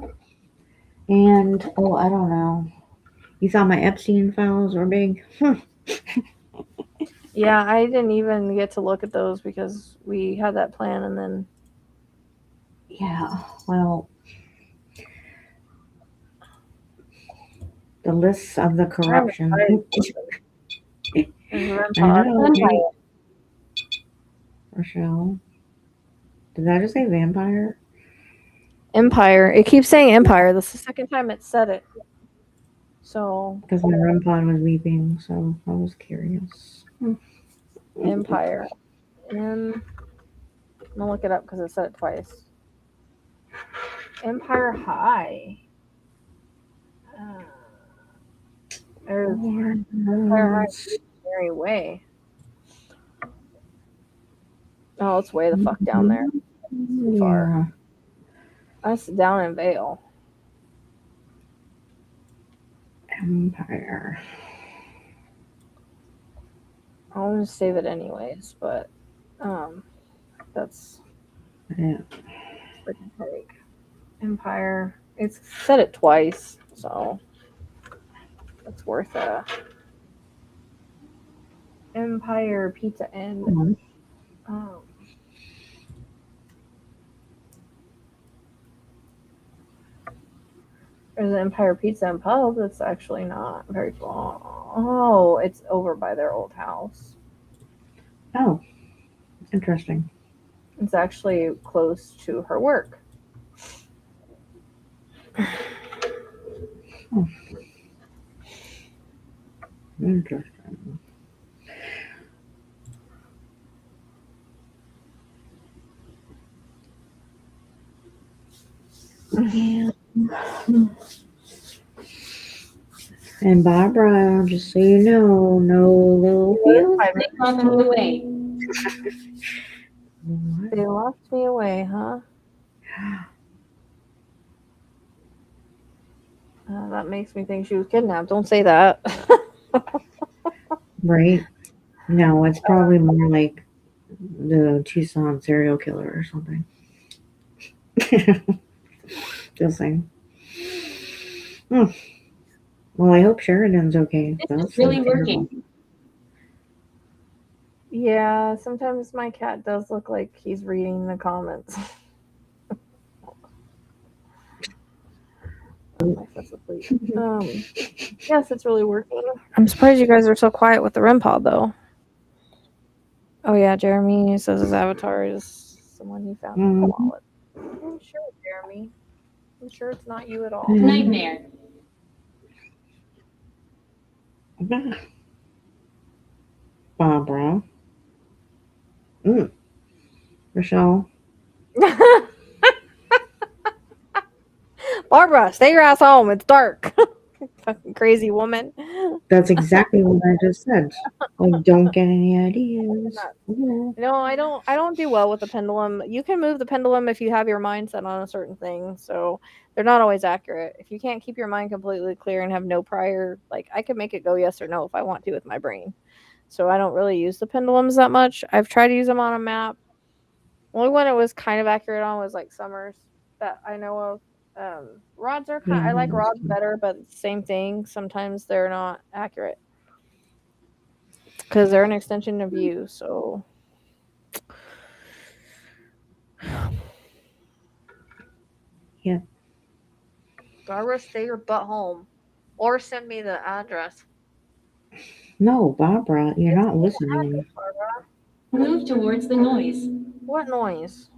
And I don't know. You thought my Epstein files were big? Yeah, I didn't even get to look at those because we had that plan and then. Yeah. Well, the lists of the corruption. I know. Empire. Rochelle. Did I just say vampire? Empire. It keeps saying Empire. This is the second time it said it. So. Because my REM pod was weeping, so I was curious. Empire. I'm gonna look it up because it said it twice. Empire High. There's Empire High Mary Way. Oh, it's way the fuck down there. Far. That's down in Vale. Empire. I'll just save it anyways, but that's freaking headache. Empire. It's said it twice, so it's worth a Empire Pizza Inn. There's an Empire Pizza and Pub that's actually not very far. Oh, it's over by their old house. Oh, interesting. It's actually close to her work. Interesting. Yeah. And Barbara, just so you know, no little field. They locked me away. They locked me away, huh? That makes me think she was kidnapped. Don't say that. Right? No, it's probably more like the Tucson serial killer or something. Just saying. Well, I hope Sheridan's okay. This is really working. Yeah, sometimes my cat does look like he's reading the comments. Yes, it's really working. I'm surprised you guys are so quiet with the REM pod, though. Oh yeah, Jeremy says his avatar is someone he found in the wallet. I'm sure, Jeremy. I'm sure it's not you at all. Nightmare. Barbara. Rochelle. Barbara, stay your ass home. It's dark. Fucking crazy woman. That's exactly what I just said. Like, don't get any ideas. No, I don't do well with the pendulum. You can move the pendulum if you have your mind set on a certain thing. So they're not always accurate. If you can't keep your mind completely clear and have no prior, like I can make it go yes or no if I want to with my brain. So I don't really use the pendulums that much. I've tried to use them on a map. Only one it was kind of accurate on was like Summers that I know of. Rods are kind. I like rods better, but same thing. Sometimes they're not accurate because they're an extension of you. So yeah. Barbara, stay your butt home, or send me the address. No, Barbara, you're not listening. Barbara. Move towards the noise. What noise?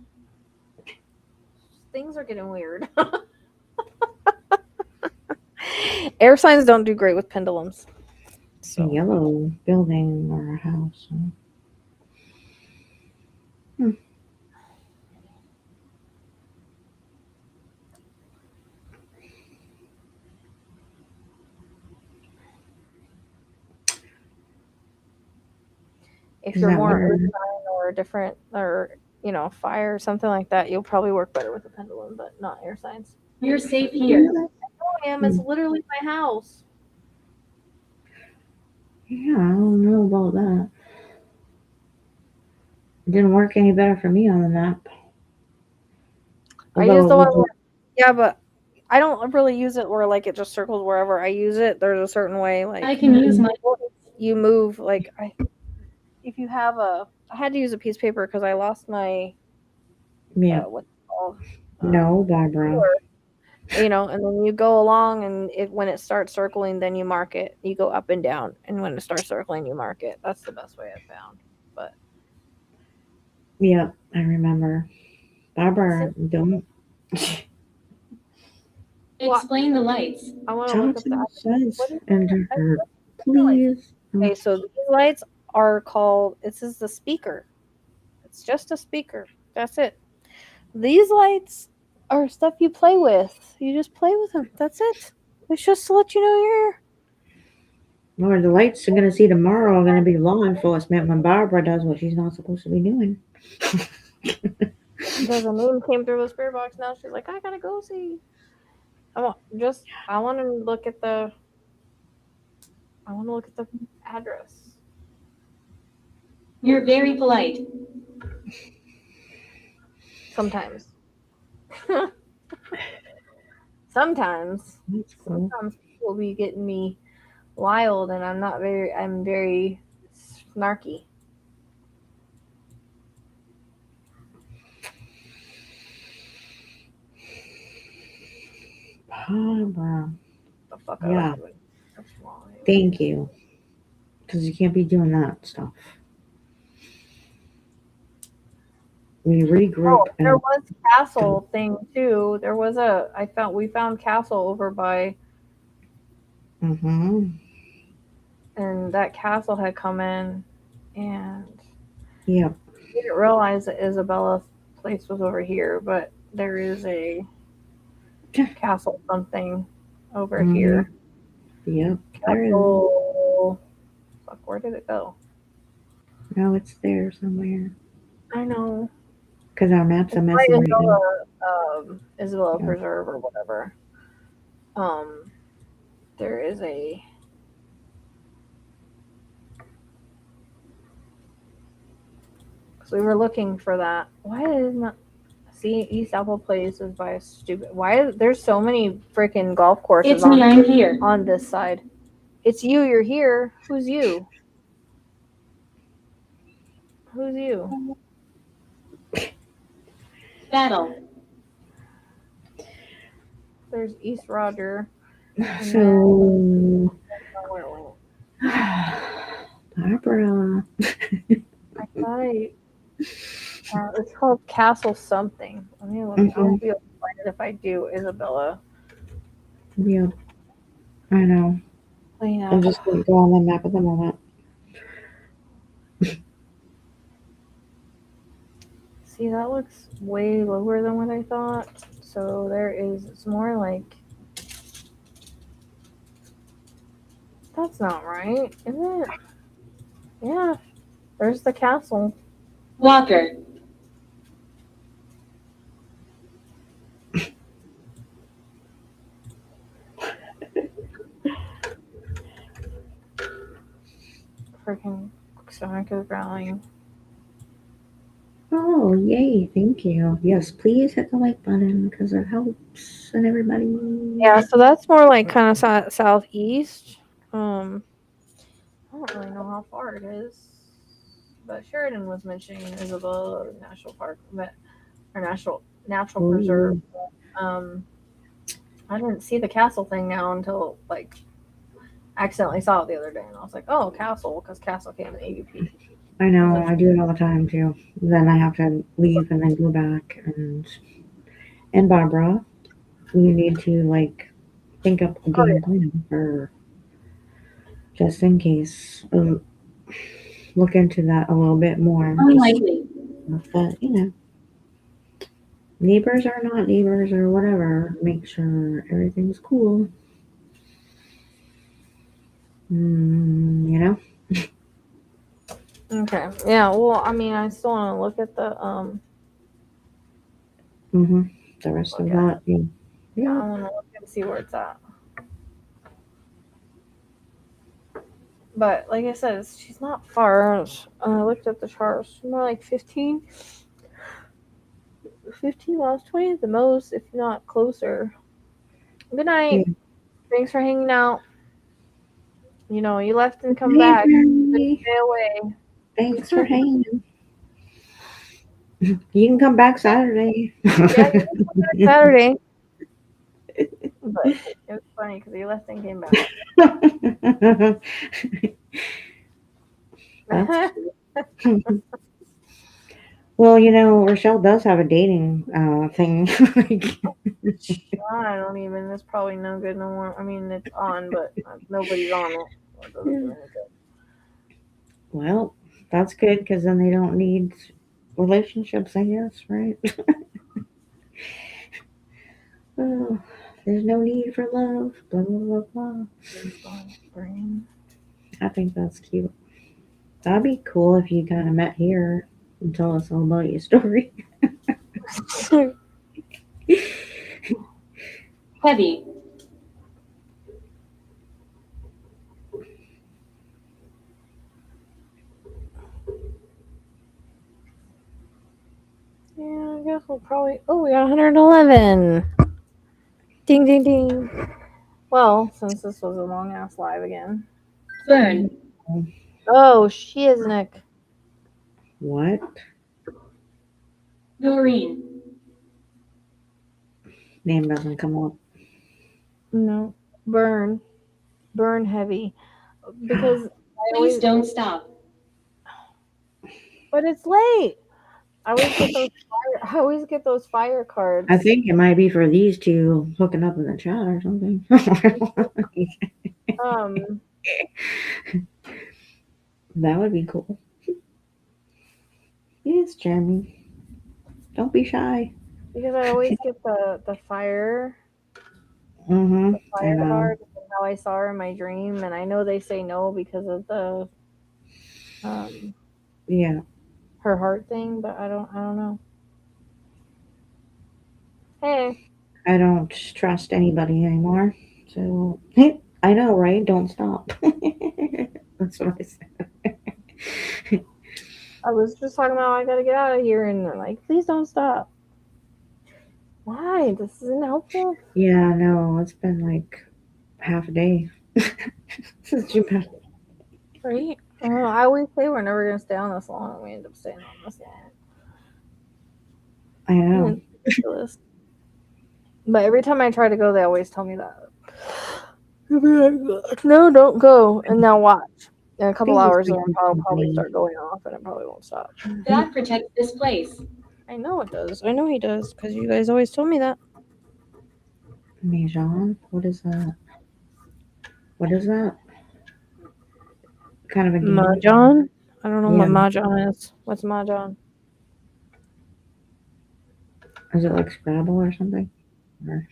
Things are getting weird. Air signs don't do great with pendulums. It's a yellow building or a house. If you're more earth sign or different, or fire or something like that, you'll probably work better with a pendulum, but not air signs. You're safe here. I am. It's literally my house. Yeah, I don't know about that. It didn't work any better for me on the map. I use the one where, but I don't really use it where like it just circles wherever I use it. There's a certain way like I can use my you move like if you have I had to use a piece of paper because I lost my what's it called? No, Barbara. And then you go along, and when it starts circling, then you mark it. You go up and down, and when it starts circling, you mark it. That's the best way I've found. But yeah, I remember. Barbara, don't explain the lights. I want to look up that. Please. Okay, so these lights are called. This is the speaker. It's just a speaker. That's it. These lights are stuff you play with. You just play with them. That's it. It's just to let you know you're here. Lord, the lights you're going to see tomorrow are going to be law enforcement when Barbara does what she's not supposed to be doing. Because a moon came through the spirit box. Now she's like, I gotta go see. I want to look at the address. You're very polite. Sometimes. Sometimes people be getting me wild, and I'm very snarky. Barbara. Yeah. Thank you. Because you can't be doing that stuff. We regroup. Oh, there was castle thing too. We found castle over by Mm-hmm. And that castle had come in, and Yep. I didn't realize that Isabella's place was over here, but there is a castle something over Mhm. here. Yep. There is. Castle. Fuck, where did it go? No, it's there somewhere. I know. Because our map's a It's mess by right now. Isabella Yeah. Preserve or whatever. There is a. Because we were looking for that. Why is not. See, East Apple Place is by a stupid. Why is there's so many freaking golf courses It's me, I'm here. on this side? It's you. You're here. Who's you? Who's you? Battle. There's East Roger. So, Where went Barbara. I thought it's called Castle something. Let me look. Mhm. I'll be able to find it if I do. Isabella. Yep. I know. Clean up. I'm just going to go on the map at the moment. See, that looks way lower than what I thought. So there is. It's more like. That's not right, is it? Yeah. There's the castle. Walker. Freaking stomach is growling. Oh, yay. Thank you. Yes, please hit the like button because it helps and everybody. Yeah, so that's more like kind of southeast. I don't really know how far it is, but Sheridan was mentioning Isabella National Park, or Natural Ooh. Preserve. I didn't see the castle thing now until like I accidentally saw it the other day, and I was like, "Oh, castle," because castle came in AUP. I know. I do it all the time too. Then I have to leave and then go back. And Barbara, you need to like think up a game plan for just in case. Look into that a little bit more. Unlikely. But neighbors are not neighbors or whatever. Make sure everything's cool. Okay. Yeah. Well, I mean, I still want to look at the The rest of Okay. that. I Yeah. want to look and see where it's at. But like I said, she's not far. I looked at the chart. She's more like 15 miles, 20 at the most, if not closer. Good night. Yeah. Thanks for hanging out. You know, you left and come Hey, back. Jeremy. Stay away. Thanks for hanging. You can come back Saturday. Yeah, you can come back Saturday. But it was funny because you left and came back. That's cute. Well, Rochelle does have a dating thing. I don't even. It's probably no good no more. I mean, it's on, but nobody's on it. So it doesn't do any good. Well, that's good because then they don't need relationships, I guess, right? Oh, there's no need for love. Blah blah blah blah. I think that's cute. That'd be cool if you kind of met here and tell us all about your story. Heavy. Yeah, I guess we'll probably. Oh, we got 111. Ding, ding, ding. Well, since this was a long ass live again. Burn. Oh, Shiznik. What? Doreen. Name doesn't come up. No. Burn heavy. Because Please don't stop. But it's late. I always get those fire cards. I think it might be for these two hooking up in the chat or something. That would be cool. Yes, Jeremy. Don't be shy. because I always get the fire Mm-hmm. I know. card, and how I saw her in my dream, and I know they say no because of the Yeah. her heart thing, but I don't know. Hey, I don't trust anybody anymore. So I know, right? Don't stop. That's what I said. I was just talking about I gotta get out of here, and they're like, please don't stop. Why? This isn't helpful. Yeah, no, it's been like half a day since you met. Right? I always say we're never gonna stay on this long, and we end up staying on this long. I know. It's ridiculous. But every time I try to go, they always tell me that. No, don't go. And now watch. In a couple hours, and I'll probably start going off, and it probably won't stop. God protects this place. I know it does. I know he does, because you guys always told me that. Mahjong? What is that? What is that? Kind of a game? Mahjong? I don't know Yeah. what Mahjong is. What's Mahjong? Is it like Scrabble or something? Or...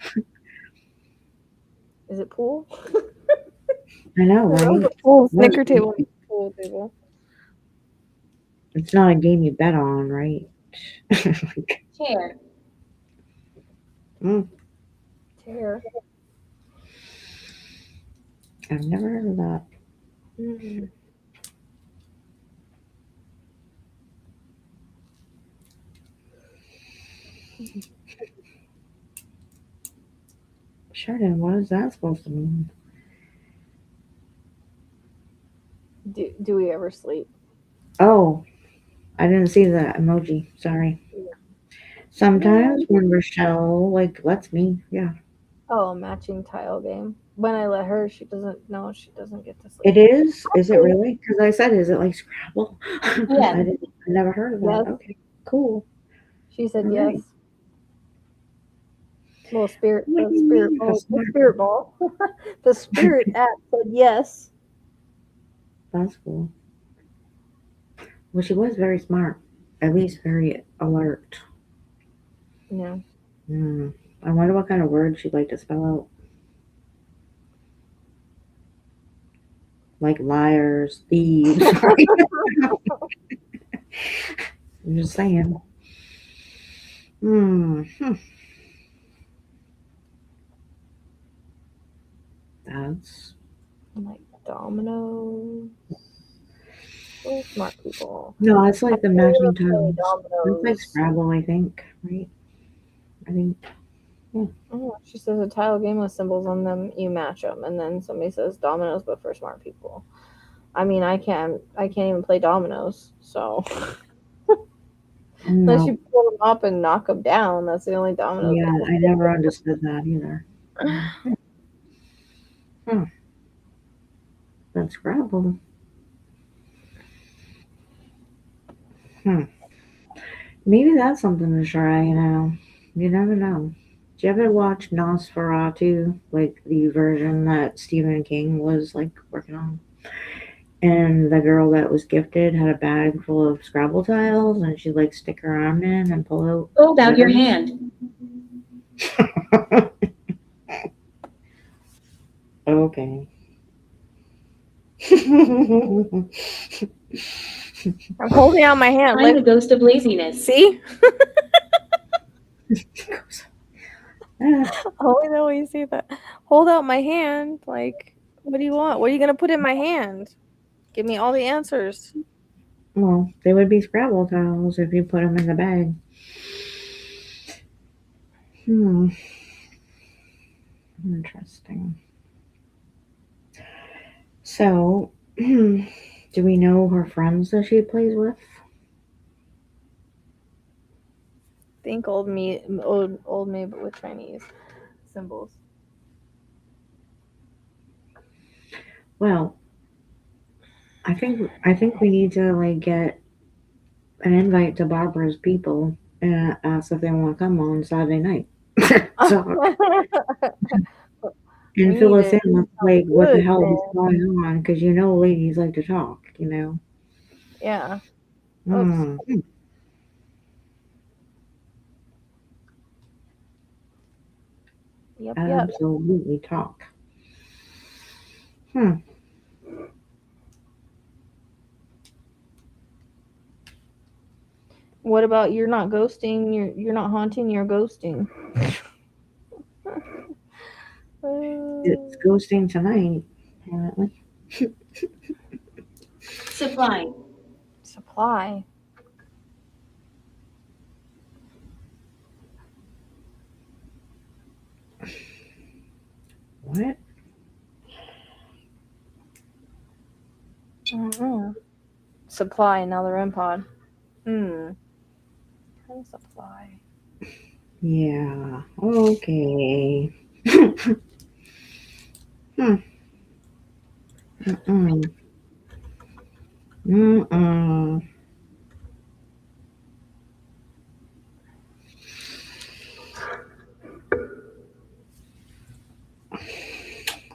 Is it pool? I know, right? Pool. Snicker table. Pool table. It's not a game you bet on, right? Chair. Chair. I've never heard of that. Mm-hmm. Sheridan, what is that supposed to mean? Do we ever sleep? Oh, I didn't see the emoji. Sorry. Sometimes when Rochelle lets me, yeah. Oh, matching tile game. When I let her, she doesn't get to sleep. It is? Is it really? Because I said, is it like Scrabble? Yeah. I never heard of that. Yes. Okay, cool. She said All yes. right. Well, spirit What do you mean? ball. The spirit ball. The spirit app said yes. That's cool. Well, she was very smart. At least very alert. Yeah. I wonder what kind of words she'd like to spell out. Like liars, thieves. I'm just saying. That's Like dominoes. Oh, smart people. no, it's like the matching play tiles. dominoes. It's like Scrabble, I think, right? I think. Yeah. Oh, she says a tile game with symbols on them, you match them, and then somebody says dominoes, but for smart people. I mean, I can't even play dominoes, so unless you pull them up and knock them down, that's the only dominoes. Yeah, I never understood that either. That's Scrabble. Maybe that's something to try, You never know. Did you ever watch Nosferatu, like the version that Stephen King was working on? And the girl that was gifted had a bag full of Scrabble tiles, and she'd stick her arm in and pull out. Hold out your hand. Okay. I'm holding out my hand. I'm the ghost of laziness. See? Oh, no, you see that? Hold out my hand. What do you want? What are you going to put in my hand? Give me all the answers. Well, they would be Scrabble tiles if you put them in the bag. Interesting. So, do we know her friends that she plays with? Think old me, but with Chinese symbols. Well, I think we need to get an invite to Barbara's people and ask if they want to come on Saturday night. So, And We fill need us to in with do like what the good, hell is man. going on, because you know ladies like to talk, you know. Yeah. Oops. Hmm. Yep. Absolutely talk. Hmm. What about you're not ghosting, you're not haunting, you're ghosting. It's ghosting tonight, apparently. Supply. Supply. What? I don't know. Supply, now they're in pod. Kind of supply. Yeah. Okay. Hmm. Mm-mm. Mm-mm.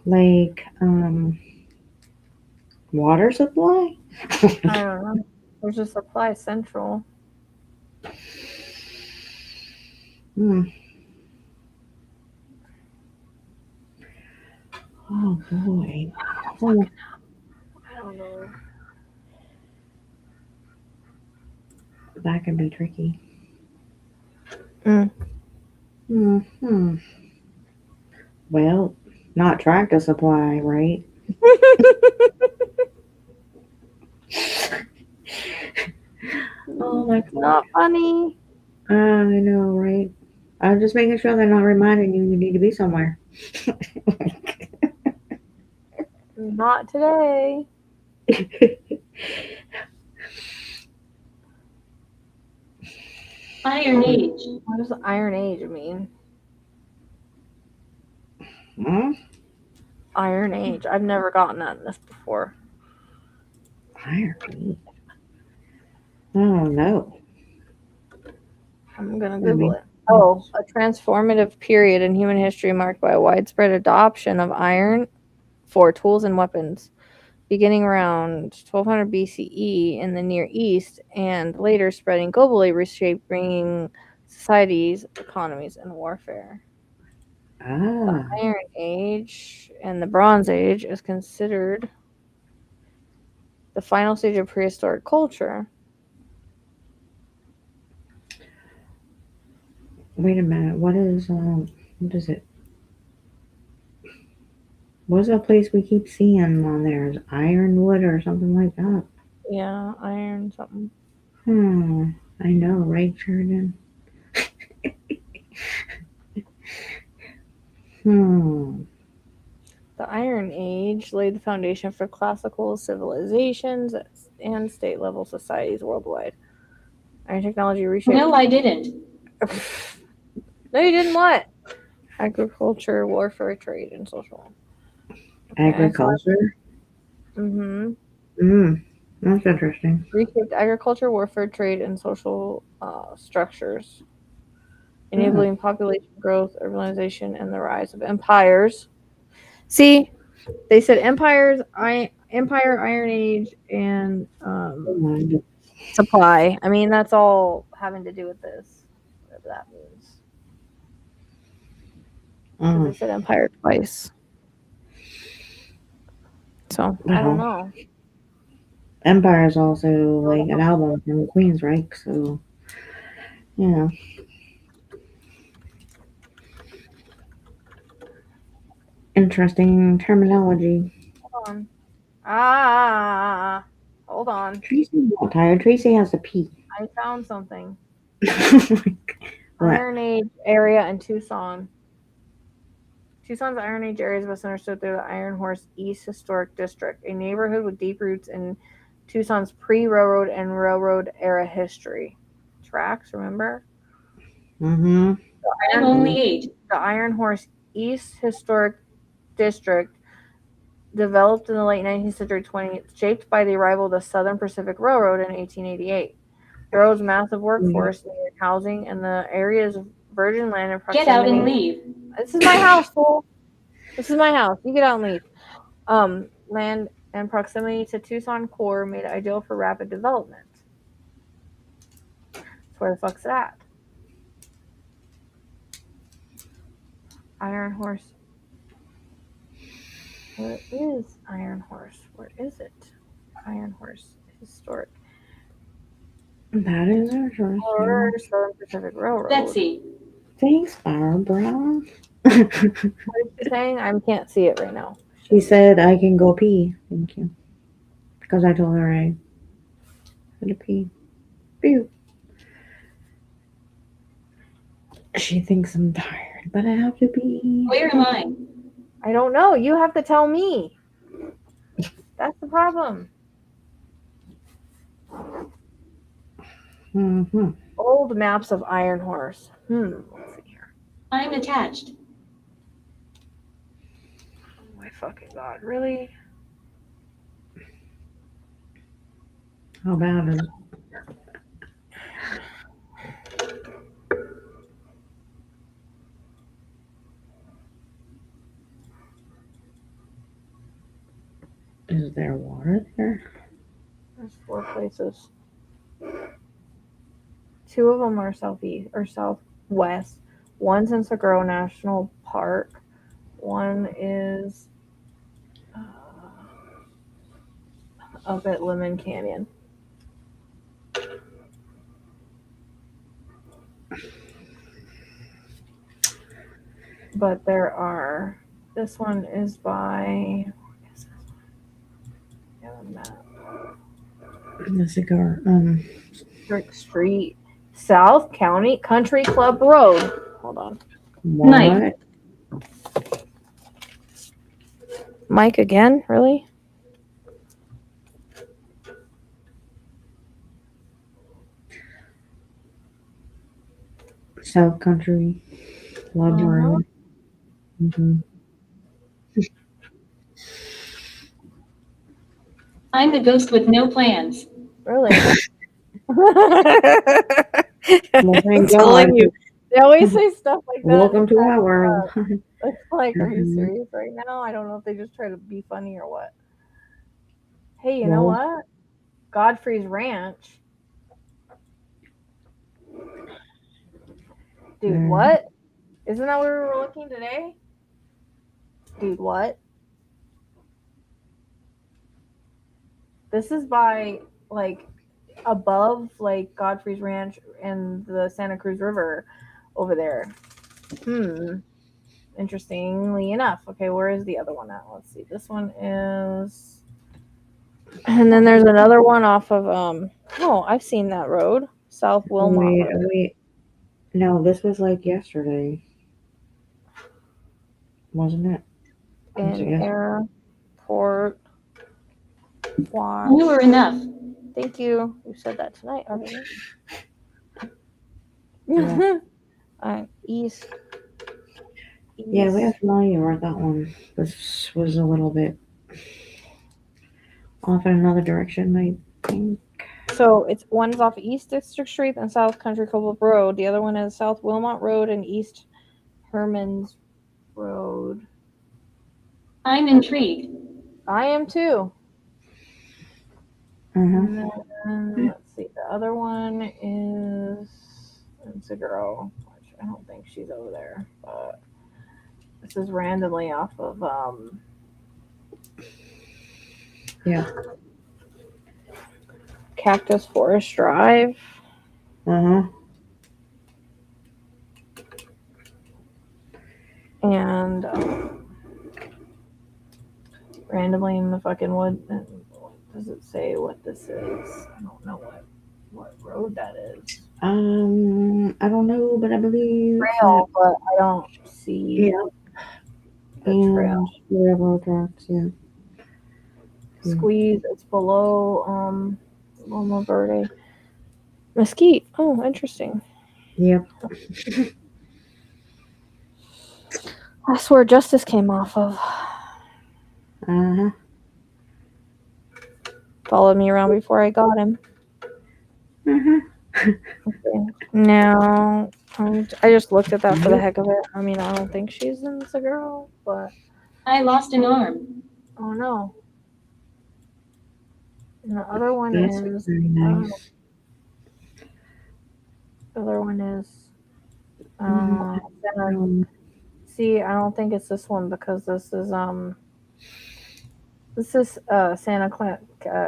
Like, water supply? I don't know. There's a supply central. Hmm. Oh boy. Oh, I don't know. that could be tricky. Mm. Hmm. Well, not tractor supply, right? Oh my god. Not funny. I know, right? I'm just making sure they're not reminding you need to be somewhere. Not today. Iron Age. What does the Iron Age mean? Hmm? Iron Age. I've never gotten that in this before. Iron. Oh no. I'm gonna I Google mean, it. Oh, a transformative period in human history marked by widespread adoption of iron for tools and weapons, beginning around 1200 BCE in the Near East and later spreading globally, reshaping societies, economies, and warfare. The ah, Iron Age and the Bronze Age is considered the final stage of prehistoric culture. wait a minute. What is it? What's that place we keep seeing on there? Is Ironwood or something like that? Yeah, iron something. I know, right, Sheridan? Hmm. The Iron Age laid the foundation for classical civilizations and state level societies worldwide. Iron technology reshaped. No, I didn't. No, you didn't what? Agriculture, warfare, trade, and social. Agriculture? Mm-hmm. That's interesting. Reshaped agriculture, warfare, trade, and social structures, Hmm. enabling population growth, urbanization, and the rise of empires. See, they said empires, empire, Iron Age, and Oh my God. supply. I mean, that's all having to do with this, whatever that means. Because they said empire twice. So I don't know. Empire is also like an album from Queensryche, so you know. Interesting terminology. Hold on. Hold on. Tracy's not tired. Tracy has a pee. I found something. What? Iron Age area in Tucson. Tucson's Iron Age area is best understood through the Iron Horse East Historic District, a neighborhood with deep roots in Tucson's pre-railroad and railroad era history. Tracks, remember? Mm-hmm. I'm only 8. The Iron Horse East Historic District, developed in the late 19th century, shaped by the arrival of the Southern Pacific Railroad in 1888. The railroad's massive workforce needed housing, and the area's virgin land and proximity. Get out and leave. This is my house, fool. This is my house. You get out and leave. Land and proximity to Tucson core made it ideal for rapid development. So where the fuck's it at? Iron Horse. Where is Iron Horse? Where is it? Iron Horse Historic. That is interesting. Or Southern Pacific Railroad. Betsy. Thanks, Barbara. What is she saying? I can't see it right now. She said I can go pee. Thank you. Because I told her I had to pee. Pew. She thinks I'm tired, but I have to pee. Where am I? I don't know. You have to tell me. That's the problem. Mm-hmm. Old maps of Iron Horse. Let's see here. I'm attached. Oh my fucking god. Really? How bad is it? Is there water there? There's 4 places. 2 of them are southeast or southwest. One's in Seguro National Park. One is up at Lemon Canyon. But there are. This one is by. What is this one? Yeah, the map. The cigar. District Street, South County Country Club Road. Hold on. What? Mike. Mike again? Really? South Country Club Road. Mm-hmm. I'm the ghost with no plans. Really? Well, thank I'm God. telling you. They always say stuff like that. Welcome to our world. It's like, are you Mhm. serious right now? I don't know if they just try to be funny or what. Hey, you know Well. what? Godfrey's Ranch. Dude, Mhm. what? Isn't that where we were looking today? Dude, what? This is by, like, above, like, Godfrey's Ranch and the Santa Cruz River over there. Interestingly enough. Okay, where is the other one at? Let's see. This one is... And then there's another one off of, oh, I've seen that road. South Wilmot Road. Wait. No, this was like yesterday. Wasn't it? Was it In yesterday? Airport. Watch. You were enough. Thank you. You said that tonight already. Yeah. East. Yeah, we are familiar with that one. This was a little bit off in another direction, I think. So it's one's off East District Street and South Country Club Road. The other one is South Wilmot Road and East Herman's Road. I'm intrigued. I am too. Uh-huh. And then, let's see. The other one is in Seguro, which I don't think she's over there, but this is randomly off of Yeah. Cactus Forest Drive. Uh-huh. And randomly in the fucking wood. Does it say what this is? I don't know what road that is. I don't know, but I believe Trail, but I don't see the trail. and railroad tracks, yeah. Squeeze. It's below Loma Verde. Mesquite. Oh, interesting. Yep. That's where Justice came off of. Uh-huh. Followed me around before I got him. Uh-huh. Okay. Now, I just looked at that for the heck of it. I mean, I don't think she's in Seguro, but I lost an arm. Oh no. And the other one That's is very nice. the other one is Um, see, I don't think it's this one because this is Santa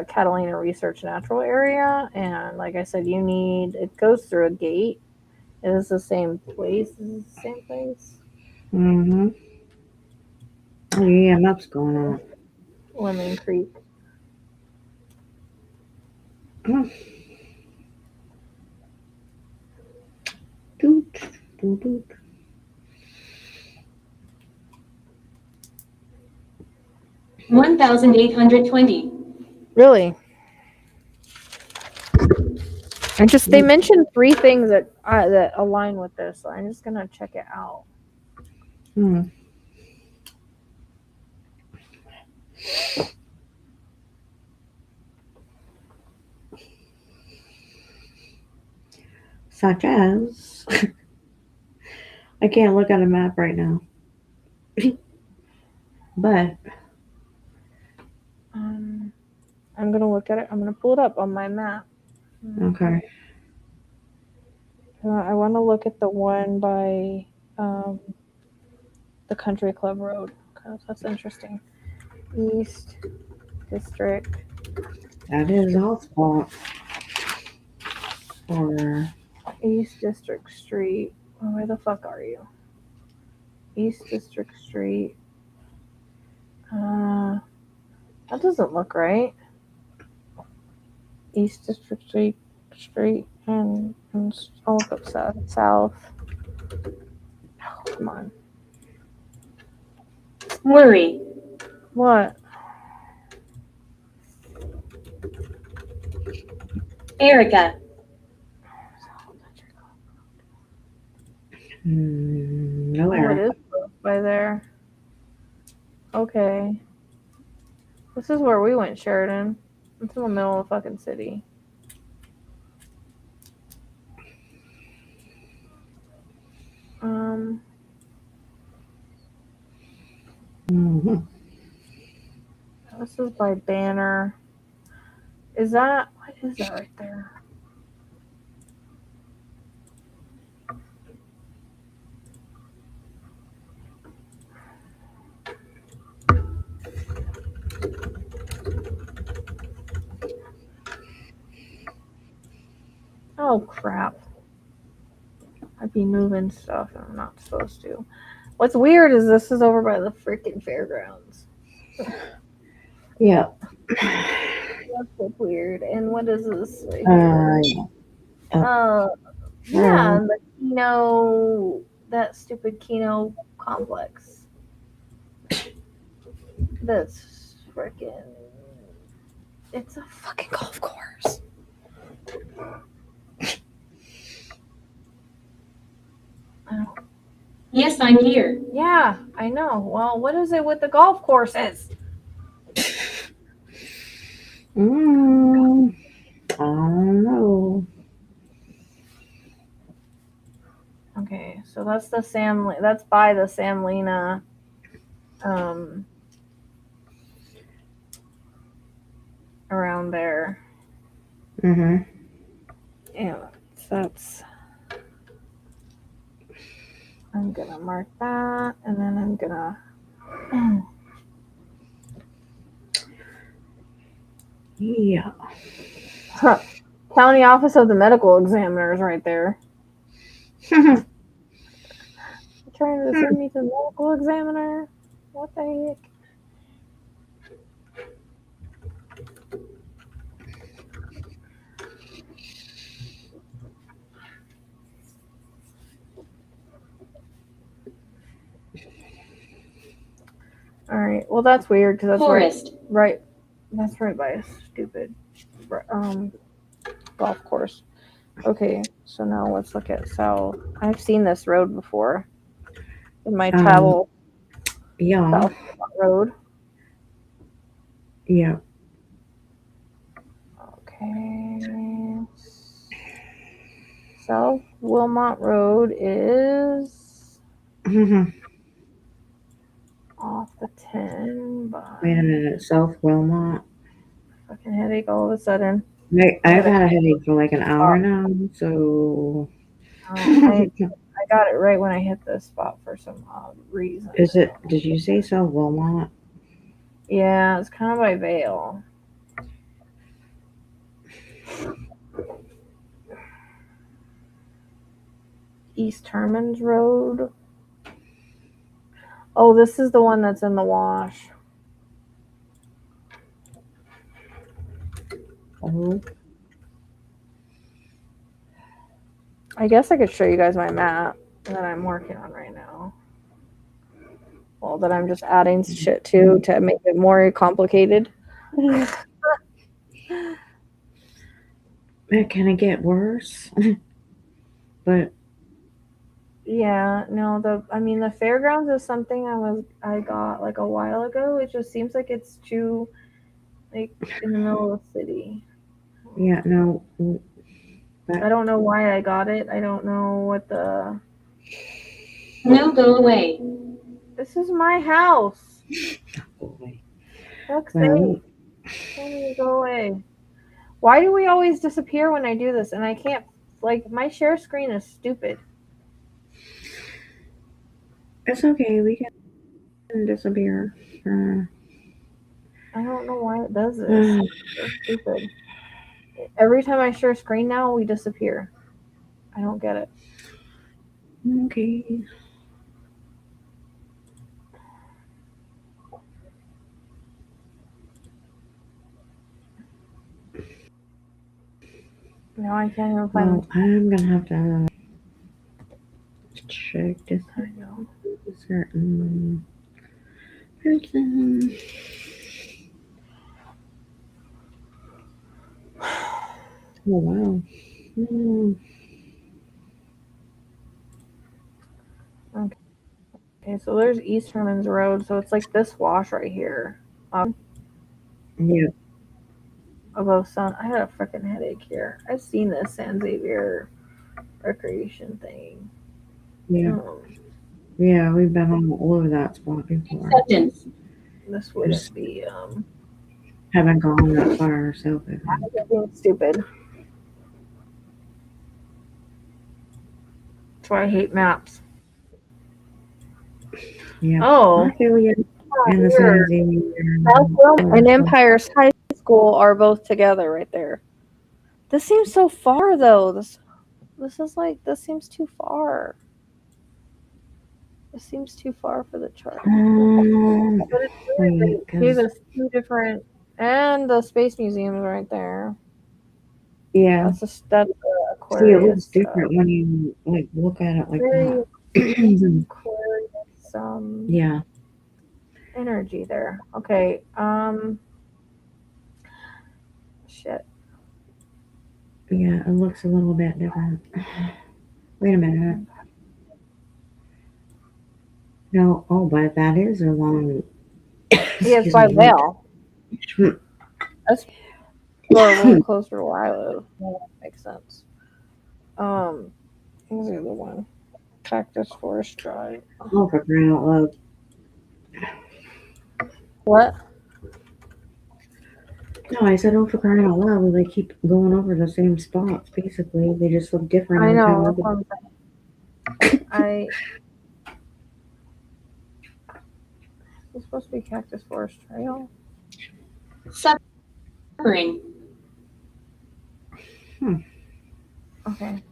Catalina Research Natural Area, and like I said, it goes through a gate. It is the same place. Is it the same place? mm-hmm. Oh, yeah, that's going on. Lemon Creek. Mm. Doot, doot, doot. $1,820. Really? They mentioned 3 things that align with this, so I'm just gonna check it out. Hmm. Such as, I can't look at a map right now, but I'm gonna look at it. I'm gonna pull it up on my map. okay. I want to look at the one by the Country Club Road because that's interesting. East District. That is hotspot for East District Street. Where the fuck are you? East District Street. That doesn't look right. East District Street, and I'll look up south. Oh, come on. Worry. What? Erica. no Oh, it error. is close by there. Okay. This is where we went, Sheridan. It's in the middle of the fucking city. Mm-hmm. This is by Banner. What is that right there? Oh crap. I'd be moving stuff and I'm not supposed to. What's weird is this is over by the freaking fairgrounds. Yeah. That's what's weird. And what is this right here? Yeah. The Kino, that stupid Kino complex. That's freaking. It's a fucking golf course. Oh. Yes, I'm here. Yeah, I know. Well, what is it with the golf courses? I don't know. Okay, so that's that's by the Sam Lena around there. Mm-hmm. Yeah, that's. I'm gonna mark that, and then I'm gonna. Yeah. County Office of the Medical Examiners, right there. You're trying to send me to the medical examiner? What the heck? All right. Well, that's weird because that's Forest. right. That's right by a stupid golf course. Okay, so now let's look at south. I've seen this road before in my travel. Yeah. South Road. Yeah. Okay. South Wilmot Road is Mm-hmm. off the 10. by. Wait a minute, South Wilmot. Fucking headache all of a sudden. I've had a headache for like an hour now, so. I got it right when I hit this spot for some odd reason. Is it? Did you say South Wilmot? Yeah, it's kind of by Vale. East Hermans Road. Oh, this is the one that's in the wash. Oh. I guess I could show you guys my map that I'm working on right now. Well, that I'm just adding shit to make it more complicated. It can get worse? But yeah, no, the fairgrounds is something I got like a while ago. It just seems like it's too like in the middle of the city. yeah, no. I don't know why I got it. I don't know what the. No, go away. This is my house. Fuck's Well, sake. Tell me to go away. Why do we always disappear when I do this? And I can't, like, my share screen is stupid. it's okay. We can disappear. I don't know why it does this. It's so stupid. Every time I share screen now, we disappear. I don't get it. Okay. Now I can't even Well, find. I'm gonna have to check this I know. certain person. Oh wow. Okay, so there's East Hermans Road. So it's like this wash right here. Yeah. Above Sun. I had a freaking headache here. I've seen this San Xavier recreation thing. Yeah. Yeah, we've been all over that spot before. Acceptance. This wouldn't be Haven't gone that far ourselves. being stupid. That's why I hate maps. Yeah. Oh, I feel you. And the weird. San Xavier. South Wilmot and Empire's High School are both together right there. This seems so far though. This seems too far. This seems too far for the chart. But it's really wait, great. There's two different, and the Space Museum is right there. yeah. That's Aquarius. See, it looks different when you like look at it like that. Aquarius, Yeah. energy there. Okay. Shit. Yeah, it looks a little bit different. Wait a minute. No, oh, but that is along. Yeah, it's by Vale. That's a little closer to where I live. That makes sense. What's the other one? Cactus Forest Drive. Oh, for crying out loud. What? No, I said, oh, for crying out loud. We like keep going over the same spots. Basically, they just look different. I every time know. we That's look what I'm saying. It's supposed to be Cactus Forest Trail. Suffering. Okay.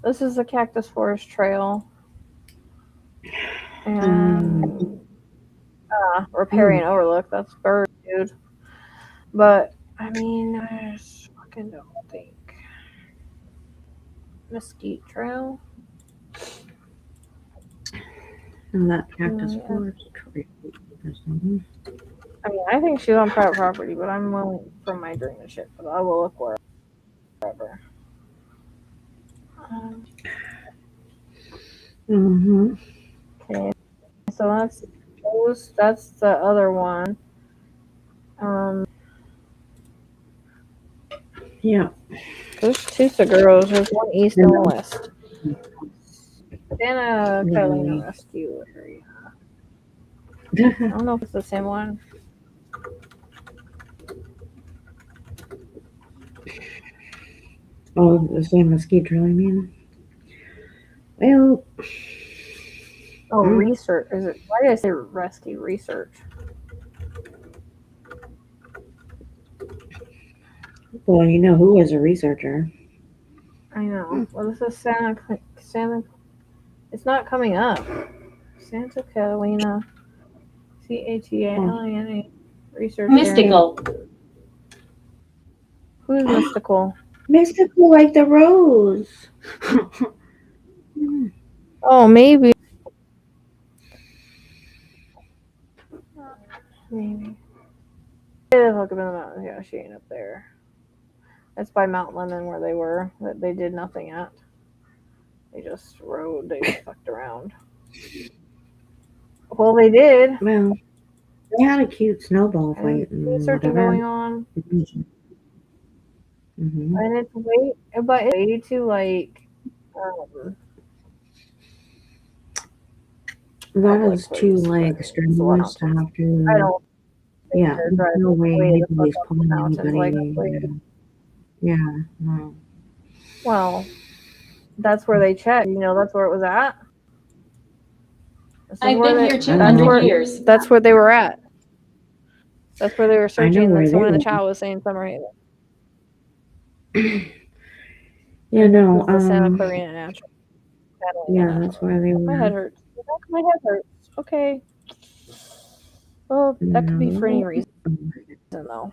This is the Cactus Forest Trail. And Riparian Overlook. That's bird, dude. But, I mean, I just fucking don't think. Mesquite Trail. And that Cactus Forest Trail or something. I mean, I think she's on private property, but I'm willing from my dream shit. But I will look wherever. Okay, so that's the other one. Yeah. There's two Seguros. There's one east and one west. Santa Catalina Rescue Area. I don't know if it's the same one. Oh, the same mesquite trail, I mean. Well, Oh, research. Is it? Why did I say rescue research? well, you know who was a researcher? I know. Well, this is Santa. It's not coming up. Santa Catalina. Catalina researcher. Mystical. Who's mystical? Mystical like the rose. Oh, maybe. Maybe. Yeah, look up in the mountains. Yeah, she ain't up there. That's by Mount Lemon where they were. That they did nothing at. They just rode. They just fucked around. Well, they did. Well, they had a cute snowball fight and Researching whatever. going on. Mm-hmm. And it's way too like. That is too like strenuous to have to. I don't. Yeah, there's no way anybody's pulling anybody. Yeah, no. Well, that's where they checked. You know, that's where it was at. I've been here 200 years. That's where they were at. That's where they were searching. where And they someone in the were. chat was saying Summerhaven. Yeah, no. The Santa Clarita Natural. Yeah, that's where they were. My head hurts. My head hurts. Okay. Well, that could be for any reason, though.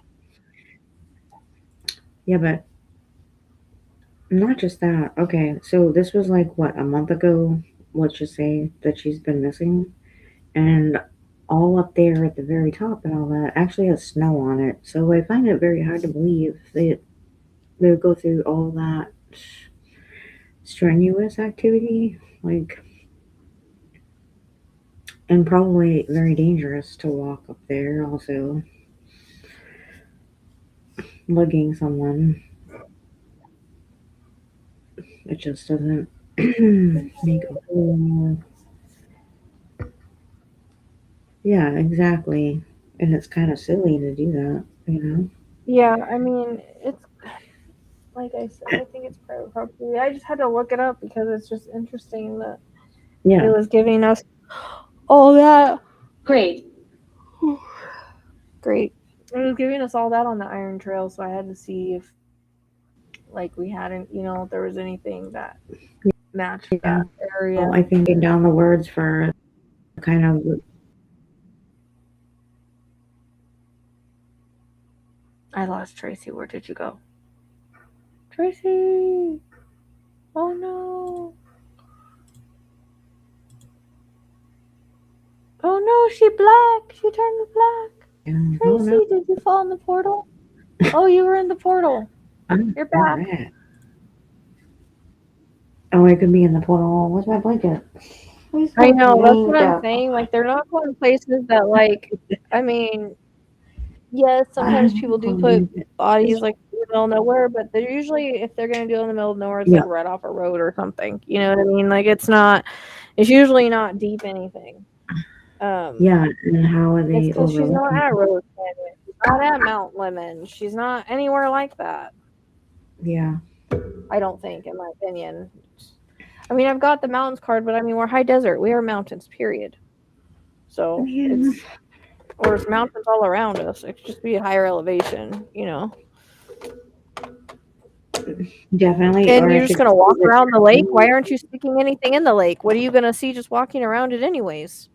Yeah, but not just that. Okay, so this was like, what, a month ago, let's just say, that she's been missing. And all up there at the very top and all that actually has snow on it. So I find it very hard to believe that they would go through all that strenuous activity, like, and probably very dangerous to walk up there also. Lugging someone. It just doesn't make a whole. Yeah, exactly. And it's kind of silly to do that, you know? Yeah, I mean, it's like I said, I think it's private property. I just had to look it up because it's just interesting that Yeah. it was giving us all that. Great. Great. It was giving us all that on the Iron Trail, so I had to see if, like, we hadn't, you know, if there was anything that matched that area. Well, I think down the words for kind of. I lost Tracy. Where did you go? Tracy! Oh no! Oh no, she black! She turned black! Tracy, did you fall in the portal? Oh, you were in the portal. You're back. Right. Oh, I could be in the portal. Where's my blanket? I know, that's what I'm saying. Like, they're not going places that, like, I mean, yes, sometimes people do put bodies, like, in the middle of nowhere, but they're usually, if they're going to do it in the middle of nowhere, it's like right off a road or something. You know what I mean? Like, it's usually not deep anything. Yeah, and how are they overlooking? She's not at Rose Canyon. She's not at Mount Lemon. She's not anywhere like that. Yeah. I don't think, in my opinion. I mean, I've got the mountains card, but I mean, we're high desert. We are mountains, period. So, it's mountains all around us. It could just be a higher elevation, you know. Definitely. And you're just going to walk around the lake? Why aren't you sticking anything in the lake? What are you going to see just walking around it anyways?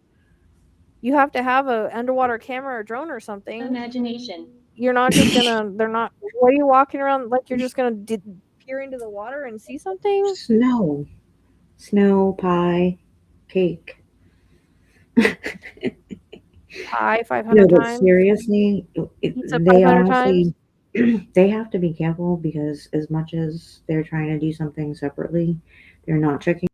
You have to have an underwater camera or drone or something. Imagination. You're not just going to, they're not, what are you walking around like you're just going to peer into the water and see something? Snow, pie, cake. Pie 500 no, but times. Seriously, they honestly, they have to be careful because as much as they're trying to do something separately, they're not checking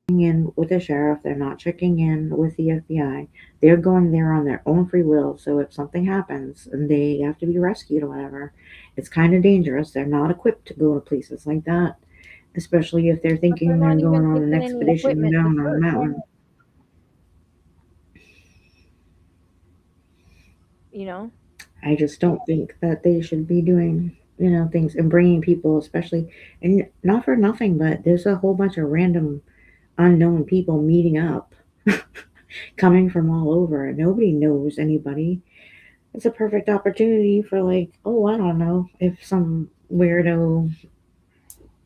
in with the sheriff. They're not checking in with the FBI. They're going there on their own free will. So if something happens and they have to be rescued or whatever, it's kind of dangerous. They're not equipped to go to places like that, especially if they're thinking they're going on an expedition down on a mountain. you know? I just don't think that they should be doing, things and bringing people, especially, and not for nothing, but there's a whole bunch of random unknown people meeting up, coming from all over, and nobody knows anybody. It's a perfect opportunity for, like, oh, I don't know, if some weirdo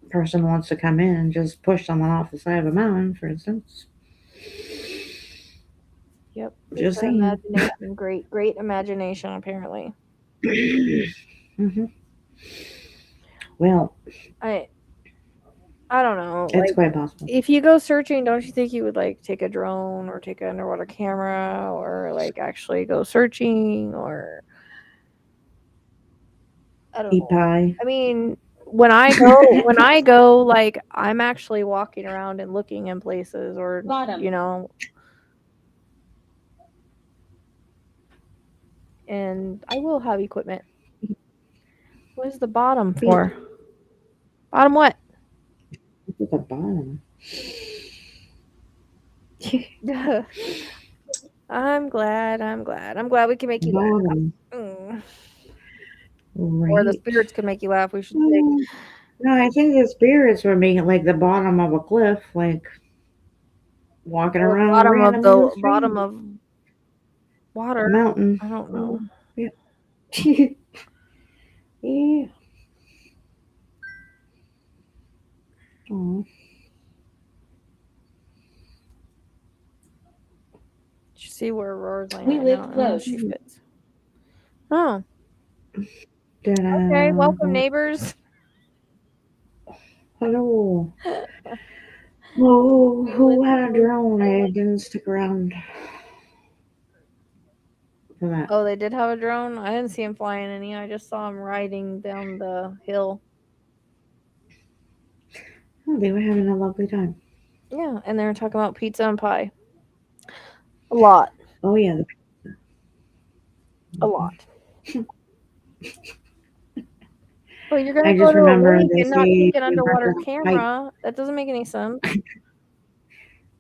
person wants to come in and just push someone off the side of a mountain, for instance. Yep. Just Great saying. imagination. Great imagination, apparently. hmm Well, I don't know. it's Like, quite possible. if you go searching, don't you think you would like take a drone or take an underwater camera or like actually go searching or I don't Eat know. pie. I mean, when I go, like I'm actually walking around and looking in places or Bottom. And I will have equipment. What is the bottom for? Bottom what? Look at the bottom. I'm glad we can make you laugh. Bottom. Right. Or the spirits can make you laugh, we should say. No, I think the spirits were making like the bottom of a cliff, like walking Or around bottom of randomly in the bottom street. of water. Mountain. I don't know. Yeah. Yeah. Oh. Did you see where Aurora's laying We right live now? close. She fits. Oh, Ta-da. okay. Welcome, neighbors. Hello. Oh, who had a drone? I didn't stick around for that. Oh, they did have a drone? I didn't see him flying any. I just saw him riding down the hill. Oh, they were having a lovely time. Yeah, and they were talking about pizza and pie. A lot. Oh, yeah. A lot. Well, you're gonna I go just to a remember lake they and not say take an we weren't underwater gonna camera. That doesn't make any sense.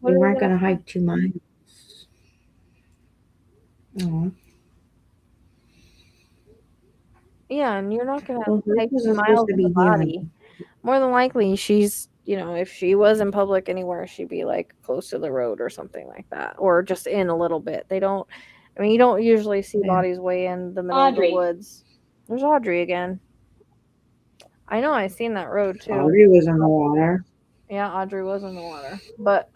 We weren't going to hike 2 miles. Oh. Yeah, and you're not gonna Well, hike this 2 is supposed miles to in be the body. healing. More than likely, she's, if she was in public anywhere, she'd be like close to the road or something like that, or just in a little bit. You don't usually see Yeah. bodies way in the middle Audrey. of the woods. There's Audrey again. I know, I seen that road too. Audrey was in the water. Yeah, Audrey was in the water, but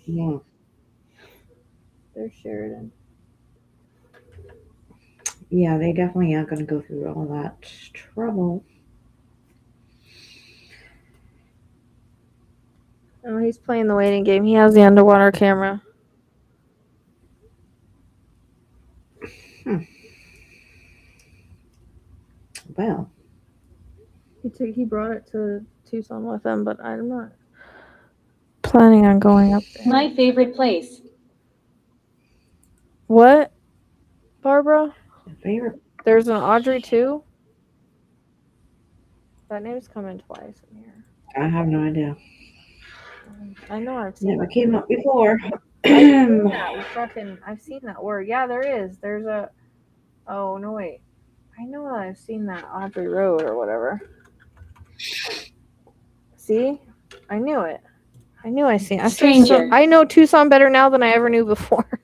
Yeah. there's Sheridan. Yeah, they definitely aren't going to go through all that trouble. Oh, he's playing the waiting game. He has the underwater camera. Well, He brought it to Tucson with him, but I'm not planning on going up there. My favorite place. What, Barbara? favorite. There's an Audrey too? That name's coming twice in here. I have no idea. I know I've seen Never that. came up before. I've seen that word. Yeah, there is. There's a. Oh no, wait. I know that I've seen that Audrey Road or whatever. See, I knew it. I knew I seen. Stranger. I know Tucson better now than I ever knew before.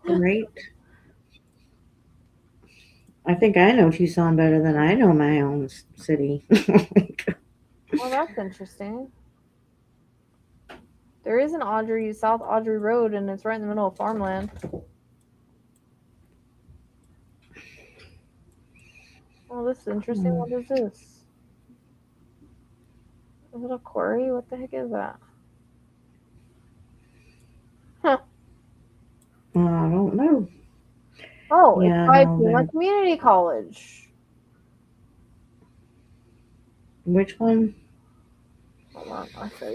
Right? I think I know Tucson better than I know my own city. Well, that's interesting. There is an South Audrey Road, and it's right in the middle of farmland. Oh, this is interesting. What is this? Is it a quarry? What the heck is that? Huh. I don't know. Oh, Yeah, it's by no, Pima they're- Community College. Which one? Hold on, I'll show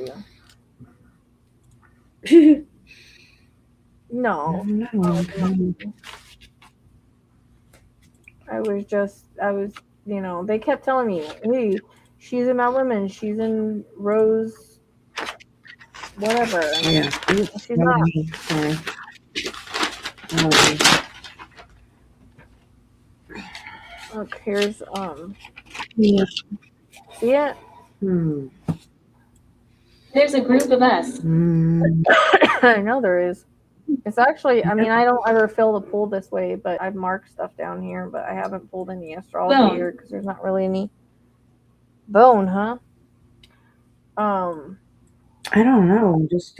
you. No. No. They kept telling me, hey, she's in Mount Lemon, she's in Rose, whatever. Yeah. She's not. Sorry. Okay. Look, here's Yeah. see it? There's a group of us. I know there is. It's actually, I mean, I don't ever fill the pool this way, but I've marked stuff down here, but I haven't pulled any astrology Bone. here because there's not really any bone, huh? I don't know. Just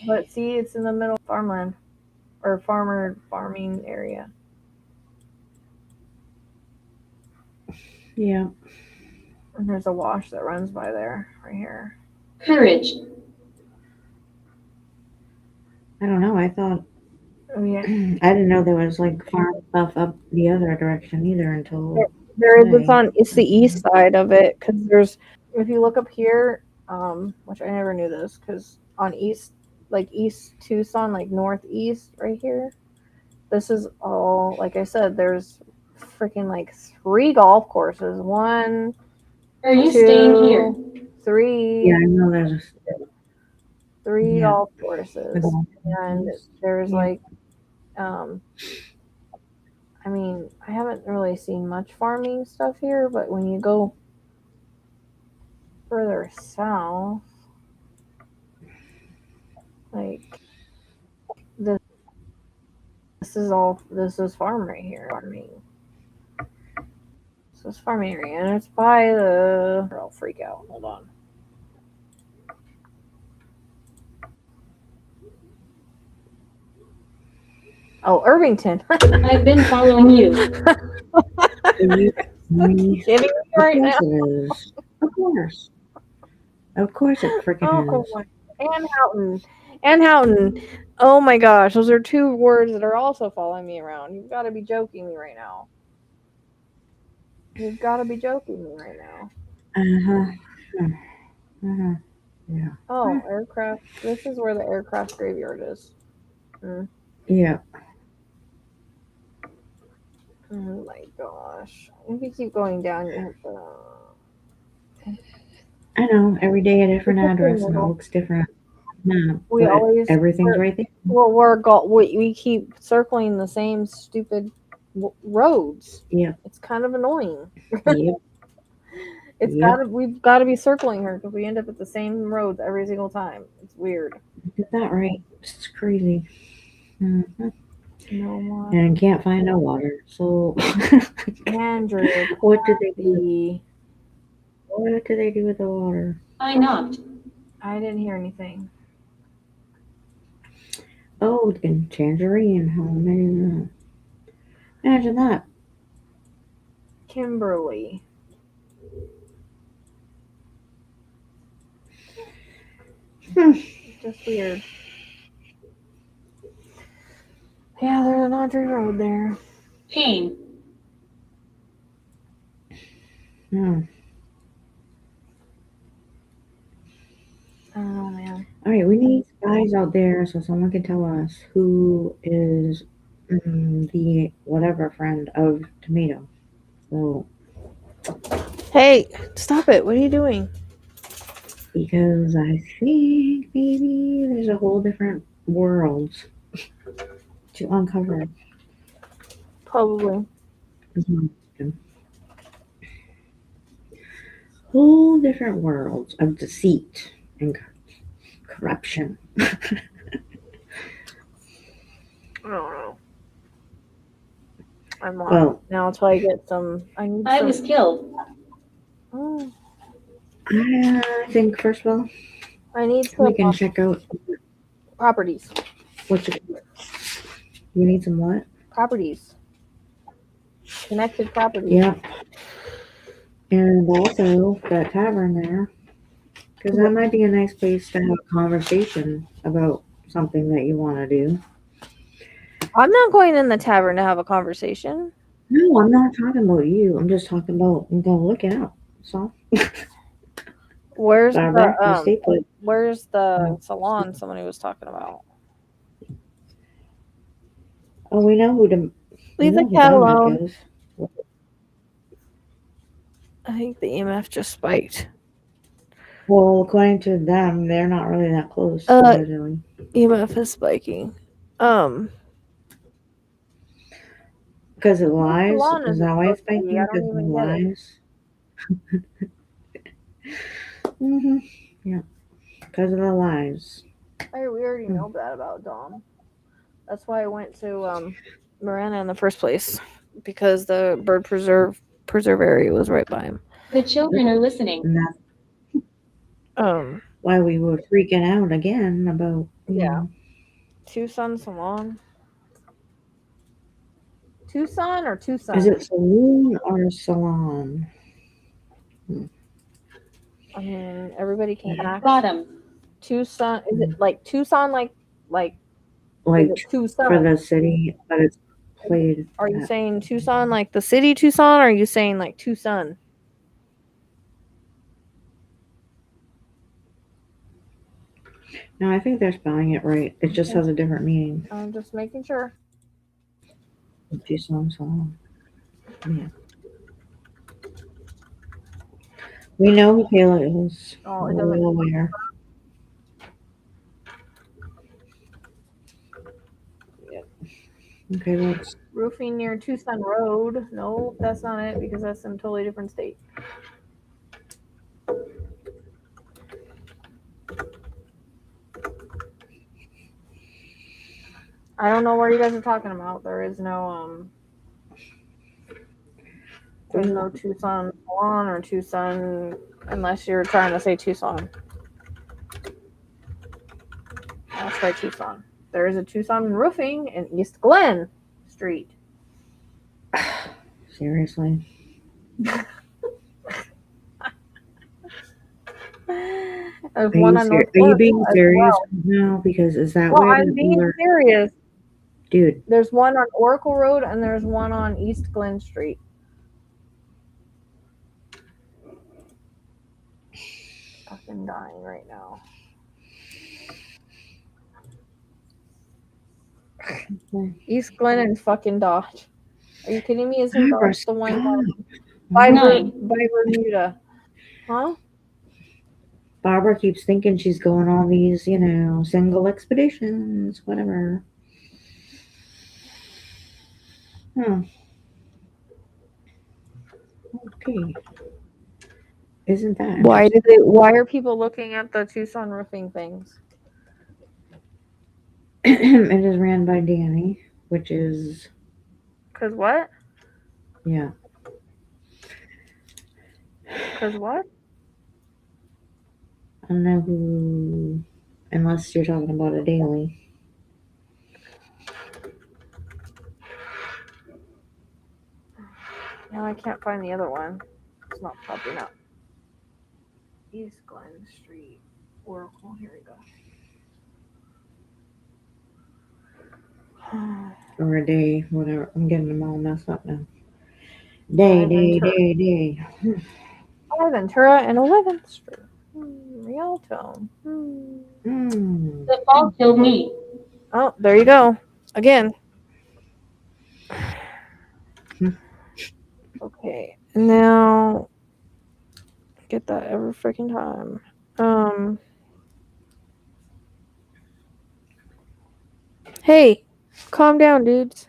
But see, it's in the middle of farmland or farming area. yeah. And there's a wash that runs by there, right here. Courage. I don't know. I thought Oh yeah, I didn't know there was like farm stuff up the other direction either until there is. today. It's the east side of it because there's. If you look up here, which I never knew this, because on east, like East Tucson, like northeast, right here. This is all, like I said, there's freaking like 3 golf courses. 1, Are you 2, staying here? 3, Yeah, I know there's 3 Yeah. golf courses, and there's Yeah. like, I mean, I haven't really seen much farming stuff here, but when you go further south, like this is farm right here. Farming. This is farming area, and it's by the. I'll freak out. Hold on. Oh, Irvington. I've been following you. Kidding me right now? It is. Of course it freaking Oh, is. my. And Houghton. Oh my gosh, those are 2 words that are also following me around. You've got to be joking me right now. You've got to be joking me right now. Yeah. Oh, aircraft. This is where the aircraft graveyard is. Yeah. Oh my gosh. If you keep going down, you have to. I know. Every day a different address and it looks different. Map, We but always- everything's right there. Well, we keep circling the same stupid roads. Yeah. It's kind of annoying. Yep. We've got to be circling her because we end up at the same roads every single time. It's weird. Get that right. It's crazy. Mhm. No more. And can't find no water. So Andrew, what did they do? What do they do with the water? I knocked. I didn't hear anything. Oh, and tangerine. How many? Imagine that. Kimberly. Just weird. Yeah, there's an Audrey Road there. Pain. Oh man. All right, we need guys out there so someone can tell us who is the whatever friend of Tomato. So, Hey, stop it. What are you doing? because I think maybe there's a whole different world to uncover. Probably. Whole different worlds of deceit and corruption. I don't know. I'm on Well, now until I get some. I was killed. Oh, I think first of all, I need some we can check out properties. what you need some what? Properties. Connected properties. Yep. And also that tavern there, because that might be a nice place to have a conversation about something that you want to do. I'm not going in the tavern to have a conversation. No, I'm not talking about you. I'm just talking about I'm going to look it up. So Where's stay put. where's the salon somebody was talking about? Oh, we know who to Leave the cat alone. I think the EMF just spiked. Well, according to them, they're not really that close. EMF is spiking. Because it lies? Salon Is isn't that why it's supposed to be. I spiking? don't Because it even get it. lies? Mm-hmm. Yeah. Because of the lies. We already know that about Dom. That's why I went to Marana in the first place, because the bird preserve area was right by him. The children are listening. And that's why we were freaking out again about, Yeah. Tucson Salon. Tucson or Tucson? Is it saloon or salon? I mean, everybody can act. Bottom. Tucson. Is it like Tucson? Like Like is it Tucson? for the city, but it's played. Are you saying Tucson like the city Tucson, or are you saying like Tucson? No, I think they're spelling it right. It just has a different meaning. I'm just making sure. Tucson salon. Yeah. We know who Kayla is. Oh, it We're doesn't. well aware. Yep. Okay, let's. Roofing near Tucson Road. No, that's not it, because that's in a totally different state. I don't know what you guys are talking about. There is no there's no Tucson Salon or Tucson, unless you're trying to say Tucson. That's right, Tucson. There is a Tucson Roofing in East Glen Street. Seriously. There's one on North Are you Fork being as serious well. now? Because is that Well, where I'm being serious. Dude, There's one on Oracle Road and there's one on East Glen Street. Fucking dying right now. East Glen and fucking Dodge. Are you kidding me? Isn't Dodge the one by Bermuda? Huh? Barbara keeps thinking she's going on these, single expeditions, whatever. Huh. Okay. Isn't that Why are people looking at the Tucson roofing things? It is ran by Danny, which is 'Cause what? Yeah. 'Cause what? I don't know who, unless you're talking about a daily. No, I can't find the other one. It's not popping up. East Glen Street, Oracle. Here we go. Or a day, whatever. I'm getting them all messed up now. Day. Ventura and 11th Street. Rialto. The fall killed me. Oh, there you go. Again. Okay. Now get that every freaking time. Hey, calm down, dudes.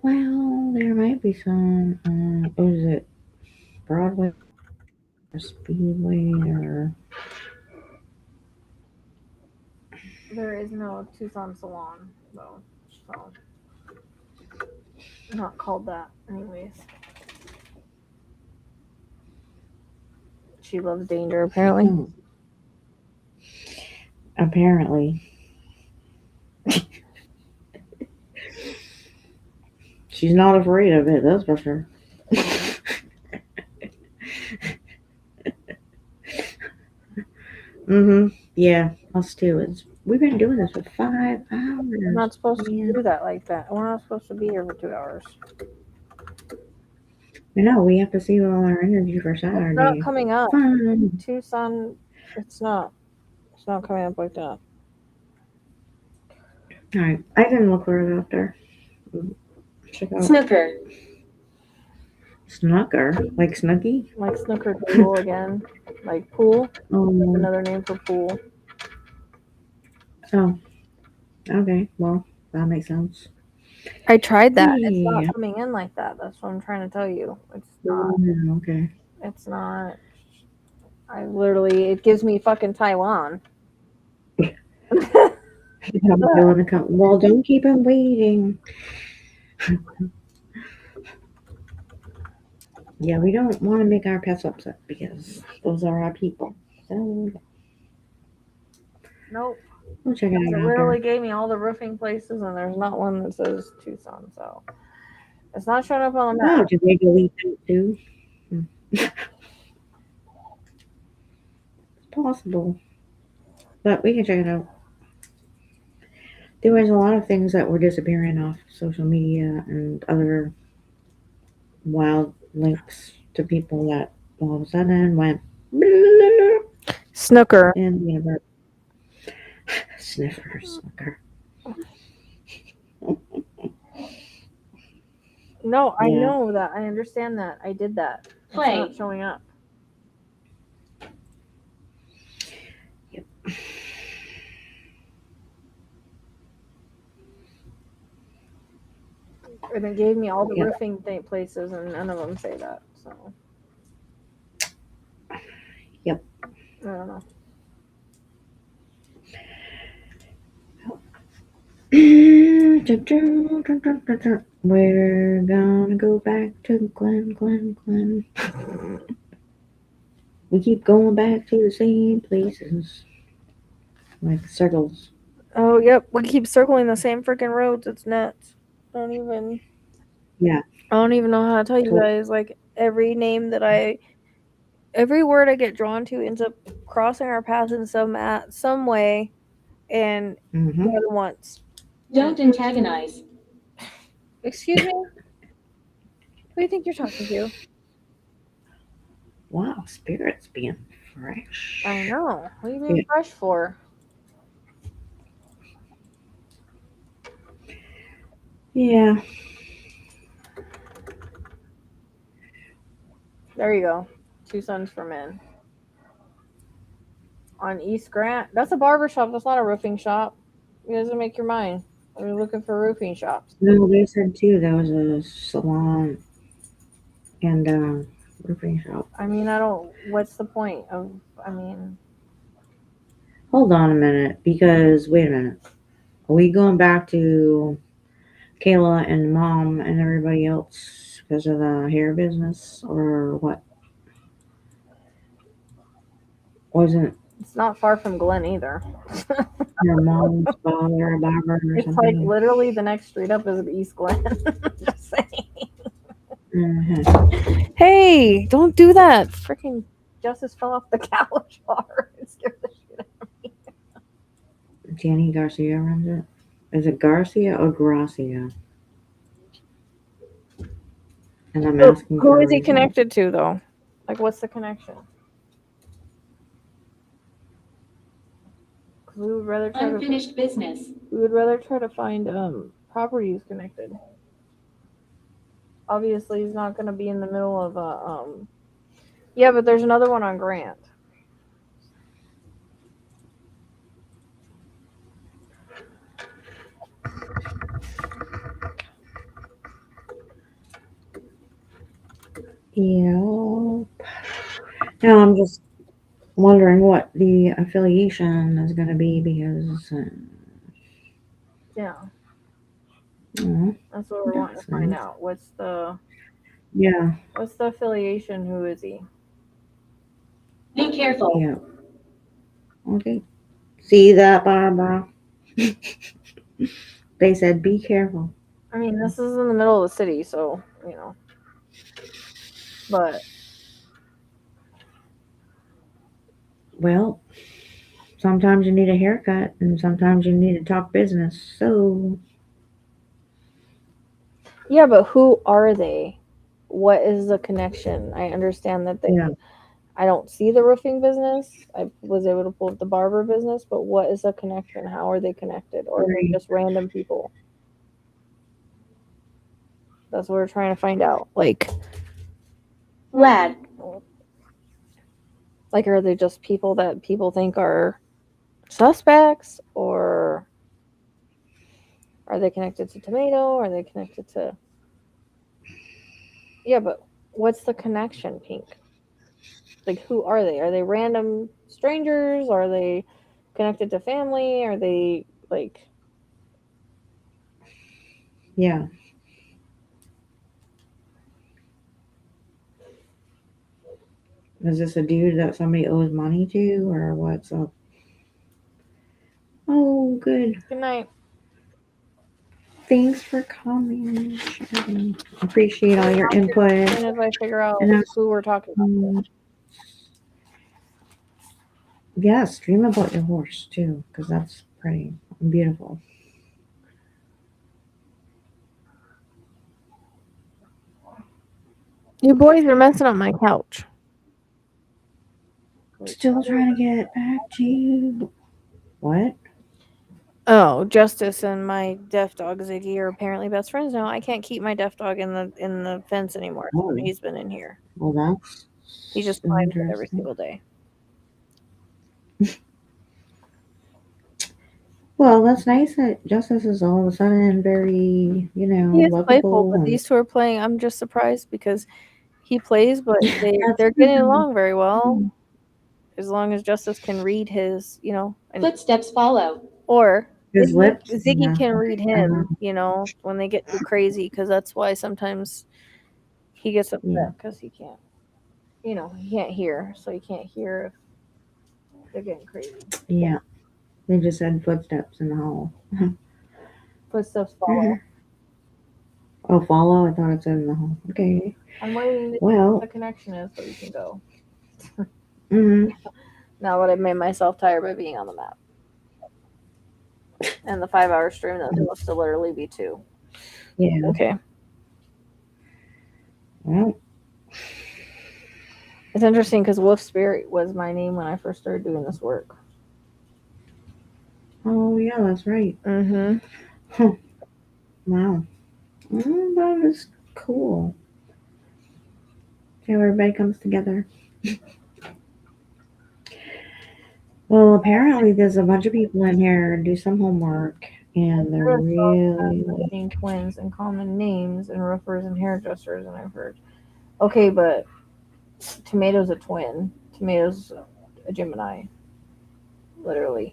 Well, there might be some, what is it? Broadway or Speedway or... There is no Tucson Salon, though. So, not called that, anyways. She loves danger, apparently. Apparently. She's not afraid of it, that's for sure. Yeah, us too. We've been doing this for 5 hours. We're not supposed to do that like that. We're not supposed to be here for 2 hours. I know, we have to save all our energy for Saturday. It's not coming up. Fun. Tucson, it's not coming up like that. Alright, I can look for it after. Check out. Snooker. Snooker? Like Snooky? Like snooker table again. Like pool. Oh. Another name for pool. Oh. Okay, well, that makes sense. I tried that. It's Yeah. not coming in like that. That's what I'm trying to tell you. It's not. Okay. It's not. I literally, it gives me fucking Taiwan. Well, don't keep him waiting. Yeah, we don't want to make our pets upset because those are our people. So Nope. we'll check it It out literally after. gave me all the roofing places, and there's not one that says Tucson. So it's not showing up on the Oh, map. did they delete that too? It's possible, but we can check it out. There was a lot of things that were disappearing off social media and other wild links to people that all of a sudden went Snooker. in the universe. Sniffer, sucker. No, I Yeah. know that. I understand that. I did that. It's Play. not showing up. Yep. And it gave me all the Yep. roofing places, and none of them say that. So. Yep. I don't know. We're gonna go back to Glen. We keep going back to the same places. Like circles. Oh, yep. We keep circling the same freaking roads. It's nuts. I don't even know how to tell you guys. Like every word I get drawn to ends up crossing our paths in some way, and Mm-hmm. more than once. Don't antagonize. Excuse me. Who do you think you're talking to? Wow, spirits being fresh. I know. What are you being fresh for? Yeah. There you go. 2 Sons for Men. On East Grant. That's a barber shop. That's not a roofing shop. You guys make your mind. We're looking for roofing shops. No, they said too there was a salon and roofing shop. I mean, what's the point of, I mean. Hold on a minute, because wait a minute. Are we going back to Kayla and Mom and everybody else because of the hair business or what? Wasn't It's not far from Glen either. her mom's father a barber or It's something? like literally the next street up is East Glen. Just saying. Mm-hmm. Hey, don't do that. Freaking Justice fell off the couch bar. It scared the shit out of me. Danny Garcia runs it. Is it Garcia or Gracia? And I'm asking Who for is he a reason. connected to, though? Like, what's the connection? Because we would rather try Unfinished business. to find properties connected. Obviously, he's not going to be in the middle of a Yeah, but there's another one on Grant. Yep. Now I'm just wondering what the affiliation is going to be because. Yeah, Oh, that's what we're wanting to find out. What's the affiliation? Who is he? Be careful. Yeah. Okay. See that, Barbara? They said be careful. I mean, this is in the middle of the city, so, you know. But. Well, sometimes you need a haircut and sometimes you need to talk business. So. Yeah, but who are they? What is the connection? I understand that I don't see the roofing business. I was able to pull up the barber business, but what is the connection? How are they connected? Or are they just random people? That's what we're trying to find out. Like, Lad. Like, are they just people that people think are suspects? Or Are they connected to tomato? Are they connected to... Yeah, but what's the connection, Pink? Like, who are they? Are they random strangers? Are they connected to family? Are they, like... Yeah. Is this a dude that somebody owes money to, or what's up? Oh, good. Good night. Thanks for coming. Sharon. Appreciate all your input. As soon as I figure out who we're talking about. Yes, dream about your horse too, because that's pretty beautiful. You boys are messing up my couch. Still trying to get back to you. What? Oh, Justice and my deaf dog Ziggy are apparently best friends now. I can't keep my deaf dog in the fence anymore. Oh. He's been in here. Well, that's He just climbs it every interesting. single day. Well, that's nice that Justice is all of a sudden very, He is playful, lovable. but and- these two are playing. I'm just surprised because he plays, but That's they're getting good. along very well. As long as Justice can read his, and Footsteps follow. or His lips. Ziggy Yeah. can read him, Uh-huh. when they get too crazy, because that's why sometimes he gets Yeah. upset because he can't, he can't hear, so he can't hear if they're getting crazy. Yeah. They just said footsteps in the hall. Footsteps follow. Oh, follow? I thought it said in the hall. Okay. I'm waiting to see Well. what the connection is so we can go. Mm-hmm. Now that I've made myself tired by being on the map. And the 5-hour stream, that's supposed to literally be 2. Yeah. Okay. Well. It's interesting because Wolf Spirit was my name when I first started doing this work. Oh, yeah, that's right. Mm-hmm. Huh. Wow. That is cool. How everybody comes together. Well, apparently there's a bunch of people in here do some homework, and they're really Being twins and common names and roofers and hairdressers, and I've heard. Okay, but Tomato's a twin. Tomato's a Gemini. Literally.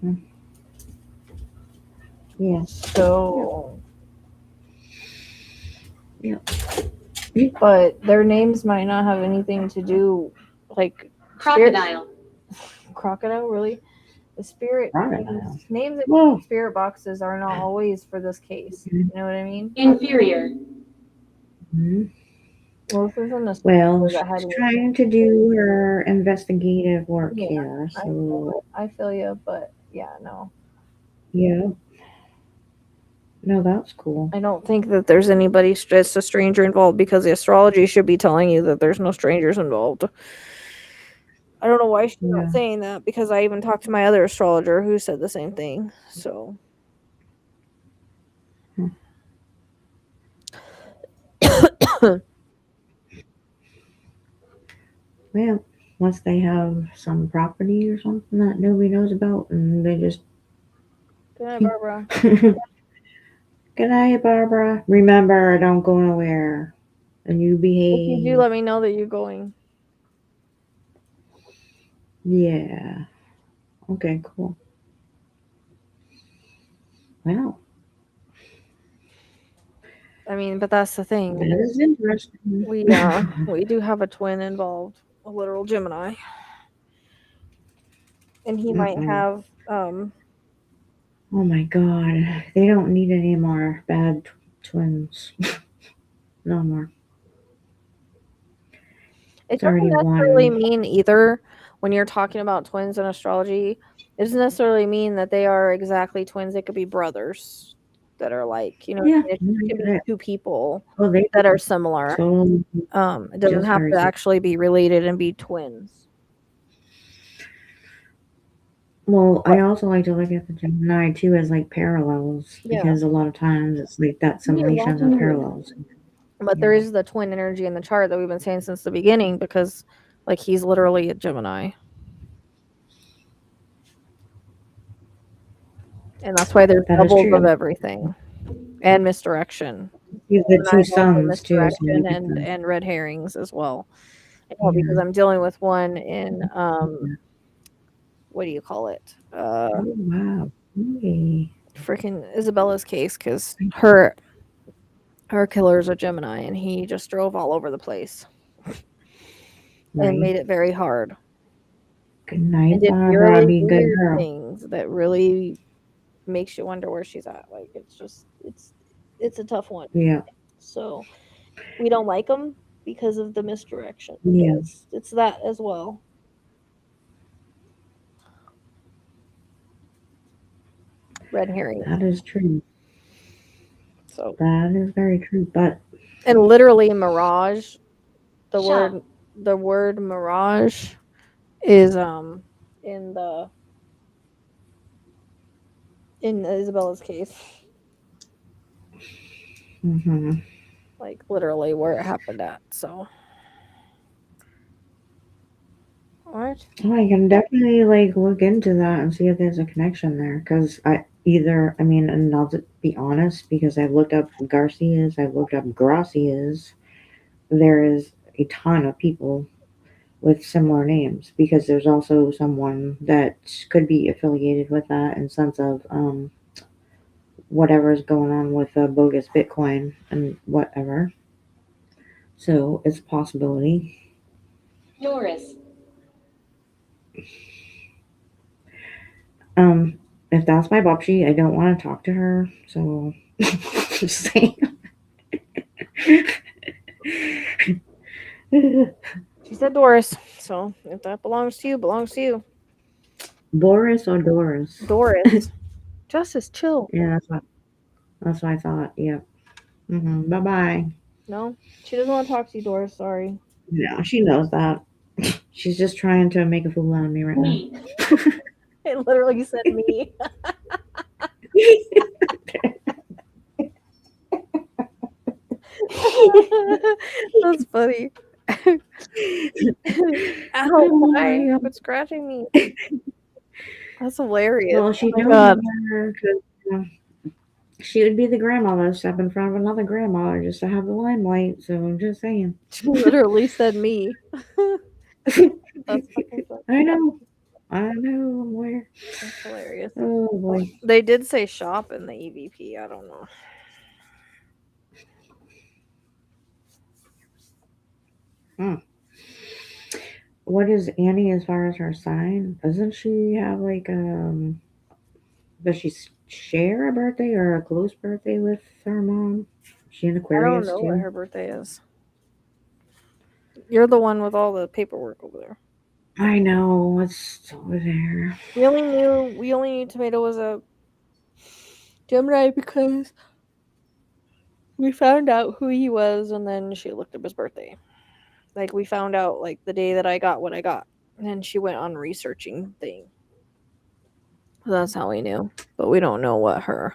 yeah. So. Yeah. But their names might not have anything to do, like Crocodile. Crocodile, really? The spirit Crocodile. names that Whoa. spirit boxes are not always for this case. You know what I mean? Inferior. Mm-hmm. Well, this isn't a Well, that had she's trying to do her investigative work Yeah, here, so I feel you, but yeah, no. yeah. No, that's cool. I don't think that there's anybody just a stranger involved, because the astrology should be telling you that there's no strangers involved. I don't know why she's Yeah. not saying that, because I even talked to my other astrologer who said the same thing. So. Well, once they have some property or something that nobody knows about, and they just Good night, Barbara. Good night, Barbara. Remember, don't go nowhere, and you If behave. you do, let me know that you're going. Yeah. Okay, cool. Well, I mean, but that's the thing. that is interesting. We do have a twin involved, a literal Gemini, and he might have Oh my god, they don't need any more bad twins. No more. It It's already doesn't necessarily one. mean either, when you're talking about twins in astrology, it doesn't necessarily mean that they are exactly twins. They could be brothers that are like, Yeah, it could be two people Oh, they that are similar. totally. It doesn't Just have very to similar. actually be related and be twins. Well, I also like to look at the Gemini too as like parallels, Yeah. because a lot of times it's like that simulations of parallels. But there is the twin energy in the chart that we've been saying since the beginning, because like he's literally a Gemini. And that's why there's That is doubles of true. everything. and misdirection. You have the two Gemini's also suns too, so you misdirection get the, and red herrings as well. I know because yeah. I'm dealing with one in what do you call it? Oh wow. Hey. Freaking Isabella's case, because her killer's a Gemini, and he just drove all over the place and made Right. it very hard. Good And night, did Barbara. really Be a good weird girl. things that really makes you wonder where she's at. Like it's a tough one. Yeah. So we don't like them because of the misdirection. Yeah. It's that as well. Red herring. That is true. So That is very true. But and literally mirage, the Shop. word mirage is in Isabella's case. mhm. Like literally where it happened at. So what? Well, I can definitely like look into that and see if there's a connection there. Because I mean, and I'll be honest, because I've looked up Garcias, I've looked up Gracias. There is a ton of people with similar names because there's also someone that could be affiliated with that in sense of whatever's going on with bogus Bitcoin and whatever. So it's a possibility. Doris. If that's my Bobshi, I don't want to talk to her. So just saying. She said Doris. So if that belongs to you, belongs to you. Boris or Doris? Doris. Justice, chill. Yeah, that's what I thought. Yep. Bye bye. No, she doesn't want to talk to you, Doris. Sorry. Yeah, she knows that. She's just trying to make a fool out of me right now. Me. It literally said me. That's funny. Ow, why? Quit scratching me. That's hilarious. Well, she Oh my knows God. her because she would be the grandmother step in front of another grandmother just to have the limelight. So I'm just saying. She literally said me. That's fucking funny. I know. I'm aware. That's hilarious. Oh boy. They did say shop in the EVP. I don't know. What is Annie as far as her sign? Doesn't she have like does she share a birthday or a close birthday with her mom? Is she an I don't Aquarius know what too? her birthday is. You're the one with all the paperwork over there. I know, it's over there. We only knew Tomato was a Gemini because we found out who he was, and then she looked up his birthday. Like we found out like the day that I got what I got, and then she went on researching thing. So that's how we knew, but we don't know what her.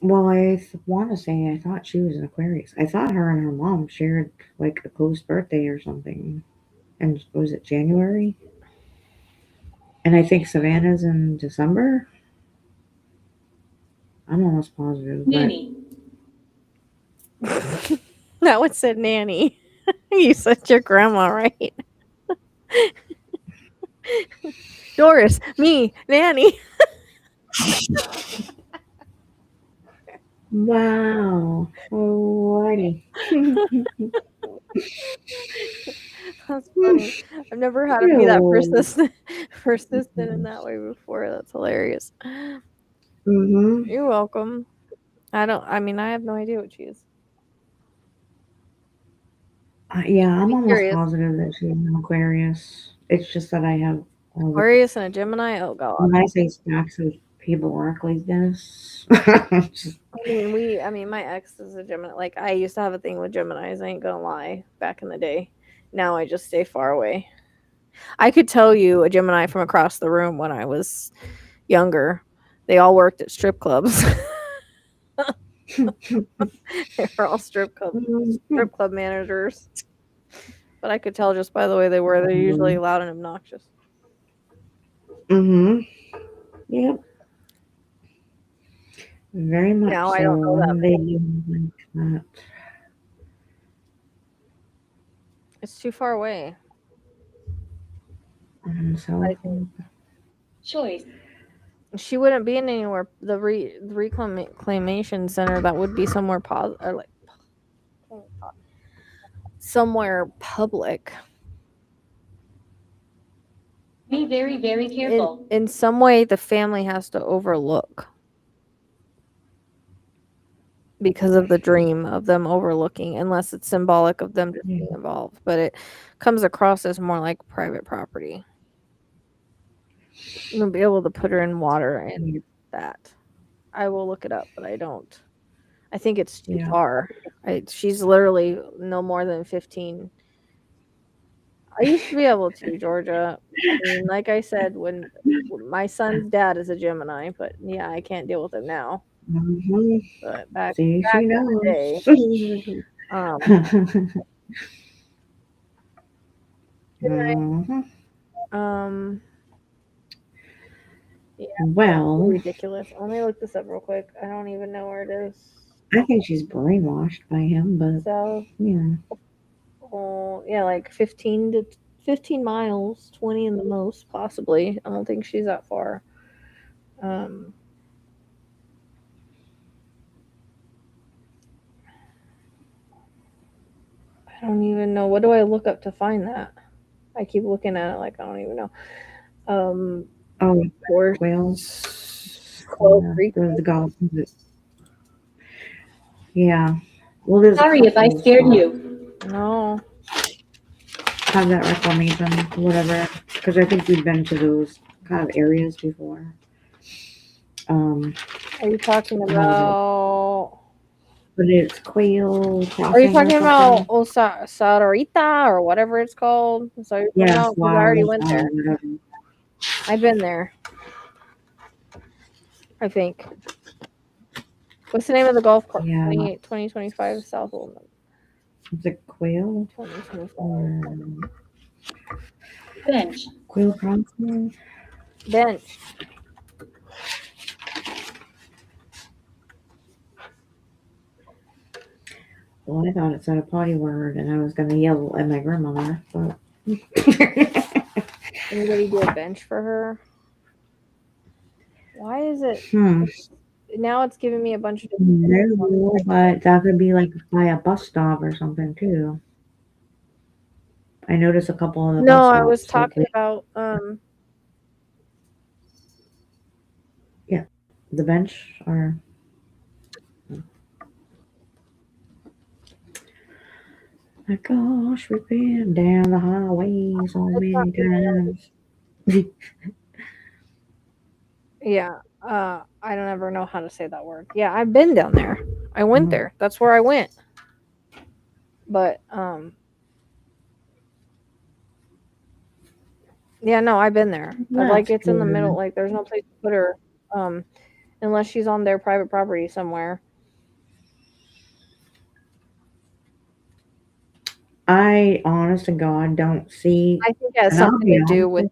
Well, I want to say I thought she was an Aquarius. I thought her and her mom shared like a close birthday or something. And was it January? And I think Savannah's in December. I'm almost positive. But Nanny. That one said nanny. You said your grandma, right? Doris, me, nanny. wow. Alrighty. That's funny. I've never had to be that Ew. persistent in that way before. That's hilarious. Mm-hmm. You're welcome. I have no idea what she is. Yeah, I'm be almost curious. positive that she's an Aquarius. It's just that I have all the, Aquarius and a Gemini. Oh God. when I say stacks of paperwork like this. Just, My ex is a Gemini. Like I used to have a thing with Geminis. I ain't gonna lie. Back in the day. Now I just stay far away. I could tell you a Gemini from across the room when I was younger. They all worked at strip clubs. They were all strip club managers. But I could tell just by the way they were. They're usually loud and obnoxious. mm-hmm. Yep. Very much Now so. I don't know Why that do they do like that? it's too far away. So I think Choice. she wouldn't be in anywhere. The reclamation center that would be somewhere or like somewhere public. Be very, very careful. In some way, the family has to overlook because of the dream of them overlooking, unless it's symbolic of them just being involved. But it comes across as more like private property. You'll be able to put her in water and that. I will look it up, but I don't. I think it's too far. She's literally no more than 15. I used to be able to, Georgia. I mean, like I said, when my son's dad is a Gemini, but yeah, I can't deal with him now. But back See, in she the day, knows. yeah, Well, ridiculous. Let me look this up real quick. I don't even know where it is. I think she's brainwashed by him, but So, yeah, like 15 miles, 20 in the most, possibly. I don't think she's that far. I don't even know. What do I look up to find that? I keep looking at it like I don't even know. Of course. Quail Creek. The golf. Yeah. Well, there's Sorry if I scared you. No. Have that reclamation, whatever, because I think we've been to those kind of areas before. Are you talking about? But it's Quail Crossing. Are you talking about Sarita or whatever it's called? So you're talking about, 'cause I already went there. I've been there. I think. What's the name of the golf course? 2025 South Oldham. Is it Quail? 2025. Bench. Quail Crossing. Bench. Well, I thought it said a potty word, and I was going to yell at my grandmother, but. Anybody do a bench for her? Why is it? Now it's giving me a bunch of different. No, but that could be like by a bus stop or something too. I noticed a couple of the. No, I was talking about Yeah, the bench or. My gosh, we've been down the highway so many times. Yeah, I don't ever know how to say that word. Yeah, I've been down there. I went there. That's where I went. But yeah, no, I've been there. Like it's in the middle. Like there's no place to put her, unless she's on their private property somewhere. I, honest to God, don't see. I think it has something to do with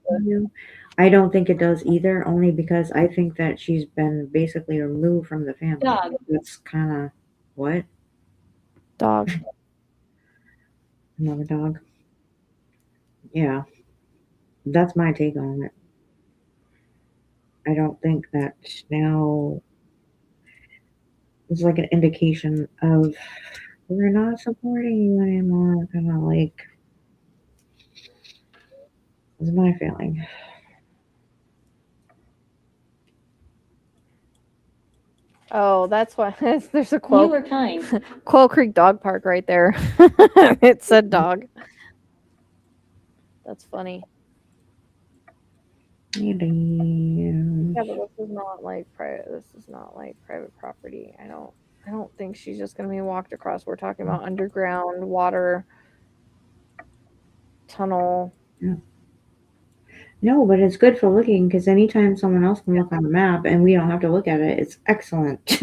I don't think it does either, only because I think that she's been basically removed from the family. Dog. That's kind of what? Dog. Another dog. Yeah. That's my take on it. I don't think that now it's like an indication of we're not supporting you anymore. Kind of like, is my feeling. Oh, that's why there's a Quail. You were kind. Quail Creek Dog Park right there. It said dog. That's funny. Yeah, but this is not like private. This is not like private property. I don't think she's just gonna be walked across. We're talking about underground water tunnel. Yeah. No, but it's good for looking because anytime someone else can look on the map and we don't have to look at it, it's excellent.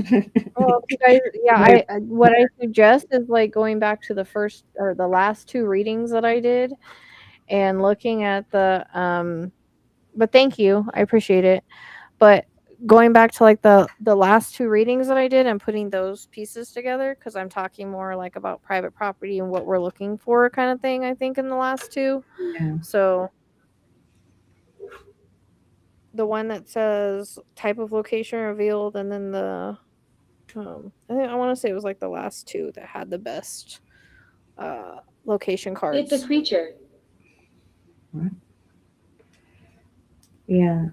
Well, you guys, yeah, what I suggest is like going back to the first or the last two readings that I did and looking at the but thank you, I appreciate it. But going back to like the last two readings that I did and putting those pieces together, because I'm talking more like about private property and what we're looking for kind of thing, I think, in the last two. Yeah. So the one that says type of location revealed, and then the I want to say it was like the last two that had the best location cards. It's a creature. Yeah.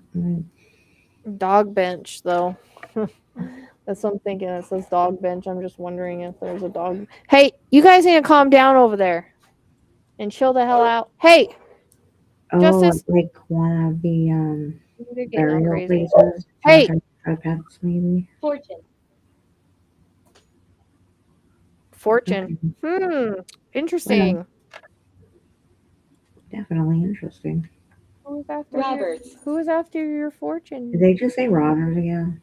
Dog bench, though. That's what I'm thinking. It says dog bench. I'm just wondering if there's a dog. Hey, you guys need to calm down over there and chill the hell out. Hey, Oh, Justice. like one of the They're getting all burial crazy. places. Hey. Pets, maybe. Fortune. Fortune. Interesting. Definitely interesting. Roberts. Who is after your fortune? Did they just say Roberts again?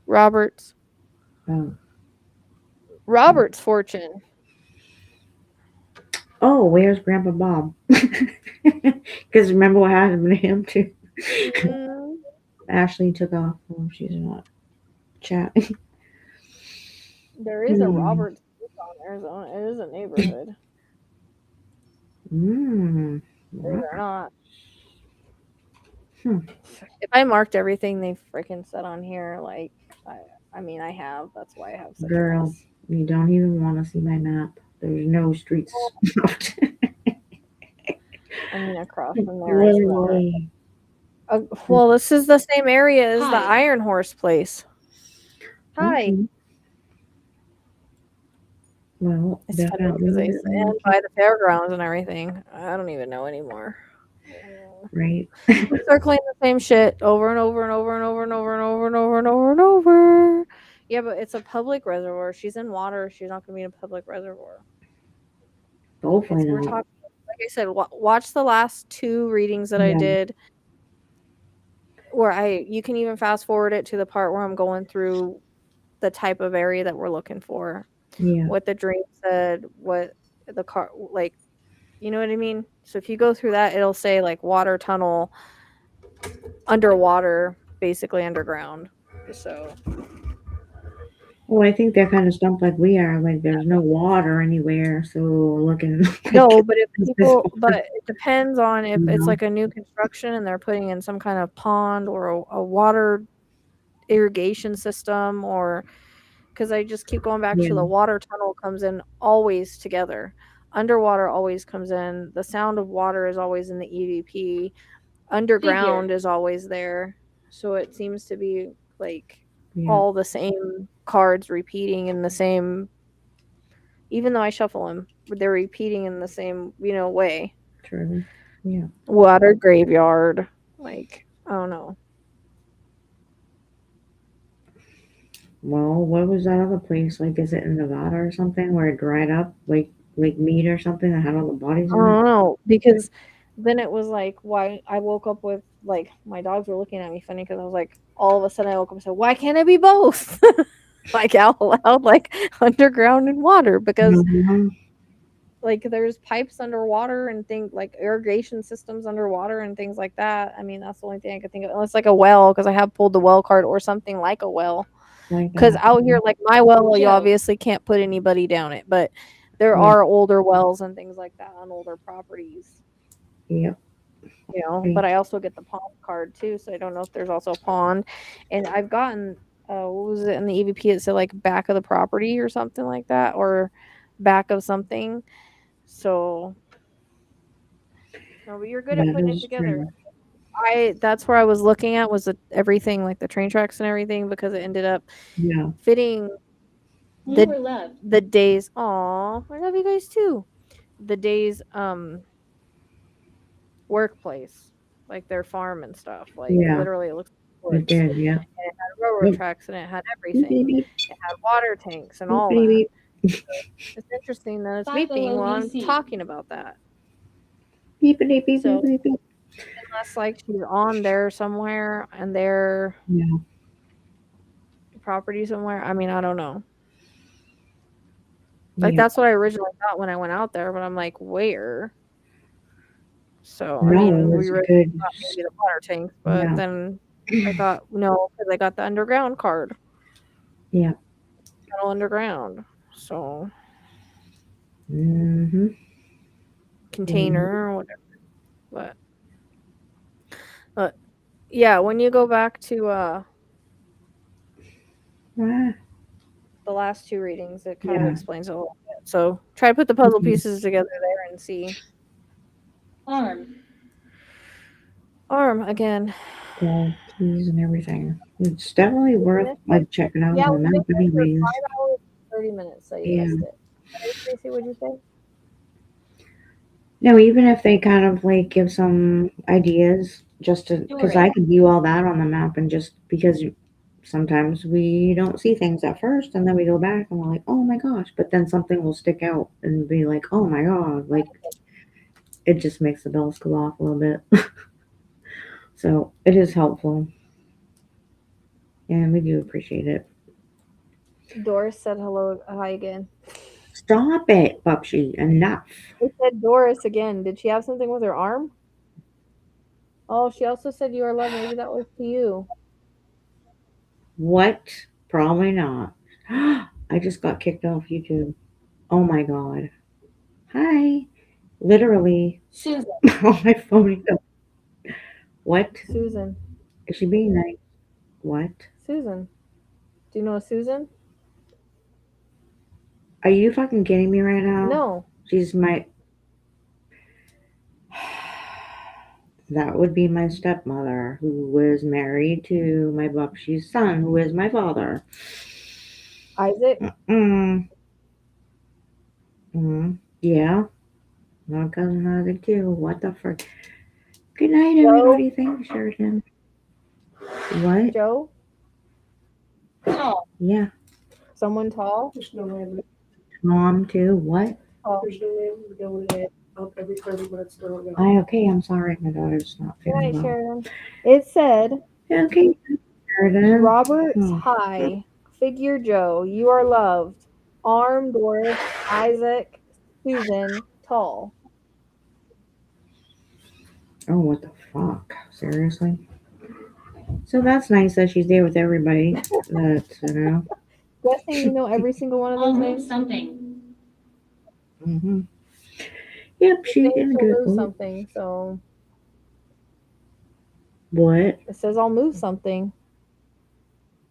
Roberts. Oh. Robert's fortune. Oh, where's Grandpa Bob? Because remember what happened to him too. Ashley took off. Oh, she's not chatting. There is a Robert's on Arizona. It is a neighborhood. Believe it or not. If I marked everything they freaking said on here, like, I mean, I have. That's why I have such a Girl, mess. you don't even want to see my map. There's no streets. I mean, across from there as well. Literally. Well, this is the same area as the Hi. Iron Horse place. Hi. Okay. Well, It's funny definitely. because they stand by the fairgrounds and everything. I don't even know anymore. Right. Circling the same shit over and over and over and over and over and over and over and over and over. Yeah, but it's a public reservoir. She's in water. She's not going to be in a public reservoir. Hopefully We're not. talking, like I said, watch the last two readings that I did, where you can even fast forward it to the part where I'm going through the type of area that we're looking for. Yeah. What the dream said, what the car, like, you know what I mean? So if you go through that, it'll say like water tunnel, underwater, basically underground. So. Well, I think they're kind of stumped like we are. Like there's no water anywhere, so looking. No, but it depends on if it's like a new construction and they're putting in some kind of pond or a water irrigation system, or because I just keep going back to the water tunnel comes in always together. Underwater always comes in. The sound of water is always in the EVP. Underground is always there. So it seems to be like all the same cards repeating in the same, even though I shuffle them, they're repeating in the same, way. True. Yeah. Water graveyard. Like, I don't know. Well, what was that other place? Like, is it in Nevada or something where it dried up, like Lake Mead or something that had all the bodies in I it? don't know, because then it was like, why I woke up with, like, my dogs were looking at me funny because I was like, all of a sudden I woke up and said, why can't it be both? Like out loud, like underground and water, because like there's pipes underwater and things like irrigation systems underwater and things like that. I mean, that's the only thing I could think of. Unless like a well, because I have pulled the well card or something like a well. Because out here, like my well, you obviously can't put anybody down it, but there are older wells and things like that on older properties. Yep. But I also get the pond card too, so I don't know if there's also a pond. And I've gotten what was it in the EVP? It said like back of the property or something like that, or back of something. So no, but you're good at putting it together. That's where I was looking at was everything, like the train tracks and everything, because it ended up fitting the days. Aw, I love you guys too. The days workplace, like their farm and stuff. Like literally it looks like it did, yeah. And it had railroad tracks and it had everything. It had water tanks and all that. So it's interesting that it's beeping while I'm talking about that. Beep, beep, beep, So, beep, beep. unless like she's on there somewhere and their property somewhere. I mean, I don't know. Like that's what I originally thought when I went out there, but I'm like, where? So I mean, we really thought maybe the water tanks, but then I thought, no, because I got the underground card. Yeah. Tunnel underground. So, Mm-hmm. container or whatever. But yeah, when you go back to Ah, the last two readings, it kind of yeah. explains it a little bit. So try to put the puzzle pieces together there and see. Arm. Arm again. Well, keys and everything. It's definitely worth like checking out Yeah, on the we map missed it for anyways. 5 hours and 30 minutes, so you Yeah. missed it. Tracy, what'd you say? No, even if they kind of like give some ideas just to, because I can view all that on the map and just because sometimes we don't see things at first and then we go back and we're like, oh my gosh, but then something will stick out and be like, oh my God, like it just makes the bells go off a little bit. So it is helpful. And we do appreciate it. Doris said hello, hi again. Stop it, Bubsy. Enough. I said Doris again. Did she have something with her arm? Oh, she also said you are loved. Maybe that was to you. What? Probably not. I just got kicked off YouTube. Oh my God. Hi. Literally Susan. on my phone. What? Susan. Is she being nice? What? Susan. Do you know Susan? Are you fucking kidding me right now? No. She's my. That would be my stepmother, who was married to my Bubshy's son, who is my father. Isaac? Yeah. My cousin Isaac too. What the frick? Good night, everybody. Thank you, Sheridan. What? Joe? Tall. Yeah. Someone tall? Mom too. What? Oh. Okay, I'm sorry. My daughter's not Good feeling night, well. Sheridan. It said, Okay, Sheridan. Robert's Oh. high. Figure Joe. You are loved. Arm Doris. Isaac. Susan. Tall. Oh, what the fuck? Seriously? So that's nice that she's there with everybody. That's, Guessing you know every single one of those names? Something. Mm-hmm. Yep, she can She'll go. move something, so. What? It says I'll move something.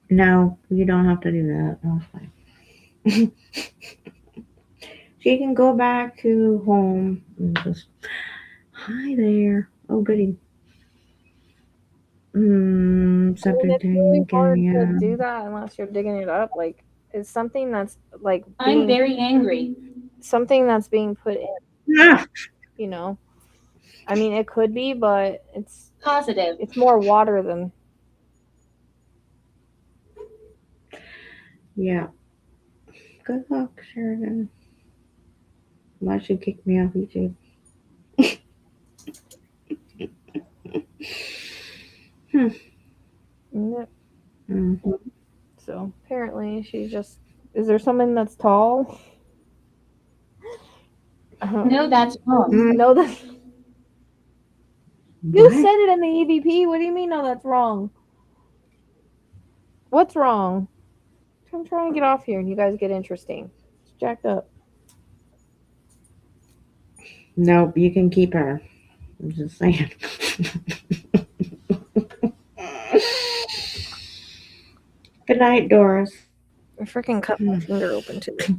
No, you don't have to do that. That's fine. She can go back to home and just, hi there. Oh, goody. Septic It's really tank hard and to do that unless you're digging it up. Like, it's something that's like I'm very angry. something that's being put in, yeah. you know. I mean, it could be, but it's Positive. it's more water than. Yeah. Good luck, Sheridan. Why should kick me off YouTube? Mm-hmm. So apparently she's just. Is there someone that's tall? No, that's wrong. No, that. You said it in the EVP. What do you mean? No, that's wrong. What's wrong? I'm trying to get off here, and you guys get interesting. It's jacked up. Nope, you can keep her. I'm just saying. Good night, Doris. I freaking cut my finger open today.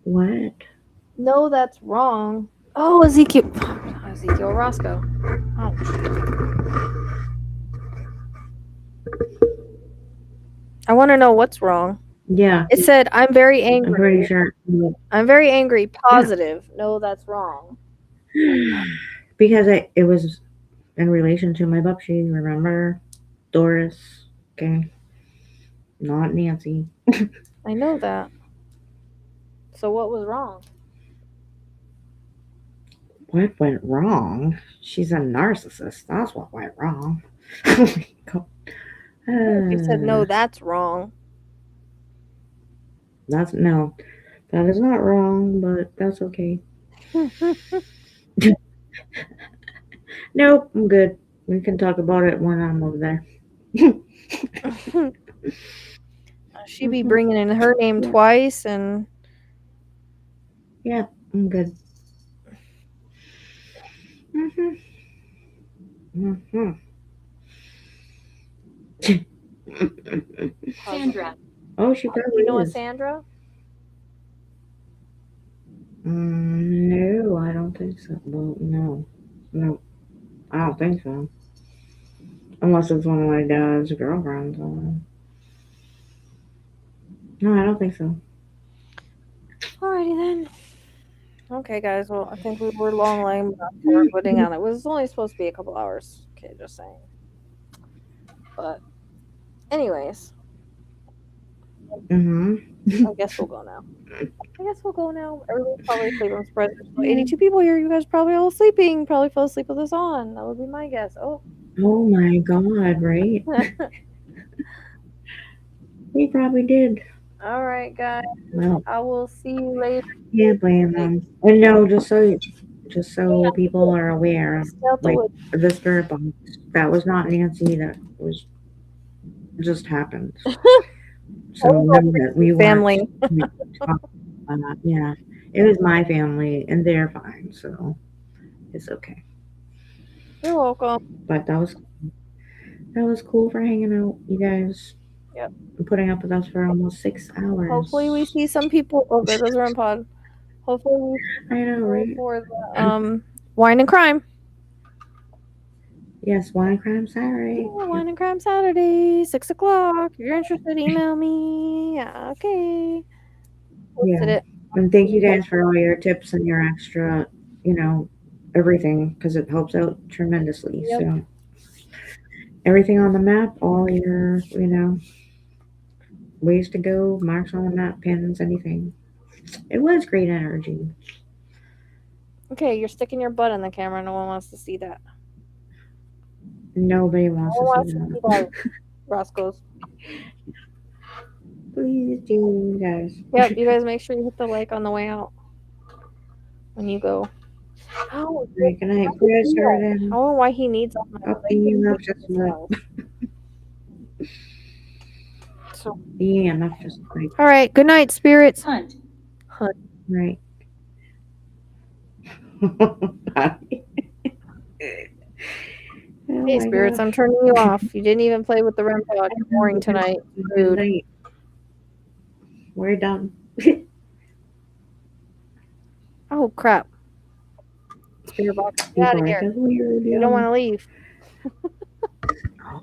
What? No, that's wrong. Oh, Ezekiel Roscoe. Ouch. I want to know what's wrong. Yeah. It said, I'm very angry. I'm pretty sure. I'm very angry. Positive. Yeah. No, that's wrong. Because it was in relation to my Bubsy, remember? Doris. Okay. Not Nancy. I know that. So what was wrong? What went wrong? She's a narcissist. That's what went wrong. You said, no, that's wrong. No, that is not wrong, but that's okay. Nope, I'm good. We can talk about it when I'm over there. She be bringing in her name twice, and Yeah, I'm good. Sandra. Oh, she probably you know a is. Sandra? No, I don't think so. Well, no, I don't think so. Unless it's one of my dad's girlfriends. No, I don't think so. Alrighty then. Okay, guys. Well, I think we were long line for putting on. It was only supposed to be a couple hours. Okay, just saying. But, anyways, I guess we'll go now. Everybody's probably asleep. I'm surprised there's still 82 people here. You guys probably all sleeping. Probably fell asleep with this on. That would be my guess. Oh. Oh my God, right? We probably did. All right, guys. Well, I will see you later. can't blame them. And no, just so people are aware, like the spirit box, that was not Nancy. That was just happened. So know that we family. Yeah, it was my family, and they're fine, so it's okay. You're welcome. But that was cool for hanging out, you guys. Yep. And putting up with us for almost 6 hours. Hopefully we see some people. Oh, there goes our pod. Hopefully we I know, right? for the wine and crime. Yes, Wine and Crime Saturday. Yeah, Wine and Crime Saturday, 6 o'clock. If you're interested, email me. Yeah, okay. Yeah. And thank you guys for all your tips and your extra, everything, because it helps out tremendously. Yep. So everything on the map, all your, ways to go, marks on the map, pins, anything. It was great energy. Okay, you're sticking your butt in the camera. No one wants to see that. Nobody wants to see that. Roscoe's. Please do, guys. Yep, you guys make sure you hit the like on the way out when you go. Oh, Good night. Prayer started. I don't know why he needs all my Up the EMF just like. So. The EMF just like. All right. Good night, spirits. Hunt. Right. Hey, spirits, gosh. I'm turning you off. You didn't even play with the REM pod. You're boring tonight. Rude. We're done. Oh, crap. Spirit box. Get out of here. You don't want to leave.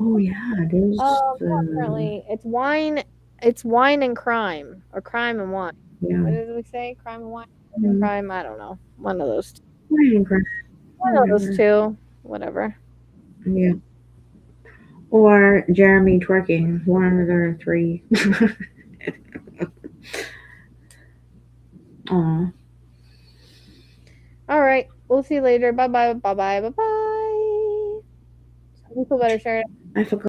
Oh, yeah. There's apparently, it's wine. It's wine and crime. Or crime and wine. Yeah. What did we say? Crime and wine? Mm-hmm. Crime, I don't know. One of those two. Wine and crime. One of those two. Whatever. Yeah. Or Jeremy twerking. One of the three. Aw. All right. We'll see you later. Bye-bye. Bye-bye. Bye-bye. Some people better share it. I forgot.